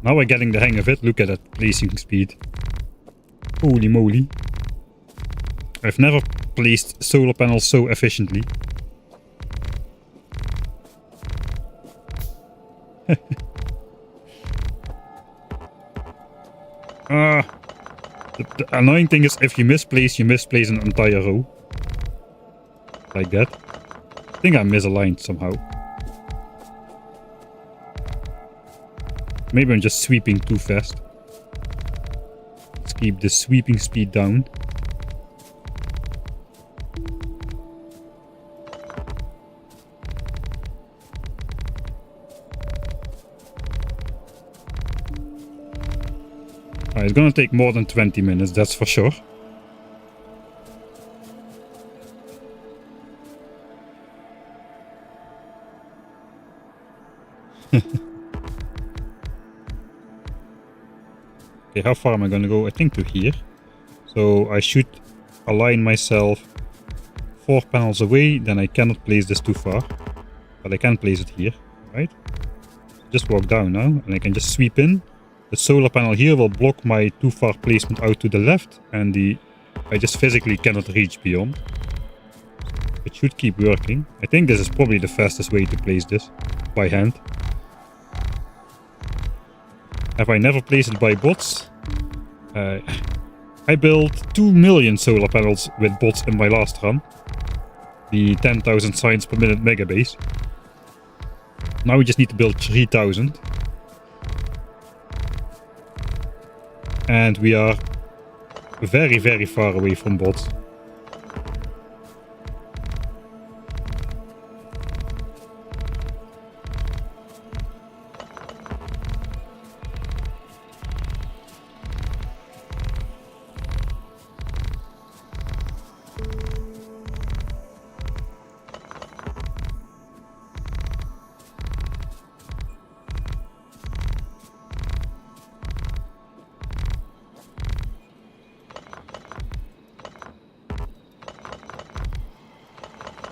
Now we're getting the hang of it. Look at that placing speed. Holy moly. I've never placed solar panels so efficiently. The annoying thing is if you misplace an entire row. Like that. I think I'm misaligned somehow. Maybe I'm just sweeping too fast. Let's keep the sweeping speed down. It's gonna take more than 20 minutes, that's for sure. Okay, how far am I gonna go? I think to here. So I should align myself 4 panels away, then I cannot place this too far. But I can place it here, right? Just walk down now, and I can just sweep in. The solar panel here will block my too far placement out to the left, and I just physically cannot reach beyond. It should keep working. I think this is probably the fastest way to place this, by hand. Have I never placed it by bots? I built 2 million solar panels with bots in my last run. The 10,000 signs per minute mega base. Now we just need to build 3,000. And we are very, very far away from bots.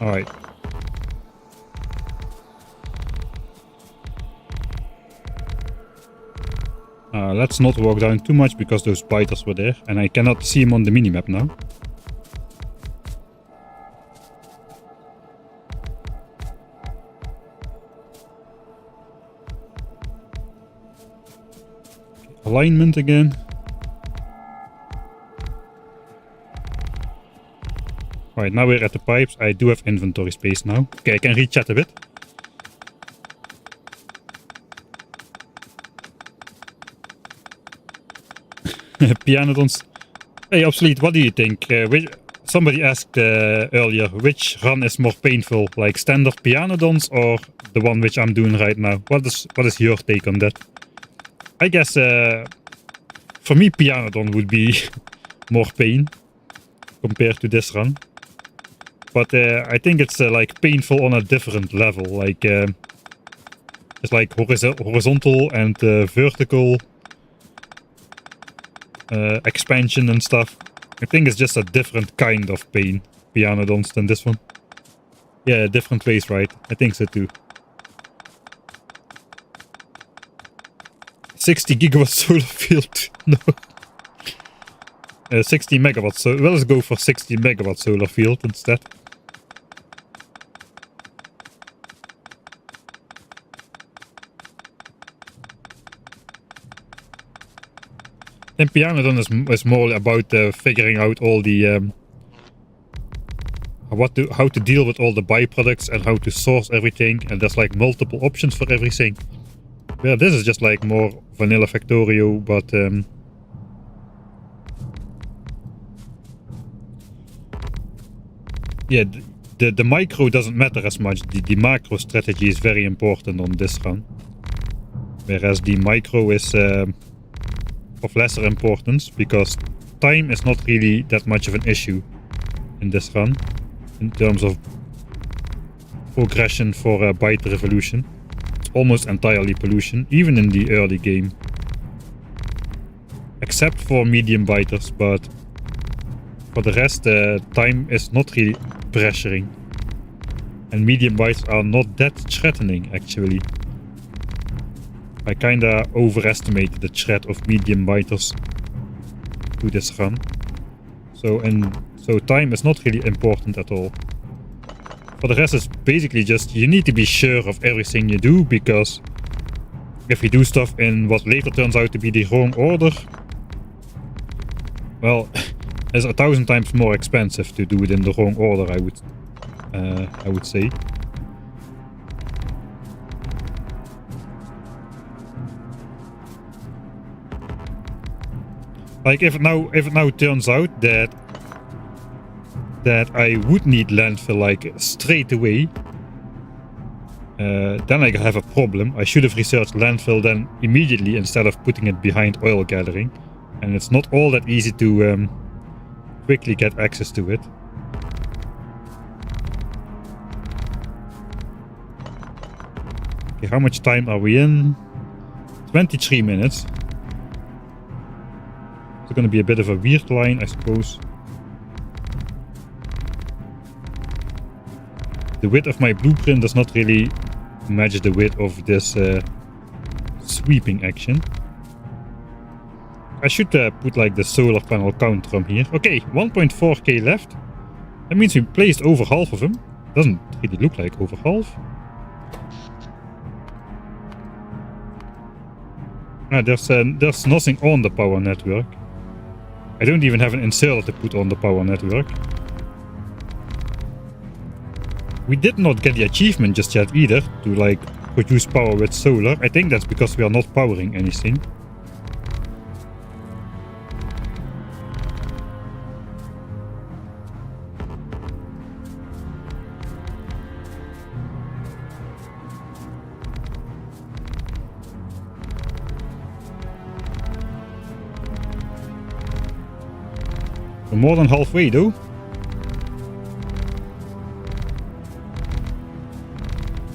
Alright. Let's not walk down too much because those biters were there and I cannot see them on the minimap now. Alignment again. Alright, now we're at the pipes. I do have inventory space now. Okay, I can re-chat a bit. Pianodons. Hey, Obsolete, what do you think? Somebody asked earlier, which run is more painful? Like standard Pianodons or the one which I'm doing right now? What is your take on that? I guess for me Pianodon would be more pain compared to this run. But I think it's like painful on a different level. Like it's like horizontal and vertical expansion and stuff. I think it's just a different kind of pain, Pianodons, than this one. Yeah, different ways, right? I think so too. 60 gigawatt solar field. No. 60 megawatts. So well, let's go for 60 megawatt solar field instead. Then Pianodon is more about figuring out all the how to deal with all the byproducts and how to source everything, and there's like multiple options for everything. Yeah, this is just like more vanilla Factorio, but yeah, the micro doesn't matter as much. The macro strategy is very important on this run, whereas the micro is of lesser importance because time is not really that much of an issue in this run in terms of progression for a byte revolution. It's almost entirely pollution, even in the early game, except for medium biters, but for the rest time is not really pressuring, and medium bytes are not that threatening actually. I kinda overestimated the threat of medium biters to this run. So time is not really important at all. For the rest it's basically just you need to be sure of everything you do, because if you do stuff in what later turns out to be the wrong order, well, it's 1,000 times more expensive to do it in the wrong order, I would say. Like if it now turns out that I would need landfill like straight away, then I have a problem. I should have researched landfill then immediately instead of putting it behind oil gathering. And it's not all that easy to quickly get access to it. Okay, how much time are we in? 23 minutes. It's going to be a bit of a weird line, I suppose. The width of my blueprint does not really match the width of this sweeping action. I should put like the solar panel count from here. Okay, 1.4k left. That means we placed over half of them. Doesn't really look like over half. There's nothing on the power network. I don't even have an inserter to put on the power network. We did not get the achievement just yet either to like produce power with solar. I think that's because we are not powering anything. We're more than halfway though.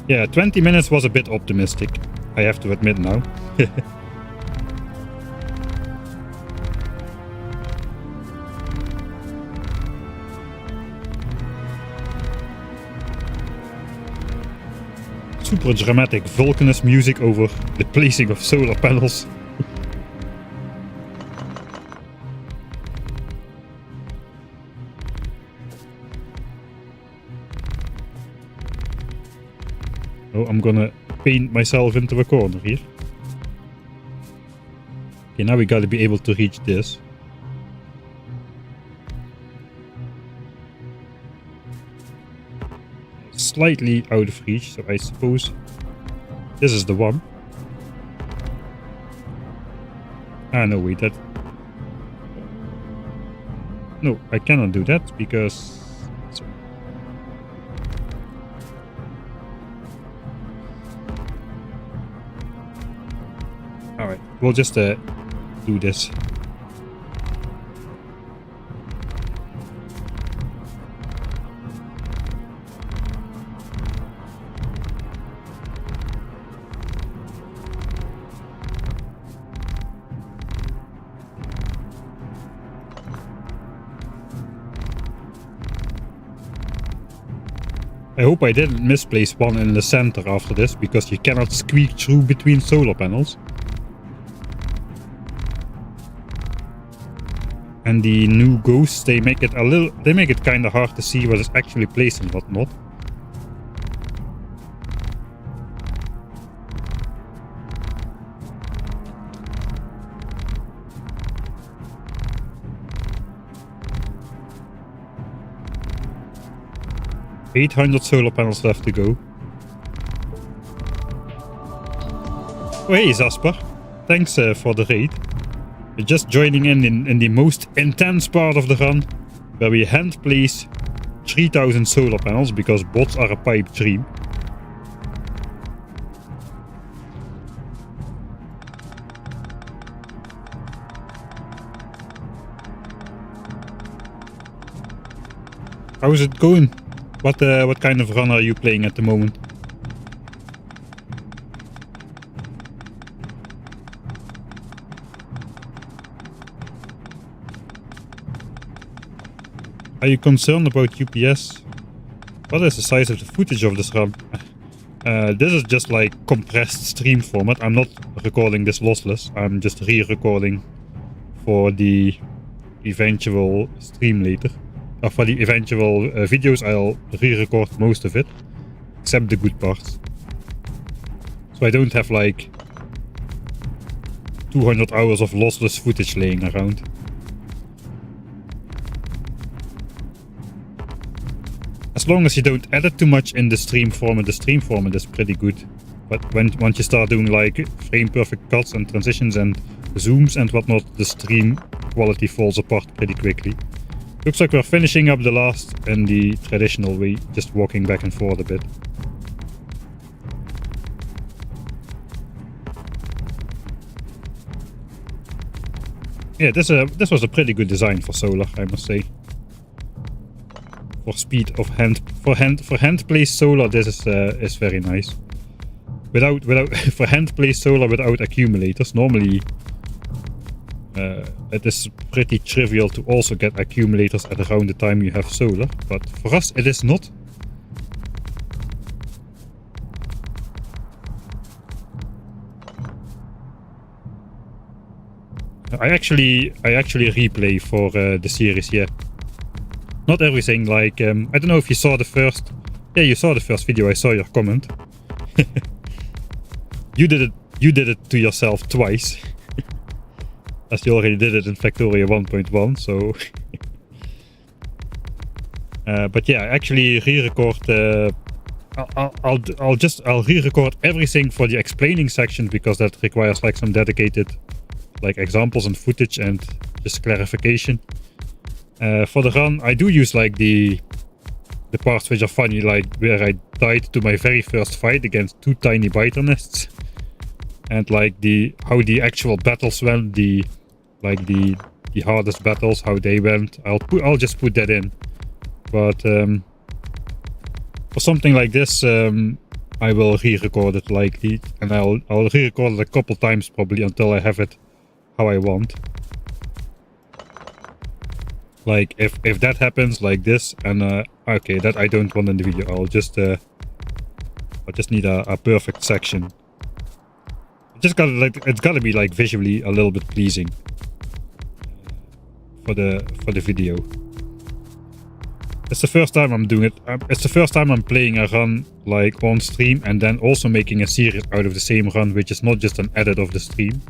Yeah, 20 minutes was a bit optimistic, I have to admit now. Super dramatic Vulcanist music over the placing of solar panels. Oh, I'm gonna paint myself into a corner here. Okay, now we gotta be able to reach this. Slightly out of reach, so I suppose this is the one. Ah, no, wait, that... No, I cannot do that because... Alright, we'll just do this. I hope I didn't misplace one in the center after this, because you cannot squeak through between solar panels. And the new ghosts, they make it kind of hard to see what is actually placed and what not. $800 solar panels left to go. Oh hey Zasper, thanks for the raid. You're just joining in the most intense part of the run, where we hand place 3000 solar panels because bots are a pipe dream. How is it going? What kind of run are you playing at the moment? Are you concerned about UPS? What is the size of the footage of this run? This is just like compressed stream format. I'm not recording this lossless. I'm just re-recording for the eventual stream later. For the eventual videos, I'll re-record most of it, except the good parts. So I don't have like 200 hours of lossless footage laying around. As long as you don't edit too much in the stream format is pretty good. But once you start doing like frame perfect cuts and transitions and zooms and whatnot, the stream quality falls apart pretty quickly. Looks like we're finishing up the last in the traditional way, just walking back and forth a bit. Yeah, this was a pretty good design for solar, I must say. For speed of hand placed solar, this is very nice. Without for hand placed solar without accumulators, normally it is pretty trivial to also get accumulators at around the time you have solar, but for us it is not. I actually replay for the series, yeah. Not everything, like, I don't know if you saw the first... Yeah, you saw the first video, I saw your comment. You did it to yourself twice. As you already did it in Factorio 1.1, so... but yeah, I actually re-record... I'll re-record everything for the explaining section, because that requires like some dedicated like examples and footage and just clarification. For the run, I do use like the parts which are funny, like where I died to my very first fight against 2 tiny biter nests, and like how the actual battles went, the hardest battles, how they went. I'll just put that in. But for something like this, I will re-record it and I'll re-record it a couple times probably until I have it how I want. Like if that happens like this, and okay, that I don't want in the video. I'll just need a perfect section. It's gotta be like visually a little bit pleasing for the video. It's the first time I'm doing it. It's the first time I'm playing a run like on stream, and then also making a series out of the same run, which is not just an edit of the stream.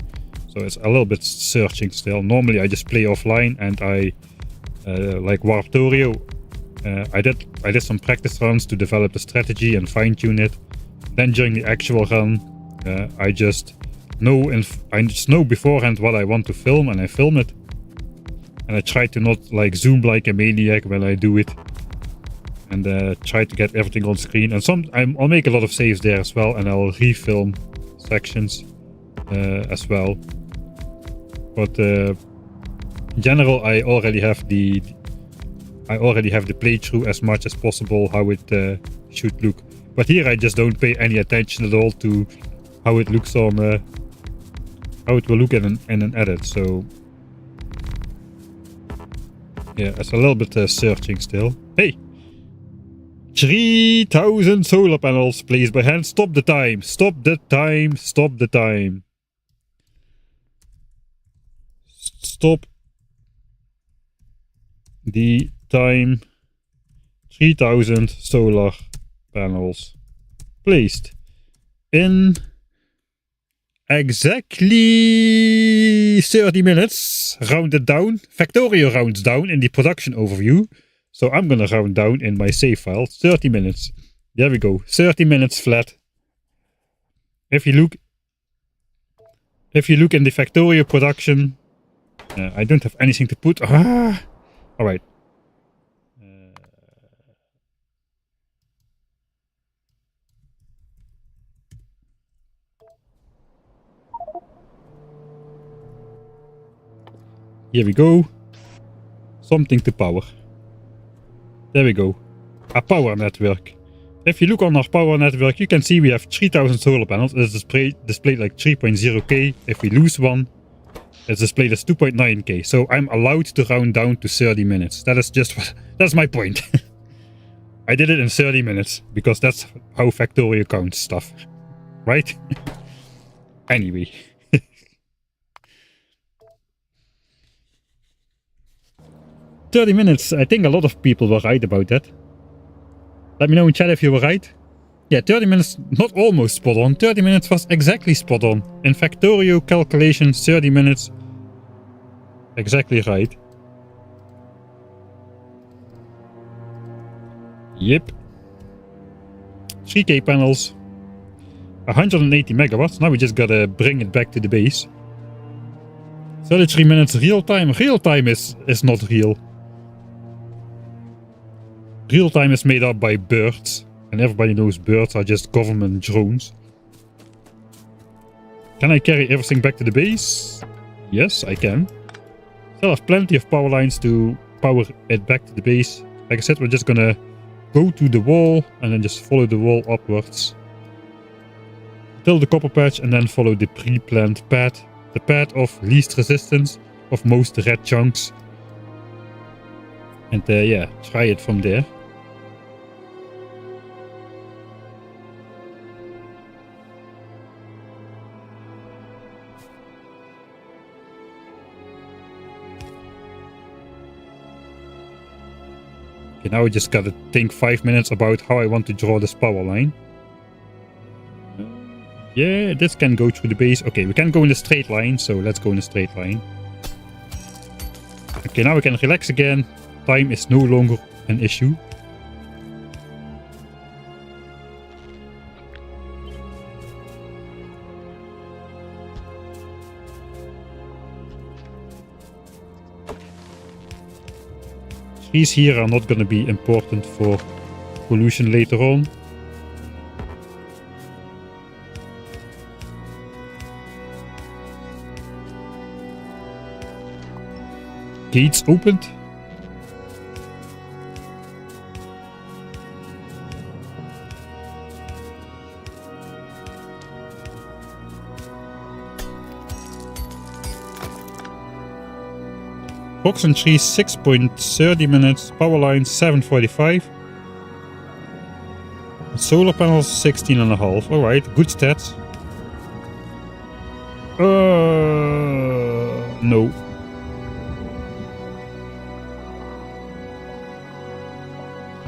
So it's a little bit searching still. Normally I just play offline, and I like Factorio. I did some practice runs to develop the strategy and fine-tune it. Then during the actual run, I just know beforehand what I want to film, and I film it. And I try to not like zoom like a maniac when I do it, and try to get everything on screen. And I'll make a lot of saves there as well, and I'll refilm sections as well. But in general, I already have the playthrough as much as possible, how it should look. But here I just don't pay any attention at all to how it looks on how it will look in an edit. So yeah, it's a little bit searching still. Hey, 3,000 solar panels placed by hand. Stop the time. Stop the time. Stop the time. Stop the time. 3,000 solar panels placed in exactly 30 minutes. Rounded down. Factorio rounds down in the production overview. So I'm gonna round down in my save file. 30 minutes. There we go. 30 minutes flat. If you look in the Factorio production, I don't have anything to put. Alright. Here we go. Something to power. There we go. A power network. If you look on our power network, you can see we have 3,000 solar panels. It's displayed like 3.0k. If we lose one, it's displayed as 2.9k. So I'm allowed to round down to 30 minutes. That is just what... That's my point. I did it in 30 minutes, because that's how Factorio counts stuff. Right? Anyway. 30 minutes, I think a lot of people were right about that. Let me know in chat if you were right. Yeah, 30 minutes, not almost spot on. 30 minutes was exactly spot on. In Factorio calculations, 30 minutes, exactly right. Yep. 3K panels. 180 megawatts. Now we just gotta bring it back to the base. 33 minutes real time. Real time is not real. Real time is made up by birds, and everybody knows birds are just government drones. Can I carry everything back to the base? Yes, I can. Still have plenty of power lines to power it back to the base. Like I said, we're just gonna go to the wall and then just follow the wall upwards till the copper patch and then follow the pre-planned path. The path of least resistance of most red chunks. And yeah, try it from there. Okay, now I just gotta think 5 minutes about how I want to draw this power line. Yeah, this can go through the base. Okay, we can go in a straight line, so let's go in a straight line. Okay, now we can relax again. Time is no longer an issue. Trees here are not going to be important for pollution later on. Gates opened. Box and trees 6.30 minutes. Power lines 7:45. Solar panels 16.5. Alright, good stats. No.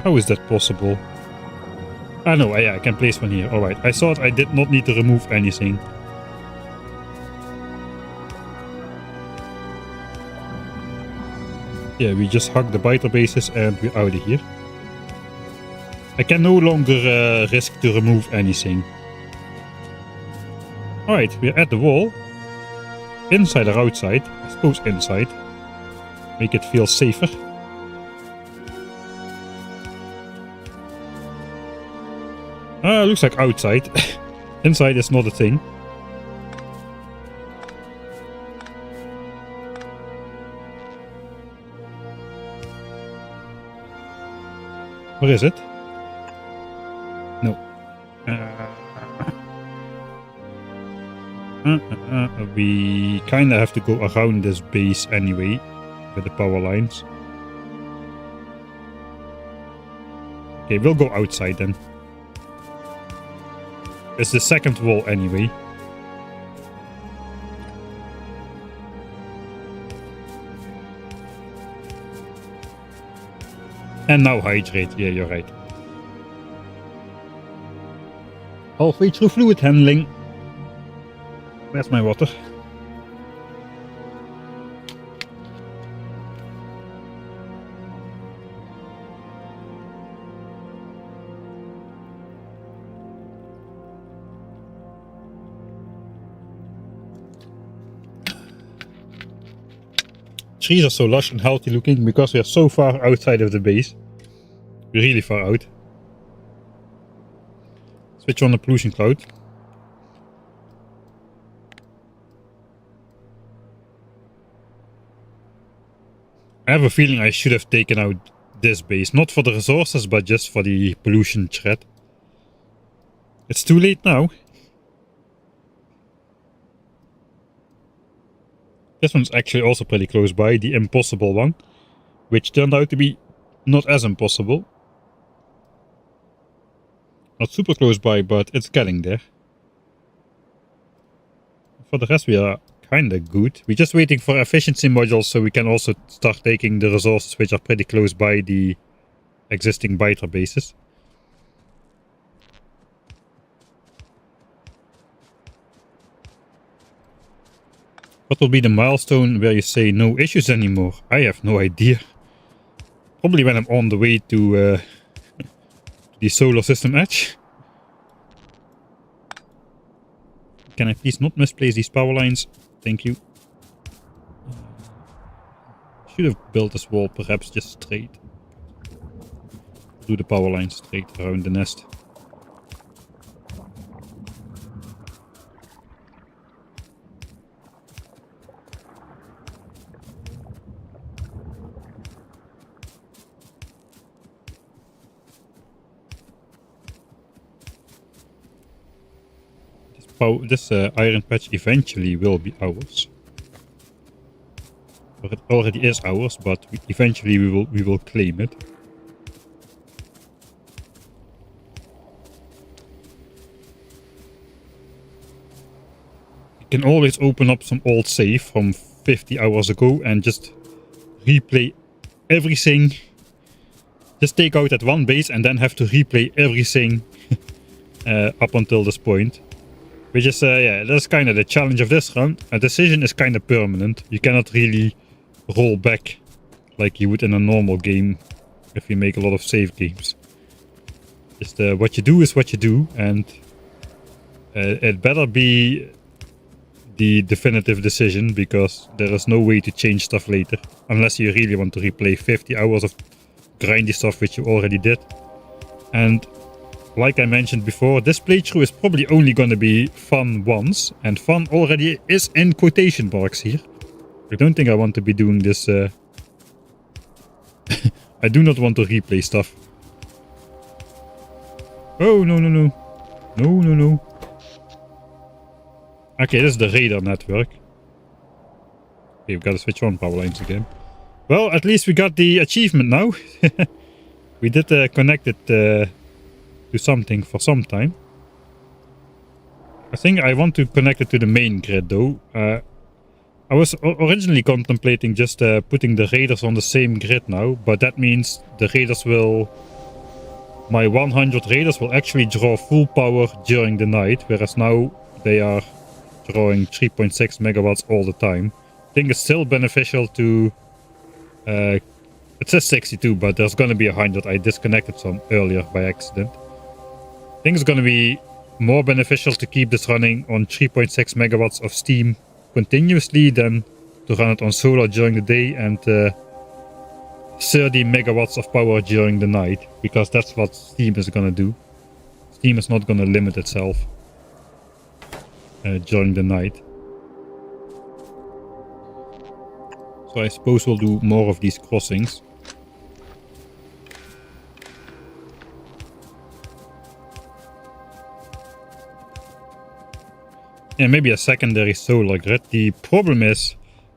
How is that possible? Ah no, yeah, I can place one here. Alright, I thought I did not need to remove anything. Yeah, we just hug the biter bases and we're out of here. I can no longer risk to remove anything. Alright, we're at the wall. Inside or outside? I suppose inside. Make it feel safer. Looks like outside. Inside is not a thing. Where is it? No. We kinda have to go around this base anyway with the power lines. Okay, we'll go outside then. It's the second wall anyway. And now hydrate. Yeah, you're right. Halfway through fluid handling. Where's my water? Trees are so lush and healthy looking because we are so far outside of the base. We're really far out. Switch on the pollution cloud. I have a feeling I should have taken out this base. Not for the resources, but just for the pollution threat. It's too late now. This one's actually also pretty close by, the impossible one. Which turned out to be not as impossible. Not super close by, but it's getting there. For the rest we are kinda good. We're just waiting for efficiency modules so we can also start taking the resources which are pretty close by the existing biter bases. What will be the milestone where you say no issues anymore? I have no idea. Probably when I'm on the way to the solar system edge. Can I please not misplace these power lines? Thank you. Should have built this wall perhaps just straight. Do the power line straight around the nest. iron patch eventually will be ours. Or it already is ours, but eventually we will claim it. You can always open up some old save from 50 hours ago and just replay everything. Just take out that one base and then have to replay everything up until this point. Which is, yeah, that's kind of the challenge of this run. A decision is kind of permanent. You cannot really roll back like you would in a normal game if you make a lot of save games. Just what you do is what you do, and it better be the definitive decision, because there is no way to change stuff later. Unless you really want to replay 50 hours of grindy stuff which you already did. And like I mentioned before, this playthrough is probably only going to be fun once, and fun already is in quotation marks here. I don't think I want to be doing this. I do not want to replay stuff. Oh, no, no, no. No, no, no. Okay, this is the radar network. Okay, we've got to switch on power lines again. Well, at least we got the achievement now. We did connect it to something for some time. I think I want to connect it to the main grid though. I was originally contemplating just putting the raiders on the same grid now, but that means the raiders will... My 100 raiders will actually draw full power during the night, whereas now they are drawing 3.6 megawatts all the time. I think it's still beneficial to... it says 62, but there's gonna be 100. I disconnected some earlier by accident. I think it's gonna be more beneficial to keep this running on 3.6 megawatts of steam continuously than to run it on solar during the day and 30 megawatts of power during the night, because that's what Steam is gonna do. Steam is not gonna limit itself during the night. So I suppose we'll do more of these crossings. Yeah, maybe a secondary solar grid. The problem is,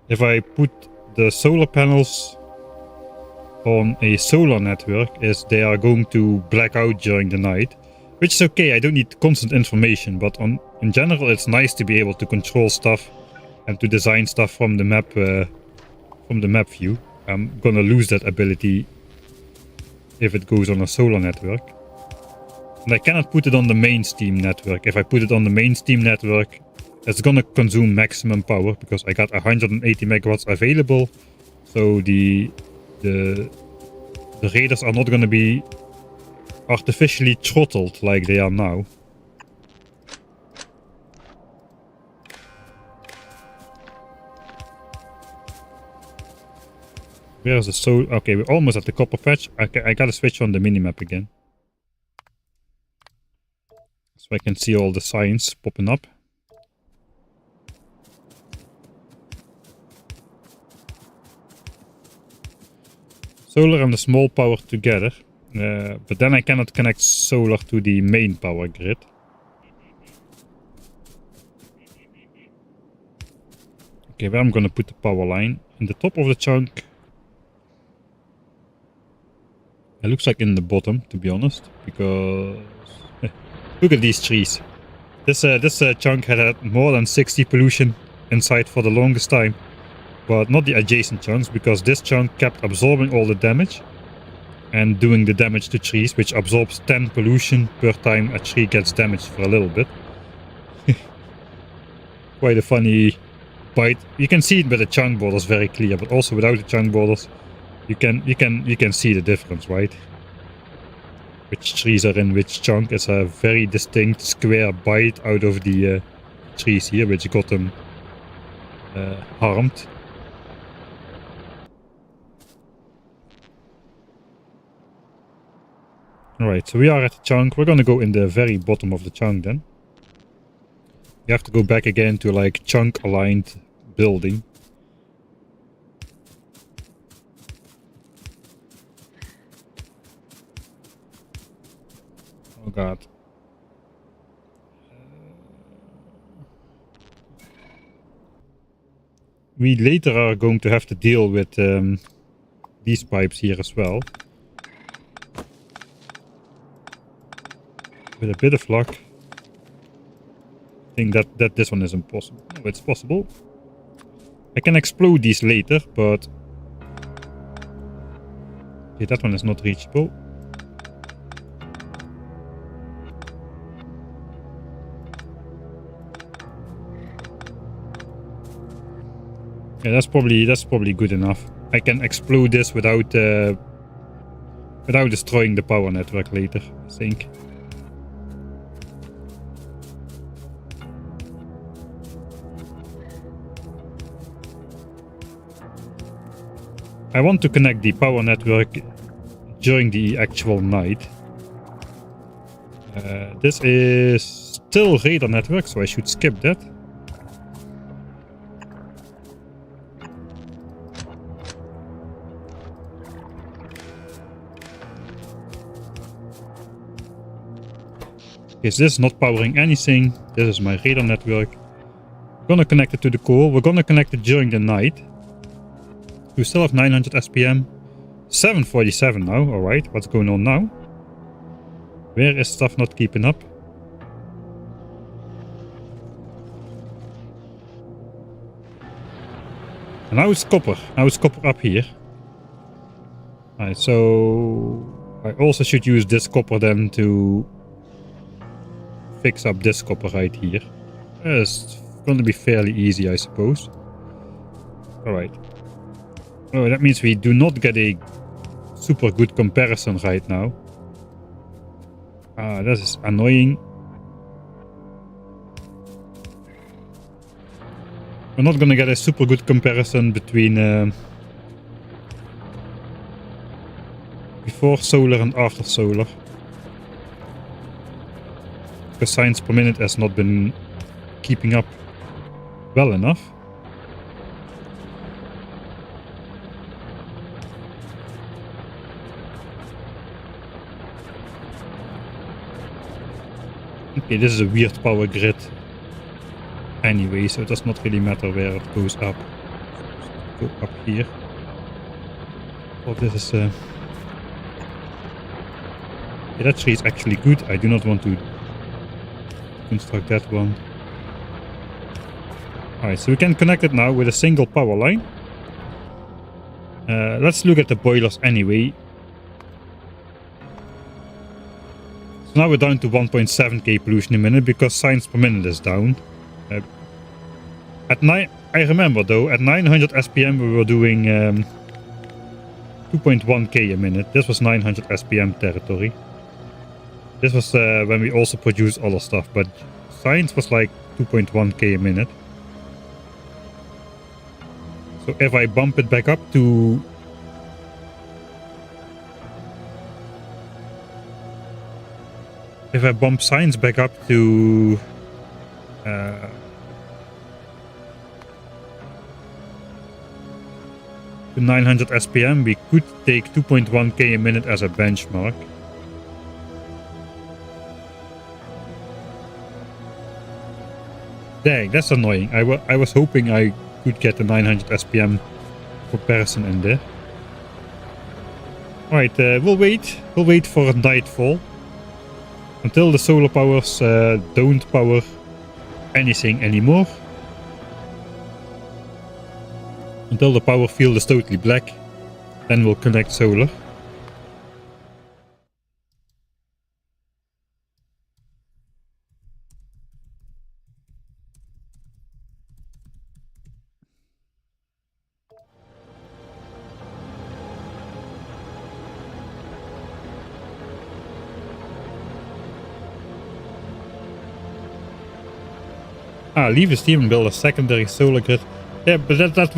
if I put the solar panels on a solar network, is they are going to black out during the night. Which is okay, I don't need constant information, but in general it's nice to be able to control stuff and to design stuff from the map view. I'm gonna lose that ability if it goes on a solar network. And I cannot put it on the main Steam network. If I put it on the main Steam network, it's gonna consume maximum power, because I got 180 megawatts available. So the raiders are not gonna be artificially throttled like they are now. Where's the soul? Okay, we're almost at the copper patch. Okay, I gotta switch on the minimap again, so I can see all the signs popping up. Solar and the small power together, but then I cannot connect solar to the main power grid. Okay, where I'm gonna put the power line? In the top of the chunk. It looks like in the bottom, to be honest, because look at these trees. This chunk had more than 60 pollution inside for the longest time. But not the adjacent chunks, because this chunk kept absorbing all the damage and doing the damage to trees, which absorbs 10 pollution per time a tree gets damaged for a little bit. Quite a funny bite. You can see it with the chunk borders very clear, but also without the chunk borders, you can see the difference, right? Which trees are in which chunk. It's a very distinct square bite out of the trees here, which got them harmed. Alright, so we are at the chunk. We're gonna go in the very bottom of the chunk then. You have to go back again to like chunk aligned building. Oh god. we later are going to have to deal with these pipes here as well. With a bit of luck. I think that this one is impossible. No, it's possible. I can explode these later, but... Okay, that one is not reachable. Yeah, that's probably good enough. I can explode this without destroying the power network later, I think. I want to connect the power network during the actual night. This is still radar network, so I should skip that. Okay, so this is not powering anything. This is my radar network. We're gonna connect it to the core. We're gonna connect it during the night. We still have 900 SPM. 747 now, alright. What's going on now? Where is stuff not keeping up? And now it's copper. Now it's copper up here. Alright, so... I also should use this copper then to... fix up this copper right here. It's going to be fairly easy, I suppose. Alright. Oh, that means we do not get a super good comparison right now. Ah, that is annoying. We're not gonna get a super good comparison between before solar and after solar. Because science per minute has not been keeping up well enough. Okay, this is a weird power grid anyway, so it does not really matter where it goes up. Go up here. Oh, this is yeah, that tree is actually good. I do not want to construct that one. Alright, so we can connect it now with a single power line. Let's look at the boilers anyway. So now we're down to 1.7k pollution a minute because science per minute is down. I remember though, at 900 SPM we were doing 2.1k a minute. This was 900 SPM territory. This was when we also produced other stuff, but science was like 2.1k a minute. So if I bump it back up to... If I bump science back up to... to 900 SPM, we could take 2.1k a minute as a benchmark. Dang, that's annoying. I was hoping I could get the 900 SPM comparison in there. Alright, we'll wait. We'll wait for nightfall. Until the solar powers don't power anything anymore. Until the power field is totally black. Then we'll connect solar. Leave the steam and build a secondary solar grid. Yeah, but that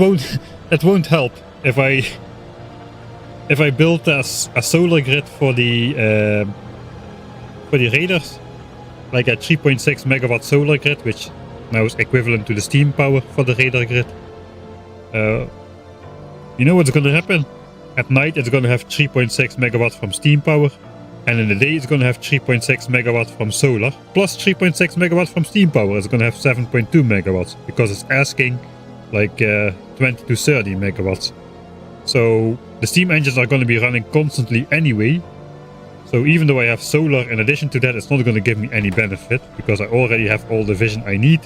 won't help if I build a solar grid for the radars, like a 3.6 megawatt solar grid, which now is equivalent to the steam power for the radar grid. You know what's gonna happen? At night it's gonna have 3.6 megawatts from steam power. And in the day, it's going to have 3.6 megawatts from solar, plus 3.6 megawatts from steam power. It's going to have 7.2 megawatts, because it's asking like 20 to 30 megawatts. So the steam engines are going to be running constantly anyway. So even though I have solar in addition to that, it's not going to give me any benefit because I already have all the vision I need.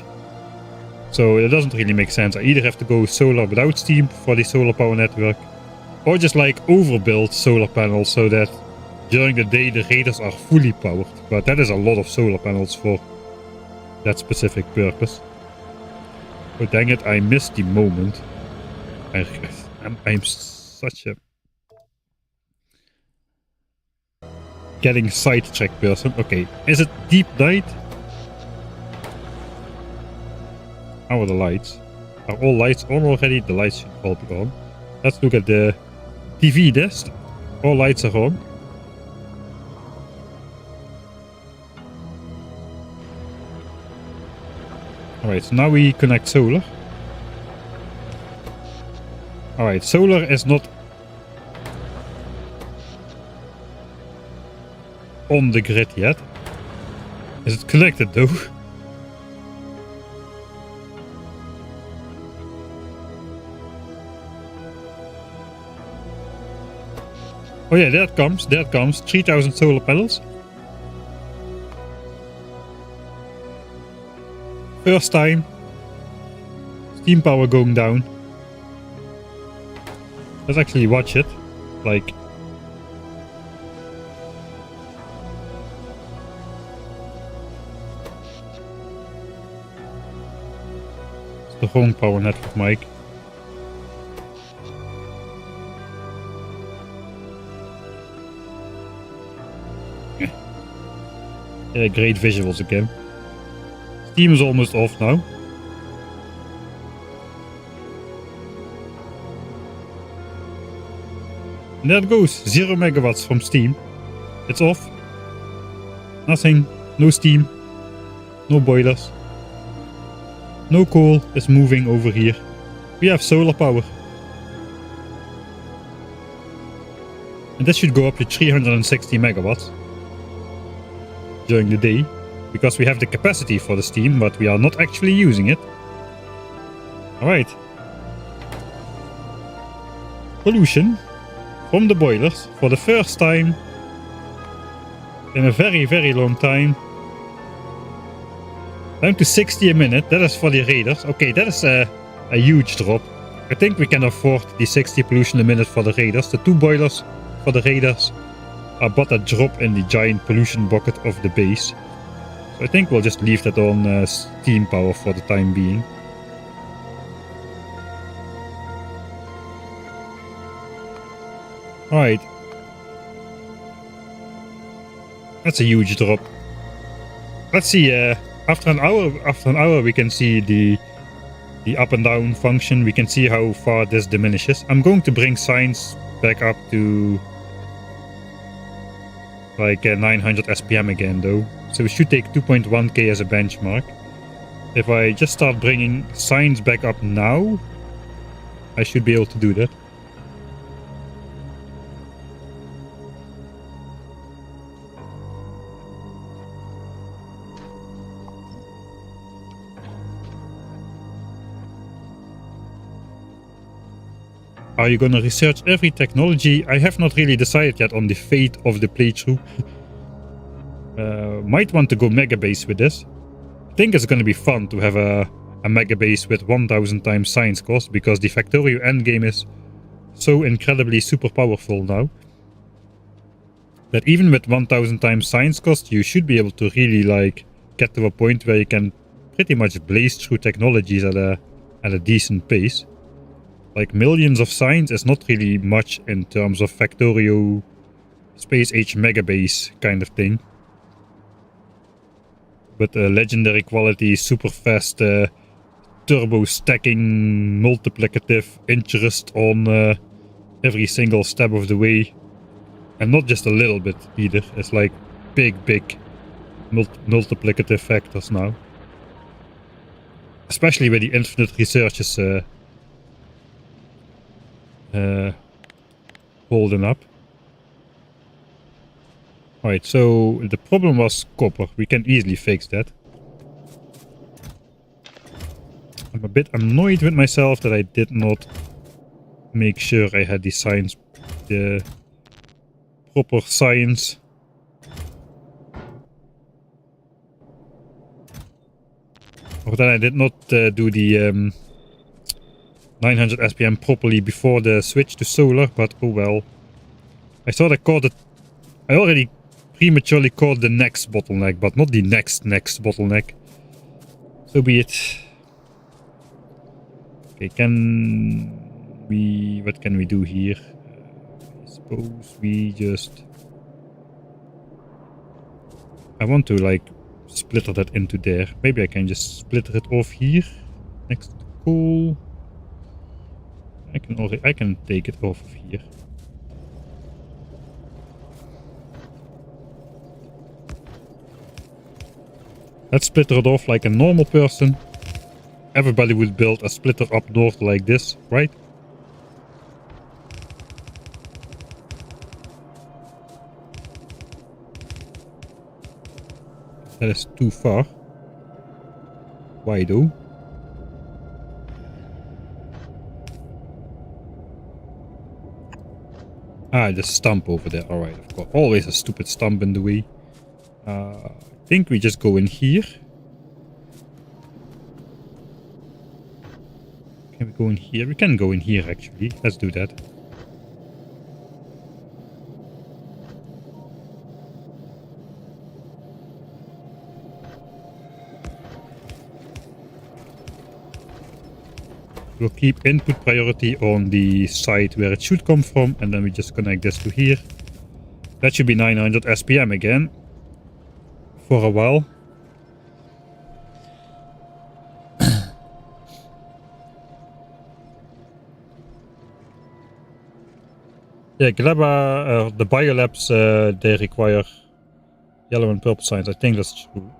So it doesn't really make sense. I either have to go solar without steam for the solar power network, or just like overbuild solar panels so that during the day the radars are fully powered. But that is a lot of solar panels for that specific purpose. Oh dang it, I missed the moment. I'm such a getting sidetracked person. Okay, is it deep night? How are the lights? Are all lights on already? The lights should all be on. Let's look at the TV desk. All lights are on. Alright, so now we connect solar. Alright, solar is not on the grid yet. Is it connected though? Oh yeah, there it comes, 3000 solar panels. First time. Steam power going down. Let's actually watch it. Like... It's the wrong power network mic. Yeah, great visuals again. Steam is almost off now. And there it goes, 0 megawatts from steam. It's off. Nothing, no steam, no boilers. No coal is moving over here. We have solar power. And this should go up to 360 megawatts during the day, because we have the capacity for the steam, but we are not actually using it. Alright. Pollution from the boilers for the first time in a very, very long time. Down to 60 a minute. That is for the radars. Okay, that is a huge drop. I think we can afford the 60 pollution a minute for the radars. The 2 boilers for the radars are but a drop in the giant pollution bucket of the base. So I think we'll just leave that on steam power for the time being. Alright. That's a huge drop. Let's see, after an hour we can see the up and down function. We can see how far this diminishes. I'm going to bring science back up to like 900 SPM again though. So we should take 2.1k as a benchmark. If I just start bringing science back up now, I should be able to do that. Are you gonna research every technology? I have not really decided yet on the fate of the playthrough. Might want to go mega base with this. I think it's gonna be fun to have a mega base with 1000 times science cost, because the Factorio endgame is so incredibly super powerful now that even with 1000 times science cost you should be able to really like get to a point where you can pretty much blaze through technologies at a decent pace. Like millions of science is not really much in terms of Factorio space age mega base kind of thing. But legendary quality, super fast, turbo stacking, multiplicative interest on every single step of the way. And not just a little bit either. It's like big multiplicative factors now. Especially with the infinite researches holding up. Alright, so the problem was copper. We can easily fix that. I'm a bit annoyed with myself that I did not make sure I had the signs, the proper signs. Or that I did not do the 900 SPM properly before the switch to solar, but oh well. I thought I caught it. I already prematurely caught the next bottleneck, but not the next bottleneck. So be it. Okay, what can we do here? I suppose we just... I want to like splitter that into there. Maybe I can just splitter it off here next to the coal. I can take it off of here. Let's splitter it off like a normal person. Everybody would build a splitter up north like this, right? That is too far. Why though? Ah, the stump over there. Alright, of course. Always a stupid stump in the way. I think we just go in here. Can we go in here? We can go in here actually. Let's do that. We'll keep input priority on the side where it should come from, and then we just connect this to here. That should be 900 SPM again for a while. Yeah, Gleba, the biolabs, they require yellow and purple signs. I think that's true.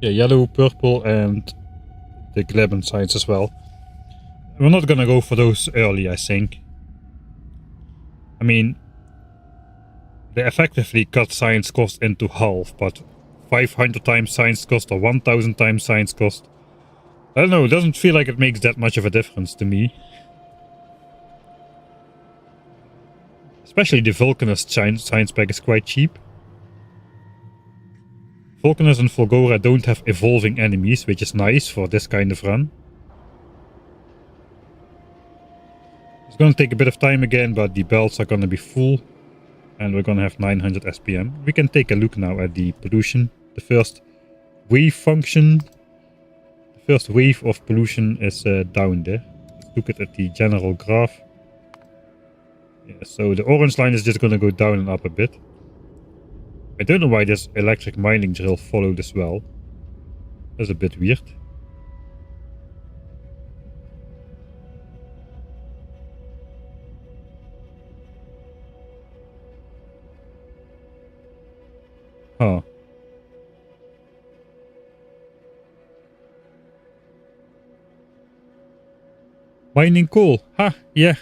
Yeah, yellow, purple, and the Gleben signs as well. We're not gonna go for those early, I think. I mean, they effectively cut science cost into half, but 500 times science cost or 1000 times science cost, I don't know, it doesn't feel like it makes that much of a difference to me. Especially the Vulcanist science pack is quite cheap. Vulcanist and Volgora don't have evolving enemies, which is nice for this kind of run. It's gonna take a bit of time again, but the belts are gonna be full. And we're gonna have 900 SPM. We can take a look now at the pollution. The first wave function. The first wave of pollution is down there. Let's look at the general graph. Yeah, so the orange line is just gonna go down and up a bit. I don't know why this electric mining drill followed as well. That's a bit weird. Huh. Mining coal. Ha, yeah.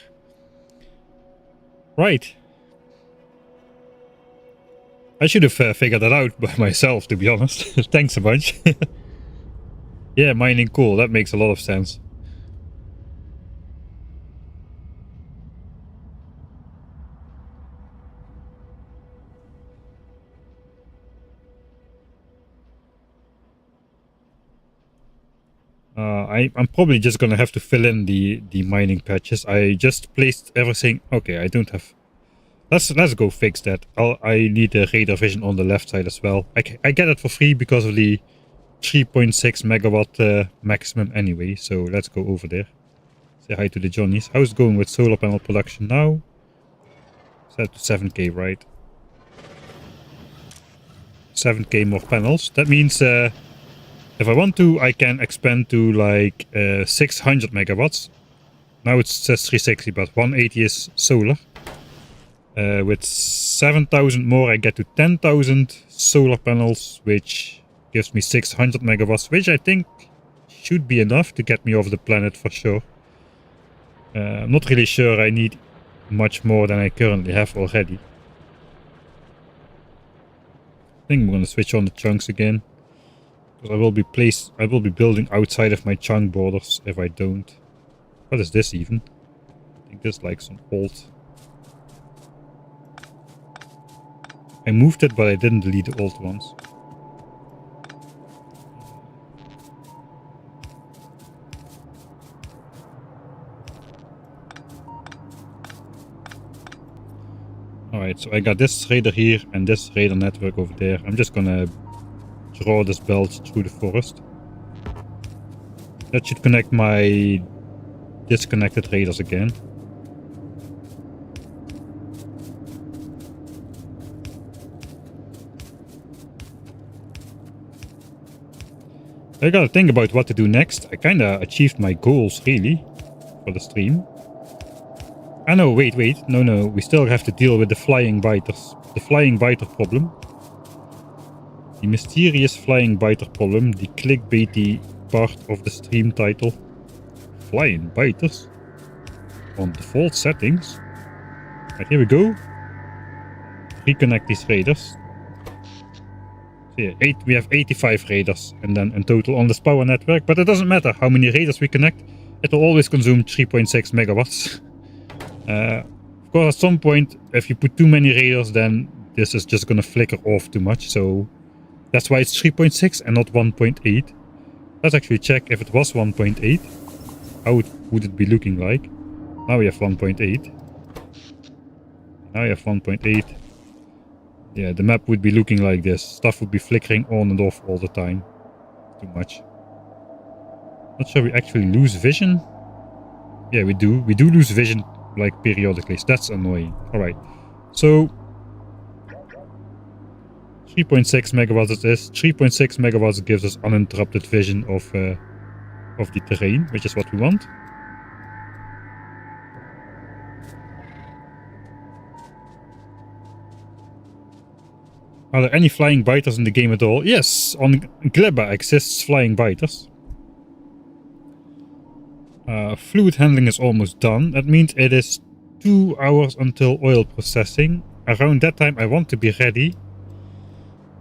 Right. I should have figured that out by myself, to be honest. Thanks a bunch. Yeah, mining coal. That makes a lot of sense. I'm probably just gonna have to fill in the mining patches. I just placed everything. Okay, I don't have. Let's go fix that. I need a radar vision on the left side as well. I get it for free because of the 3.6 megawatt maximum anyway. So let's go over there. Say hi to the Johnnies. How's it going with solar panel production now? Set to 7k, right? 7k more panels. That means if I want to, I can expand to like 600 megawatts. Now it says 360, but 180 is solar. With 7,000 more, I get to 10,000 solar panels, which gives me 600 megawatts, which I think should be enough to get me off the planet for sure. I'm not really sure I need much more than I currently have already. I think I'm going to switch on the chunks again. Because I will be building outside of my chunk borders if I don't. What is this even? I think this is like some old. I moved it, but I didn't delete the old ones. Alright, so I got this raider here and this raider network over there. I'm just gonna draw this belt through the forest. That should connect my disconnected raiders again. I gotta think about what to do next. I kinda achieved my goals, really, for the stream. Ah no, wait, no, we still have to deal with the flying biters. The flying biter problem. The mysterious flying biter problem, the clickbaity part of the stream title. Flying biters? On default settings. Right, here we go. Reconnect these raiders. So yeah, we have 85 raiders and then in total on this power network, but it doesn't matter how many raiders we connect. It will always consume 3.6 megawatts. Of course, at some point, if you put too many raiders, then this is just gonna flicker off too much. So that's why it's 3.6 and not 1.8. Let's actually check if it was 1.8. How would it be looking like? Now we have 1.8. Now we have 1.8. Yeah, the map would be looking like this. Stuff would be flickering on and off all the time. Too much. Not sure we actually lose vision. Yeah, we do. We do lose vision, like, periodically. So that's annoying. Alright. So 3.6 megawatts it is. 3.6 megawatts gives us uninterrupted vision of the terrain, which is what we want. Are there any flying biters in the game at all? Yes, on Gleba exists flying biters. Fluid handling is almost done. That means it is 2 hours until oil processing. Around that time I want to be ready.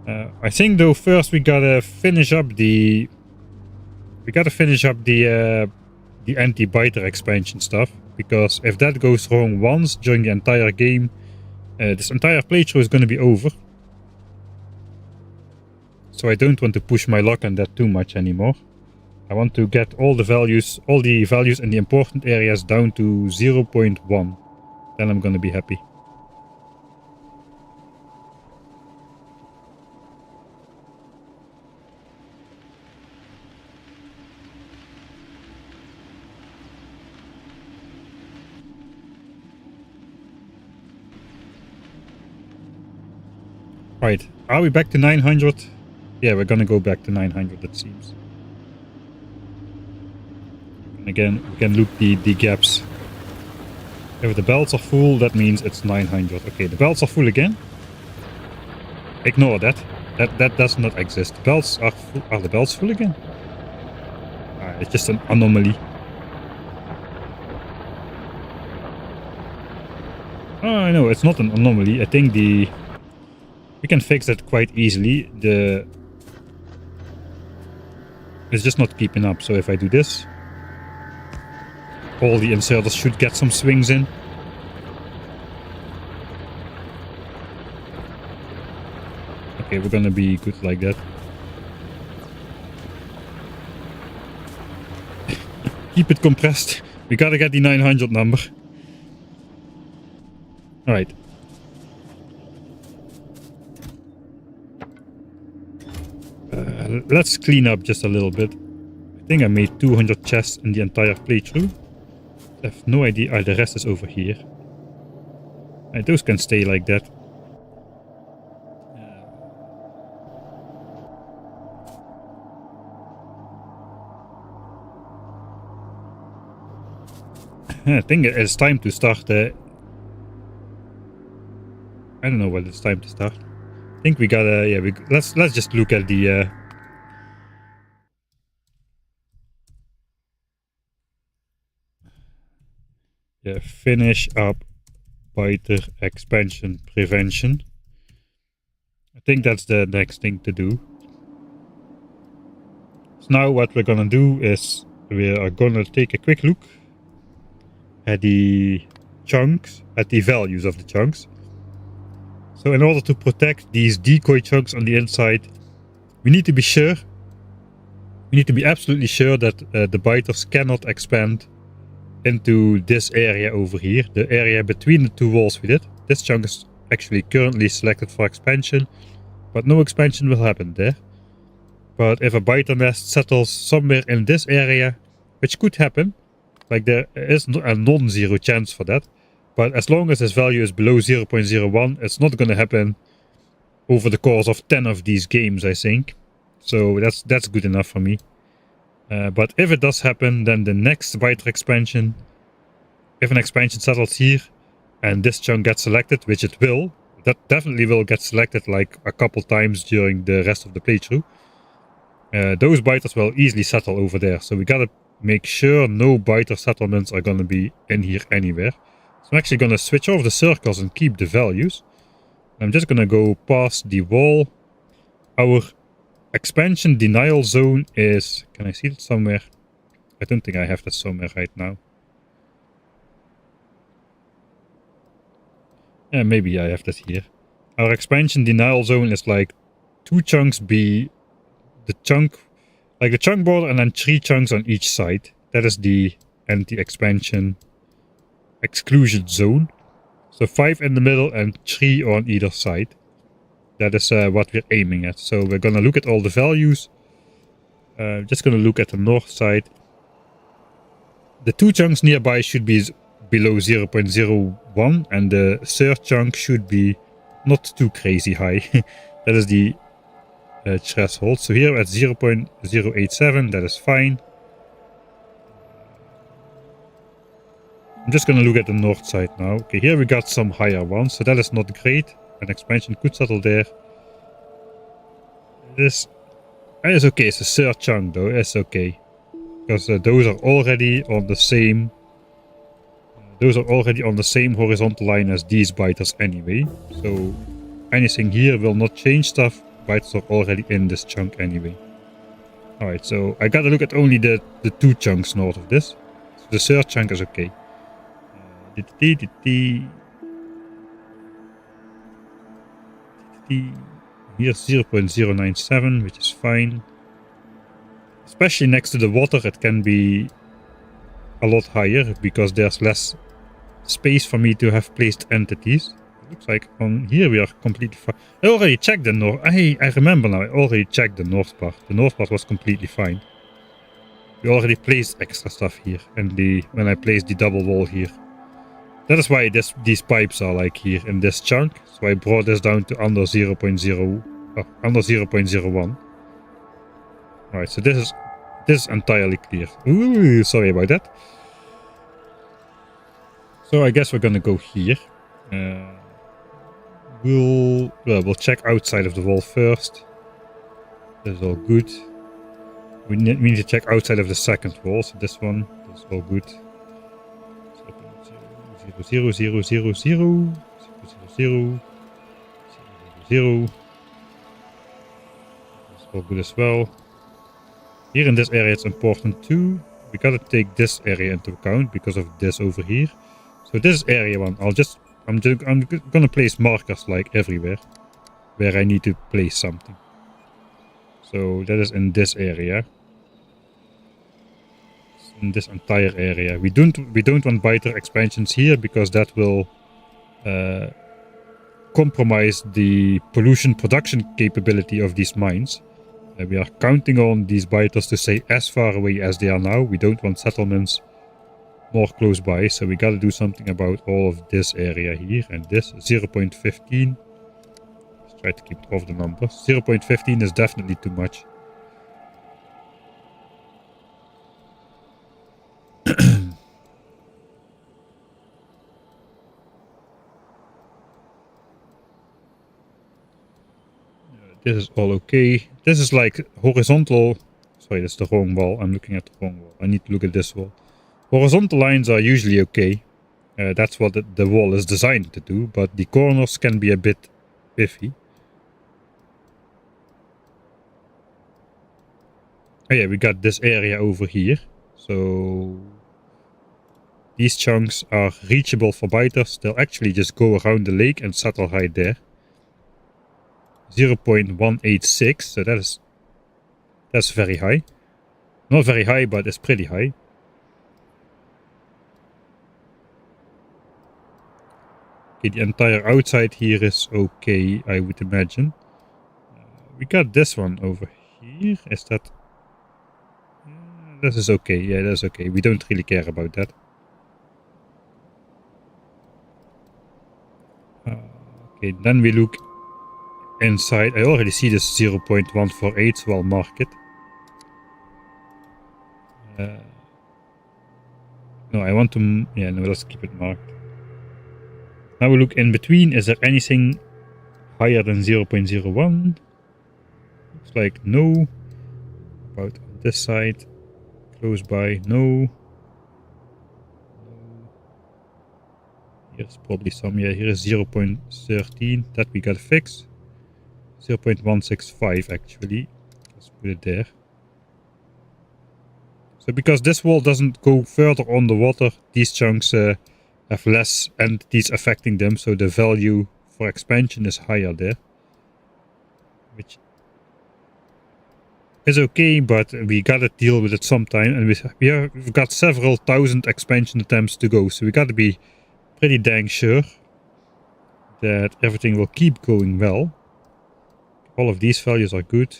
I think though first we gotta finish up the anti-biter expansion stuff, because if that goes wrong once during the entire game, this entire playthrough is gonna be over. So I don't want to push my luck on that too much anymore. I want to get all the values in the important areas down to 0.1. Then I'm gonna be happy. Right, are we back to 900? Yeah, we're gonna go back to 900, it seems. And again, we can loop the gaps. If the belts are full, that means it's 900. Okay, the belts are full again. Ignore that. That does not exist. The belts are full. Are the belts full again? It's just an anomaly. Oh, no, it's not an anomaly. I think we can fix that quite easily. It's just not keeping up. So if I do this, all the inserters should get some swings in. Okay, we're gonna be good like that. Keep it compressed. We gotta get the 900 number. Alright. Let's clean up just a little bit. I think I made 200 chests in the entire playthrough. I have no idea. The rest is over here. And those can stay like that. I think it's time to start. I don't know when it's time to start. I think we gotta. Yeah, let's just look at the. Yeah, finish up biter expansion prevention. I think that's the next thing to do. So now what we're gonna do is we are gonna take a quick look at the chunks, at the values of the chunks. So in order to protect these decoy chunks on the inside, we need to be sure, we need to be absolutely sure that the biters cannot expand into this area over here, the area between the two walls we did. This chunk is actually currently selected for expansion, but no expansion will happen there. But if a biter nest settles somewhere in this area, which could happen, like there is a non-zero chance for that, but as long as this value is below 0.01, it's not going to happen over the course of 10 of these games, I think. So that's good enough for me. But if it does happen, then the next biter expansion, if an expansion settles here and this chunk gets selected, which it will, that definitely will get selected like a couple times during the rest of the playthrough, those biters will easily settle over there. So we gotta make sure no biter settlements are gonna be in here anywhere. So I'm actually gonna switch off the circles and keep the values. I'm just gonna go past the wall. Our expansion denial zone is... Can I see it somewhere? I don't think I have that somewhere right now. Yeah, maybe I have that here. Our expansion denial zone is like 2 chunks be the chunk, like the chunk border, and then 3 chunks on each side. That is the anti-expansion exclusion zone. So 5 in the middle and 3 on either side. That is what we're aiming at. So we're gonna look at all the values. Just gonna look at the north side. The 2 chunks nearby should be below 0.01, and the third chunk should be not too crazy high. That is the threshold. So here at 0.087, that is fine. I'm just gonna look at the north side now. Okay, here we got some higher ones, so that is not great. An expansion could settle there. It is okay. It's a third chunk though. It's okay, because those are already on the same. Those are already on the same horizontal line as these biters anyway. So anything here will not change stuff. Biters are already in this chunk anyway. Alright, so I gotta look at only the 2 chunks north of this. So the third chunk is okay. Here's 0.097, which is fine. Especially next to the water, it can be a lot higher because there's less space for me to have placed entities. It looks like on here we are completely fine. I already checked the north. I remember now. I already checked the north part. The north part was completely fine. We already placed extra stuff here, and when I placed the double wall here. That is why these pipes are like here in this chunk. So I brought this down to under 0.01. Alright, so this is entirely clear. Ooh, sorry about that. So I guess we're gonna go here. We'll check outside of the wall first. This is all good. We need to check outside of the second wall. So this one is all good. 0, 0, 0, 0, 0, 0, 0. That's all good as well. Here in this area it's important too. We gotta take this area into account because of this over here. So this area one, I'm gonna place markers like everywhere where I need to place something. So that is in this area. In this entire area. We don't want biter expansions here because that will compromise the pollution production capability of these mines. We are counting on these biters to stay as far away as they are now. We don't want settlements more close by, so we gotta do something about all of this area here. And this 0.15. Let's try to keep off the numbers. 0.15 is definitely too much. This is all okay. This is like horizontal. Sorry, that's the wrong wall. I'm looking at the wrong wall. I need to look at this wall. Horizontal lines are usually okay. That's what the wall is designed to do, but the corners can be a bit iffy. Oh yeah, we got this area over here. So these chunks are reachable for biters. They'll actually just go around the lake and settle right there. 0.186, so that's very high. Not very high, but it's pretty high. Okay, the entire outside here is okay, I would imagine. We got this one over here. Is that... this is okay. Yeah, that's okay. We don't really care about that. Okay, then we look inside. I already see this 0.148, so I'll mark it. No, I want to... yeah, no, let's keep it marked. Now we look in between. Is there anything higher than 0.01? Looks like no. About on this side. Close by, no. Here's probably some. Yeah, here is 0.13. That we gotta fix. 0.165 actually. Let's put it there. So because this wall doesn't go further on the water, these chunks have less entities affecting them, so the value for expansion is higher there. Which is okay, but we gotta deal with it sometime, and we've got several thousand expansion attempts to go, so we gotta be pretty dang sure that everything will keep going well. All of these values are good.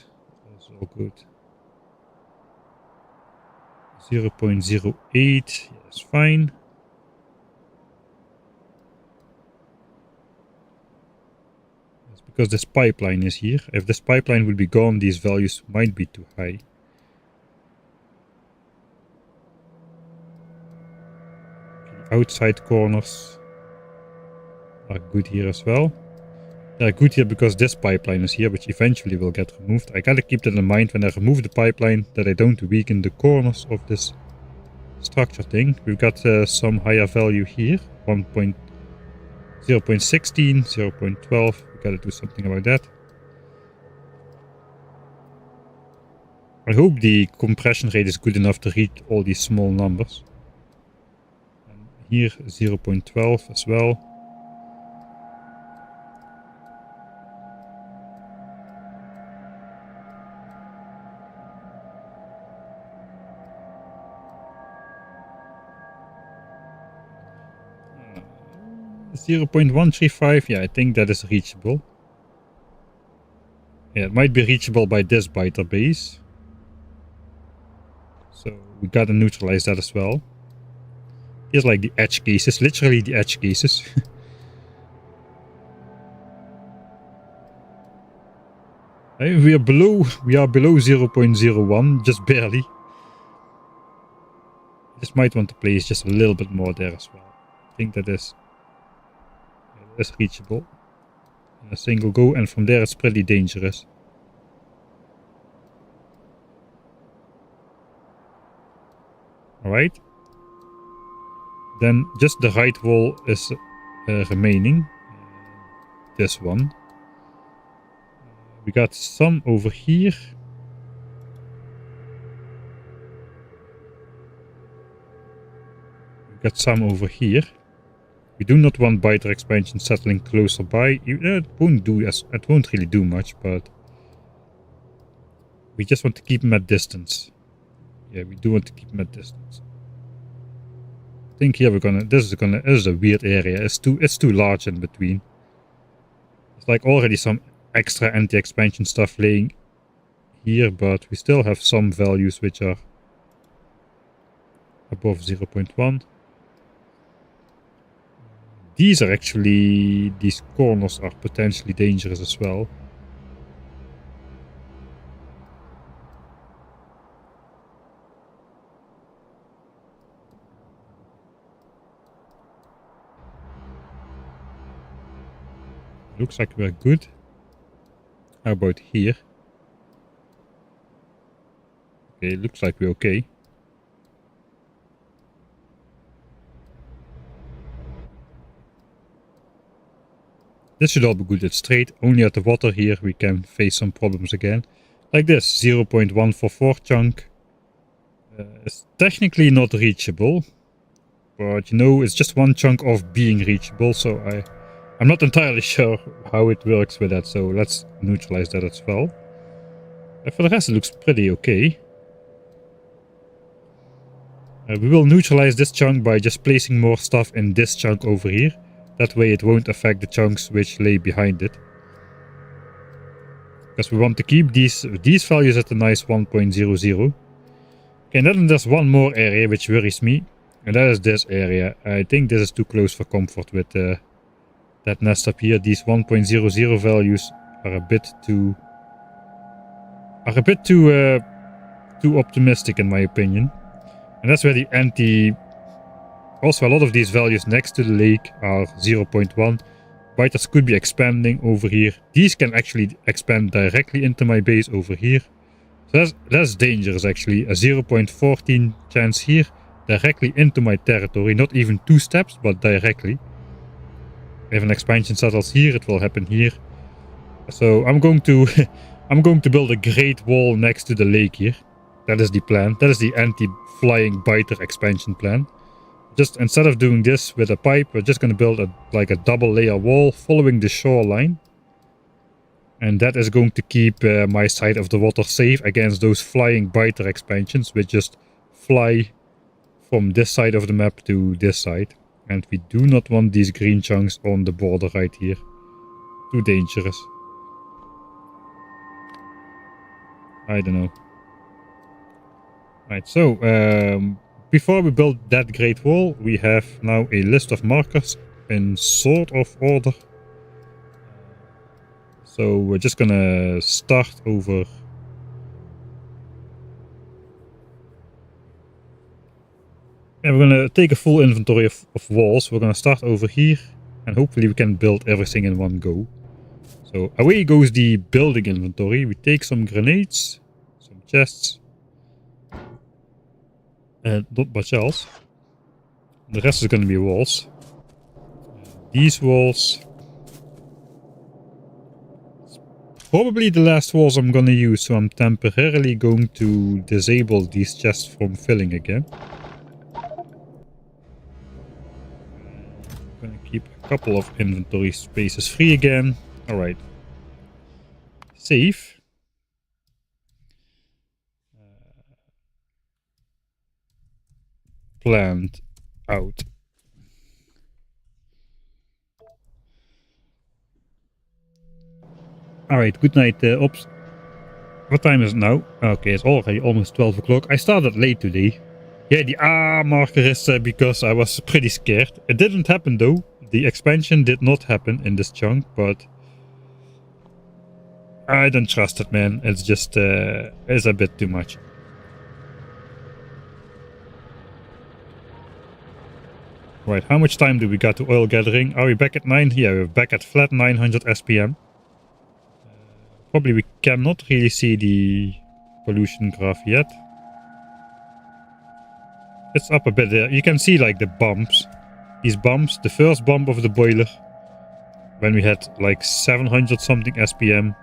That's all good. 0.08, that's fine. That's because this pipeline is here. If this pipeline would be gone, these values might be too high. Okay, the outside corners are good here as well. They're good here because this pipeline is here, which eventually will get removed. I gotta keep that in mind when I remove the pipeline, that I don't weaken the corners of this structure thing. We've got some higher value here, 0.16, 0.12. We gotta do something about that. I hope the compression rate is good enough to read all these small numbers. And here 0.12 as well. Uh, 0.135, yeah, I think that is reachable. Yeah, it might be reachable by this biter base. So we gotta neutralize that as well. Here's like the edge cases, literally the edge cases. We are below 0.01, just barely. Just might want to place just a little bit more there as well. I think that is reachable in a single go, and from there it's pretty dangerous. Alright. Then just the right wall is remaining. This one. We got some over here. We got some over here. We do not want biter expansion settling closer by. It won't really do much, but we just want to keep them at distance. Yeah, we do want to keep them at distance. I think here this is a weird area. It's too large in between. It's like already some extra anti-expansion stuff laying here, but we still have some values which are above 0.1. These corners are potentially dangerous as well. Looks like we're good. How about here? Okay, looks like we're okay. This should all be good. It's straight. Only at the water here we can face some problems again. Like this, 0.144 chunk. It's technically not reachable, but you know, it's just one chunk of being reachable, so I'm not entirely sure how it works with that, so let's neutralize that as well. For the rest, it looks pretty okay. We will neutralize this chunk by just placing more stuff in this chunk over here. That way it won't affect the chunks which lay behind it. Because we want to keep these values at a nice 1.00. Okay, and then there's one more area which worries me. And that is this area. I think this is too close for comfort with that nest up here. These 1.00 values are a bit too too optimistic in my opinion. And that's where the also a lot of these values next to the lake are 0.1. Biters could be expanding over here. These can actually expand directly into my base over here. So that's dangerous actually. A 0.14 chance here directly into my territory. Not even 2 steps, but directly. If an expansion settles here, it will happen here. So I'm going to I'm going to build a great wall next to the lake here. That is the plan. That is the anti-flying biter expansion plan. Just instead of doing this with a pipe, we're just going to build like a double layer wall following the shoreline. And that is going to keep my side of the water safe against those flying biter expansions, which just fly from this side of the map to this side. And we do not want these green chunks on the border right here. Too dangerous. I don't know. Right, so before we build that great wall, we have now a list of markers in sort of order. So we're just gonna start over. And we're gonna take a full inventory of walls. We're gonna start over here, and hopefully we can build everything in one go. So away goes the building inventory. We take some grenades, some chests, and not much else. The rest is gonna be walls. These walls. Probably the last walls I'm gonna use, so I'm temporarily going to disable these chests from filling again. I'm gonna keep a couple of inventory spaces free again. Alright. Save. Planned out. Alright, good night, Ops. What time is it now? Okay, it's already almost 12 o'clock. I started late today. Yeah, the A marker is because I was pretty scared. It didn't happen though. The expansion did not happen in this chunk, but I don't trust it, man. It's just, it's a bit too much. Right, how much time do we got to oil gathering? Are we back at 9? Yeah, we're back at flat 900 SPM. Probably we cannot really see the pollution graph yet. It's up a bit there. You can see like the bumps. These bumps, the first bump of the boiler, when we had like 700 something SPM.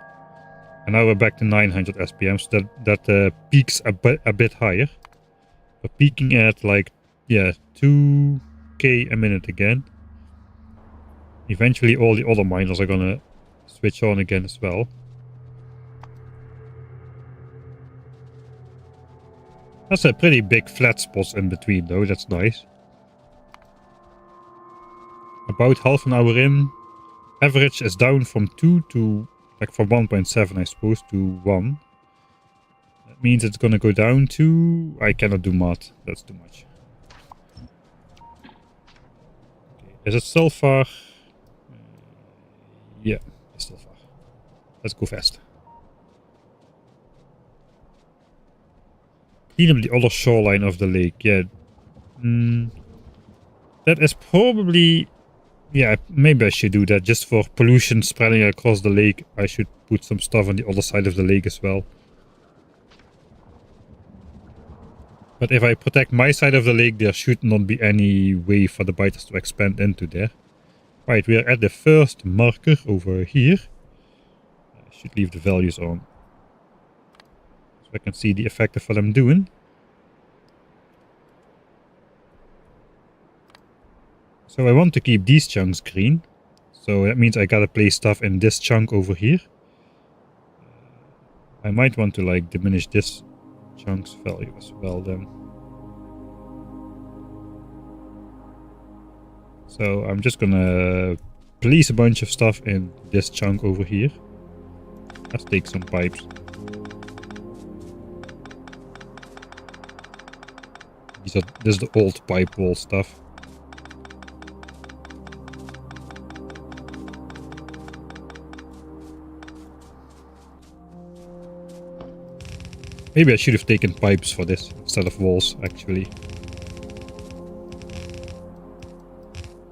And now we're back to 900 SPM, so that peaks a bit higher. We're peaking at like, yeah, 2k a minute again. Eventually all the other miners are gonna switch on again as well. That's a pretty big flat spots in between though, that's nice. About half an hour in. Average is down from 2 to, like from 1.7 I suppose, to 1. That means it's gonna go down to... I cannot do math, that's too much. Okay. Is it still far? Yeah, it's still far. Let's go fast. Clean up the other shoreline of the lake, yeah. That is probably... Yeah, maybe I should do that just for pollution spreading across the lake. I should put some stuff on the other side of the lake as well. But if I protect my side of the lake, there should not be any way for the biters to expand into there. Right, we are at the first marker over here. I should leave the values on. So I can see the effect of what I'm doing. So I want to keep these chunks green. So that means I gotta place stuff in this chunk over here. I might want to like diminish this chunk's value as well then. So I'm just gonna place a bunch of stuff in this chunk over here. Let's take some pipes. This is the old pipe wall stuff. Maybe I should have taken pipes for this instead of walls, actually.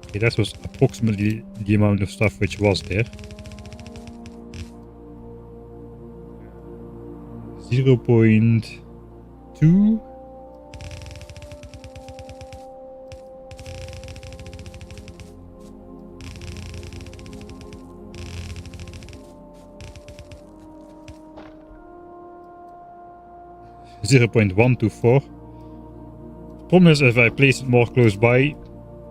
Okay, that was approximately the amount of stuff which was there. 0.2. .124. Problem is, if I place it more close by,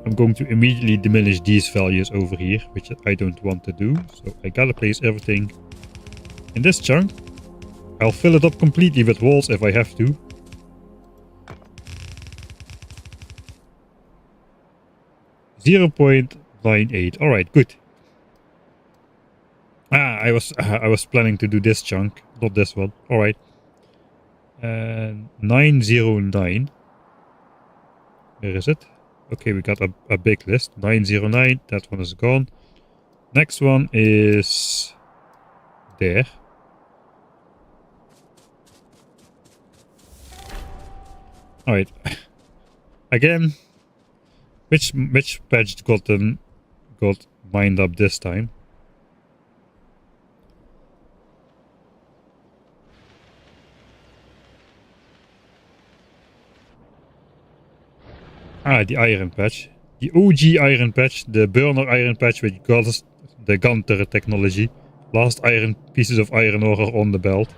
I'm going to immediately diminish these values over here, which I don't want to do. So I gotta place everything in this chunk. I'll fill it up completely with walls if I have to. .98. All right, good. I was planning to do this chunk, not this one. All right. 909. Where is it? Okay, we got a big list. 909, that one is gone. Next one is there. Alright. Again, which patch got mined up this time? The iron patch. The OG iron patch, the burner iron patch which got us the gun turret technology. Last iron pieces of iron ore are on the belt.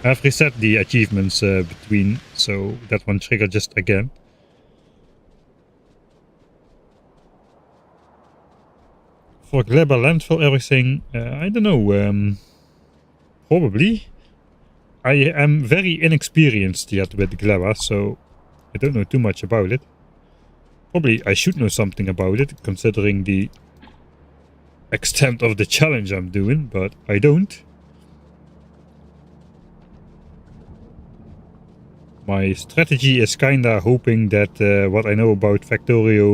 I've reset the achievements between, so that one triggered just again. For Gleba landfill everything, I don't know, probably. I am very inexperienced yet with Gleba, so I don't know too much about it. Probably I should know something about it, considering the extent of the challenge I'm doing, but I don't. My strategy is kinda hoping that what I know about Factorio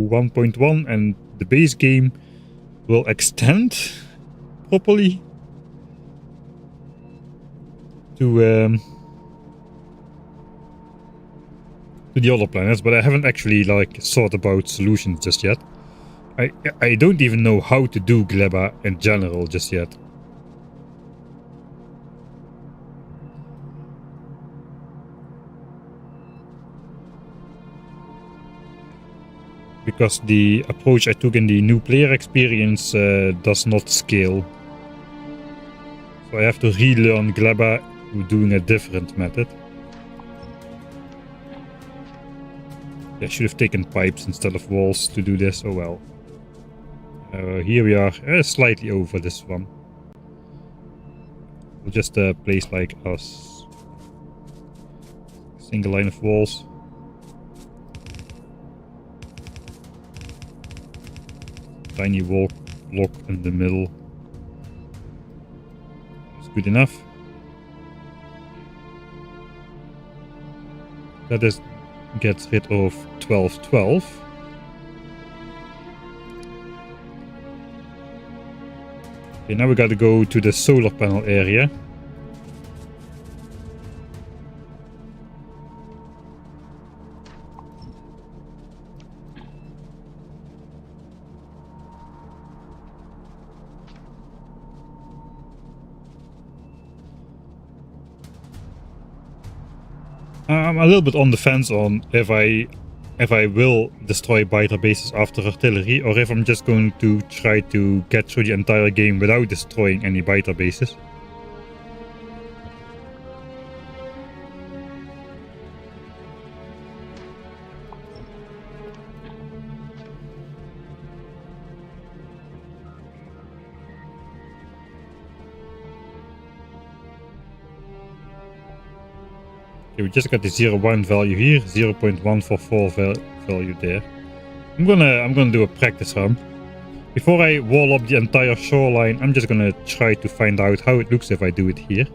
1.1 and the base game will extend properly to the other planets, but I haven't actually like thought about solutions just yet. I don't even know how to do Gleba in general just yet. Because the approach I took in the new player experience does not scale. So I have to relearn Gleba doing a different method. I should have taken pipes instead of walls to do this. Oh well. Here we are, slightly over this one. We'll just place like a single line of walls. Tiny wall block in the middle. It's good enough. That is gets rid of 1212. Okay, now we gotta go to the solar panel area. I'm a little bit on the fence on if I will destroy biter bases after artillery, or if I'm just going to try to get through the entire game without destroying any biter bases. Okay, we just got the 0.1 value here, 0.144 value there. I'm gonna do a practice run. Before I wall up the entire shoreline, I'm just gonna try to find out how it looks if I do it here.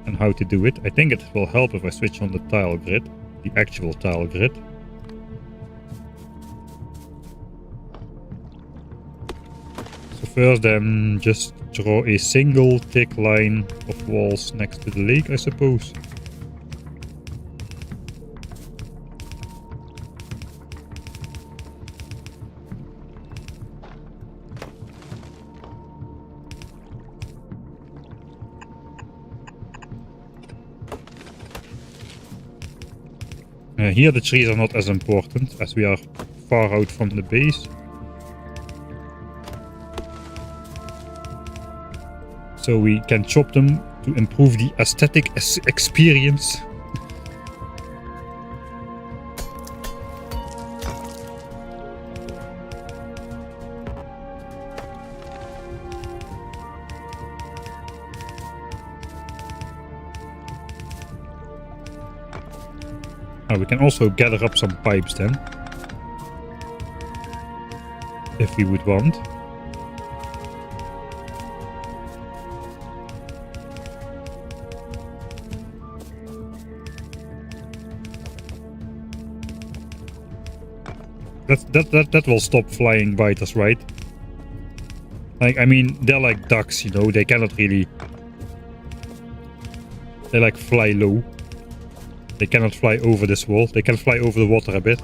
And how to do it. I think it will help if I switch on the tile grid. The actual tile grid. So first then just draw a single thick line of walls next to the lake, I suppose. Here the trees are not as important as we are far out from the base. So we can chop them to improve the aesthetic experience. We can also gather up some pipes then, if we would want. That will stop flying biters, right? Like, I mean, they're like ducks, you know, they cannot really... They like fly low. They cannot fly over this wall. They can fly over the water a bit.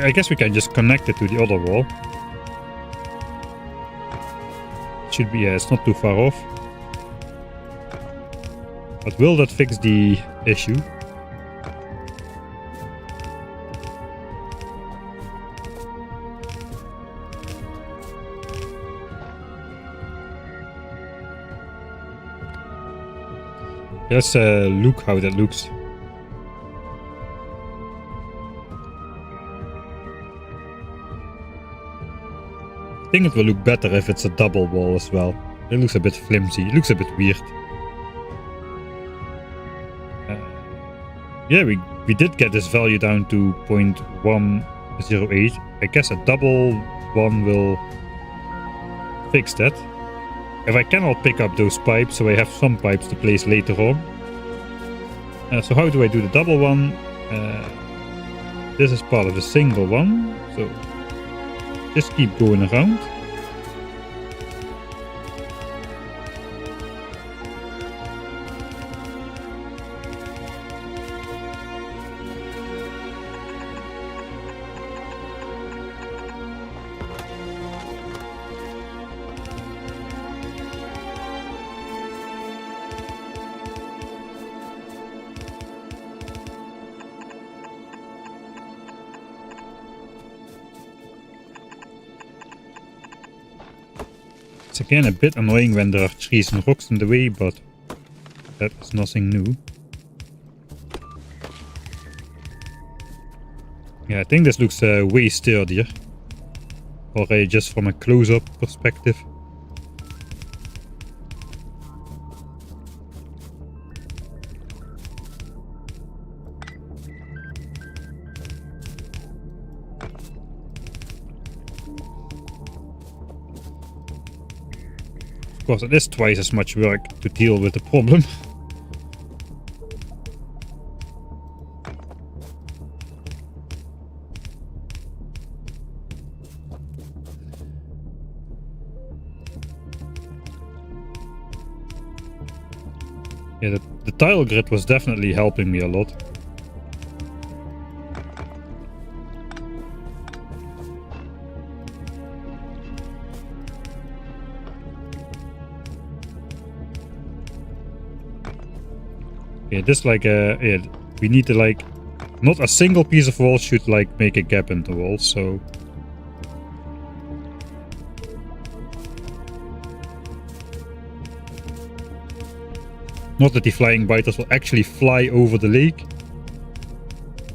I guess we can just connect it to the other wall. Should be, it's not too far off. But will that fix the issue? Let's look how that looks. I think it will look better if it's a double wall as well. It looks a bit flimsy. It looks a bit weird. Yeah, we did get this value down to 0.108. I guess a double one will fix that. If I cannot pick up those pipes, so I have some pipes to place later on. So how do I do the double one? This is part of the single one. So just keep going around. It's again a bit annoying when there are trees and rocks in the way, but that is nothing new. Yeah, I think this looks way sturdier. Or just from a close-up perspective. Of course, it is twice as much work to deal with the problem. Yeah, the tile grid was definitely helping me a lot. Yeah, this like yeah, we need to like Not a single piece of wall should like make a gap in the wall, so... Not that the flying biters will actually fly over the lake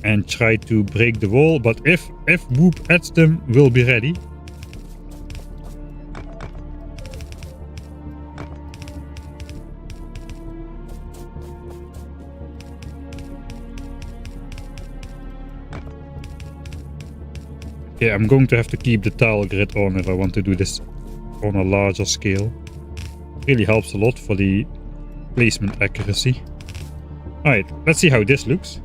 and try to break the wall, but if Whoop adds them, we'll be ready. Okay, I'm going to have to keep the tile grid on if I want to do this on a larger scale. It really helps a lot for the placement accuracy. Alright, let's see how this looks.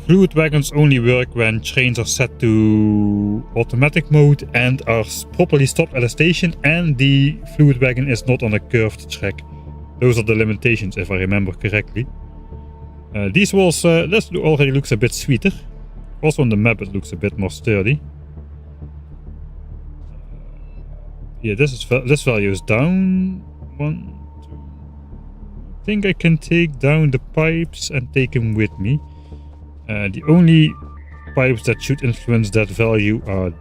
Fluid wagons only work when trains are set to automatic mode and are properly stopped at a station, and the fluid wagon is not on a curved track. Those are the limitations, if I remember correctly. These walls, this already looks a bit sweeter. Also on the map it looks a bit more sturdy. Yeah, this value is down. 1, 2. I think I can take down the pipes and take them with me. The only pipes that should influence that value are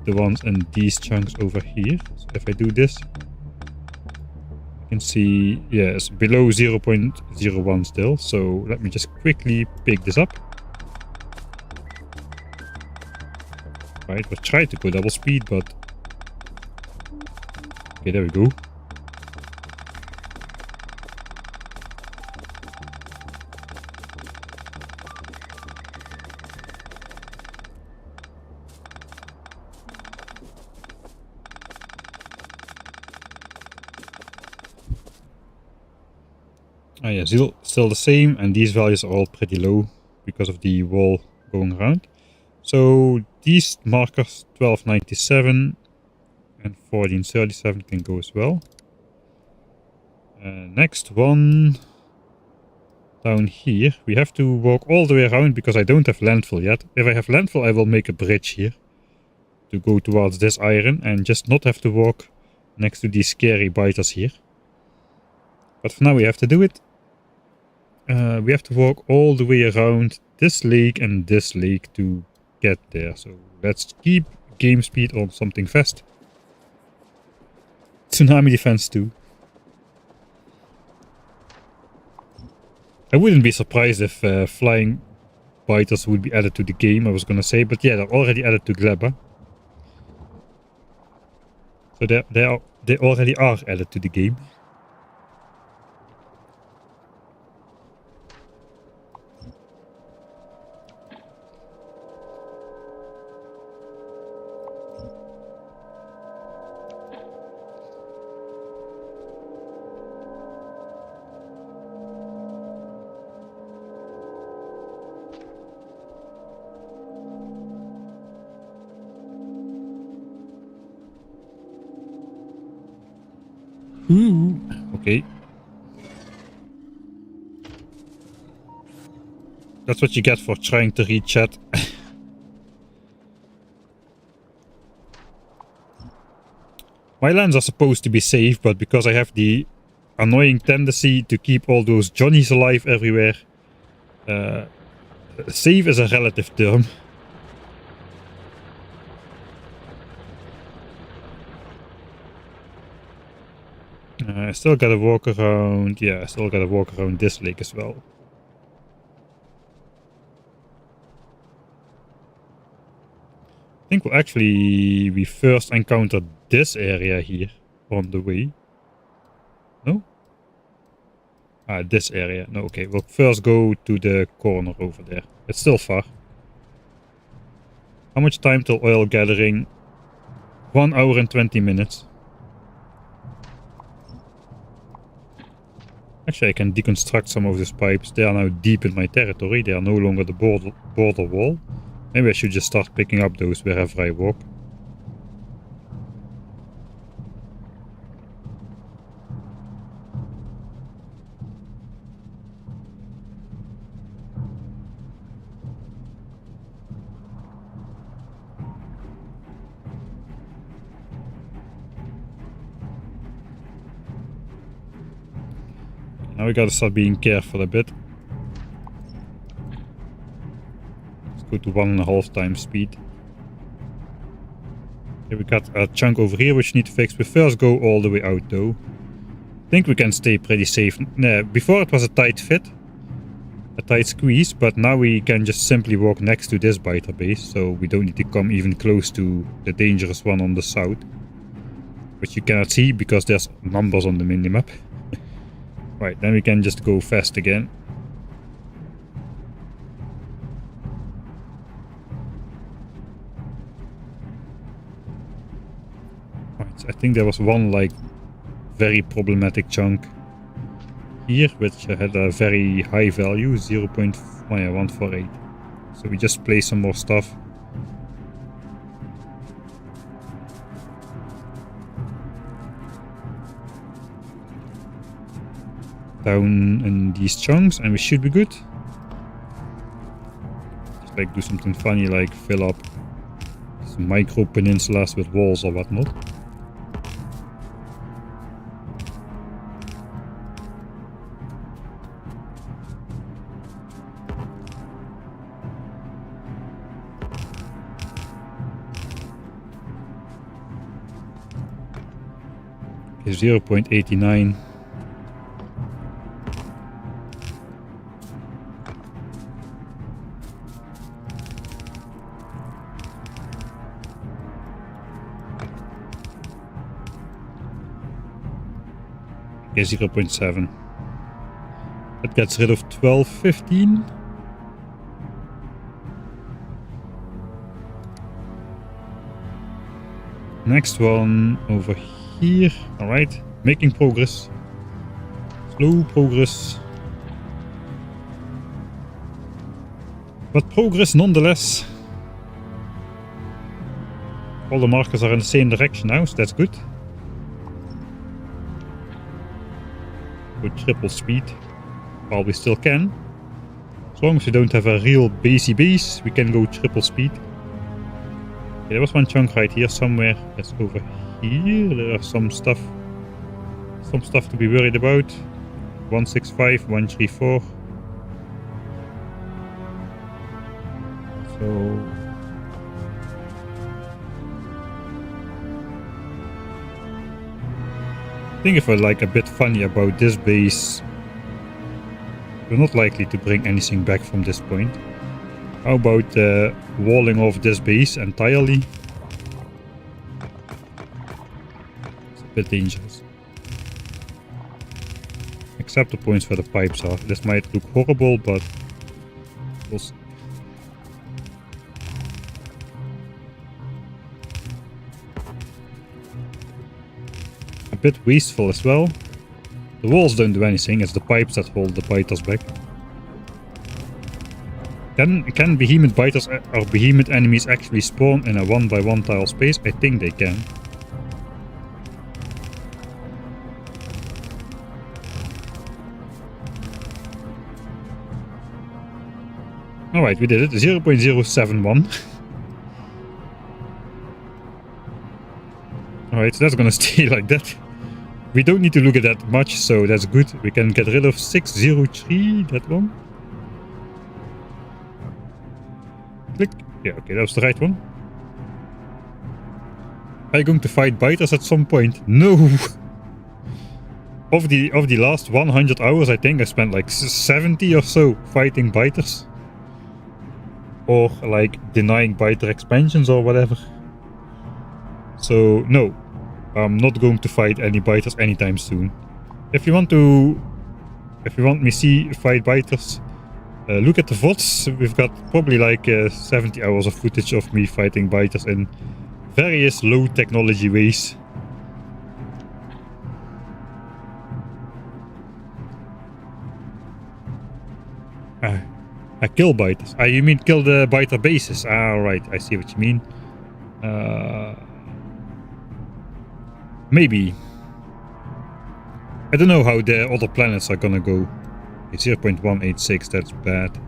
the ones in these chunks over here. So if I do this, you can see, yeah, it's below 0.01 still. So let me just quickly pick this up. Right, we'll try to go double speed, but... Okay, there we go. Ah yeah, still the same, and these values are all pretty low because of the wall going around. So these markers 1297 and 1437 can go as well. Next one down here, we have to walk all the way around because I don't have landfill yet. If I have landfill, I will make a bridge here to go towards this iron and just not have to walk next to these scary biters here. But for now we have to do it. We have to walk all the way around this lake and this lake to get there. So let's keep game speed on something fast. Tsunami defense 2. I wouldn't be surprised if flying biters would be added to the game, I was gonna say, but yeah, they're already added to Gleba. So they already are added to the game. Ooh. Okay. That's what you get for trying to read chat. My lands are supposed to be safe, but because I have the annoying tendency to keep all those Johnnies alive everywhere, safe is a relative term. I still gotta walk around, yeah, I still gotta walk around this lake as well. I think we first encountered this area here on the way. No? Ah, this area. No, okay, we'll first go to the corner over there. It's still far. How much time till oil gathering? 1 hour and 20 minutes. Actually, I can deconstruct some of these pipes. They are now deep in my territory. They are no longer the border wall. Maybe I should just start picking up those wherever I walk. Now we gotta start being careful a bit. Let's go to 1.5 times speed. Okay, we got a chunk over here which we need to fix. We first go all the way out though. I think we can stay pretty safe. Before it was a tight fit. A tight squeeze, but now we can just simply walk next to this biter base, so we don't need to come even close to the dangerous one on the south. Which you cannot see because there's numbers on the minimap. Right, then we can just go fast again. Right, I think there was one like very problematic chunk here, which had a very high value, 0.148. So we just place some more stuff. Down in these chunks and we should be good. Just like do something funny like fill up some micro peninsulas with walls or whatnot. Okay, 0.89. Okay, 0.7. That gets rid of 1215. Next one over here. Alright, making progress. Slow progress. But progress nonetheless. All the markers are in the same direction now, so that's good. Go triple speed while we still can. As long as we don't have a real basey base, we can go triple speed. Okay, there was one chunk right here somewhere. That's over here. There are some stuff to be worried about. 165, 134. So I think if we're like a bit funny about this base, we're not likely to bring anything back from this point. How about walling off this base entirely? It's a bit dangerous. Except the points where the pipes are. This might look horrible, but we'll see. A bit wasteful as well. The walls don't do anything, it's the pipes that hold the biters back. Can behemoth biters or behemoth enemies actually spawn in a 1x1 tile space? I think they can. Alright, we did it. 0.071. Alright, so that's gonna stay like that. We don't need to look at that much, so that's good. We can get rid of 603, that one. Click. Yeah, okay, that was the right one. Are you going to fight biters at some point? No! Of the last 100 hours, I think I spent like 70 or so fighting biters. Or like denying biter expansions or whatever. So, no. I'm not going to fight any biters anytime soon. If you want me to fight biters, look at the VODs. We've got probably like 70 hours of footage of me fighting biters in various low technology ways. I kill biters. You mean kill the biter bases? Ah, right. I see what you mean. Maybe. I don't know how the other planets are gonna go. It's 0.186, that's bad.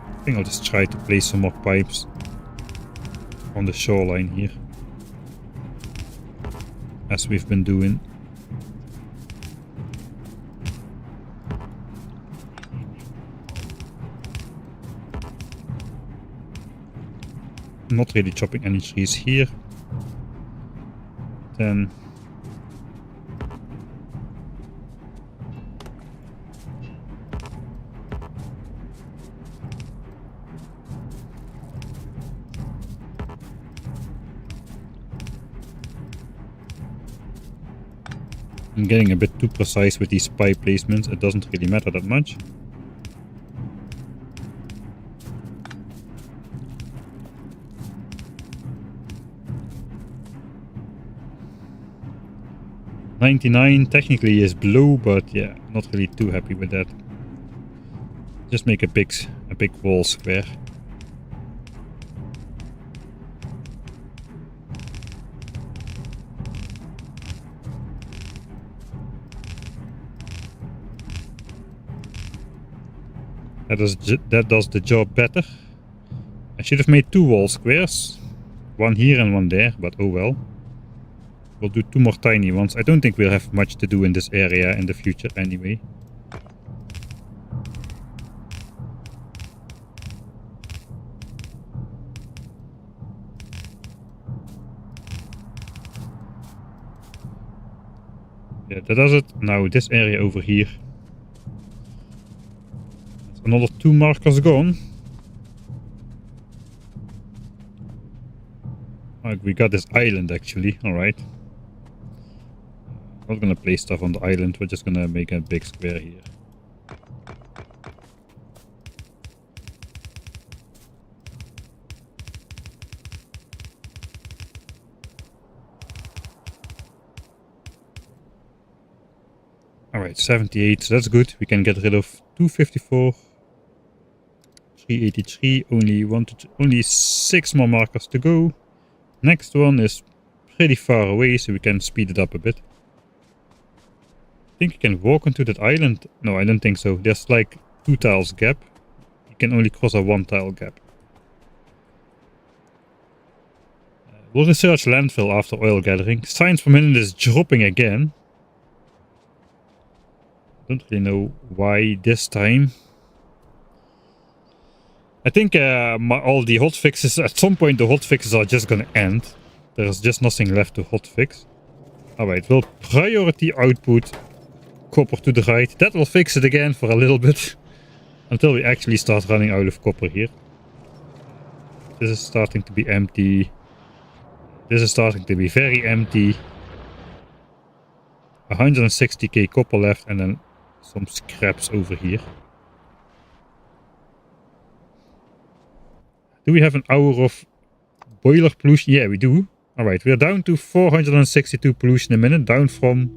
I think I'll just try to place some more pipes on the shoreline here. as we've been doing. Not really chopping any trees here. Then I'm getting a bit too precise with these pipe placements. It doesn't really matter that much. $99 technically is blue, but yeah, not really too happy with that. Just make a big wall square. That does the job better. I should have made 2 wall squares. One here and one there, but oh well. We'll do 2 more tiny ones. I don't think we'll have much to do in this area in the future anyway. Yeah, that does it. Now this area over here. That's another 2 markers gone. Oh, we got this island actually, alright. Not gonna place stuff on the island, we're just gonna make a big square here. Alright, 78, so that's good. We can get rid of 254. 383, only 6 more markers to go. Next one is pretty far away, so we can speed it up a bit. I think you can walk onto that island. No, I don't think so. There's like 2 tiles gap. You can only cross a 1 tile gap. We'll research landfill after oil gathering. Science per minute is dropping again. Don't really know why this time. I think all the hotfixes, at some point the hotfixes are just gonna end. There's just nothing left to hotfix. Alright, we'll priority output copper to the right. That will fix it again for a little bit. Until we actually start running out of copper here. This is starting to be empty. This is starting to be very empty. 160k copper left and then some scraps over here. Do we have an hour of boiler pollution? Yeah, we do. Alright, we're down to 462 pollution a minute, down from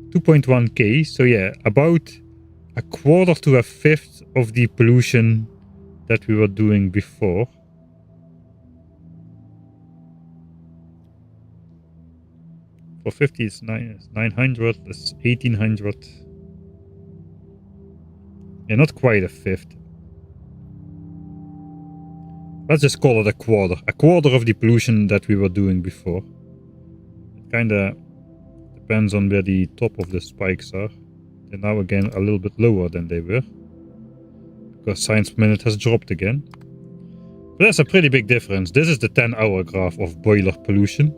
2.1k. So yeah, about a quarter to a fifth of the pollution that we were doing before. For 50 it's 900, that's 1800. Yeah, not quite a fifth. Let's just call it a quarter. A quarter of the pollution that we were doing before. It kinda depends on where the top of the spikes are. They're now again a little bit lower than they were. Because science per minute has dropped again. But that's a pretty big difference. This is the 10-hour graph of boiler pollution.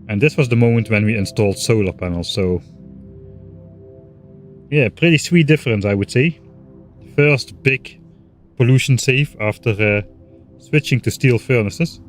And this was the moment when we installed solar panels, so... yeah, pretty sweet difference, I would say. First big pollution save after switching to steel furnaces.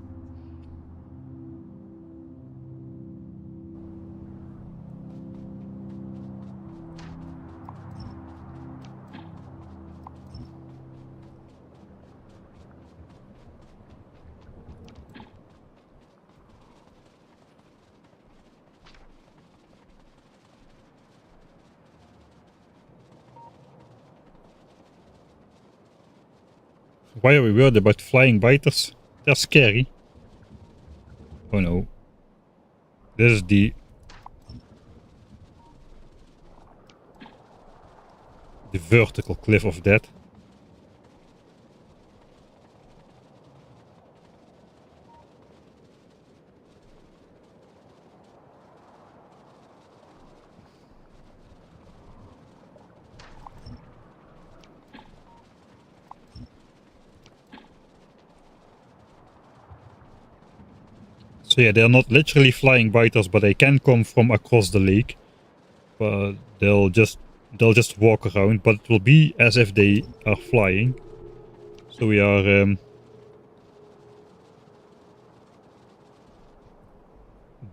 Why are we worried about flying biters? They're scary. Oh no. This is the vertical cliff of death. So yeah, they're not literally flying biters, but they can come from across the lake. But they'll just walk around, but it will be as if they are flying. So we are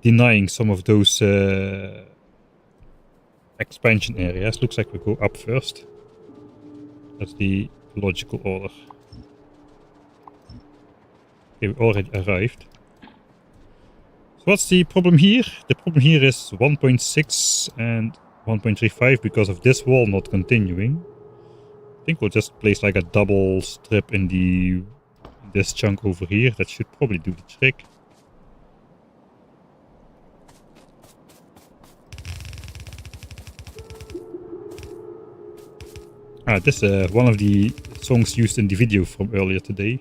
denying some of those expansion areas. Looks like we go up first. That's the logical order. Okay, we already arrived. So what's the problem here? The problem here is 1.6 and 1.35 because of this wall not continuing. I think we'll just place like a double strip in this chunk over here. That should probably do the trick. Ah, this is one of the songs used in the video from earlier today.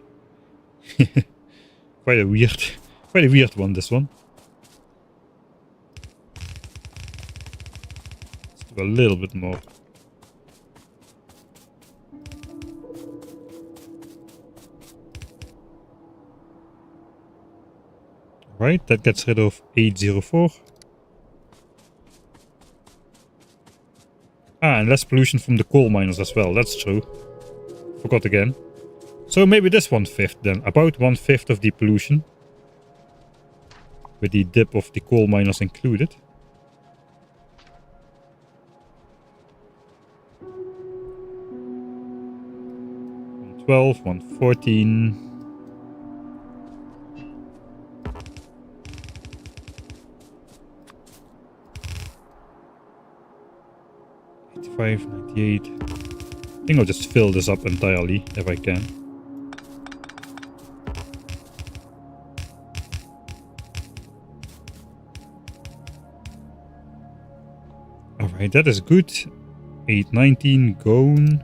quite a weird one, this one. Let's do a little bit more. Right, that gets rid of 804. Ah, and less pollution from the coal miners as well, that's true. Forgot again. So maybe this 1/5 then, about 1/5 of the pollution. With the dip of the coal miners included. 112, 114. 85, 98. I think I'll just fill this up entirely if I can. Alright, that is good. 819 gone.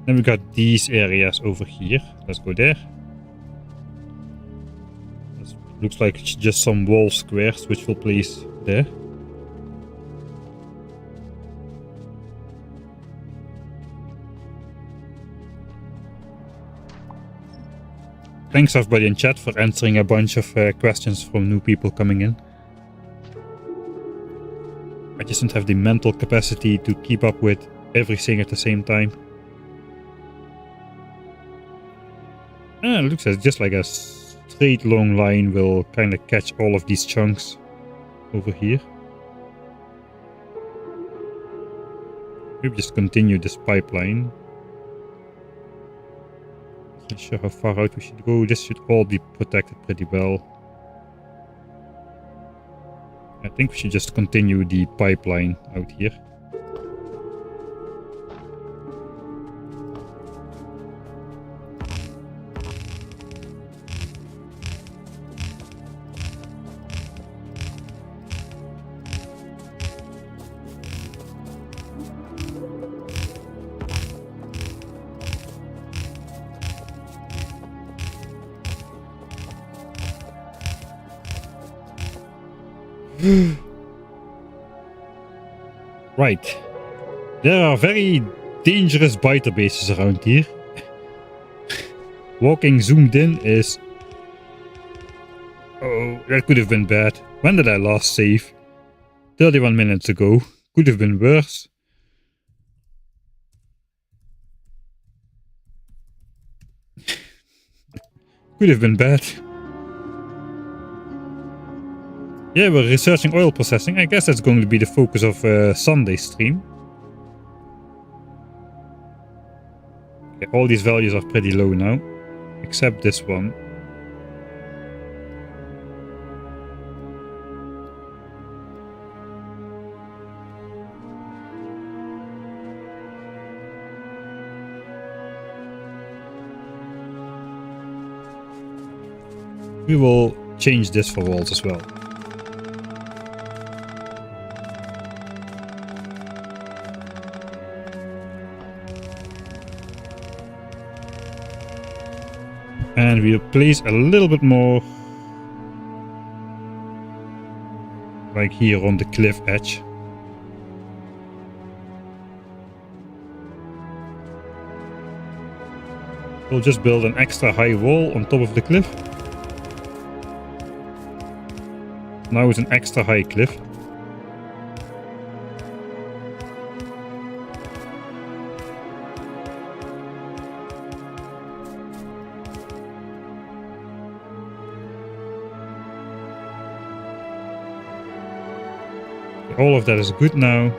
Then we got these areas over here. Let's go there. This looks like it's just some wall squares which we'll place there. Thanks everybody in chat for answering a bunch of questions from new people coming in. I just don't have the mental capacity to keep up with everything at the same time. And it looks like just like a straight long line will kind of catch all of these chunks over here. Maybe just continue this pipeline. Not sure how far out we should go. This should all be protected pretty well. I think we should just continue the pipeline out here. Right. There are very dangerous biter bases around here. Walking zoomed in is... Oh, that could have been bad. When did I last save? 31 minutes ago. Could have been worse. Could have been bad. Yeah, we're researching oil processing. I guess that's going to be the focus of Sunday's stream. Okay, all these values are pretty low now. Except this one. We will change this for walls as well. And we'll place a little bit more like here on the cliff edge. We'll just build an extra high wall on top of the cliff. Now it's an extra high cliff. All of that is good now.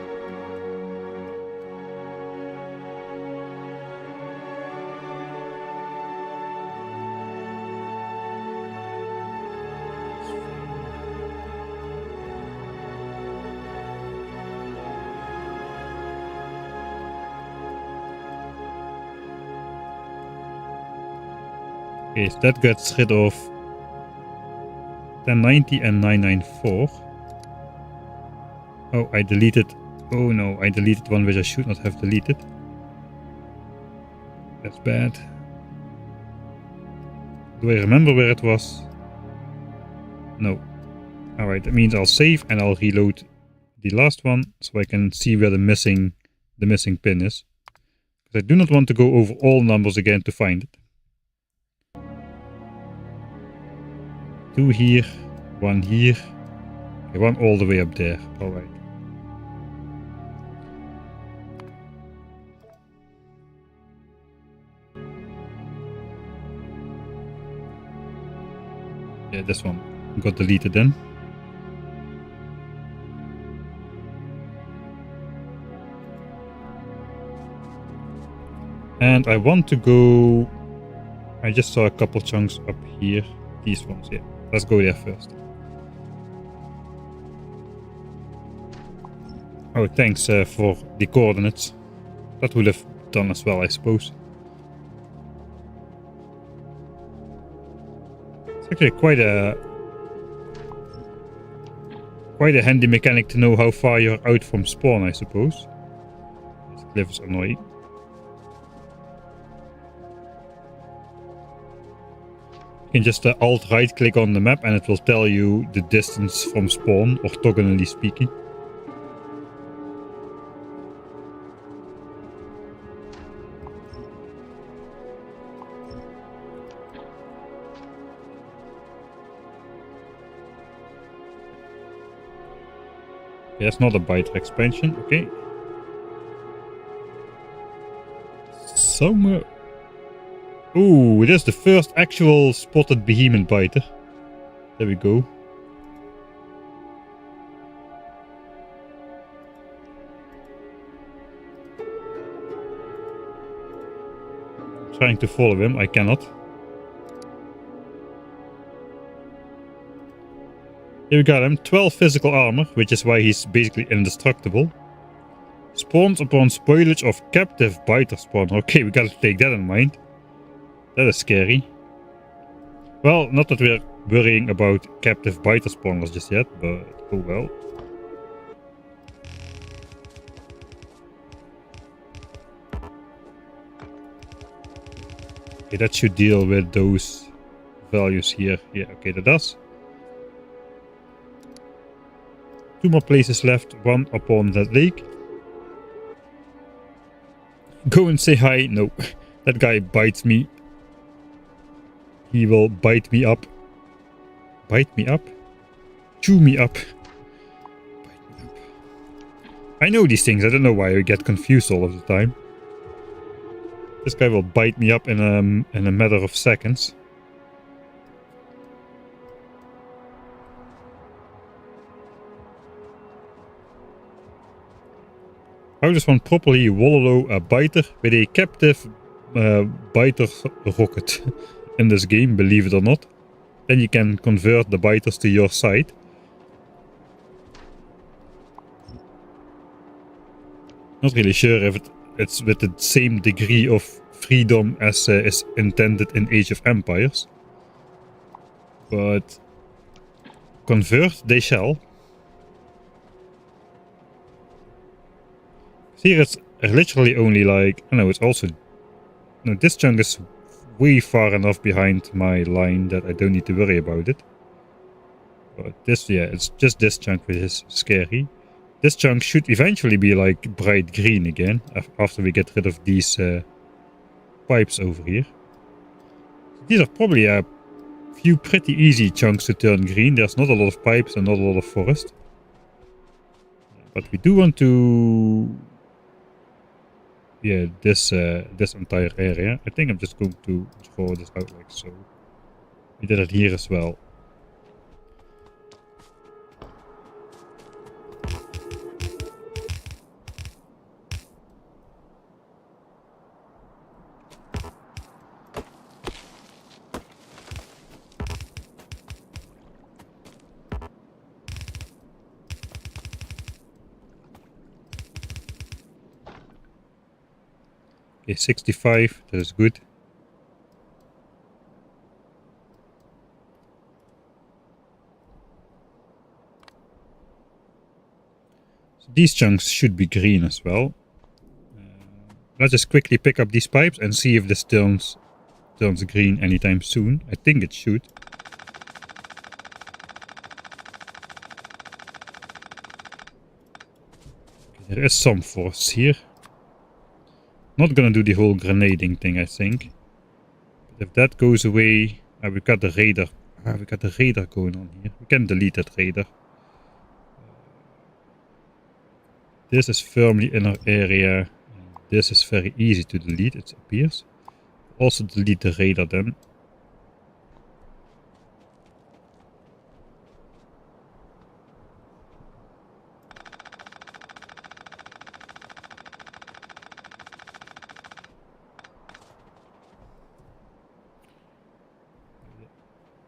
Okay, so that gets rid of 1090 and 994. Oh, I deleted. Oh no, I deleted one which I should not have deleted. That's bad. Do I remember where it was? No. Alright, that means I'll save and I'll reload the last one so I can see where the missing pin is. Because I do not want to go over all numbers again to find it. 2 here, 1 here, okay, 1 all the way up there. Alright. Yeah, this one got deleted then. And I want to go... I just saw a couple chunks up here. These ones, yeah. Let's go there first. Oh, thanks for the coordinates. That would have done as well, I suppose. It's actually quite a handy mechanic to know how far you're out from spawn, I suppose. This cliff is annoying. You can just alt right click on the map and it will tell you the distance from spawn, orthogonally speaking. Okay, that's not a biter expansion, okay. Somewhere... Ooh, it is the first actual spotted behemoth biter. There we go. Trying to follow him, I cannot. Here we got him, 12 physical armor, which is why he's basically indestructible. Spawns upon spoilage of captive biter spawn. Okay, we gotta take that in mind. That is scary. Well, not that we're worrying about captive biter spawners just yet, but oh well. Okay, that should deal with those values here. Yeah, okay, that does. 2 more places left, one upon that lake. Go and say hi. No, that guy bites me. He will bite me up. Bite me up? Chew me up. Bite me up. I know these things. I don't know why I get confused all of the time. This guy will bite me up in a matter of seconds. How does one properly wallow a biter with a captive biter rocket? In this game, believe it or not. Then you can convert the biters to your side. Not really sure if it's with the same degree of freedom as is intended in Age of Empires. But convert they shall. Here it's literally only like... I know it's also... No, this chunk is way far enough behind my line that I don't need to worry about it. But this, yeah, it's just this chunk which is scary. This chunk should eventually be like bright green again, after we get rid of these pipes over here. These are probably Few pretty easy chunks to turn green. There's not a lot of pipes and not a lot of forest. But we do want to... Yeah, this entire area. I think I'm just going to draw this out like so. We did it here as well. Okay, 65, that is good. So these chunks should be green as well. Let's just quickly pick up these pipes and see if this turns green anytime soon. I think it should. Okay, there is some force here. Not gonna do the whole grenading thing, I think. But if that goes away, we got the radar. We got the radar going on here. We can delete that radar. This is firmly in our area. This is very easy to delete, it appears. Also delete the radar then.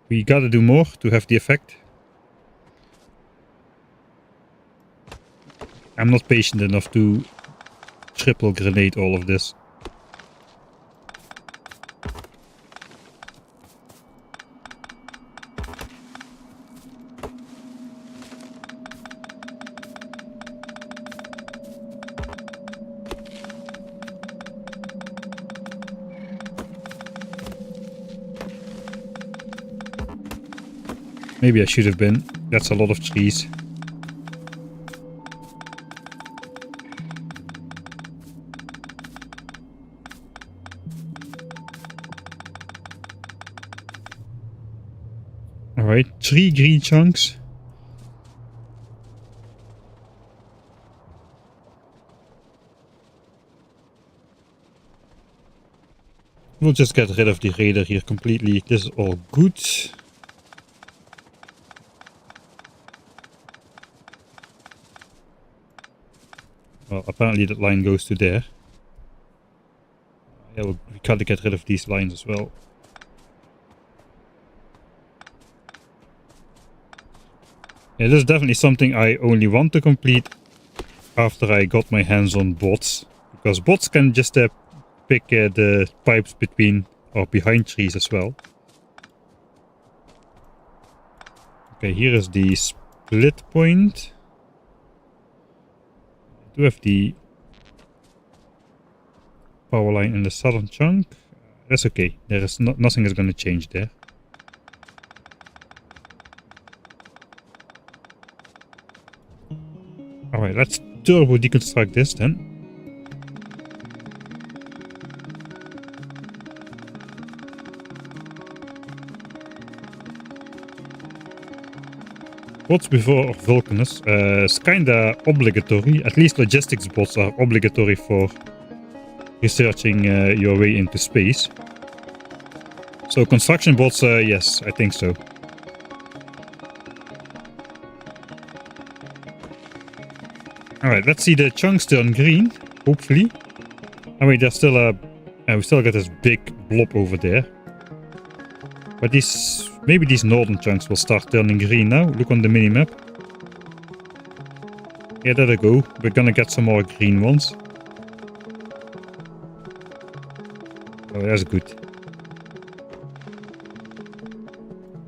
We gotta do more to have the effect. I'm not patient enough to triple grenade all of this. Maybe I should have been. That's a lot of trees. Alright, 3 green chunks. We'll just get rid of the radar here completely. This is all good. Well, apparently that line goes to there. Yeah, we gotta get rid of these lines as well. Yeah, this is definitely something I only want to complete after I got my hands on bots. Because bots can just pick the pipes between or behind trees as well. Okay, here is the split point. I do have the power line in the southern chunk. That's okay. There is nothing is going to change there. Alright, let's turbo deconstruct this then. Bots before Vulcanus is kinda obligatory. At least logistics bots are obligatory for researching your way into space. So construction bots, yes, I think so. Alright, let's see the chunks turn green, hopefully. Oh wait, there's still we still got this big blob over there. But maybe these northern chunks will start turning green now. Look on the minimap. Yeah, there they go. We're gonna get some more green ones. Oh, that's good.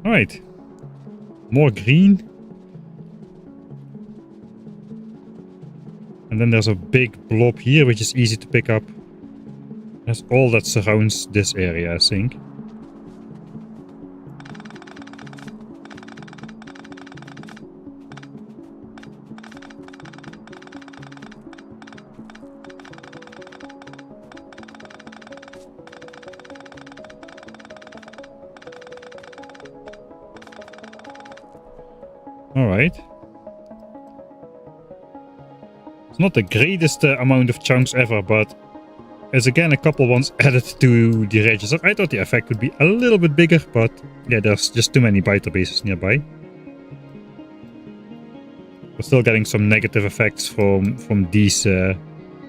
Alright. More green. And then there's a big blob here, which is easy to pick up. That's all that surrounds this area, I think. Alright. It's not the greatest amount of chunks ever, but there's again a couple ones added to the register. I thought the effect would be a little bit bigger, but yeah, there's just too many biter bases nearby. We're still getting some negative effects from these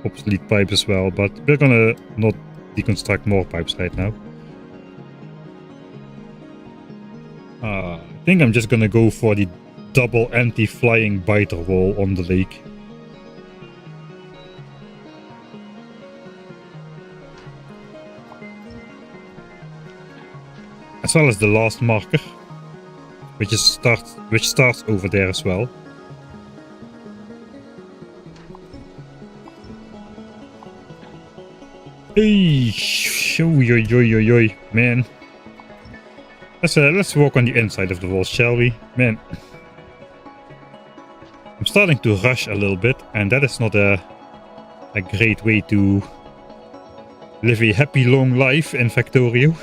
obsolete pipes as well, but we're gonna not deconstruct more pipes right now. I think I'm just gonna go for the double anti-flying biter wall on the lake. As well as the last marker, which starts over there as well. Hey, oi, man. Let's walk on the inside of the wall, shall we? Man, I'm starting to rush a little bit, and that is not a great way to live a happy long life in Factorio.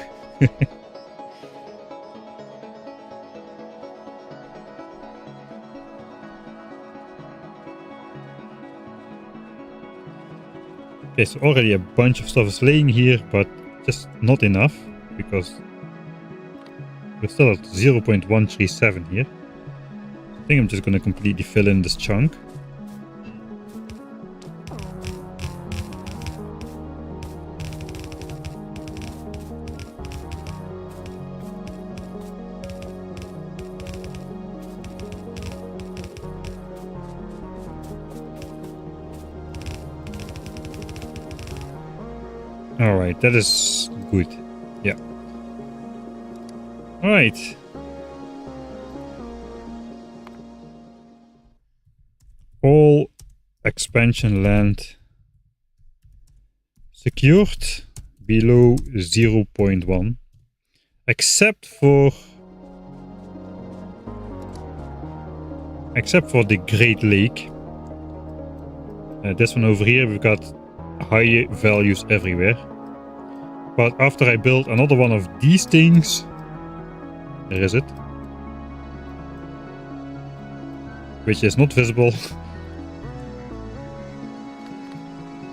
Okay, so already a bunch of stuff is laying here, but just not enough, because we're still at 0.137 here. I think I'm just going to completely fill in this chunk. Alright, that is good. Yeah. Alright. All expansion land secured below 0.1. Except for the Great Lake. This one over here, we've got high values everywhere. But after I build another one of these things, there is it, which is not visible.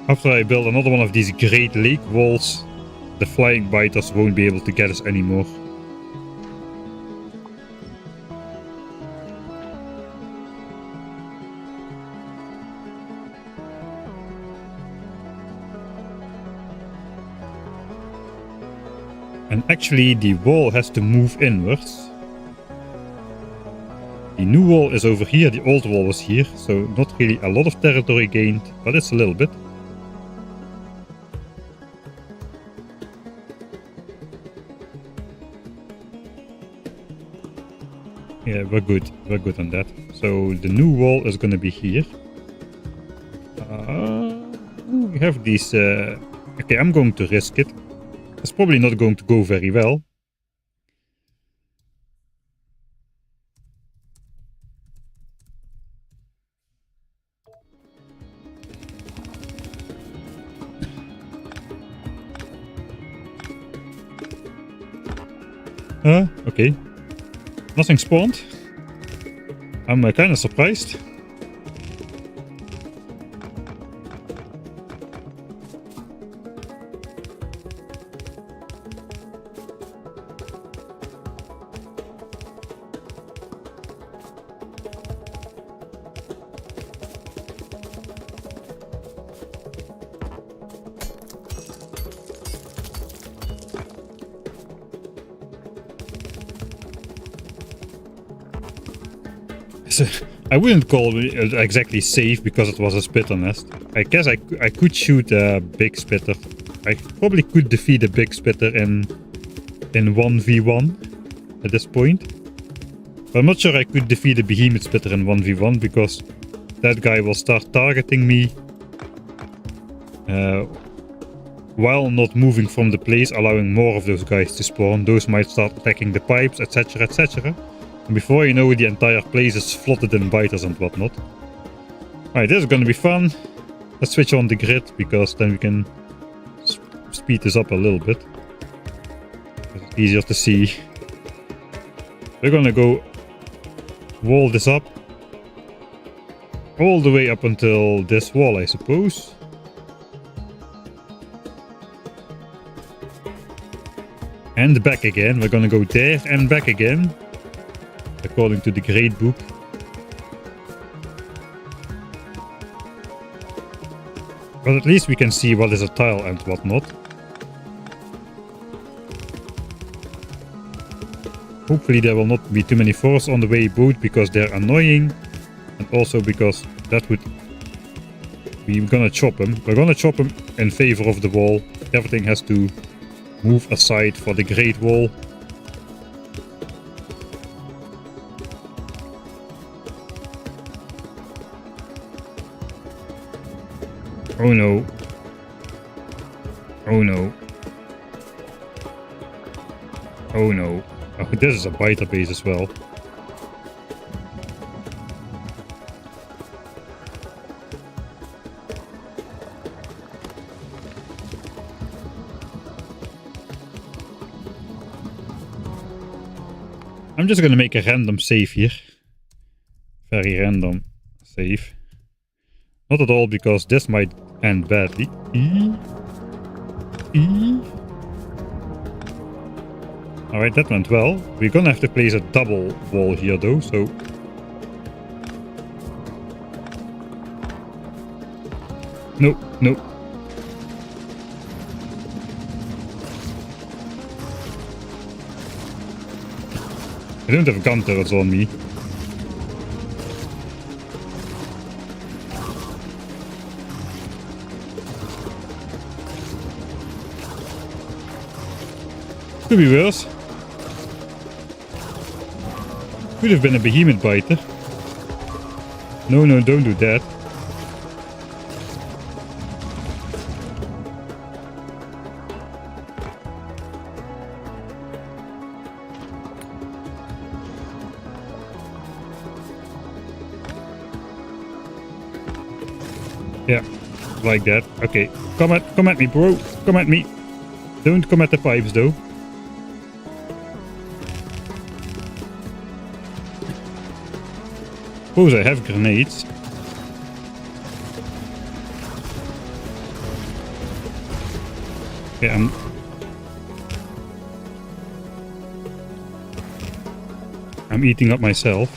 After I build another one of these Great Lake walls, the flying biters won't be able to get us anymore. And actually the wall has to move inwards. The new wall is over here, the old wall was here, so not really a lot of territory gained, but it's a little bit. Yeah, we're good on that. So the new wall is gonna be here. We have these, okay, I'm going to risk it. It's probably not going to go very well. Okay. Nothing spawned. I'm kind of surprised. I wouldn't call it exactly safe because it was a spitter nest. I guess I could shoot a big spitter. I probably could defeat a big spitter in 1v1 at this point. But I'm not sure I could defeat a behemoth spitter in 1v1 because that guy will start targeting me while not moving from the place, allowing more of those guys to spawn. Those might start attacking the pipes, etc, etc. And before you know it, the entire place is flooded in biters and whatnot. Alright, this is gonna be fun. Let's switch on the grid, because then we can speed this up a little bit. It's easier to see. We're gonna go wall this up. All the way up until this wall, I suppose. And back again. We're gonna go there and back again, according to the grade book. But at least we can see what is a tile and what not. Hopefully there will not be too many forests on the way, both because they're annoying and also because that would... We're gonna chop them. We're gonna chop them in favor of the wall. Everything has to move aside for the great wall. Oh no. Oh no. Oh no. Oh, this is a biter base as well. I'm just gonna make a random save here. Very random save. Not at all, because this might end badly. Alright, that went well. We're gonna have to place a double wall here though, so... No, no. I don't have gun turrets on me. Could be worse. Could have been a behemoth biter. No, no, don't do that. Yeah, like that. Okay, come at me, bro. Come at me. Don't come at the pipes, though. Suppose I have grenades. Okay, I'm eating up myself.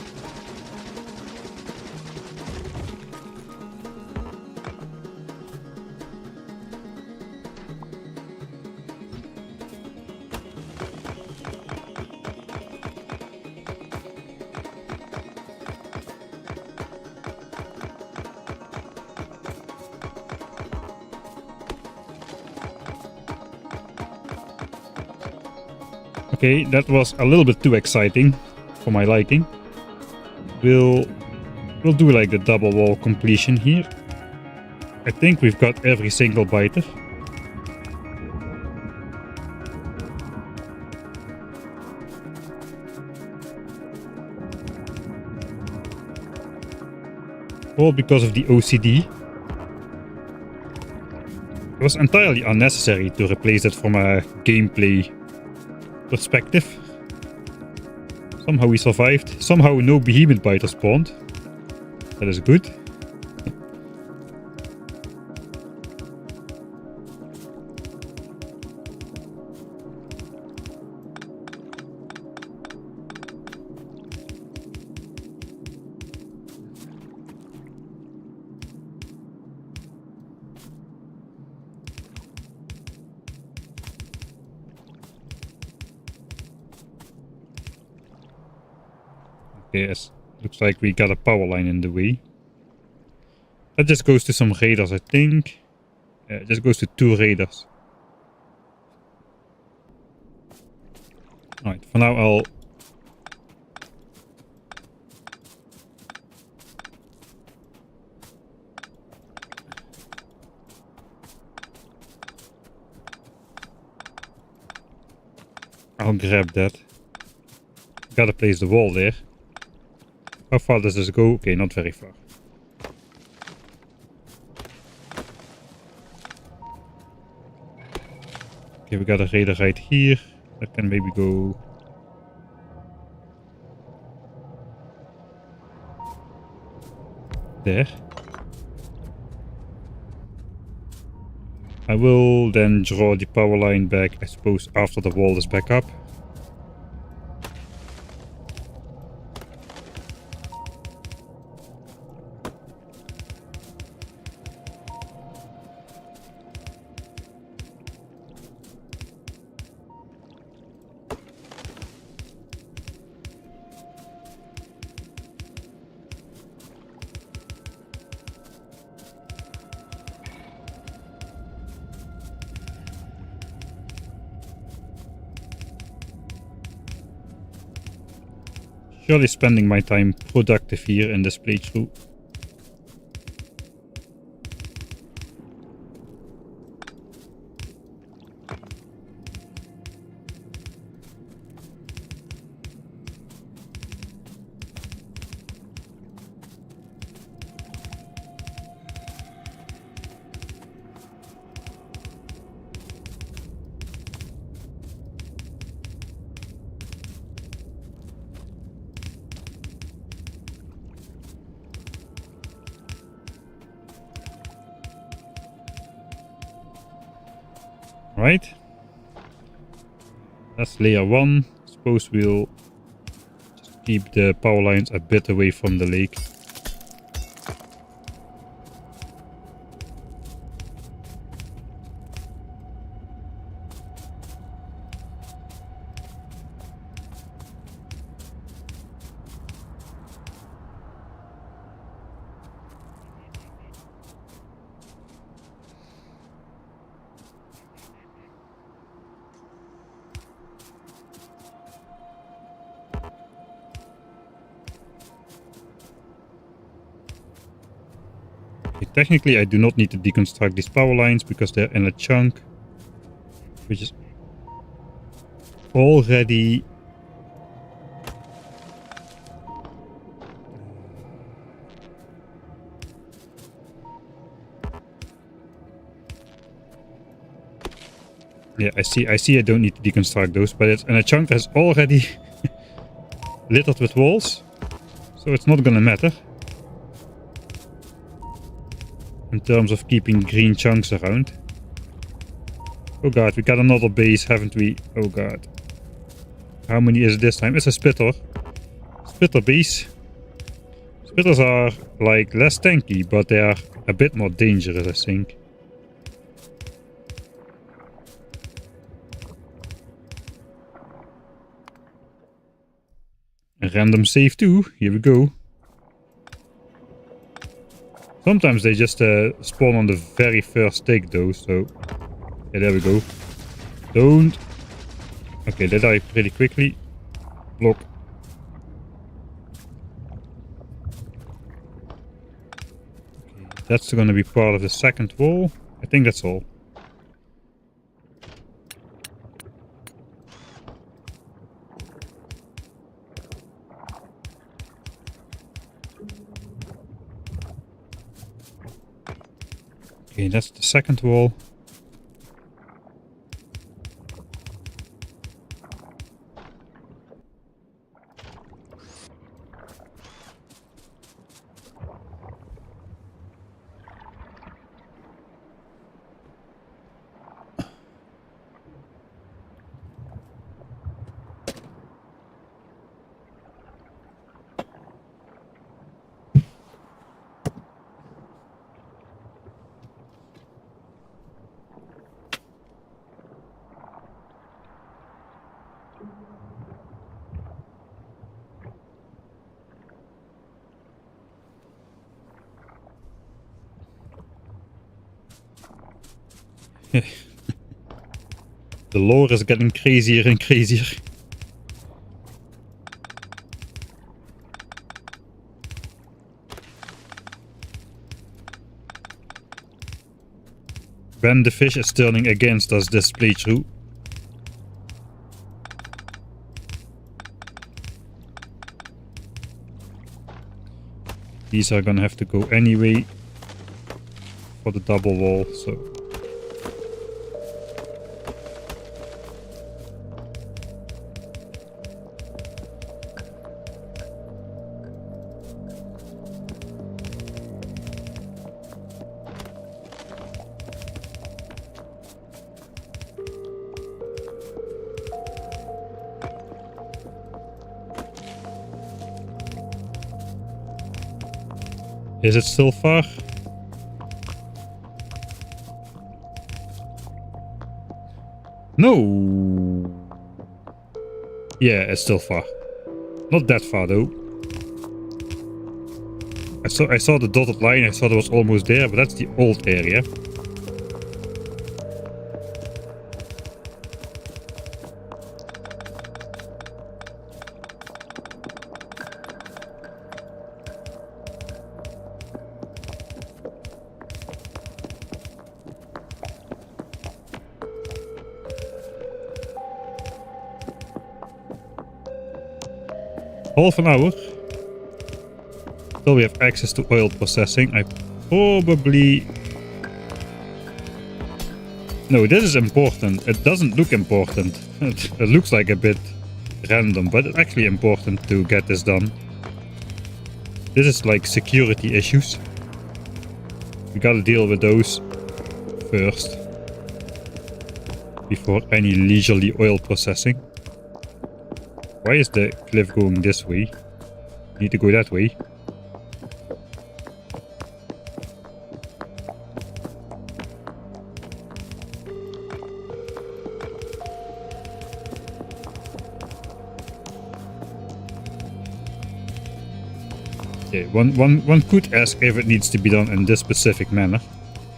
Okay, that was a little bit too exciting for my liking. We'll do like the double wall completion here. I think we've got every single biter. All because of the OCD. It was entirely unnecessary to replace it from a gameplay perspective. Somehow we survived. Somehow no behemoth biter spawned. That is good. Yes, looks like we got a power line in the way. That just goes to some raiders, I think. Yeah, it just goes to 2 raiders. Alright, for now I'll grab that. Gotta place the wall there. How far does this go? Okay, not very far. Okay, we got a raider right here. That can maybe go... there. I will then draw the power line back, I suppose, after the wall is back up. Surely spending my time productive here in this playthrough. Right, that's layer 1. Suppose we'll just keep the power lines a bit away from the lake. Technically, I do not need to deconstruct these power lines because they're in a chunk, which is already I see I don't need to deconstruct those, but it's in a chunk that's already littered with walls, so it's not gonna matter in terms of keeping green chunks around. Oh god, we got another base, haven't we? Oh god. How many is it this time? It's a spitter. Spitter base. Spitters are like less tanky, but they are a bit more dangerous, I think. A random save too. Here we go. Sometimes they just spawn on the very first take though, so... Yeah, there we go. Don't... Okay, they die pretty quickly. Block. Okay, that's gonna be part of the second wall. I think that's all. Okay, that's the second wall. The lore is getting crazier and crazier. When the fish is turning against us this playthrough. These are gonna have to go anyway for the double wall, so... Is it still far? No. Yeah, it's still far. Not that far though. I saw the dotted line. I thought it was almost there, but that's the old area. Half an hour. Till we have access to oil processing. I probably... No, this is important. It doesn't look important. It looks like a bit random, but it's actually important to get this done. This is like security issues. We gotta deal with those first. Before any leisurely oil processing. Why is the cliff going this way? Need to go that way. Okay, one could ask if it needs to be done in this specific manner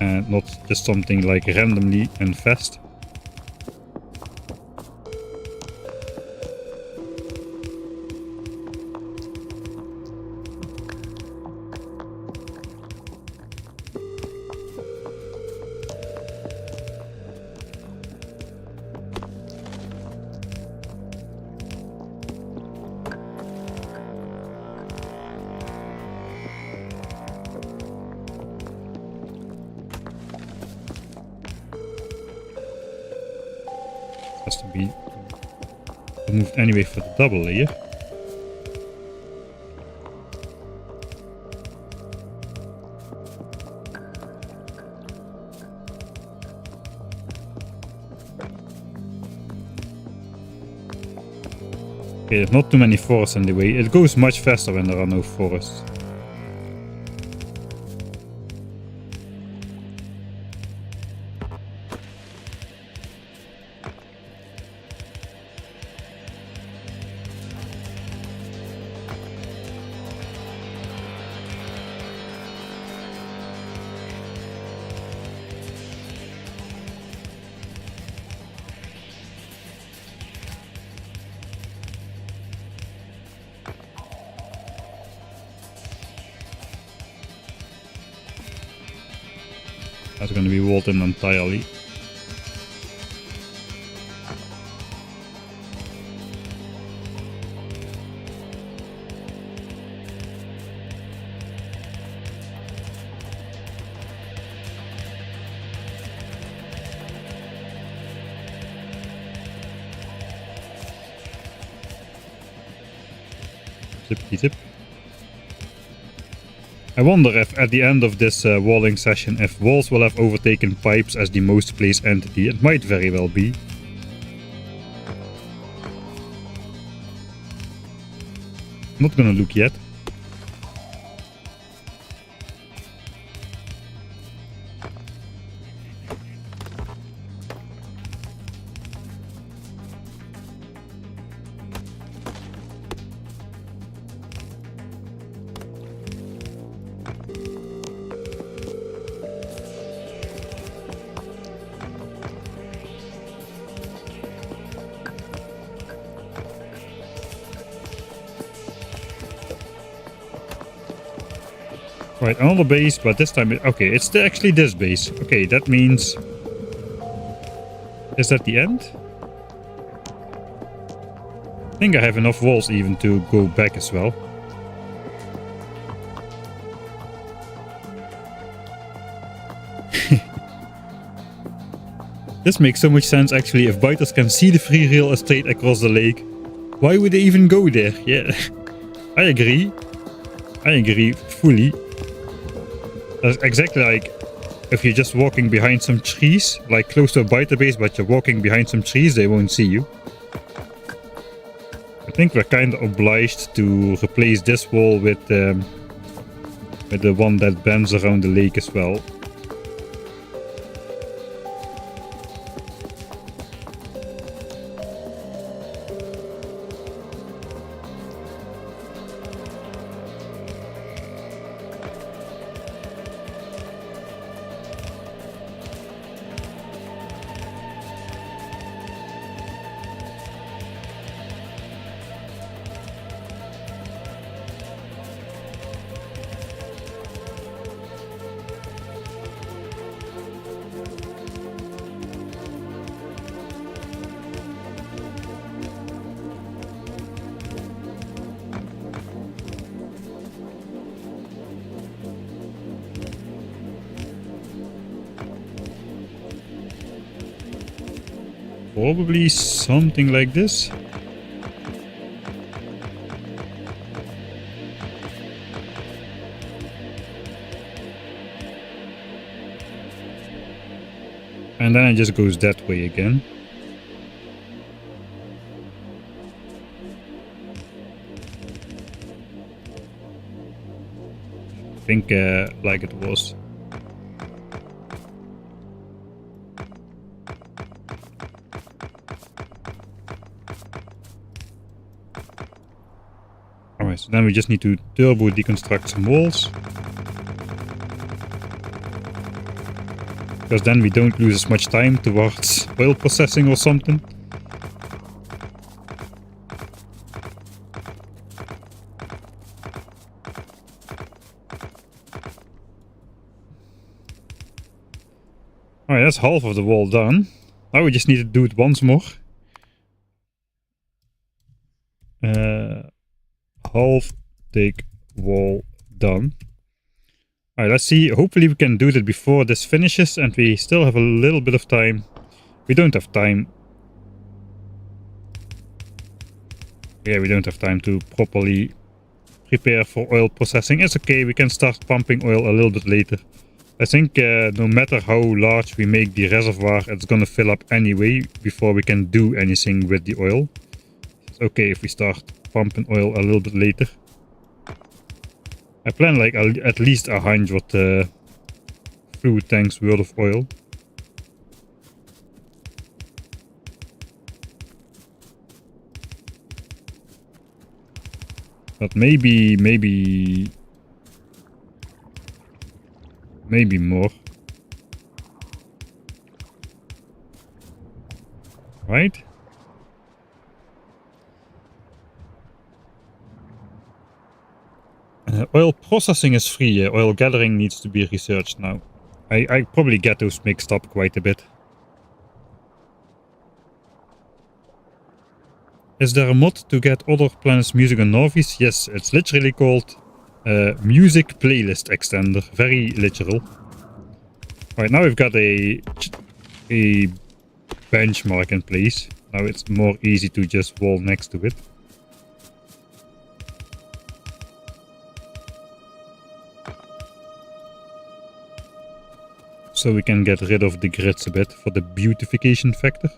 and not just something like randomly and fast. Has to be removed anyway for the double layer. Okay, there's not too many forests in the way. It goes much faster when there are no forests. That's going to be walled in entirely. Zippity zip. I wonder if at the end of this walling session if walls will have overtaken pipes as the most placed entity. It might very well be. Not gonna look yet. Right, another base, but this time, okay, it's actually this base. Okay, that means... Is that the end? I think I have enough walls even to go back as well. This makes so much sense actually. If biters can see the free real estate across the lake, why would they even go there? Yeah, I agree. I agree fully. That's exactly like if you're just walking behind some trees, like close to a biter base, but you're walking behind some trees, they won't see you. I think we're kind of obliged to replace this wall with with the one that bends around the lake as well. Probably something like this. And then it just goes that way again. I think like it was. Alright, so then we just need to turbo deconstruct some walls. Because then we don't lose as much time towards oil processing or something. Alright, that's half of the wall done. Now we just need to do it once more. Half take wall done. Alright, let's see. Hopefully we can do that before this finishes and we still have a little bit of time. We don't have time. Yeah, we don't have time to properly prepare for oil processing. It's okay, we can start pumping oil a little bit later. I think no matter how large we make the reservoir, it's gonna fill up anyway before we can do anything with the oil. It's okay if we start pumping oil a little bit later. I plan like at least 100 fluid tanks worth of oil. But maybe more. Right? Oil processing is free. Oil gathering needs to be researched now. I probably get those mixed up quite a bit. Is there a mod to get other planets' music on Norvis? Yes, it's literally called Music Playlist Extender. Very literal. Alright, now we've got a benchmark in place. Now it's more easy to just wall next to it. So we can get rid of the grids a bit for the beautification factor.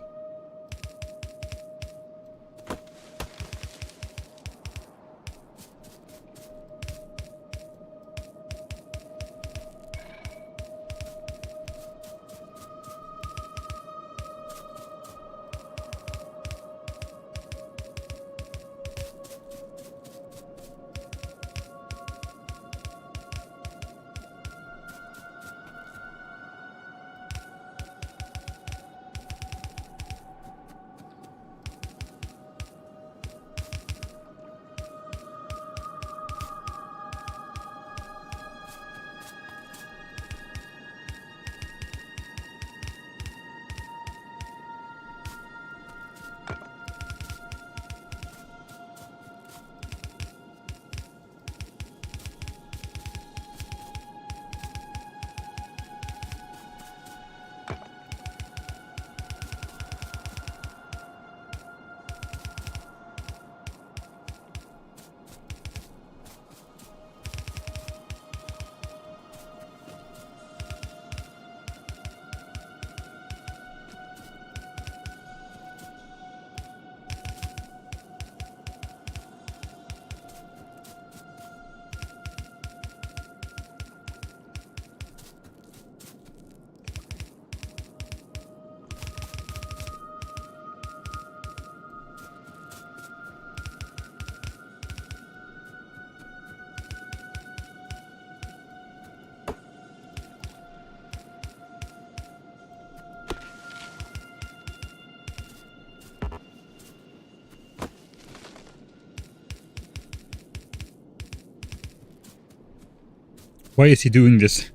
Why is he doing this?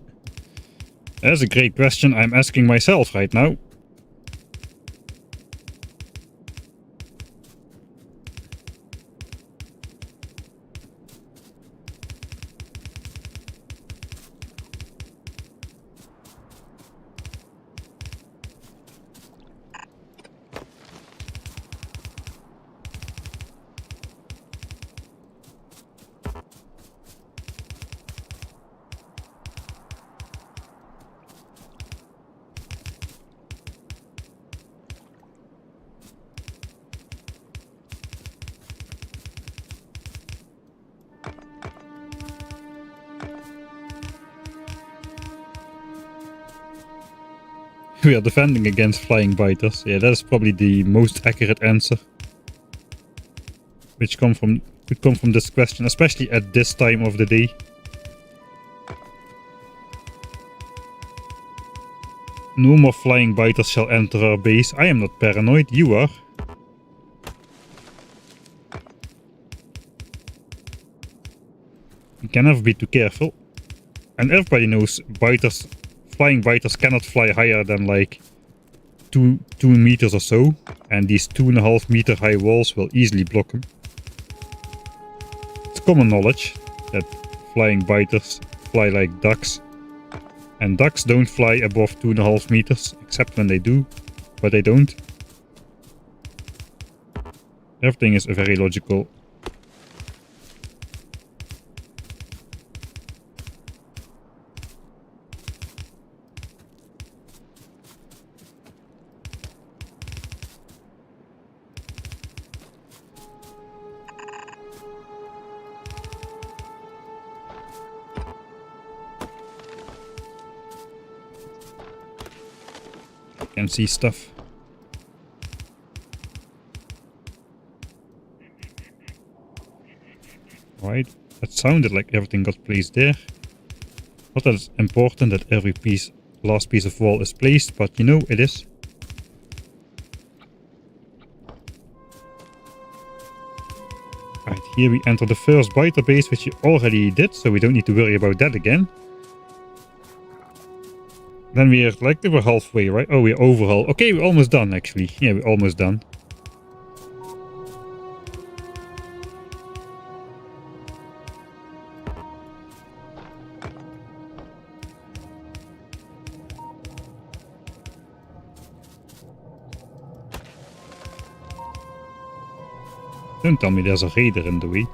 That's a great question I'm asking myself right now. We are defending against flying biters. Yeah, that is probably the most accurate answer. Which could come from this question, especially at this time of the day. No more flying biters shall enter our base. I am not paranoid, you are. You can never be too careful. And everybody knows flying biters cannot fly higher than like 2 meters or so. And these 2.5 meter high walls will easily block them. It's common knowledge that flying biters fly like ducks. And ducks don't fly above 2.5 meters, except when they do, but they don't. Everything is very logical. Can see stuff. Right, that sounded like everything got placed there. Not that it's important that every last piece of wall is placed, but you know it is. Right, here we enter the first biter base, which you already did, so we don't need to worry about that again. Then we're halfway, right? Oh, we're overall. Okay, we're almost done actually. Yeah, we're almost done. Don't tell me there's a raider in the way.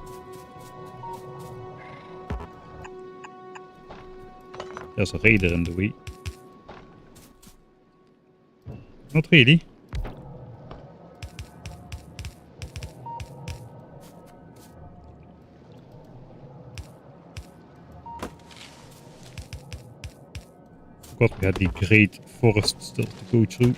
There's a raider in the way. Not really. Forgot we had the great forest still to go through.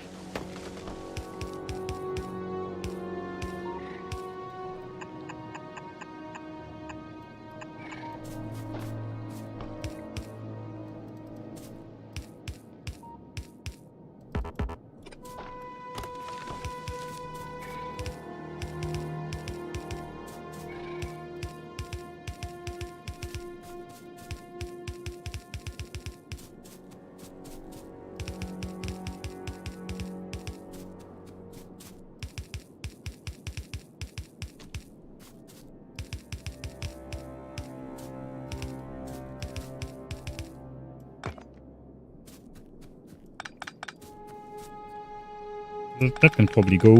That can probably go.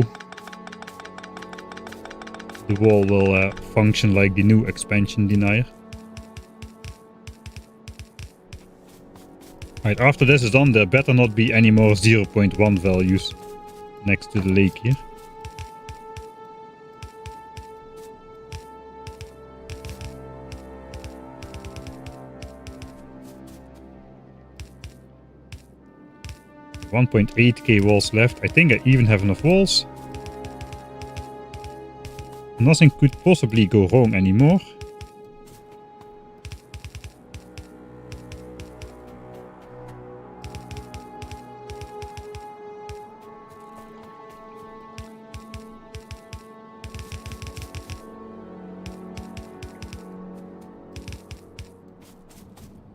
The wall will function like the new expansion denier. Right, after this is done, there better not be any more 0.1 values next to the lake here. $1.8k walls left. I think I even have enough walls. Nothing could possibly go wrong anymore.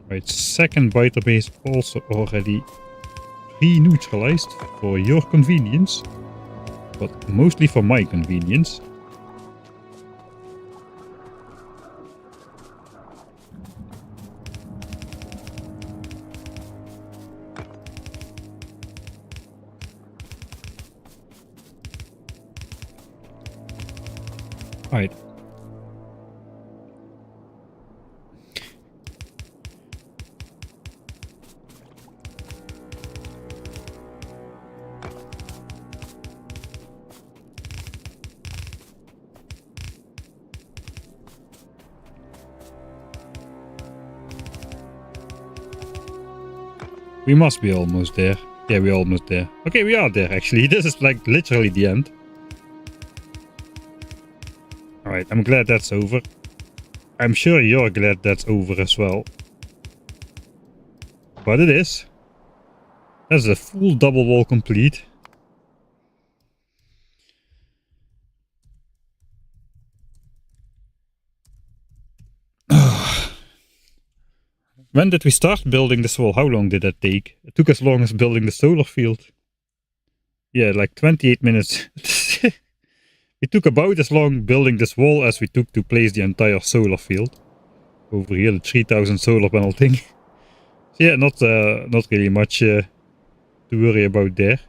Right, second biter base also already pre-neutralized for your convenience, but mostly for my convenience. Right. We must be almost there. Yeah, we're almost there. Okay, we are there actually. This is like literally the end. Alright, I'm glad that's over. I'm sure you're glad that's over as well. But it is. That's a full double wall complete. When did we start building this wall? How long did that take? It took as long as building the solar field. Yeah, like 28 minutes. It took about as long building this wall as we took to place the entire solar field. Over here, the 3000 solar panel thing. So yeah, not really much to worry about there.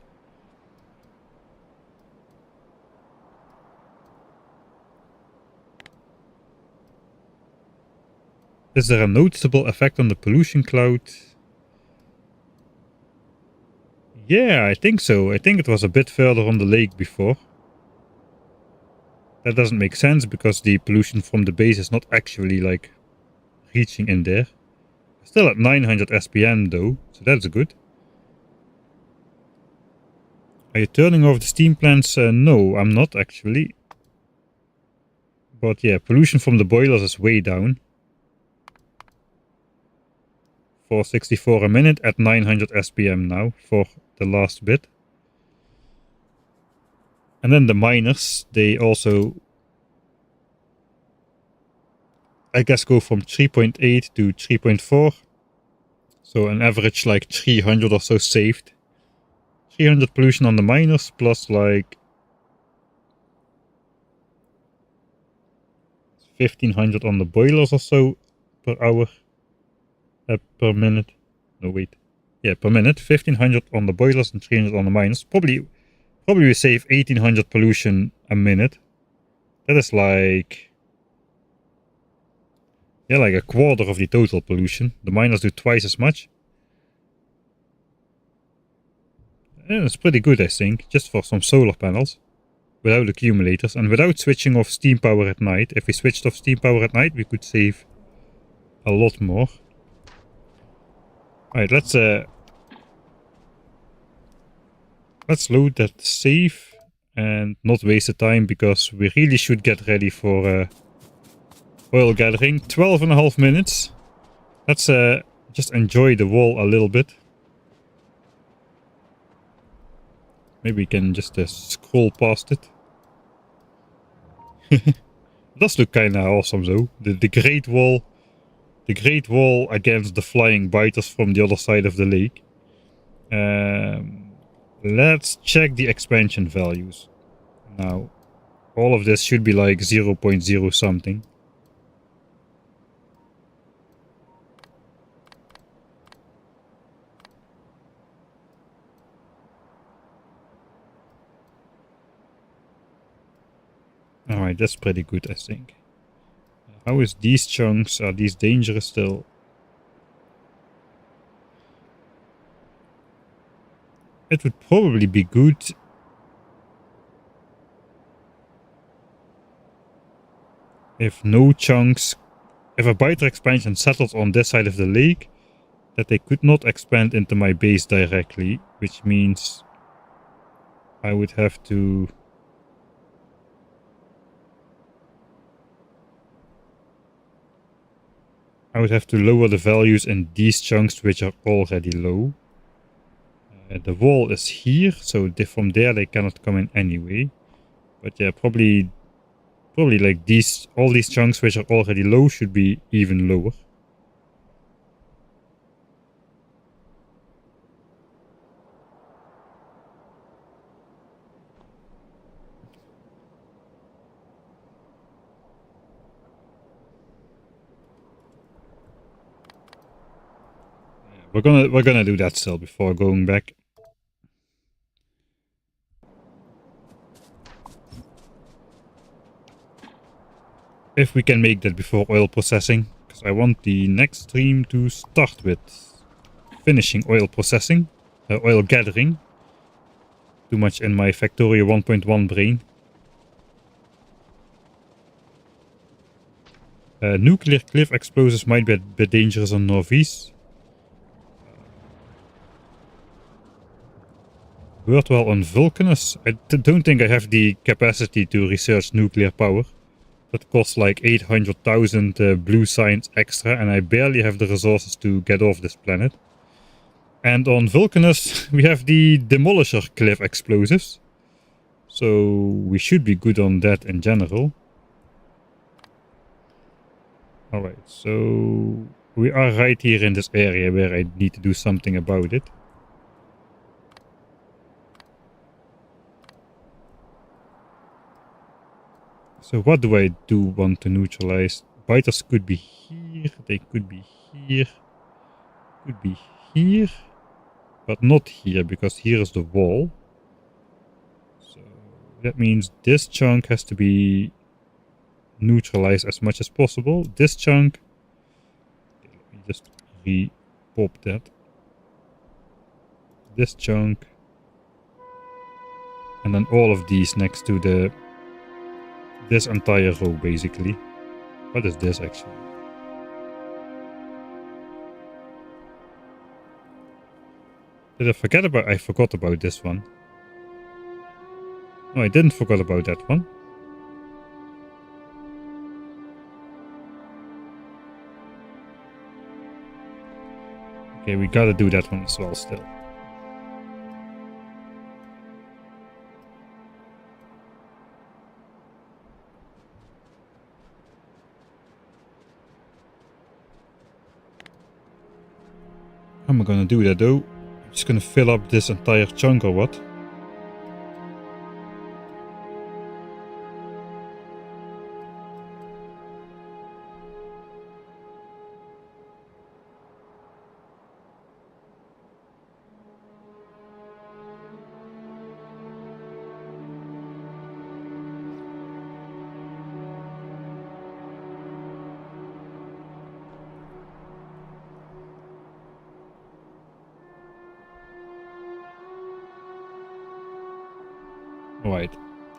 Is there a noticeable effect on the pollution cloud? Yeah, I think so. I think it was a bit further on the lake before. That doesn't make sense because the pollution from the base is not actually like reaching in there. Still at 900 SPM though, so that's good. Are you turning off the steam plants? No, I'm not actually. But yeah, pollution from the boilers is way down. 464 a minute at 900 SPM now for the last bit. And then the miners, they also, I guess, go from 3.8 to 3.4. So an average like 300 or so saved. 300 pollution on the miners plus like 1500 on the boilers or so per hour. Per minute. No, wait. Yeah, per minute. 1500 on the boilers and 300 on the miners. Probably we save 1800 pollution a minute. That is like... yeah, like a quarter of the total pollution. The miners do twice as much. And it's pretty good, I think, just for some solar panels. Without accumulators and without switching off steam power at night. If we switched off steam power at night, we could save a lot more. Alright, let's load that save and not waste the time because we really should get ready for oil gathering. 12.5 minutes. Let's just enjoy the wall a little bit. Maybe we can just scroll past it. It does look kinda awesome though. The Great Wall. The Great Wall against the flying biters from the other side of the lake. Let's check the expansion values. Now, all of this should be like 0.0 something. Alright, that's pretty good, I think. How is these chunks? Are these dangerous still? It would probably be good if no chunks, if a biter expansion settled on this side of the lake, that they could not expand into my base directly, which means I would have to lower the values in these chunks which are already low. The wall is here, so from there they cannot come in anyway. But yeah, probably like all these chunks which are already low should be even lower. We're gonna do that still before going back. If we can make that before oil processing, because I want the next stream to start with finishing oil processing, oil gathering. Too much in my Factorio 1.1 brain. Nuclear cliff explosives might be a bit dangerous on Northeast. Worked well on Vulcanus. I don't think I have the capacity to research nuclear power. That costs like 800,000 blue signs extra, and I barely have the resources to get off this planet. And on Vulcanus, we have the Demolisher cliff explosives. So we should be good on that in general. Alright, so we are right here in this area where I need to do something about it. So what do I want to neutralize? Biters could be here, they could be here, could be here, but not here because here is the wall. So that means this chunk has to be neutralized as much as possible. This chunk, let me just re-pop that. This chunk, and then all of these next to this entire row basically. What is this actually? Did I forget about? I forgot about this one. No, I didn't forget about that one. Okay, we gotta do that one as well still. How am I gonna do that though? I'm just gonna fill up this entire chunk or what? Alright,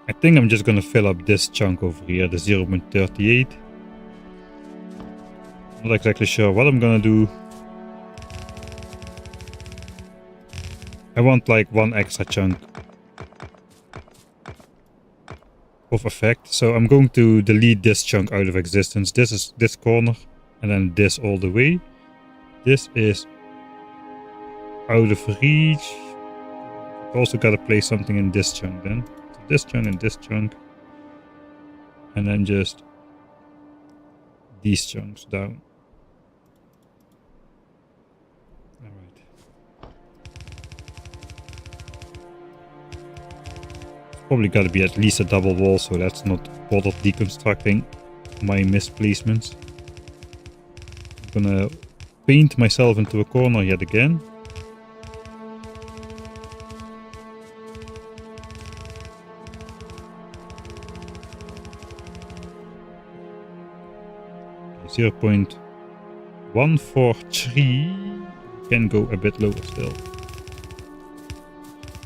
I think I'm just gonna fill up this chunk over here, the 0.38. Not exactly sure what I'm gonna do. I want like one extra chunk of effect, so I'm going to delete this chunk out of existence. This is this corner, and then this all the way. This is out of reach. Also gotta place something in this chunk then. So this chunk and this chunk. And then just these chunks down. Alright. Probably gotta be at least a double wall, so that's not part of deconstructing my misplacements. I'm gonna paint myself into a corner yet again. 0.143, can go a bit lower still.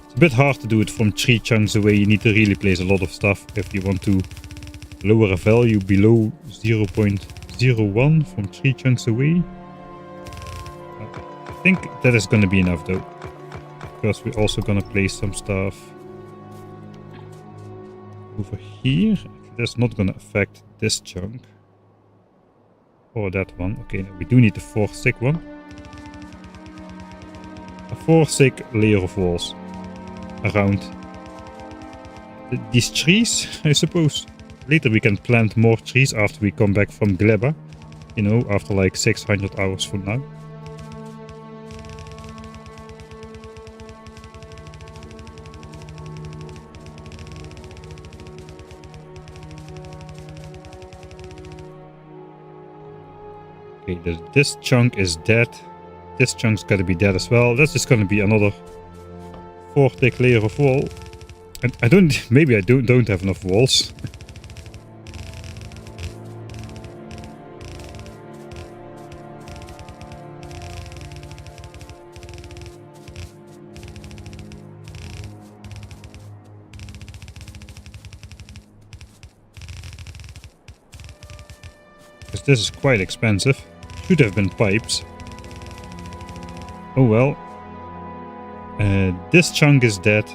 It's a bit hard to do it from 3 chunks away. You need to really place a lot of stuff if you want to lower a value below 0.01 from 3 chunks away. I think that is going to be enough though, because we're also going to place some stuff over here. That's not going to affect this chunk. Or that one. Okay, now we do need the 4 thick one. A 4 thick layer of walls around these trees, I suppose. Later we can plant more trees after we come back from Gleba. You know, after like 600 hours from now. Okay, this chunk is dead. This chunk's gotta be dead as well. That's just gonna be another 4 thick layer of wall. And I don't, maybe I don't have enough walls. Because this is quite expensive. Should have been pipes. Oh well. This chunk is dead.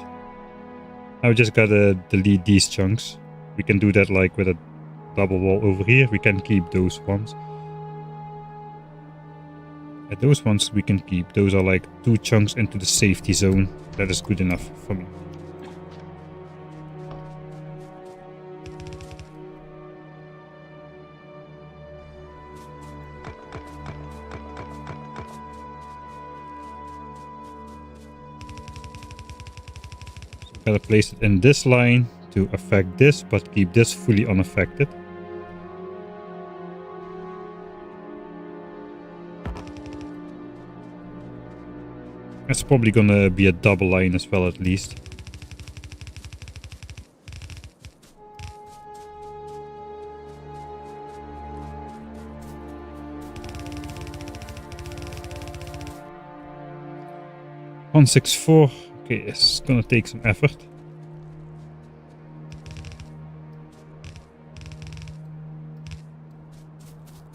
Now we just gotta delete these chunks. We can do that like with a double wall over here. We can keep those ones. And those ones we can keep. Those are like 2 chunks into the safety zone. That is good enough for me. Gotta place it in this line to affect this, but keep this fully unaffected. It's probably gonna be a double line as well, at least. $164. Okay, it's gonna take some effort.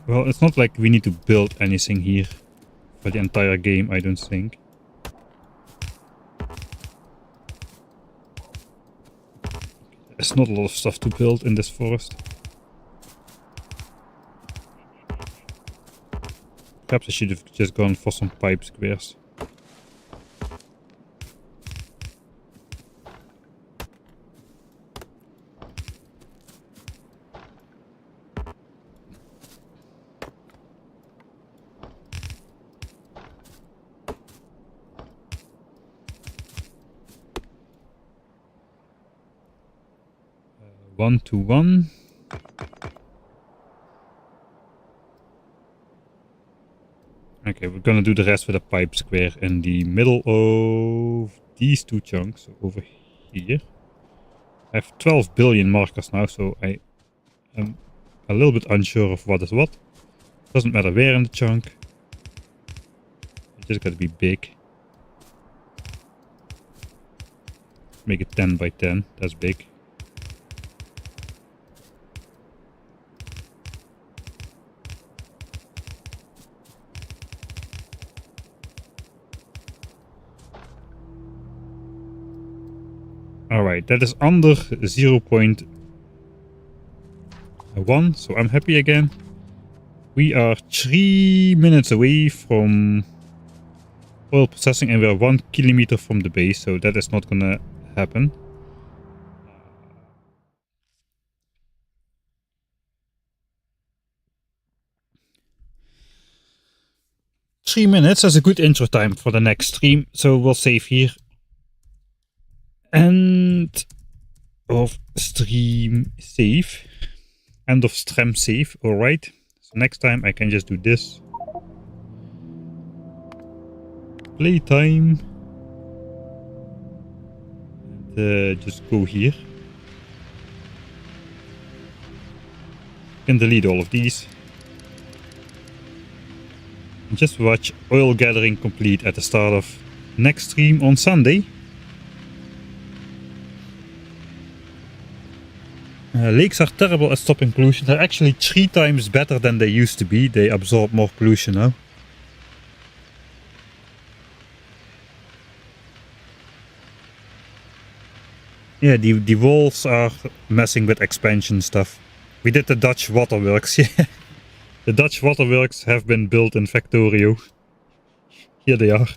Well, it's not like we need to build anything here for the entire game, I don't think. There's not a lot of stuff to build in this forest. Perhaps I should have just gone for some pipe squares. One to one. Okay, we're gonna do the rest with a pipe square in the middle of these 2 chunks, so over here. I have 12 billion markers now, so I am a little bit unsure of what is what. Doesn't matter where in the chunk. It just gotta be big. Make it 10 by 10, that's big. Alright, that is under 0.1, so I'm happy again. We are 3 minutes away from oil processing and we are 1 kilometer from the base, so that is not gonna happen. Three minutes is a good intro time for the next stream, so we'll save here. End of stream save. End of stream save, alright. So next time I can just do this. Playtime. And just go here. Can delete all of these. And just watch oil gathering complete at the start of next stream on Sunday. Lakes are terrible at stopping pollution. They're actually 3 times better than they used to be. They absorb more pollution now. Yeah, the walls are messing with expansion stuff. We did the Dutch waterworks, yeah. The Dutch waterworks have been built in Factorio. Here they are.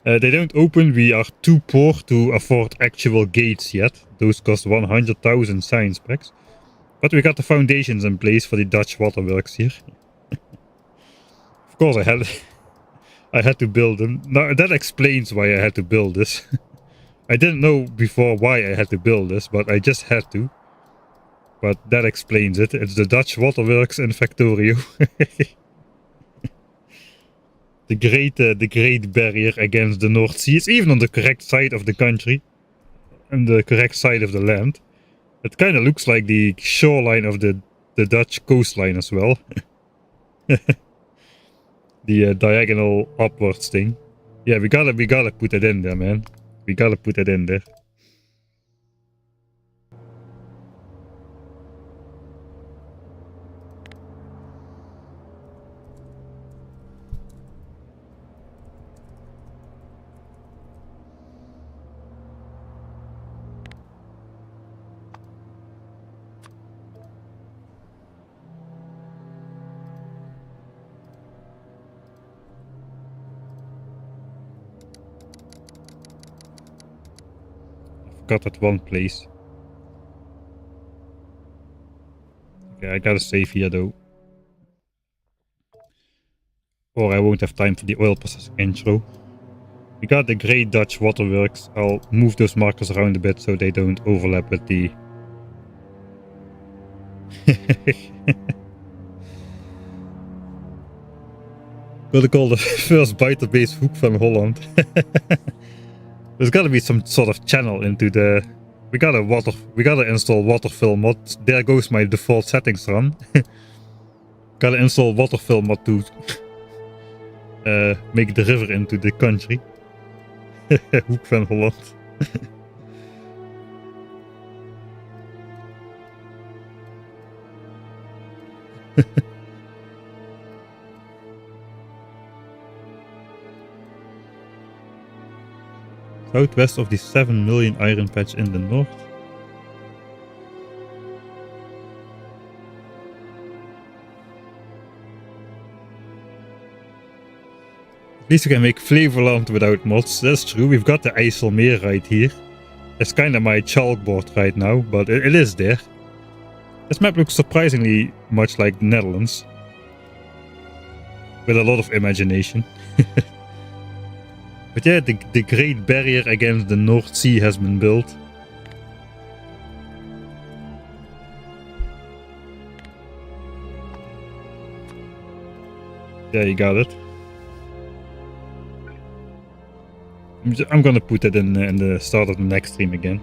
They don't open, we are too poor to afford actual gates yet. Those cost 100,000 science packs. But we got the foundations in place for the Dutch waterworks here. Of course I had to build them. Now that explains why I had to build this. I didn't know before why I had to build this, but I just had to. But that explains it. It's the Dutch waterworks in Factorio. the great barrier against the North Sea is even on the correct side of the country, and the correct side of the land. It kind of looks like the shoreline of the Dutch coastline as well. The diagonal upwards thing. Yeah, we gotta put it in there, man. We gotta put it in there. Got that one place. Okay, I gotta save here though. Or I won't have time for the oil processing intro. We got the Great Dutch Waterworks. I'll move those markers around a bit so they don't overlap with the... Gotta call the first biter base Hoek van Holland. There's gotta be some sort of channel into the... We gotta install waterfill mod. There goes my default settings run. Gotta install waterfill mod to make the river into the country. Hoek van Holland. Southwest of the 7 million iron patch in the north. At least we can make Flevoland without mods. That's true. We've got the IJsselmeer right here. It's kind of my chalkboard right now, but it is there. This map looks surprisingly much like the Netherlands. With a lot of imagination. But yeah, the Great Barrier against the North Sea has been built. Yeah, you got it. I'm gonna put it in the start of the next stream again.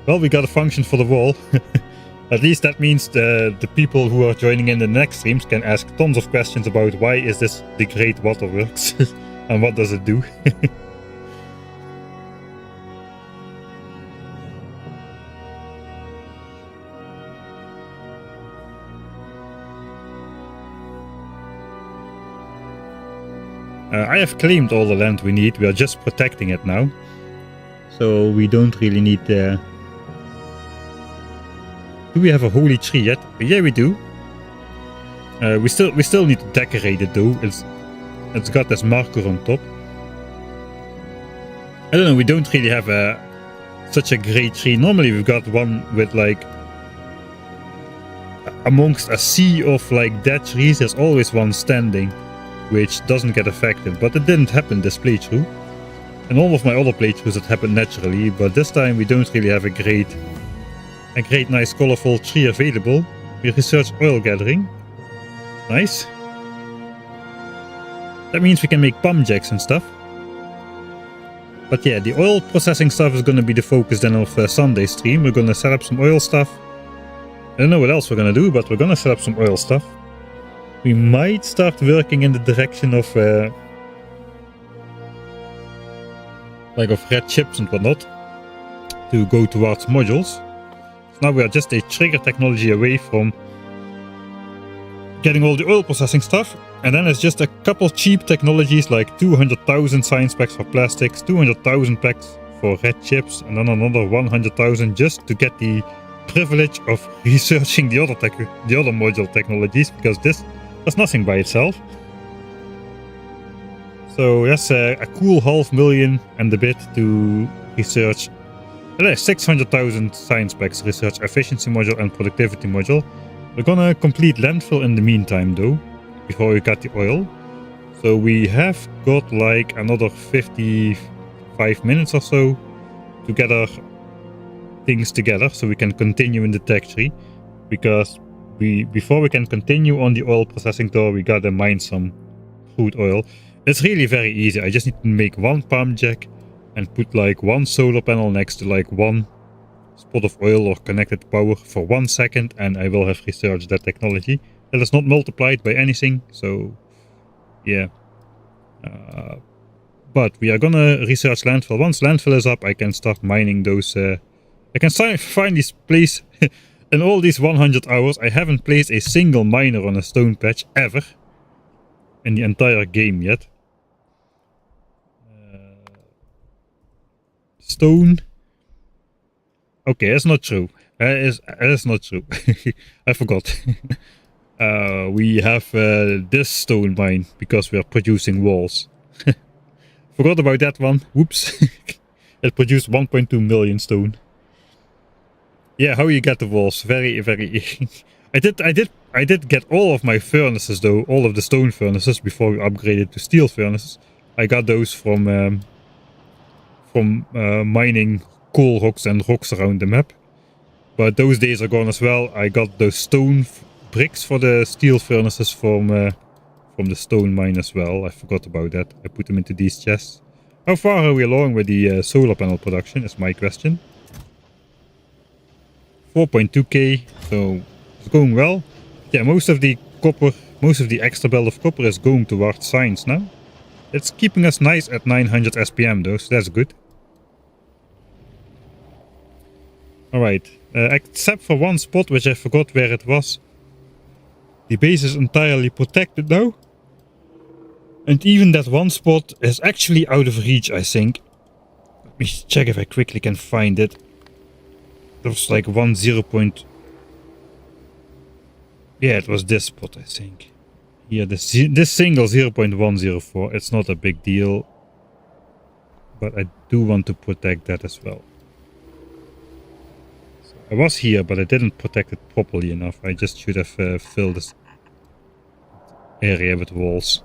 Well, we got a function for the wall. At least that means the people who are joining in the next streams can ask tons of questions about why is this the Great Waterworks and what does it do. I have claimed all the land we need. We are just protecting it now, so we don't really need the... Do we have a holy tree yet? Yeah, we do. We still need to decorate it though. It's got this marker on top. I don't know. We don't really have such a great tree. Normally we've got one with like amongst a sea of like dead trees. There's always one standing, which doesn't get affected. But it didn't happen this playthrough. And all of my other playthroughs it happened naturally. But this time we don't really have a great nice colorful tree available. We research oil gathering. Nice. That means we can make pump jacks and stuff. But yeah, the oil processing stuff is going to be the focus then of Sunday stream. We're going to set up some oil stuff. I don't know what else we're going to do, but we're going to set up some oil stuff. We might start working in the direction of like of red chips and whatnot to go towards modules. Now we are just a trigger technology away from getting all the oil processing stuff, and then it's just a couple cheap technologies like 200,000 science packs for plastics, 200,000 packs for red chips, and then another 100,000 just to get the privilege of researching the other module technologies, because that's nothing by itself. So that's a cool 500,000 and a bit to research. 600,000 science packs research efficiency module and productivity module. We're gonna complete landfill in the meantime though, before we got the oil. So we have got like another 55 minutes or so to get our things together so we can continue in the tech tree. Because before we can continue on the oil processing tour, we gotta mine some crude oil. It's really very easy. I just need to make one pump jack and put like one solar panel next to like one spot of oil or connected power for 1 second, and I will have researched that technology. That is not multiplied by anything, so yeah. But we are gonna research landfill. Once landfill is up, I can start mining those. I can finally place in all these 100 hours. I haven't placed a single miner on a stone patch ever in the entire game yet. Stone. Okay, that's not true. That's not true. I forgot. We have this stone mine because we are producing walls. Forgot about that one. Whoops. It produced 1.2 million stone. Yeah, how you get the walls? Very. I did get all of my furnaces though, all of the stone furnaces before we upgraded to steel furnaces. I got those from mining coal rocks and rocks around the map. But those days are gone as well. I got those stone bricks for the steel furnaces from the stone mine as well. I forgot about that. I put them into these chests. How far are we along with the solar panel production is my question. 4.2k, so it's going well. Yeah, most of the extra belt of copper is going towards science now. It's keeping us nice at 900 SPM though, so that's good. Alright, except for one spot which I forgot where it was. The base is entirely protected now. And even that one spot is actually out of reach, I think. Let me check if I quickly can find it. There was like 10 point... Yeah, it was this spot, I think. Yeah, this single 0.104. It's not a big deal. But I do want to protect that as well. I was here, but I didn't protect it properly enough. I just should have filled this area with walls.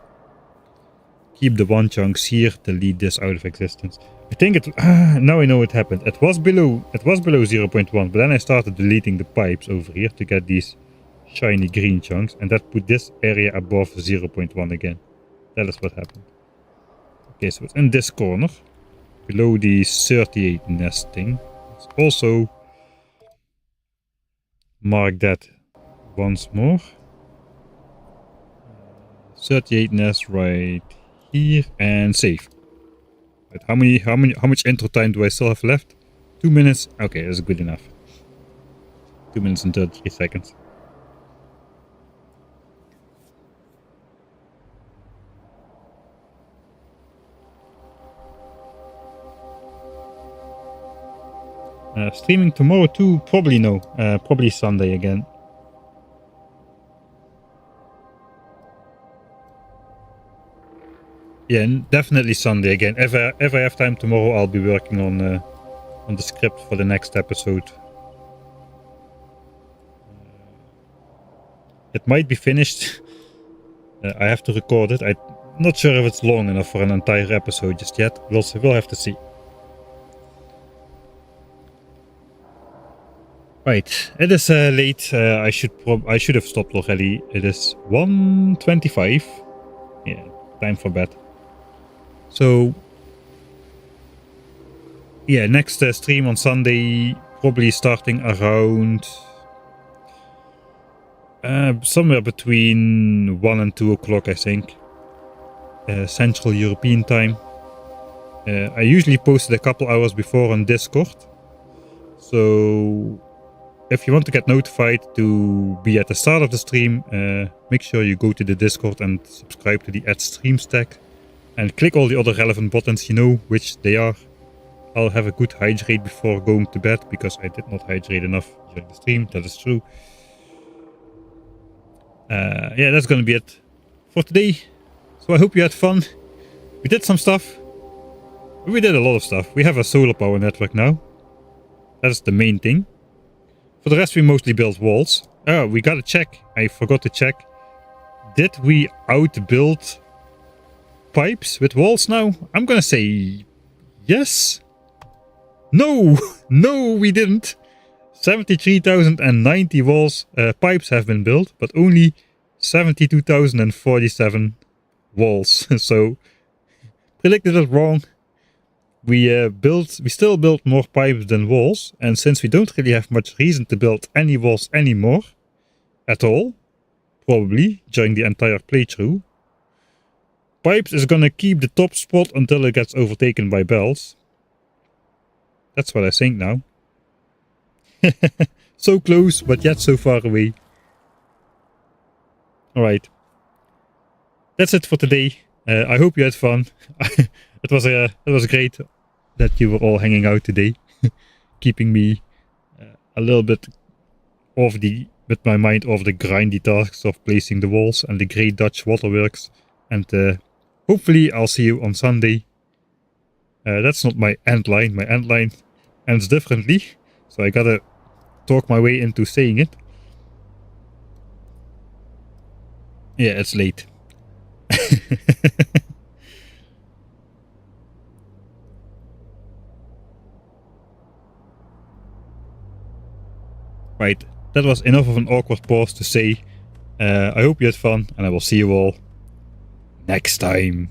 Keep the one chunks here, delete this out of existence. I think it... now I know what happened. It was below 0.1, but then I started deleting the pipes over here to get these shiny green chunks, and that put this area above 0.1 again. That is what happened. Okay, so it's in this corner, below the 38 nest thing. It's also... mark that once more. 38 nests right here and save. But how much intro time do I still have left? 2 minutes. Okay, that's good enough. 2 minutes and 33 seconds. Streaming tomorrow too? Probably no. Probably Sunday again. Yeah, definitely Sunday again. If I have time tomorrow, I'll be working on the script for the next episode. It might be finished. I have to record it. I'm not sure if it's long enough for an entire episode just yet. We'll have to see. Right, it is late. I should have stopped already. It is 1:25. Yeah, time for bed. So yeah, next stream on Sunday, probably starting around somewhere between 1 and 2 o'clock, I think, Central European time. I usually post it a couple hours before on Discord, so if you want to get notified to be at the start of the stream, make sure you go to the Discord and subscribe to the @stream stack and click all the other relevant buttons, you know which they are. I'll have a good hydrate before going to bed because I did not hydrate enough during the stream, that is true. Yeah, that's gonna be it for today. So I hope you had fun. We did some stuff. We did a lot of stuff. We have a solar power network now. That is the main thing. For the rest, we mostly built walls. Oh, we gotta check. I forgot to check. Did we outbuild pipes with walls now? I'm gonna say yes. No, no, we didn't. 73,090 walls, pipes have been built, but only 72,047 walls. So predicted it wrong. We still built more pipes than walls, and since we don't really have much reason to build any walls anymore, at all, probably during the entire playthrough, pipes is gonna keep the top spot until it gets overtaken by bells. That's what I think now. So close, but yet so far away. Alright. That's it for today. I hope you had fun. It was great that you were all hanging out today. Keeping me a little bit with my mind off the grindy tasks of placing the walls and the Great Dutch Waterworks. And hopefully I'll see you on Sunday. That's not my end line. My end line ends differently. So I gotta talk my way into saying it. Yeah, it's late. Right, that was enough of an awkward pause to say. I hope you had fun, and I will see you all next time.